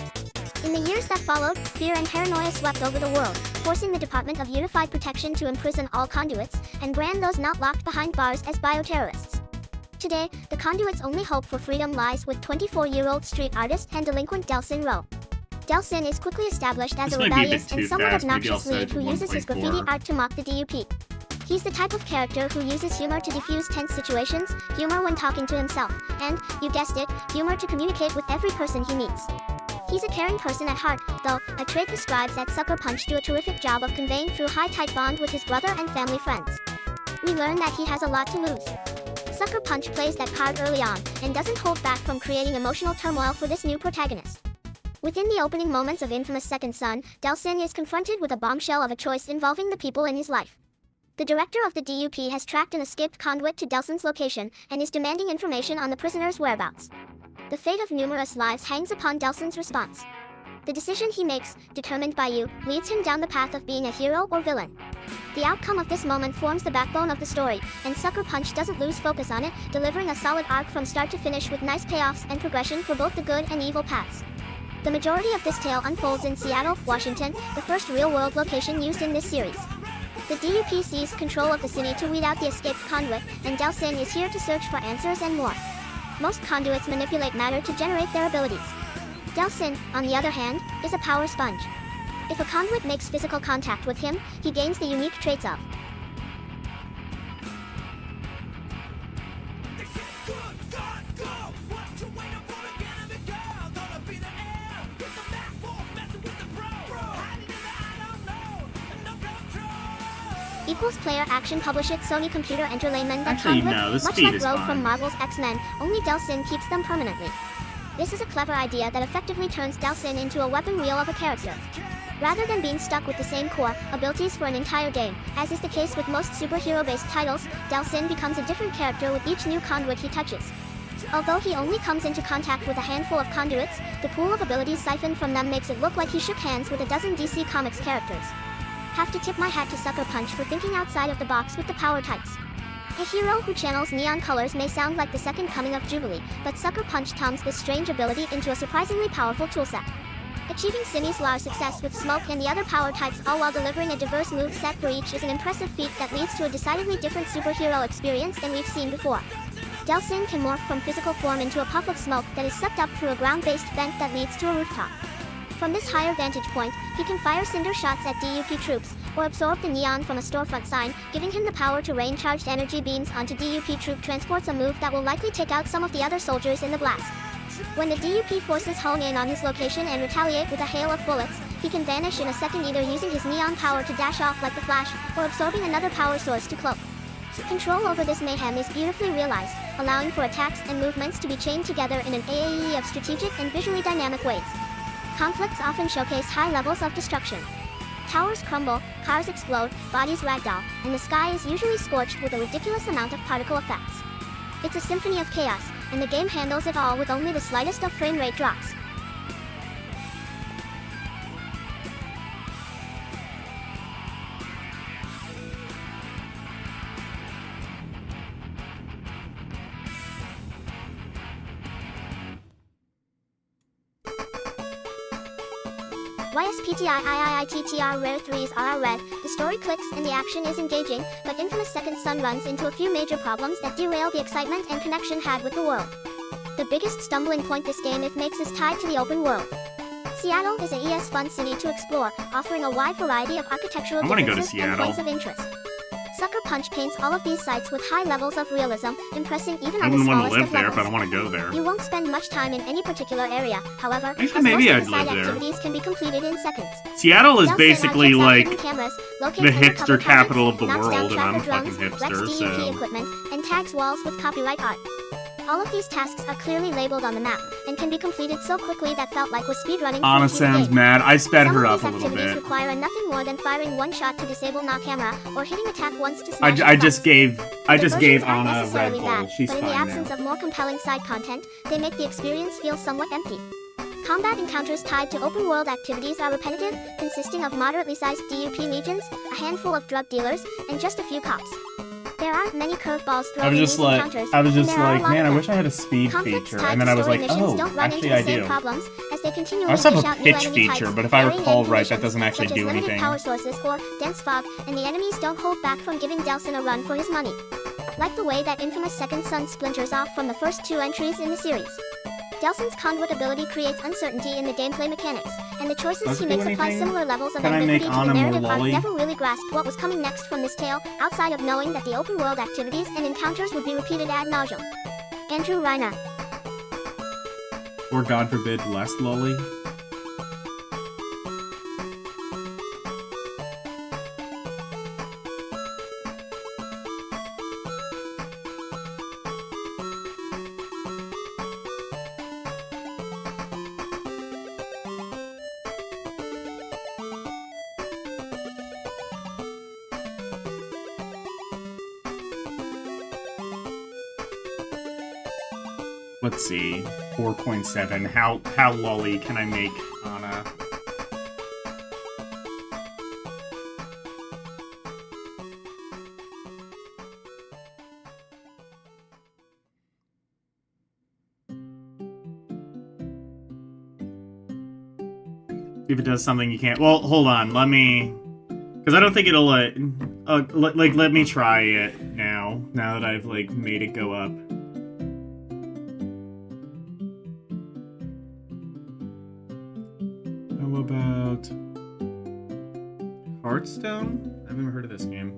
In the years that followed, fear and paranoia swept over the world, forcing the Department of Unified Protection to imprison all conduits and brand those not locked behind bars as bioterrorists. Today, the conduit's only hope for freedom lies with 24-year-old street artist and delinquent Delsin Rowe. Delsin is quickly established as This a might be a bit rebellious and too somewhat fast. Maybe I'll obnoxious lead set who uses his 1.4. graffiti art to mock the DUP. He's the type of character who uses humor to defuse tense situations, humor when talking to himself, and, you guessed it, humor to communicate with every person he meets. He's a caring person at heart, though, a trait the scribes at Sucker Punch do a terrific job of conveying through high-tight bond with his brother and family friends. We learn that he has a lot to lose. Sucker Punch plays that card early on, and doesn't hold back from creating emotional turmoil for this new protagonist. Within the opening moments of Infamous Second Son, Delsin is confronted with a bombshell of a choice involving the people in his life. The director of the DUP has tracked an escaped conduit to Delsin's location, and is demanding information on the prisoner's whereabouts. The fate of numerous lives hangs upon Delsin's response. The decision he makes, determined by you, leads him down the path of being a hero or villain. The outcome of this moment forms the backbone of the story, and Sucker Punch doesn't lose focus on it, delivering a solid arc from start to finish with nice payoffs and progression for both the good and evil paths. The majority of this tale unfolds in Seattle, Washington, the first real-world location used in this series. The DUP seized control of the city to weed out the escaped conduit, and Delsin is here to search for answers and more. Most conduits manipulate matter to generate their abilities. Delsin, on the other hand, is a power sponge. If a conduit makes physical contact with him, he gains the unique traits of equals player action. Publish it Sony Computer Entertainment. That Actually, conduit, no, the much speed like is Rogue fine. from Marvel's X-Men, only Delsin keeps them permanently. This is a clever idea that effectively turns Delsin into a weapon wheel of a character. Rather than being stuck with the same core abilities for an entire game, as is the case with most superhero-based titles, Delsin becomes a different character with each new conduit he touches. Although he only comes into contact with a handful of conduits, the pool of abilities siphoned from them makes it look like he shook hands with a dozen DC Comics characters. Have to tip my hat to Sucker Punch for thinking outside of the box with the power types. A hero who channels neon colors may sound like the second coming of Jubilee, but Sucker Punch turns this strange ability into a surprisingly powerful toolset. Achieving semi-solar success with smoke and the other power types all while delivering a diverse move set for each is an impressive feat that leads to a decidedly different superhero experience than we've seen before. Delsin can morph from physical form into a puff of smoke that is sucked up through a ground-based vent that leads to a rooftop. From this higher vantage point, he can fire cinder shots at DUP troops, or absorb the neon from a storefront sign, giving him the power to rain charged energy beams onto DUP troop transports, a move that will likely take out some of the other soldiers in the blast. When the DUP forces hone in on his location and retaliate with a hail of bullets, he can vanish in a second, either using his neon power to dash off like the Flash, or absorbing another power source to cloak. Control over this mayhem is beautifully realized, allowing for attacks and movements to be chained together in an AAE of strategic and visually dynamic ways. Conflicts often showcase high levels of destruction. Towers crumble, cars explode, bodies ragdoll, and the sky is usually scorched with a ridiculous amount of particle effects. It's a symphony of chaos, and the game handles it all with only the slightest of frame rate drops. YSPTIIITTR Rare 3s are red, the story clicks and the action is engaging, but Infamous Second Son runs into a few major problems that derail the excitement and connection had with the world. The biggest stumbling point this game makes is tied to the open world. Seattle is a fun city to explore, offering a wide variety of architectural differences and points of interest. Sucker Punch paints all of these sites with high levels of realism, impressing even I on the wouldn't want to smallest live of there, levels. but I want to go there. You won't spend much time in any particular area, however, Actually, as maybe most I'd of the side live there. activities can be completed in seconds. Seattle is Delson basically checks out like hidden cameras, the locates undercover hipster capital of the targets, knocks down world, and I'm a tracker fucking drones, wrecks hipster, DUP so... equipment, and tags walls with copyright art. All of these tasks are clearly labeled on the map, and can be completed so quickly that felt like was speedrunning Anna through the sounds game. mad. I sped Some her of up these a little activities bit. require nothing more than firing one shot to disable knock camera, or hitting attack once to smash I it just twice. gave The versions aren't Anna a Red necessarily Bull. bad, She's but in the fine absence now. of more compelling side content, they make the experience feel somewhat empty. Combat encounters tied to open-world activities are repetitive, consisting of moderately sized DUP legions, a handful of drug dealers, and just a few cops. There aren't many curveballs thrown in these encounters, and there are a lot man, of I them. wish I had a speed Conflicts feature. tied And then to I was story like, missions oh, don't run actually into I the same do. problems, as they continually I also have dish a out new pitch enemy feature, types, but if I varying recall end right, that conditions, doesn't actually such as do limited anything. power sources or dense fog, and the enemies don't hold back from giving Delson a run for his money. Like the way that Infamous Second Son splinters off from the first two entries in the series. Delson's conduit ability creates uncertainty in the gameplay mechanics, and the choices Does he it do makes apply anything? similar levels of Can I make ambiguity to the Anna more narrative arc. lolly? Never really grasped what was coming next from this tale, outside of knowing that the open-world activities and encounters would be repeated ad nauseum. Andrew Reiner. Or God forbid, less lolly. Let's see. 4.7. How lolly can I make Anna? See if it does something you can't. Well, hold on. Let me. Because I don't think it'll. Let me try it now. Now that I've like made it go up. How about Hearthstone? I've never heard of this game.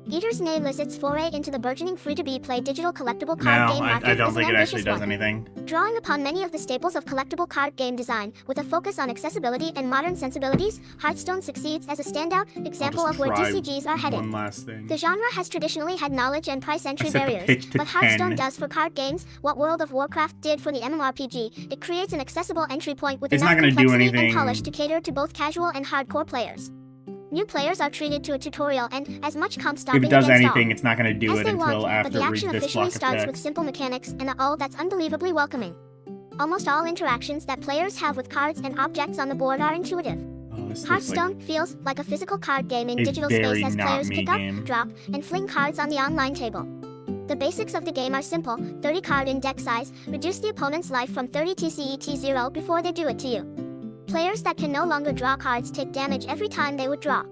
Eater's Nay lists its foray into the burgeoning free-to-be-play digital collectible card No, game market I don't as an think it actually ambitious does one. anything. Drawing upon many of the staples of collectible card game design, with a focus on accessibility and modern sensibilities, Hearthstone succeeds as a standout example I'll of just where try DCGs are headed. one last thing. The genre has traditionally had knowledge and price entry set the barriers, pitch to but Hearthstone 10. does for card games what World of Warcraft did for the MMORPG. It creates an accessible entry point with It's enough not gonna do complexity anything- and polish to cater to both casual and hardcore players. New players are treated to a tutorial and as much comp stomping If it does against anything, all. it's not going to do As it they until want, after but the it reads action this officially block of starts with text. simple mechanics and a all that's unbelievably welcoming. Almost all interactions that players have with cards and objects on the board are intuitive. Oh, this looks Hearthstone feels like a physical card game in a digital very space as not players me pick up, game. drop, and fling cards on the online table. The basics of the game are simple: 30 card in deck size, reduce the opponent's life from 30 TCE T0 before they do it to you. Players that can no longer draw cards take damage every time they would draw.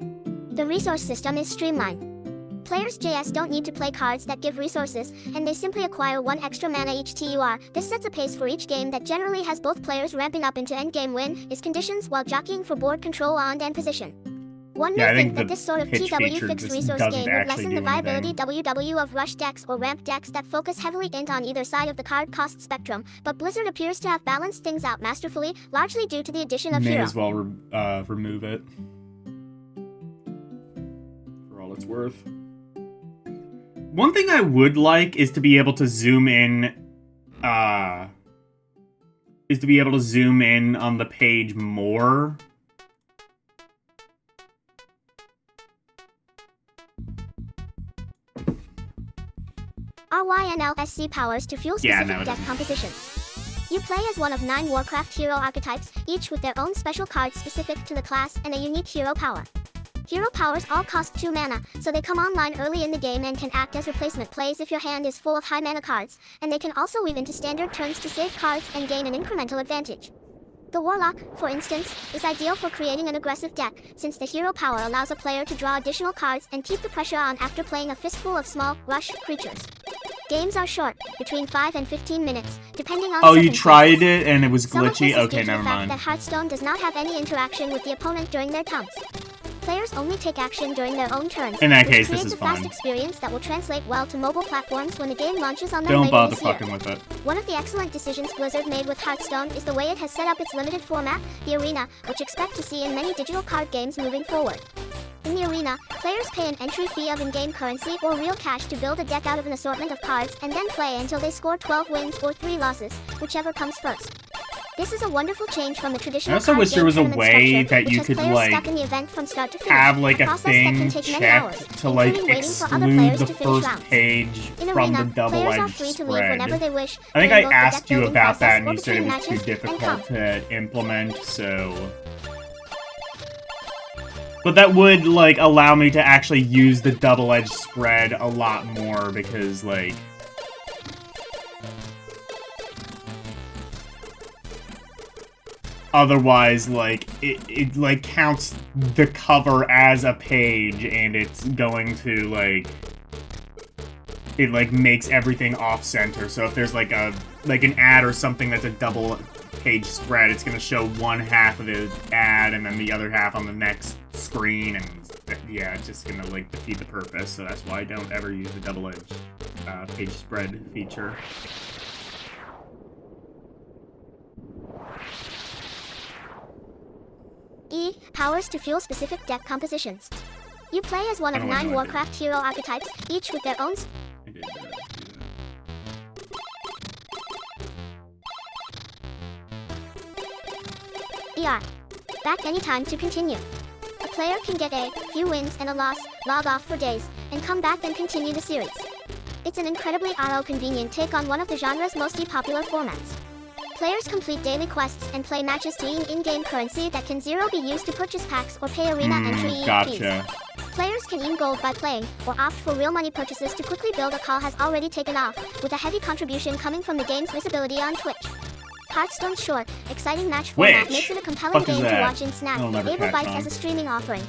The resource system is streamlined. Players JS don't need to play cards that give resources, and they simply acquire one extra mana each TUR. This sets a pace for each game that generally has both players ramping up into endgame win-is conditions while jockeying for board control and position. One Yeah, I may think think that the this sort of pitch TW feature fixed just resource doesn't game would actually lessen the do viability anything. WW of rush decks or ramp decks that focus heavily on either side of the card cost spectrum, but Blizzard appears to have balanced things out masterfully, largely due to the addition of May Hero. as well remove it. For all it's worth. One thing I would like is to be able to zoom in, on the page more. RYNLSC powers to fuel Yeah, specific no, it deck doesn't. compositions. You play as one of 9 Warcraft hero archetypes, each with their own special card specific to the class and a unique hero power. Hero powers all cost 2 mana, so they come online early in the game and can act as replacement plays if your hand is full of high mana cards, and they can also weave into standard turns to save cards and gain an incremental advantage. The Warlock, for instance, is ideal for creating an aggressive deck, since the hero power allows a player to draw additional cards and keep the pressure on after playing a fistful of small, rush creatures. Games are short, between 5 and 15 minutes, depending on Oh, you tried circumstances. it and it was Some of this glitchy? is Okay, due to never the fact mind. that Hearthstone does not have any interaction with the opponent during their turns. Players only take action during their own turns, In that which case, this creates is a fast fine. experience that will translate well to mobile platforms when the game launches on them Don't later bother this year. fucking with it. One of the excellent decisions Blizzard made with Hearthstone is the way it has set up its limited format, the Arena, which expect to see in many digital card games moving forward. In the Arena, players pay an entry fee of in-game currency or real cash to build a deck out of an assortment of cards and then play until they score 12 wins or 3 losses, whichever comes first. This is a wonderful change from the traditional I also card wish there game was a tournament way structure, that which you has could, players like, stuck in the event from start to finish, have like a process that thing can take many hours, checked to like including waiting for other exclude players the to finish first rounds. page In from Arena, the players are double-edged free to leave whenever spread. they wish. I think during I both the asked deck you building about that process and or you said it between was too matches and difficult come. to implement, so... But that would, like, allow me to actually use the double-edged spread a lot more, because, like... Otherwise, like, it like, counts the cover as a page, and it's going to, like... It, like, makes everything off-center, so if there's, like, an ad or something that's a double-page spread, it's gonna show one half of the ad, and then the other half on the next screen, and, yeah, it's just gonna, like, defeat the purpose, so that's why I don't ever use the double-edged page spread feature. Powers to fuel specific deck compositions. You play as one of Oh, I 9 know I Warcraft hero archetypes, each with their own I did do that. Back anytime to continue. A player can get a few wins and a loss, log off for days, and come back and continue the series. It's an incredibly convenient take on one of the genre's most popular formats. Players complete daily quests and play matches to earn in-game currency that can be used to purchase packs or pay arena entry fees. Gotcha. Players can earn gold by playing, or opt for real money purchases to quickly build a call has already taken off, with a heavy contribution coming from the game's visibility on Twitch. Hearthstone's short, exciting match format makes it a compelling Fuck is game to that? watch and snap I'll never Able catch Bites on. as a streaming offering.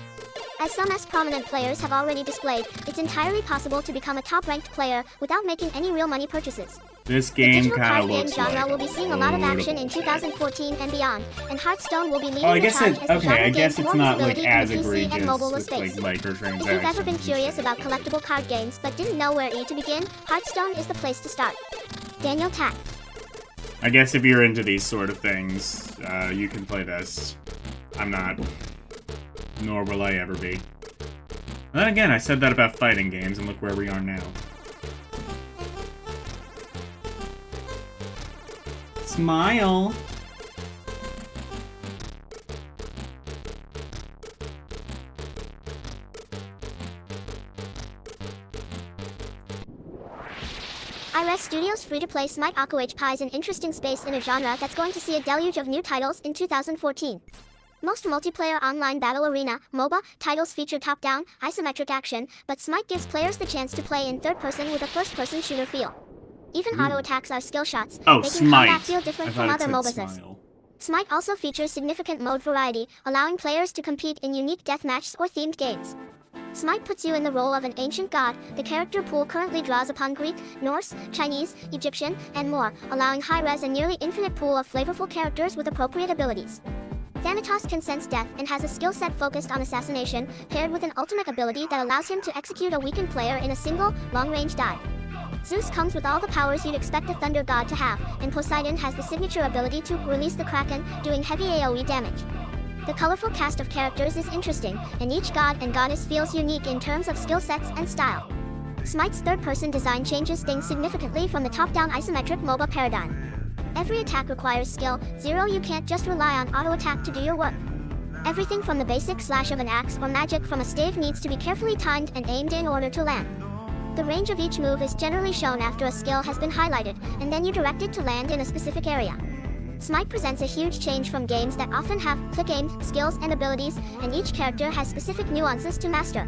As some prominent players have already displayed, it's entirely possible to become a top-ranked player without making any real money purchases. This The game digital kind card of game looks genre like will be seeing a lot of action in bullshit. 2014 and beyond, and Hearthstone will be leading Oh, I the guess charge it. as the Okay, genre I guess gains it's more not like visibility as in the PC egregious and mobile with space. like microtransactions. If you've ever been and curious shit. about collectible card games but didn't know where to begin, Hearthstone is the place to start. Daniel Tack. I guess if you're into these sort of things, you can play this. I'm not. Nor will I ever be. And then again, I said that about fighting games, and look where we are now. Smile! iRes Studios' free-to-play Smite Aquh pies an interesting space in a genre that's going to see a deluge of new titles in 2014. Most multiplayer online battle arena, MOBA, titles feature top-down, isometric action, but Smite gives players the chance to play in third-person with a first-person shooter feel. Even auto attacks are skill shots, Oh, making Smite! combat feel I different thought from it other said MOBAs. smile. Smite also features significant mode variety, allowing players to compete in unique deathmatches or themed games. Smite puts you in the role of an ancient god. The character pool currently draws upon Greek, Norse, Chinese, Egyptian, and more, allowing high-res and nearly infinite pool of flavorful characters with appropriate abilities. Thanatos can sense death and has a skill set focused on assassination, paired with an ultimate ability that allows him to execute a weakened player in a single, long-range dive. Zeus comes with all the powers you'd expect a thunder god to have, and Poseidon has the signature ability to release the Kraken, doing heavy AoE damage. The colorful cast of characters is interesting, and each god and goddess feels unique in terms of skill sets and style. Smite's third-person design changes things significantly from the top-down isometric MOBA paradigm. Every attack requires skill. You can't just rely on auto-attack to do your work. Everything from the basic slash of an axe or magic from a stave needs to be carefully timed and aimed in order to land. The range of each move is generally shown after a skill has been highlighted, and then you direct it to land in a specific area. Smite presents a huge change from games that often have click-aimed skills and abilities, and each character has specific nuances to master.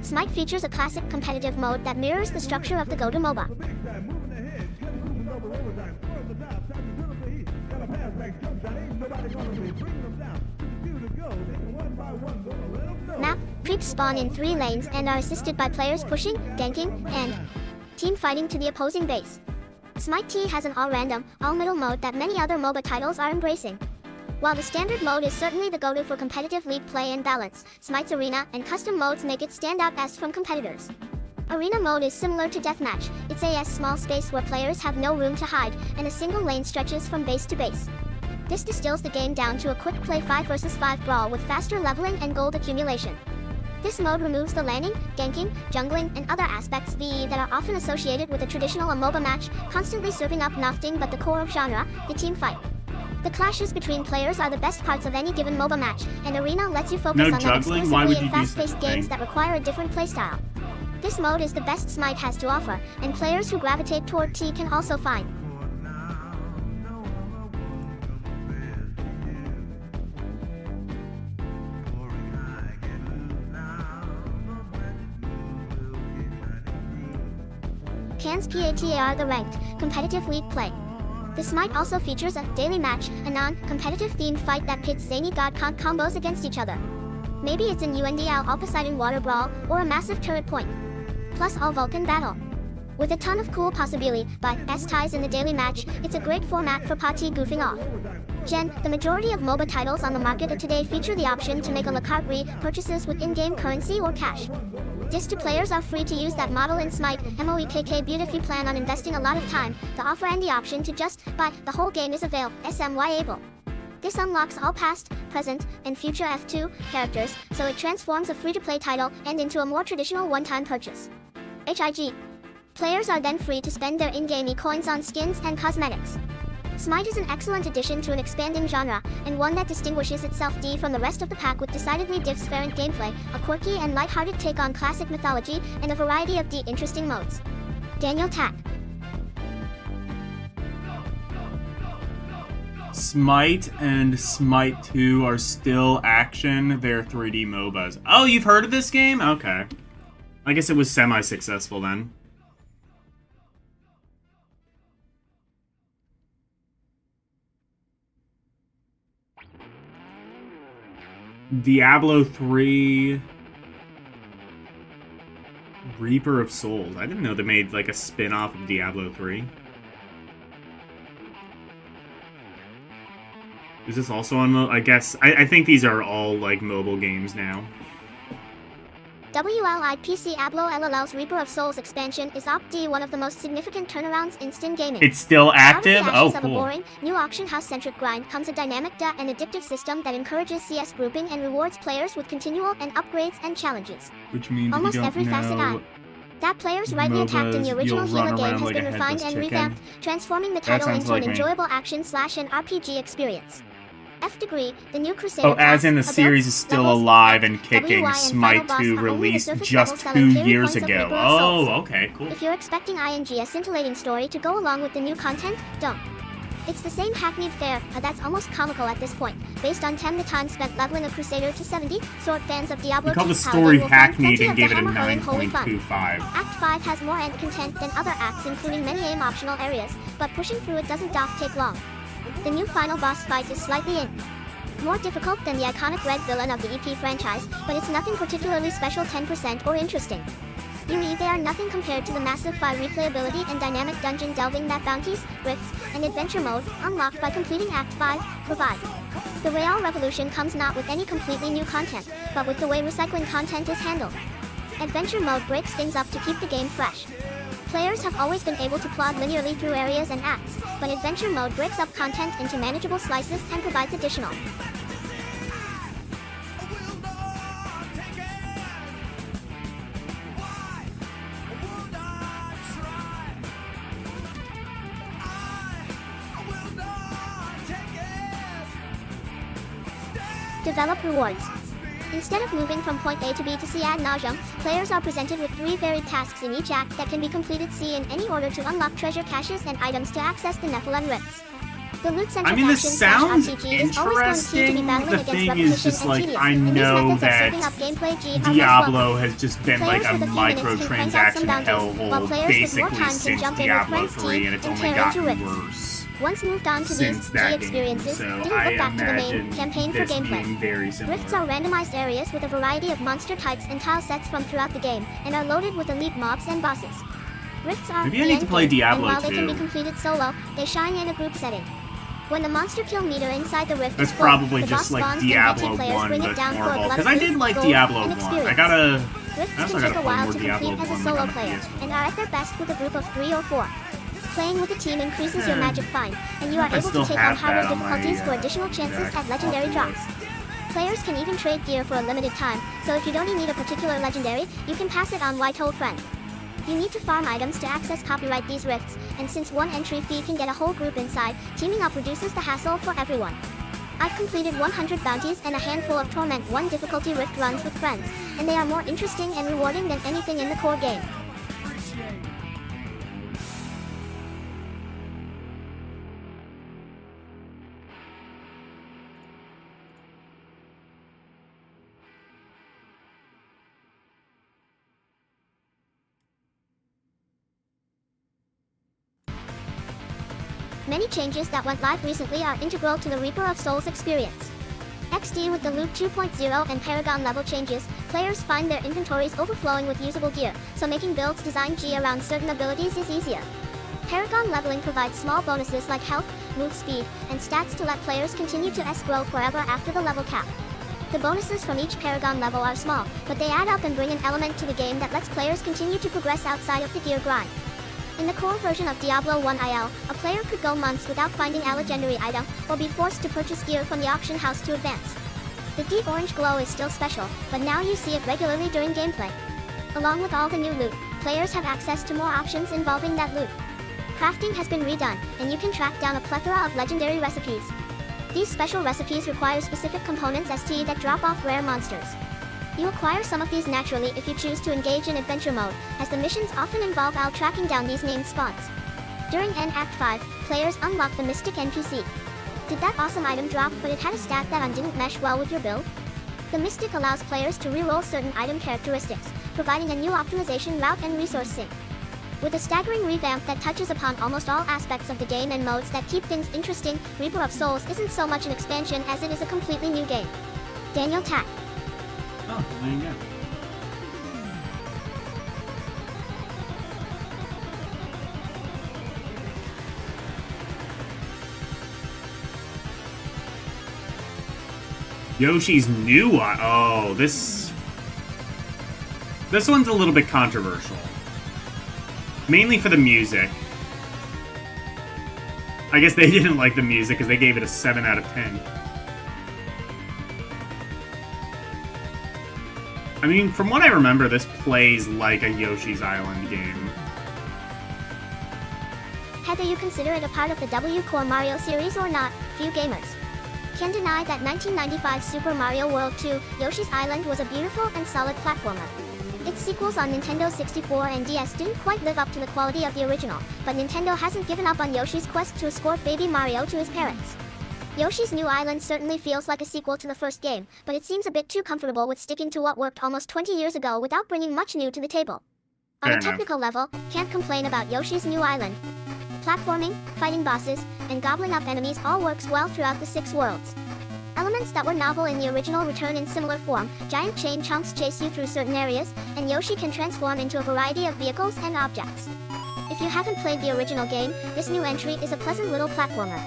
Smite features a classic competitive mode that mirrors the structure of the go-to MOBA. Map creeps spawn in 3 lanes and are assisted by players pushing, ganking, and team fighting to the opposing base. Smite T has an all-random, all-middle mode that many other MOBA titles are embracing. While the standard mode is certainly the go-to for competitive league play and balance, Smite's Arena and custom modes make it stand out as from competitors. Arena mode is similar to Deathmatch. It's a small space where players have no room to hide, and a single lane stretches from base to base. This distills the game down to a quick play 5 vs 5 brawl with faster leveling and gold accumulation. This mode removes the laning, ganking, jungling, and other aspects that are often associated with a traditional MOBA match, constantly serving up nothing but the core of genre, the team fight. The clashes between players are the best parts of any given MOBA match, and Arena lets you focus on them exclusively in fast-paced games that require a different playstyle. This mode is the best Smite has to offer, and players who gravitate toward T can also find. Can's PATAR the ranked, competitive league play. The Smite also features a daily match, a non-competitive themed fight that pits zany god combos against each other. Maybe it's an UNDL All Poseidon water brawl, or a massive turret point. Plus all Vulcan battle. With a ton of cool possibility, but ties in the daily match, it's a great format for party goofing off. The majority of MOBA titles on the market today feature the option to make a la carte purchases with in-game currency or cash. Disc to players are free to use that model in Smite, MOEKK but if you plan on investing a lot of time, the offer and the option to just buy the whole game is available, SMY-able. This unlocks all past, present, and future F2 characters, so it transforms a free-to-play title and into a more traditional one-time purchase. HIG. Players are then free to spend their in-game coins on skins and cosmetics. Smite is an excellent addition to an expanding genre, and one that distinguishes itself from the rest of the pack with decidedly different gameplay, a quirky and light-hearted take on classic mythology, and a variety of interesting modes. Daniel Tack. Smite and Smite 2 are still action. They're 3D MOBAs. Oh, you've heard of this game? Okay. I guess it was semi-successful then. Diablo 3 Reaper of Souls. I didn't know they made like a spin-off of Diablo 3. Is this also on I guess I think these are all like mobile games now. WLIPC Ablo LLL's Reaper of Souls expansion is one of the most significant turnarounds in Steam gaming. It's still active? Out of the Oh, ashes of a cool. boring, new auction house-centric grind comes a dynamic and addictive system that encourages CS grouping and rewards players with continual and upgrades and challenges. Which means Almost if you every don't facet know that players rightly attacked in the MOBAs, original you'll run Halo game around has like been a refined headless and chicken. revamped, transforming the That title sounds into like an me. enjoyable action / an RPG experience. F-Degree, the new Crusader Oh, as in the class, series adults, is still levels, alive and WY kicking. and Smite Final 2 Boss are only the released surface just level selling 2 carry years points of ago. Reaper of Souls. Oh, okay, cool. If you're expecting a scintillating story to go along with the new content, don't. It's the same hackneyed fare, that's almost comical at this point. Based on 10 the time spent leveling a Crusader to 70, sword fans of Diablo You called 2 the story will find hackneyed plenty and of gave the it a hammer-hurling holy fun. 9.25. Act 5 has more end content than other acts, including many optional areas, but pushing through it doesn't take long. The new final boss fight is slightly more difficult than the iconic red villain of the EP franchise, but it's nothing particularly special 10% or interesting. They are nothing compared to the massive fire replayability and dynamic dungeon delving that bounties, rifts, and adventure mode, unlocked by completing Act 5, provide. The Real Revolution comes not with any completely new content, but with the way recycling content is handled. Adventure mode breaks things up to keep the game fresh. Players have always been able to plod linearly through areas and acts, but adventure mode breaks up content into manageable slices and provides additional. Develop rewards. Instead of moving from point A to B to C ad nauseum, players are presented with 3 varied tasks in each act that can be completed in any order to unlock treasure caches and items to access the Nephilim rifts. The loot-centric I mean, this action/RPG sounds is always going to be interesting. battling The against thing repetition is just and like, tedious, I and these know methods of serving that up gameplay G are most Diablo welcome. has just been Players like a with a few minutes can crank out some microtransaction bounties, while hellhole players with more basically time can since jump in with Diablo friends 3, and it's and only tear into gotten rifts. worse Once moved on to since these G that game. experiences, So didn't I look back to the main imagine campaign for this gameplay. being very similar. Rifts are randomized areas with a variety of monster types and tile sets from throughout the game, and are loaded with elite mobs and bosses. Rifts are Maybe I the need to end play game, Diablo and while they can be 2. completed solo, they shine in a group setting. When the monster kill meter inside the rift That's is full, probably the just boss like spawns and Diablo VT players 1, bring it but down for a horrible. blood Because I feast, did like gold, Diablo and 1. I experience. gotta... Rifts I also can gotta take a play while more to Diablo complete as a 1 solo on the player, PS1. and are at their best with a group of 3 or 4. Playing with a team increases your Hmm. magic find, and you I are able still to take on have harder that on my, difficulties for additional chances deck. at legendary I'll have to drops. Players can even trade gear for a limited time, so if you don't need a particular legendary, you can pass it on white-hole friend. You need to farm items to access copyright these rifts, and since one entry fee can get a whole group inside, teaming up reduces the hassle for everyone. I've completed 100 bounties and a handful of Torment 1 difficulty rift runs with friends, and they are more interesting and rewarding than anything in the core game. Many changes that went live recently are integral to the Reaper of Souls experience. XD with the Loot 2.0 and Paragon level changes, players find their inventories overflowing with usable gear, so making builds designed G around certain abilities is easier. Paragon leveling provides small bonuses like health, move speed, and stats to let players continue to S-grow forever after the level cap. The bonuses from each Paragon level are small, but they add up and bring an element to the game that lets players continue to progress outside of the gear grind. In the core version of Diablo 1 IL, a player could go months without finding a legendary item, or be forced to purchase gear from the auction house to advance. The deep orange glow is still special, but now you see it regularly during gameplay. Along with all the new loot, players have access to more options involving that loot. Crafting has been redone, and you can track down a plethora of legendary recipes. These special recipes require specific components ST that drop off rare monsters. You acquire some of these naturally if you choose to engage in adventure mode, as the missions often involve tracking down these named spots. During End Act 5, players unlock the Mystic NPC. Did that awesome item drop but it had a stat that didn't mesh well with your build? The Mystic allows players to reroll certain item characteristics, providing a new optimization route and resource sync. With a staggering revamp that touches upon almost all aspects of the game and modes that keep things interesting, Reaper of Souls isn't so much an expansion as it is a completely new game. Daniel Tack. Oh, there you go. Yoshi's new one. Oh, this one's a little bit controversial. Mainly for the music. I guess they didn't like the music because they gave it a 7 out of 10. I mean, from what I remember, this plays like a Yoshi's Island game. Whether you consider it a part of the W Core Mario series or not, few gamers can deny that 1995's Super Mario World 2, Yoshi's Island was a beautiful and solid platformer. Its sequels on Nintendo 64 and DS didn't quite live up to the quality of the original, but Nintendo hasn't given up on Yoshi's quest to escort baby Mario to his parents. Yoshi's New Island certainly feels like a sequel to the first game, but it seems a bit too comfortable with sticking to what worked almost 20 years ago without bringing much new to the table. On Fair a technical level, can't complain about Yoshi's New Island. Platforming, fighting bosses, and gobbling up enemies all works well throughout the 6 worlds. Elements that were novel in the original return in similar form. Giant chain chunks chase you through certain areas, and Yoshi can transform into a variety of vehicles and objects. If you haven't played the original game, this new entry is a pleasant little platformer.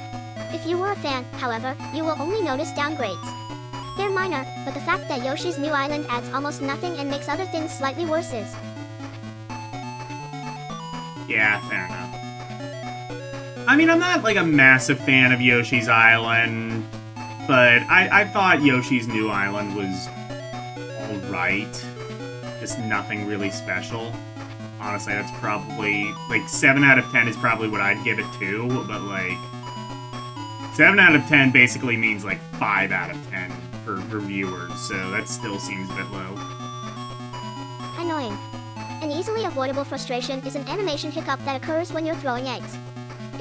If you were a fan, however, you will only notice downgrades. They're minor, but the fact that Yoshi's New Island adds almost nothing and makes other things slightly worse is. Yeah, fair enough. I mean, I'm not like a massive fan of Yoshi's Island, but I thought Yoshi's New Island was alright. Just nothing really special. Honestly, that's probably, like, 7 out of 10 is probably what I'd give it to, but, like, 7 out of 10 basically means, like, 5 out of 10 for reviewers, so that still seems a bit low. Annoying. An easily avoidable frustration is an animation hiccup that occurs when you're throwing eggs.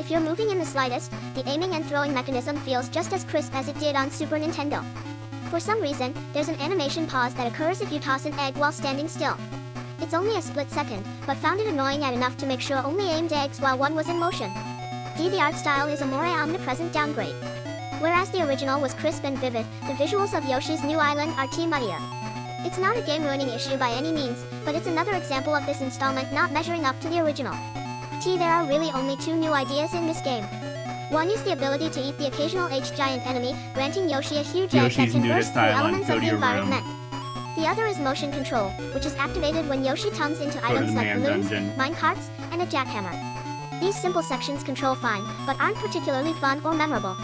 If you're moving in the slightest, the aiming and throwing mechanism feels just as crisp as it did on Super Nintendo. For some reason, there's an animation pause that occurs if you toss an egg while standing still. It's only a split second, but found it annoying at enough to make sure only aimed eggs while one was in motion. The art style is a more omnipresent downgrade. Whereas the original was crisp and vivid, the visuals of Yoshi's New Island are muddier. It's not a game-ruining issue by any means, but it's another example of this installment not measuring up to the original. There are really only 2 new ideas in this game. One is the ability to eat the occasional H-giant enemy, granting Yoshi a huge egg that can burst through elements of the environment. The other is motion control, which is activated when Yoshi tongues into items like balloons, minecarts, and a jackhammer. These simple sections control fine, but aren't particularly fun or memorable.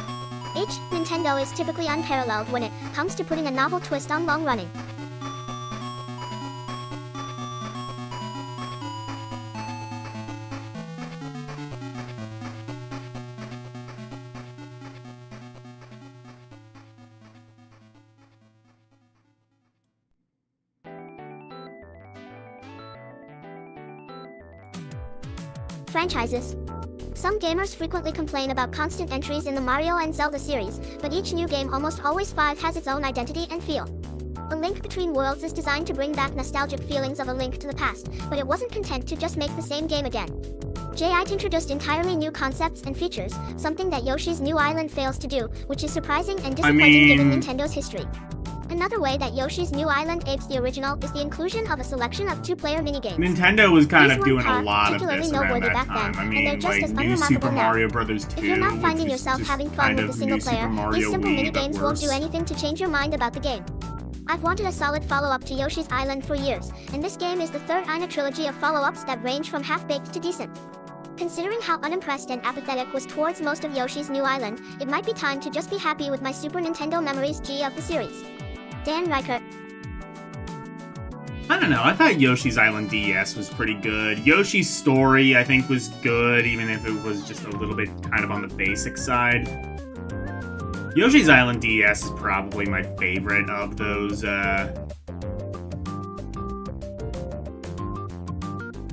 Nintendo is typically unparalleled when it comes to putting a novel twist on long-running. Franchises. Some gamers frequently complain about constant entries in the Mario and Zelda series, but each new game almost always has its own identity and feel. A Link Between Worlds is designed to bring back nostalgic feelings of A Link to the Past, but it wasn't content to just make the same game again. It introduced entirely new concepts and features, something that Yoshi's New Island fails to do, which is surprising and disappointing given Nintendo's history. Another way that Yoshi's New Island apes the original is the inclusion of a selection of 2-player minigames. Nintendo was kind of doing a lot of this around that time. I mean, like New Super Mario Bros. 2. If you're not finding yourself having fun with the single player, these simple minigames won't do anything to change your mind about the game. I've wanted a solid follow-up to Yoshi's Island for years, and this game is the third in a trilogy of follow-ups that range from half-baked to decent. Considering how unimpressed and apathetic was towards most of Yoshi's New Island, it might be time to just be happy with my Super Nintendo memories of the series. Dan Reichert. I don't know, I thought Yoshi's Island DS was pretty good. Yoshi's story, I think, was good, even if it was just a little bit kind of on the basic side. Yoshi's Island DS is probably my favorite of those,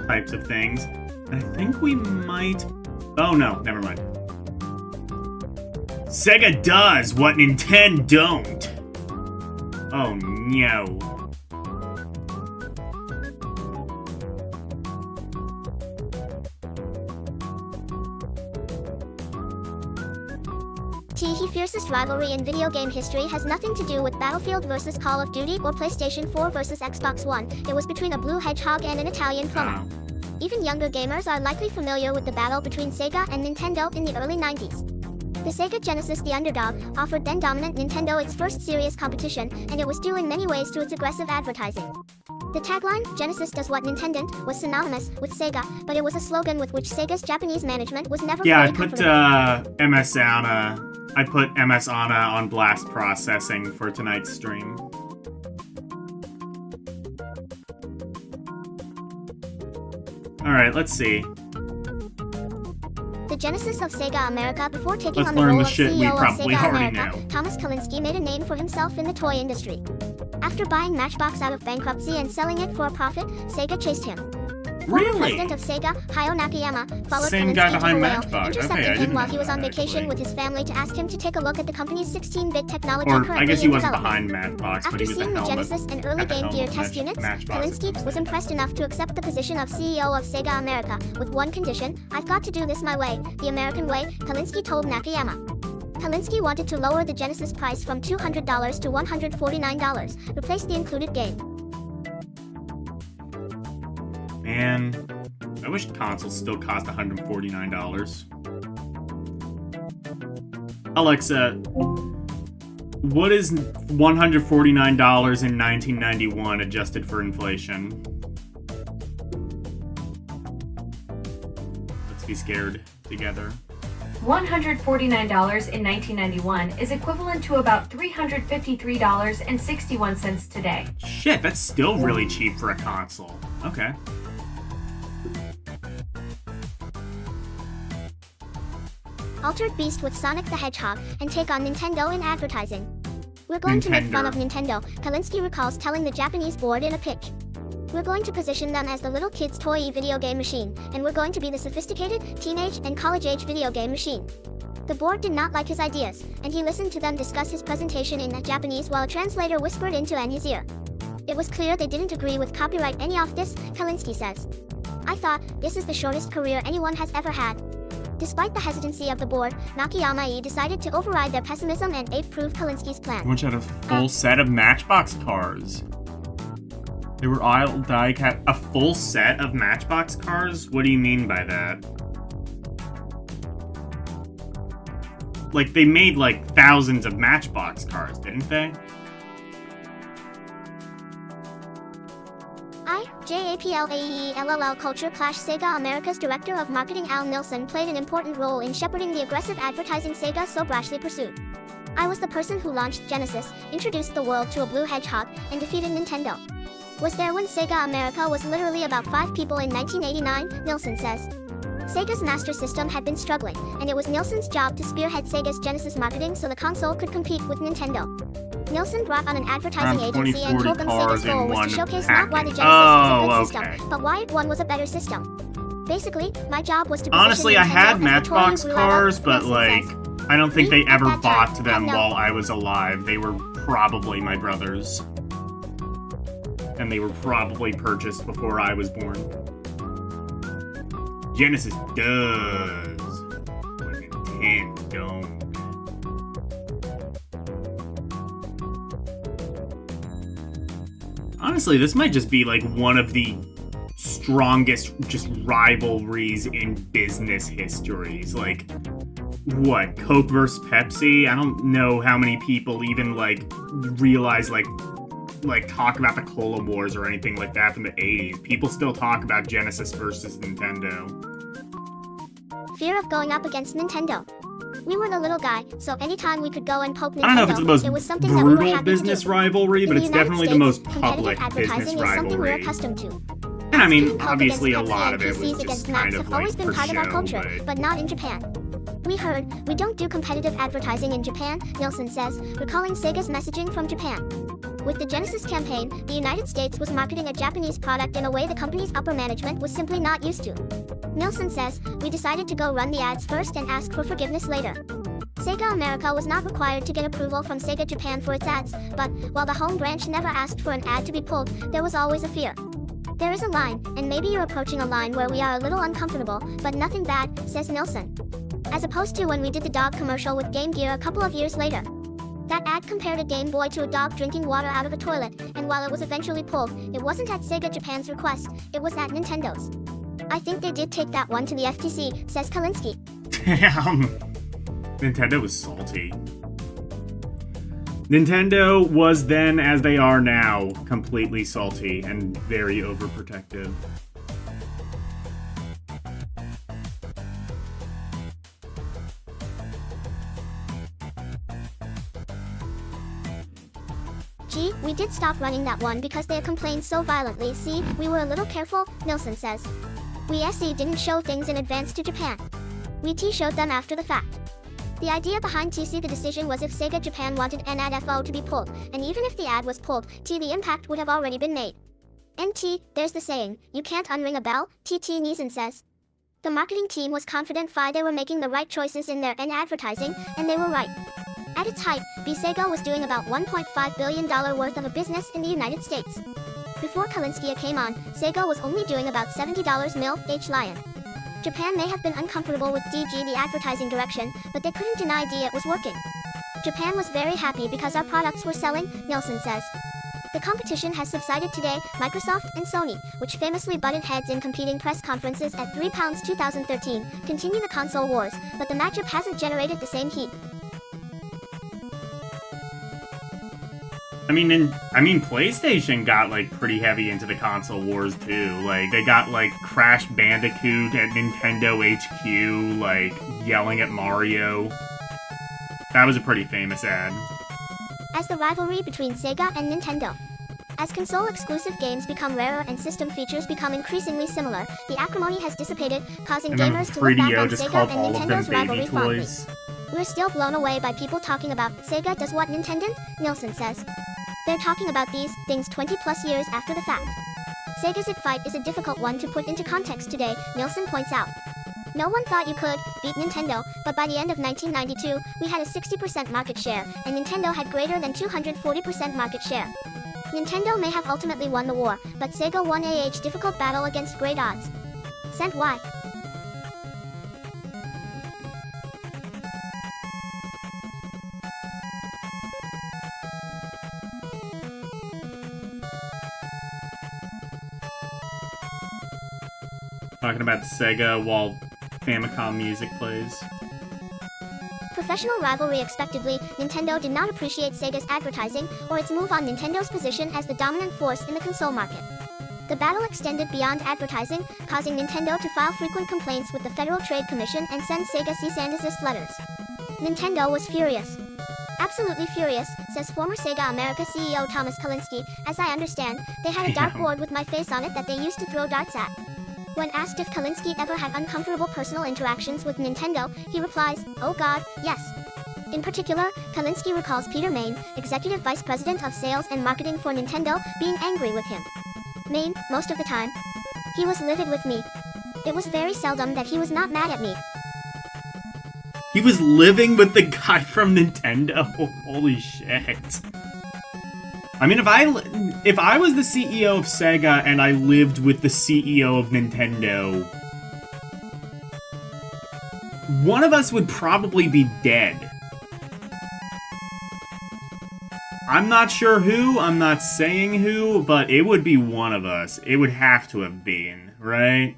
types of things. And I think we might... Oh no, never mind. Sega does what Nintendo don't. Oh no. The fiercest rivalry in video game history has nothing to do with Battlefield vs Call of Duty or PlayStation 4 vs Xbox One. It was between a blue hedgehog and an Italian plumber. Even younger gamers are likely familiar with the battle between Sega and Nintendo in the early 90s. The Sega Genesis, the underdog, offered then-dominant Nintendo its first serious competition, and it was due in many ways to its aggressive advertising. The tagline, "Genesis does what Nintendo," was synonymous with Sega, but it was a slogan with which Sega's Japanese management was never fully comfortable. I put MS Ana on blast processing for tonight's stream. Alright, let's see. The genesis of Sega America before taking on the role of CEO of Sega America, Thomas Kalinske made a name for himself in the toy industry. After buying Matchbox out of bankruptcy and selling it for a profit, Sega chased him. Former president of Sega, Hayao Nakayama, followed Kalinske to the whale, intercepting him while he was on vacation with his family to ask him to take a look at the company's 16-bit technology currently I guess he in wasn't development. behind Matchbox, but After he was seeing the Genesis and early Game Gear test units, Kalinske was impressed enough to accept the position of CEO of Sega America, with one condition: "I've got to do this my way, the American way," Kalinske told Nakayama. Kalinske wanted to lower the Genesis price from $200 to $149, replace the included game. Man, I wish consoles still cost $149. Alexa, what is $149 in 1991 adjusted for inflation? Let's be scared together. $149 in 1991 is equivalent to about $353.61 today. Shit, that's still really cheap for a console. Okay. Altered Beast with Sonic the Hedgehog, and take on Nintendo in advertising. "We're going to make fun of Nintendo," Kalinske recalls telling the Japanese board in a pitch. We're going to position them as the little kid's toy video game machine, and we're going to be the sophisticated, teenage, and college-age video game machine. The board did not like his ideas, and he listened to them discuss his presentation in Japanese while a translator whispered into Anya's ear. It was clear they didn't agree with copyright any of this, Kalinske says. I thought, this is the shortest career anyone has ever had. Despite the hesitancy of the board, Nakayama-e decided to override their pessimism and approve Kalinske's plan. Which had a full set of Matchbox cars. They were all die-cut. A full set of Matchbox cars? What do you mean by that? Like, they made, like, thousands of Matchbox cars, didn't they? JAPLAEELLL Culture Clash. Sega America's director of marketing Al Nilsson played an important role in shepherding the aggressive advertising Sega so brashly pursued. I was the person who launched Genesis, introduced the world to a blue hedgehog, and defeated Nintendo. Was there when Sega America was literally about 5 people in 1989, Nilsson says. Sega's Master System had been struggling, and it was Nilsson's job to spearhead Sega's Genesis marketing so the console could compete with Nintendo. Nilsson brought on an advertising agency and told them Sega's goal was to showcase not why the Genesis was a good system, but why one was a better system. Basically, my job was to position honestly, I had Matchbox cars, but like, says. I don't think they ever bought them while I was alive. They were probably my brothers. And they were probably purchased before I was born. Genesis does what Nintendo don't. Honestly, this might just be like one of the strongest just rivalries in business histories. Like, what, Coke versus Pepsi? I don't know how many people even like realize like talk about the Cola Wars or anything like that from the 80s. People still talk about Genesis versus Nintendo. Fear of going up against Nintendo. We were the little guy, so anytime we could go and poke Nintendo, I don't know if it's the most it was something that we were brutal happy business to do. rivalry, but In it's the United definitely the States, most public competitive business advertising is something we're rivalry. accustomed to. And I mean, Coke obviously a against lot Pepsi of it and was PCs just against kind Macs of have like always been for part of our show, culture, but not in Japan. We heard, we don't do competitive advertising in Japan, Nilsson says, recalling Sega's messaging from Japan. With the Genesis campaign, the United States was marketing a Japanese product in a way the company's upper management was simply not used to. Nilsson says, we decided to go run the ads first and ask for forgiveness later. Sega America was not required to get approval from Sega Japan for its ads, but, while the home branch never asked for an ad to be pulled, there was always a fear. There is a line, and maybe you're approaching a line where we are a little uncomfortable, but nothing bad, says Nilsson. As opposed to when we did the dog commercial with Game Gear a couple of years later. That ad compared a Game Boy to a dog drinking water out of a toilet, and while it was eventually pulled, it wasn't at Sega Japan's request, it was at Nintendo's. I think they did take that one to the FTC, says Kalinske. Damn. Nintendo was salty. Nintendo was then, as they are now, completely salty and very overprotective. Gee, we did stop running that one because they complained so violently. See, we were a little careful, Nilsson says. We SE didn't show things in advance to Japan. We T showed them after the fact. The idea behind TC the decision was if Sega Japan wanted an ad FO to be pulled, and even if the ad was pulled, the impact would have already been made. NT, there's the saying, you can't unring a bell, TT Nisen says. The marketing team was confident they were making the right choices in their advertising, and they were right. At its height, Sega was doing about $1.5 billion worth of a business in the United States. Before Kalinske came on, Sega was only doing about $70 mil H Lion. Japan may have been uncomfortable with DG the advertising direction, but they couldn't deny it was working. Japan was very happy because our products were selling, Nilsson says. The competition has subsided today. Microsoft and Sony, which famously butted heads in competing press conferences at £3 2013, continue the console wars, but the matchup hasn't generated the same heat. I mean, PlayStation got, like, pretty heavy into the console wars, too. Like, they got, like, Crash Bandicoot at Nintendo HQ, like, yelling at Mario. That was a pretty famous ad. As the rivalry between Sega and Nintendo. As console-exclusive games become rarer and system features become increasingly similar, the acrimony has dissipated, causing gamers to look back on Sega and Nintendo's rivalry fondly. We're still blown away by people talking about Sega does what Nintendo, Nilsson says. They're talking about these things 20 plus years after the fact. Sega's It Fight is a difficult one to put into context today, Nielsen points out. No one thought you could beat Nintendo, but by the end of 1992, we had a 60% market share, and Nintendo had greater than 240% market share. Nintendo may have ultimately won the war, but Sega won a difficult battle against great odds. Sent Y. Talking about Sega while Famicom music plays. Professional rivalry. Expectedly, Nintendo did not appreciate Sega's advertising or its move on Nintendo's position as the dominant force in the console market. The battle extended beyond advertising, causing Nintendo to file frequent complaints with the Federal Trade Commission and send Sega cease and desist letters. Nintendo was furious. Absolutely furious, says former Sega America CEO Thomas Kalinske. As I understand, they had a dartboard with my face on it that they used to throw darts at. When asked if Kalinske ever had uncomfortable personal interactions with Nintendo, he replies, "Oh God, yes." In particular, Kalinske recalls Peter Main, Executive Vice President of Sales and Marketing for Nintendo, being angry with him. Main, most of the time. He was livid with me. It was very seldom that he was not mad at me. He was living with the guy from Nintendo? Holy shit. I mean, if I was the CEO of Sega and I lived with the CEO of Nintendo, one of us would probably be dead. I'm not sure who, I'm not saying who, but it would be one of us. It would have to have been, right?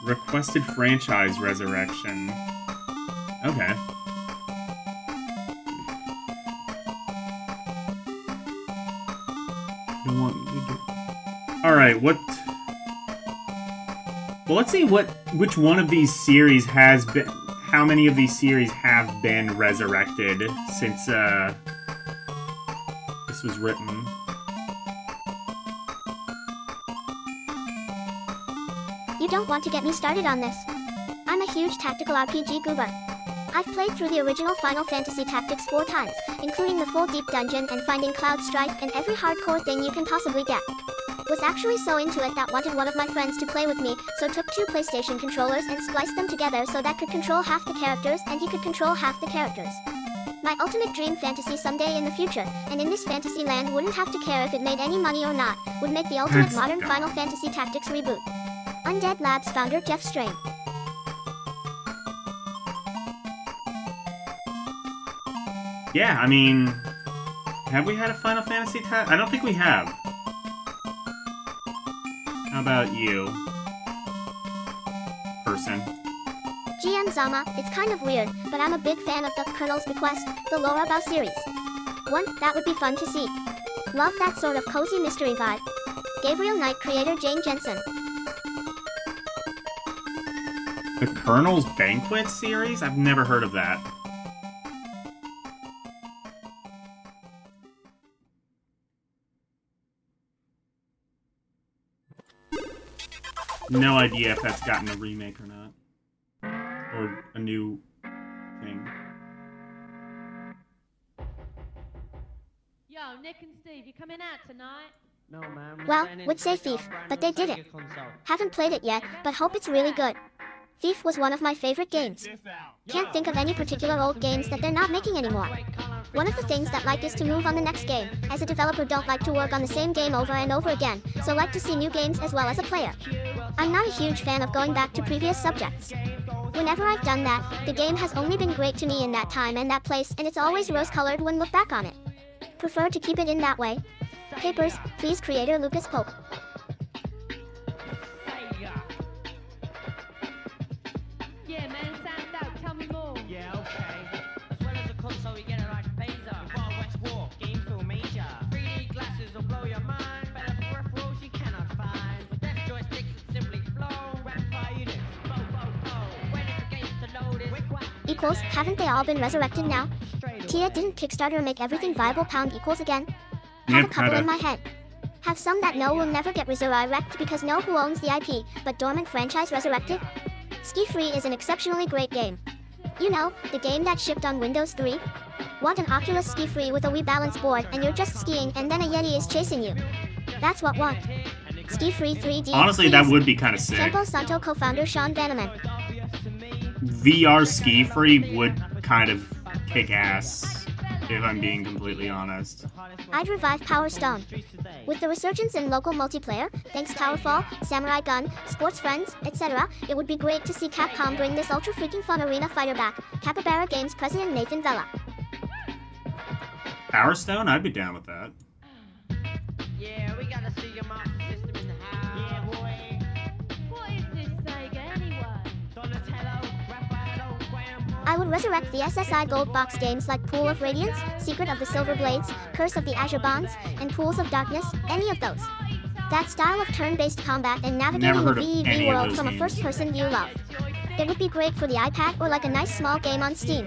Requested franchise resurrection. Okay. Alright, what... Well, let's see which one of these series has been... How many of these series have been resurrected since, this was written. You don't want to get me started on this. I'm a huge tactical RPG goober. I've played through the original Final Fantasy Tactics 4 times, including the full Deep Dungeon and finding Cloud Strike and every hardcore thing you can possibly get. Was actually so into it that wanted one of my friends to play with me, so took 2 PlayStation controllers and spliced them together so that could control half the characters and he could control half the characters. My ultimate dream fantasy someday in the future, and in this fantasy land wouldn't have to care if it made any money or not, would make the ultimate That's modern dumb. Final Fantasy Tactics reboot. Undead Labs founder Jeff Strain. Yeah, I mean... Have we had a Final Fantasy I don't think we have. How about you? Person. GM Zama, it's kind of weird, but I'm a big fan of the Colonel's Bequest, the Laura Bao series. One, that would be fun to see. Love that sort of cozy mystery vibe. Gabriel Knight creator Jane Jensen. The Colonel's Banquet series? I've never heard of that. No idea if that's gotten a remake or not. Or a new thing. Yo, Nick and Steve, you coming out tonight? No, man. Well, would say Thief, but they didn't. Haven't played it yet, but hope it's really good. Thief was one of my favorite games. Can't think of any particular old games that they're not making anymore. One of the things that like is to move on the next game. As a developer, don't like to work on the same game over and over again, so like to see new games as well as a player. I'm not a huge fan of going back to previous subjects. Whenever I've done that, the game has only been great to me in that time and that place, and it's always rose-colored when look back on it. Prefer to keep it in that way. Papers, please, creator Lucas Pope. Yeah, man, sound out, tell me more. Yeah, okay. As well as a console, you get a nice phaser. Wild West War, game feel major. 3D glasses will blow your mind. Better peripherals you cannot find. With left joysticks that simply flow. Rapid units, bo bo bo. Waiting for games to load is Equals, haven't they all been resurrected now? Tia, didn't Kickstarter make everything viable pound equals again? Have a couple in my head. Have some that know will never get resurrected because know who owns the IP, but dormant franchise resurrected? Ski Free is an exceptionally great game. You know, the game that shipped on Windows 3? Want an Oculus Ski Free with a Wii balance board and you're just skiing and then a Yeti is chasing you. That's what want. Ski Free 3D. Honestly, please. that would be kind of sick. Tempo Santo co-founder Sean Bannerman. VR ski free would kind of kick ass, if I'm being completely honest. I'd revive Power Stone. With the resurgence in local multiplayer, thanks Towerfall, Samurai Gun, Sports Friends, etc., it would be great to see Capcom bring this ultra freaking fun arena fighter back. Capybara Games president Nathan Vela. Power Stone? I'd be down with that. Yeah, we gotta see your master system in the house. Yeah, boy. What is this Sega anyway? Donatello, Raphael, Graham. I would resurrect the SSI Gold Box games like Pool of Radiance, Secret of the Silver Blades, Curse of the Azure Bonds, and Pools of Darkness, any of those. That style of turn-based combat and navigating the heard of any VEV of world those from a games. first-person view love. It would be great for the iPad or like a nice small game on Steam.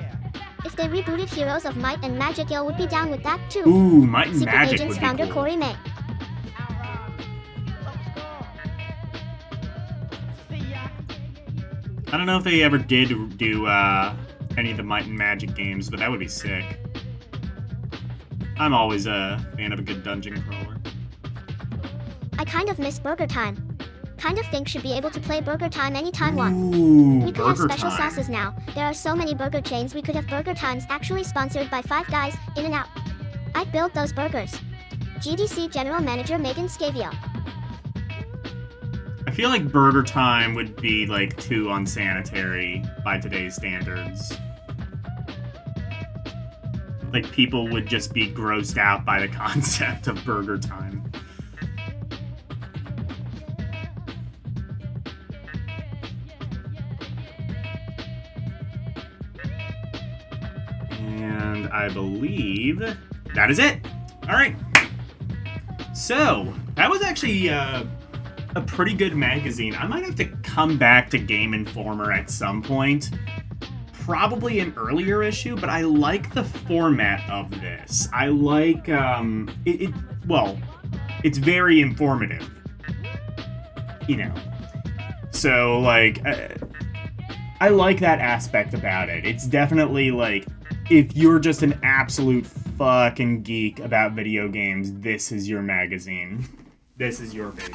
If they rebooted Heroes of Might and Magic, I would be down with that too. Ooh, Might and Secret Magic Agents would be founder cool. Corey May. I don't know if they ever did do any of the Might and Magic games, but that would be sick. I'm always a fan of a good dungeon crawler. I kind of miss Burger Time. Kind of think should be able to play Burger Time anytime want. Ooh, We could have Burger special Time. sauces now. There are so many burger chains. We could have Burger Times actually sponsored by Five Guys, In and Out. I'd build those burgers. GDC General Manager Megan Scavio. I feel like Burger Time would be like too unsanitary by today's standards. Like people would just be grossed out by the concept of Burger Time. And I believe that is it. All right. So that was actually a pretty good magazine. I might have to come back to Game Informer at some point. Probably an earlier issue, but I like the format of this. I like well, it's very informative. You know. So like I like that aspect about it. It's definitely like if you're just an absolute fucking geek about video games, this is your magazine. This is your baby.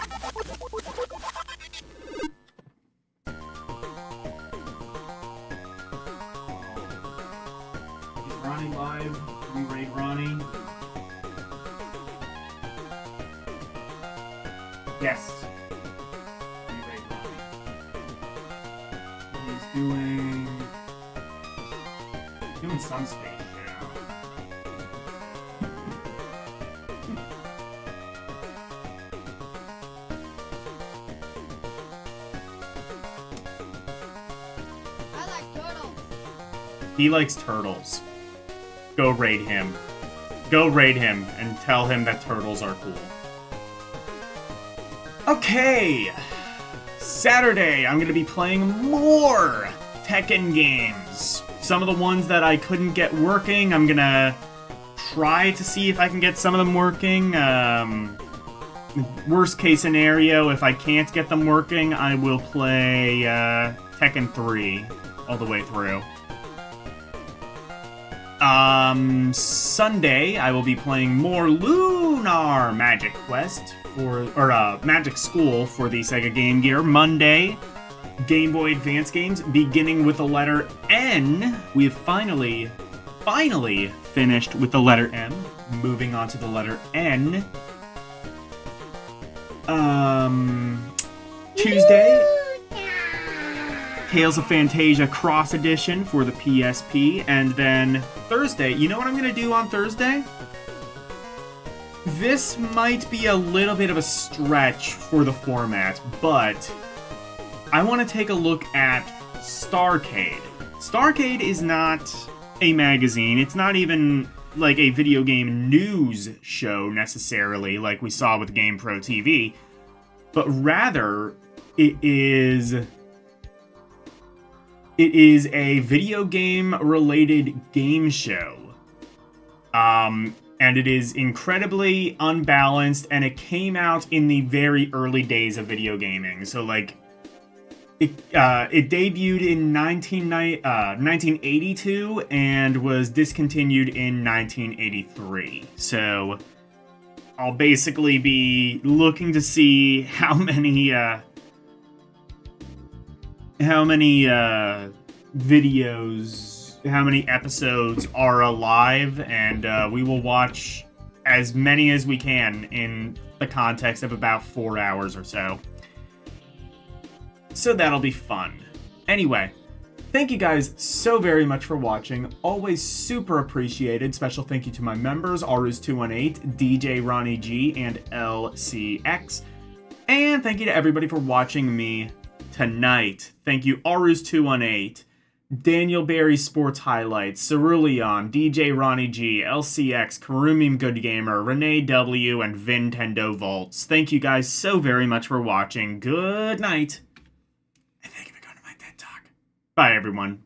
Is Ronnie live? Can we raid Ronnie? Yes. Can we raid Ronnie? He's doing some space now. I like turtles. He likes turtles. Go raid him. Go raid him and tell him that turtles are cool. Okay. Saturday, I'm going to be playing more Tekken games. Some of the ones that I couldn't get working, I'm going to try to see if I can get some of them working. Worst case scenario, if I can't get them working, I will play Tekken 3 all the way through. Sunday, I will be playing more Lunar Magic Quest Magic School for the Sega Game Gear. Monday, Game Boy Advance games, beginning with the letter N. We have finally finished with the letter M. Moving on to the letter N. Tuesday, Tales of Phantasia Cross Edition for the PSP, and then Thursday, you know what I'm gonna do on Thursday? This might be a little bit of a stretch for the format, but I want to take a look at Starcade. Starcade is not a magazine, it's not even like a video game news show necessarily, like we saw with GamePro TV, but rather it is a video game related game show. And it is incredibly unbalanced, and it came out in the very early days of video gaming. So like It debuted in 1982 and was discontinued in 1983. So I'll basically be looking to see how many videos, how many episodes are alive, and we will watch as many as we can in the context of about 4 hours or so. So that'll be fun. Anyway, thank you guys so very much for watching. Always super appreciated. Special thank you to my members, Arus218, DJ Ronnie G, and LCX. And thank you to everybody for watching me tonight. Thank you, Arus218, Daniel Barry Sports Highlights, Cerulean, DJ Ronnie G, LCX, Karumim Good Gamer, Renee W, and Vintendo Volts. Thank you guys so very much for watching. Good night. And thank you for going to my TED Talk. Bye, everyone.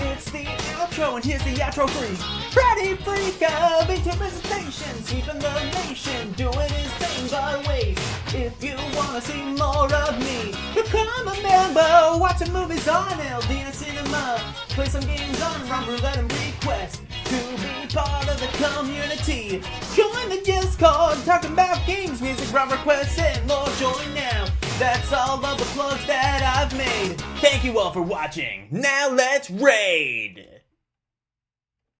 It's the outro, and here's the outro freeze. Freddy Freaka, into presentation, sweeping the nation, doing his thing by ways. If you wanna see more of me, become a member, watch some movies on LDM Cinema, play some games on Rum Roulette and request to be part of the community. Join the Discord, talking about games, music, rum requests, and more. Join now. That's all of the plugs that I've made. Thank you all for watching. Now let's raid!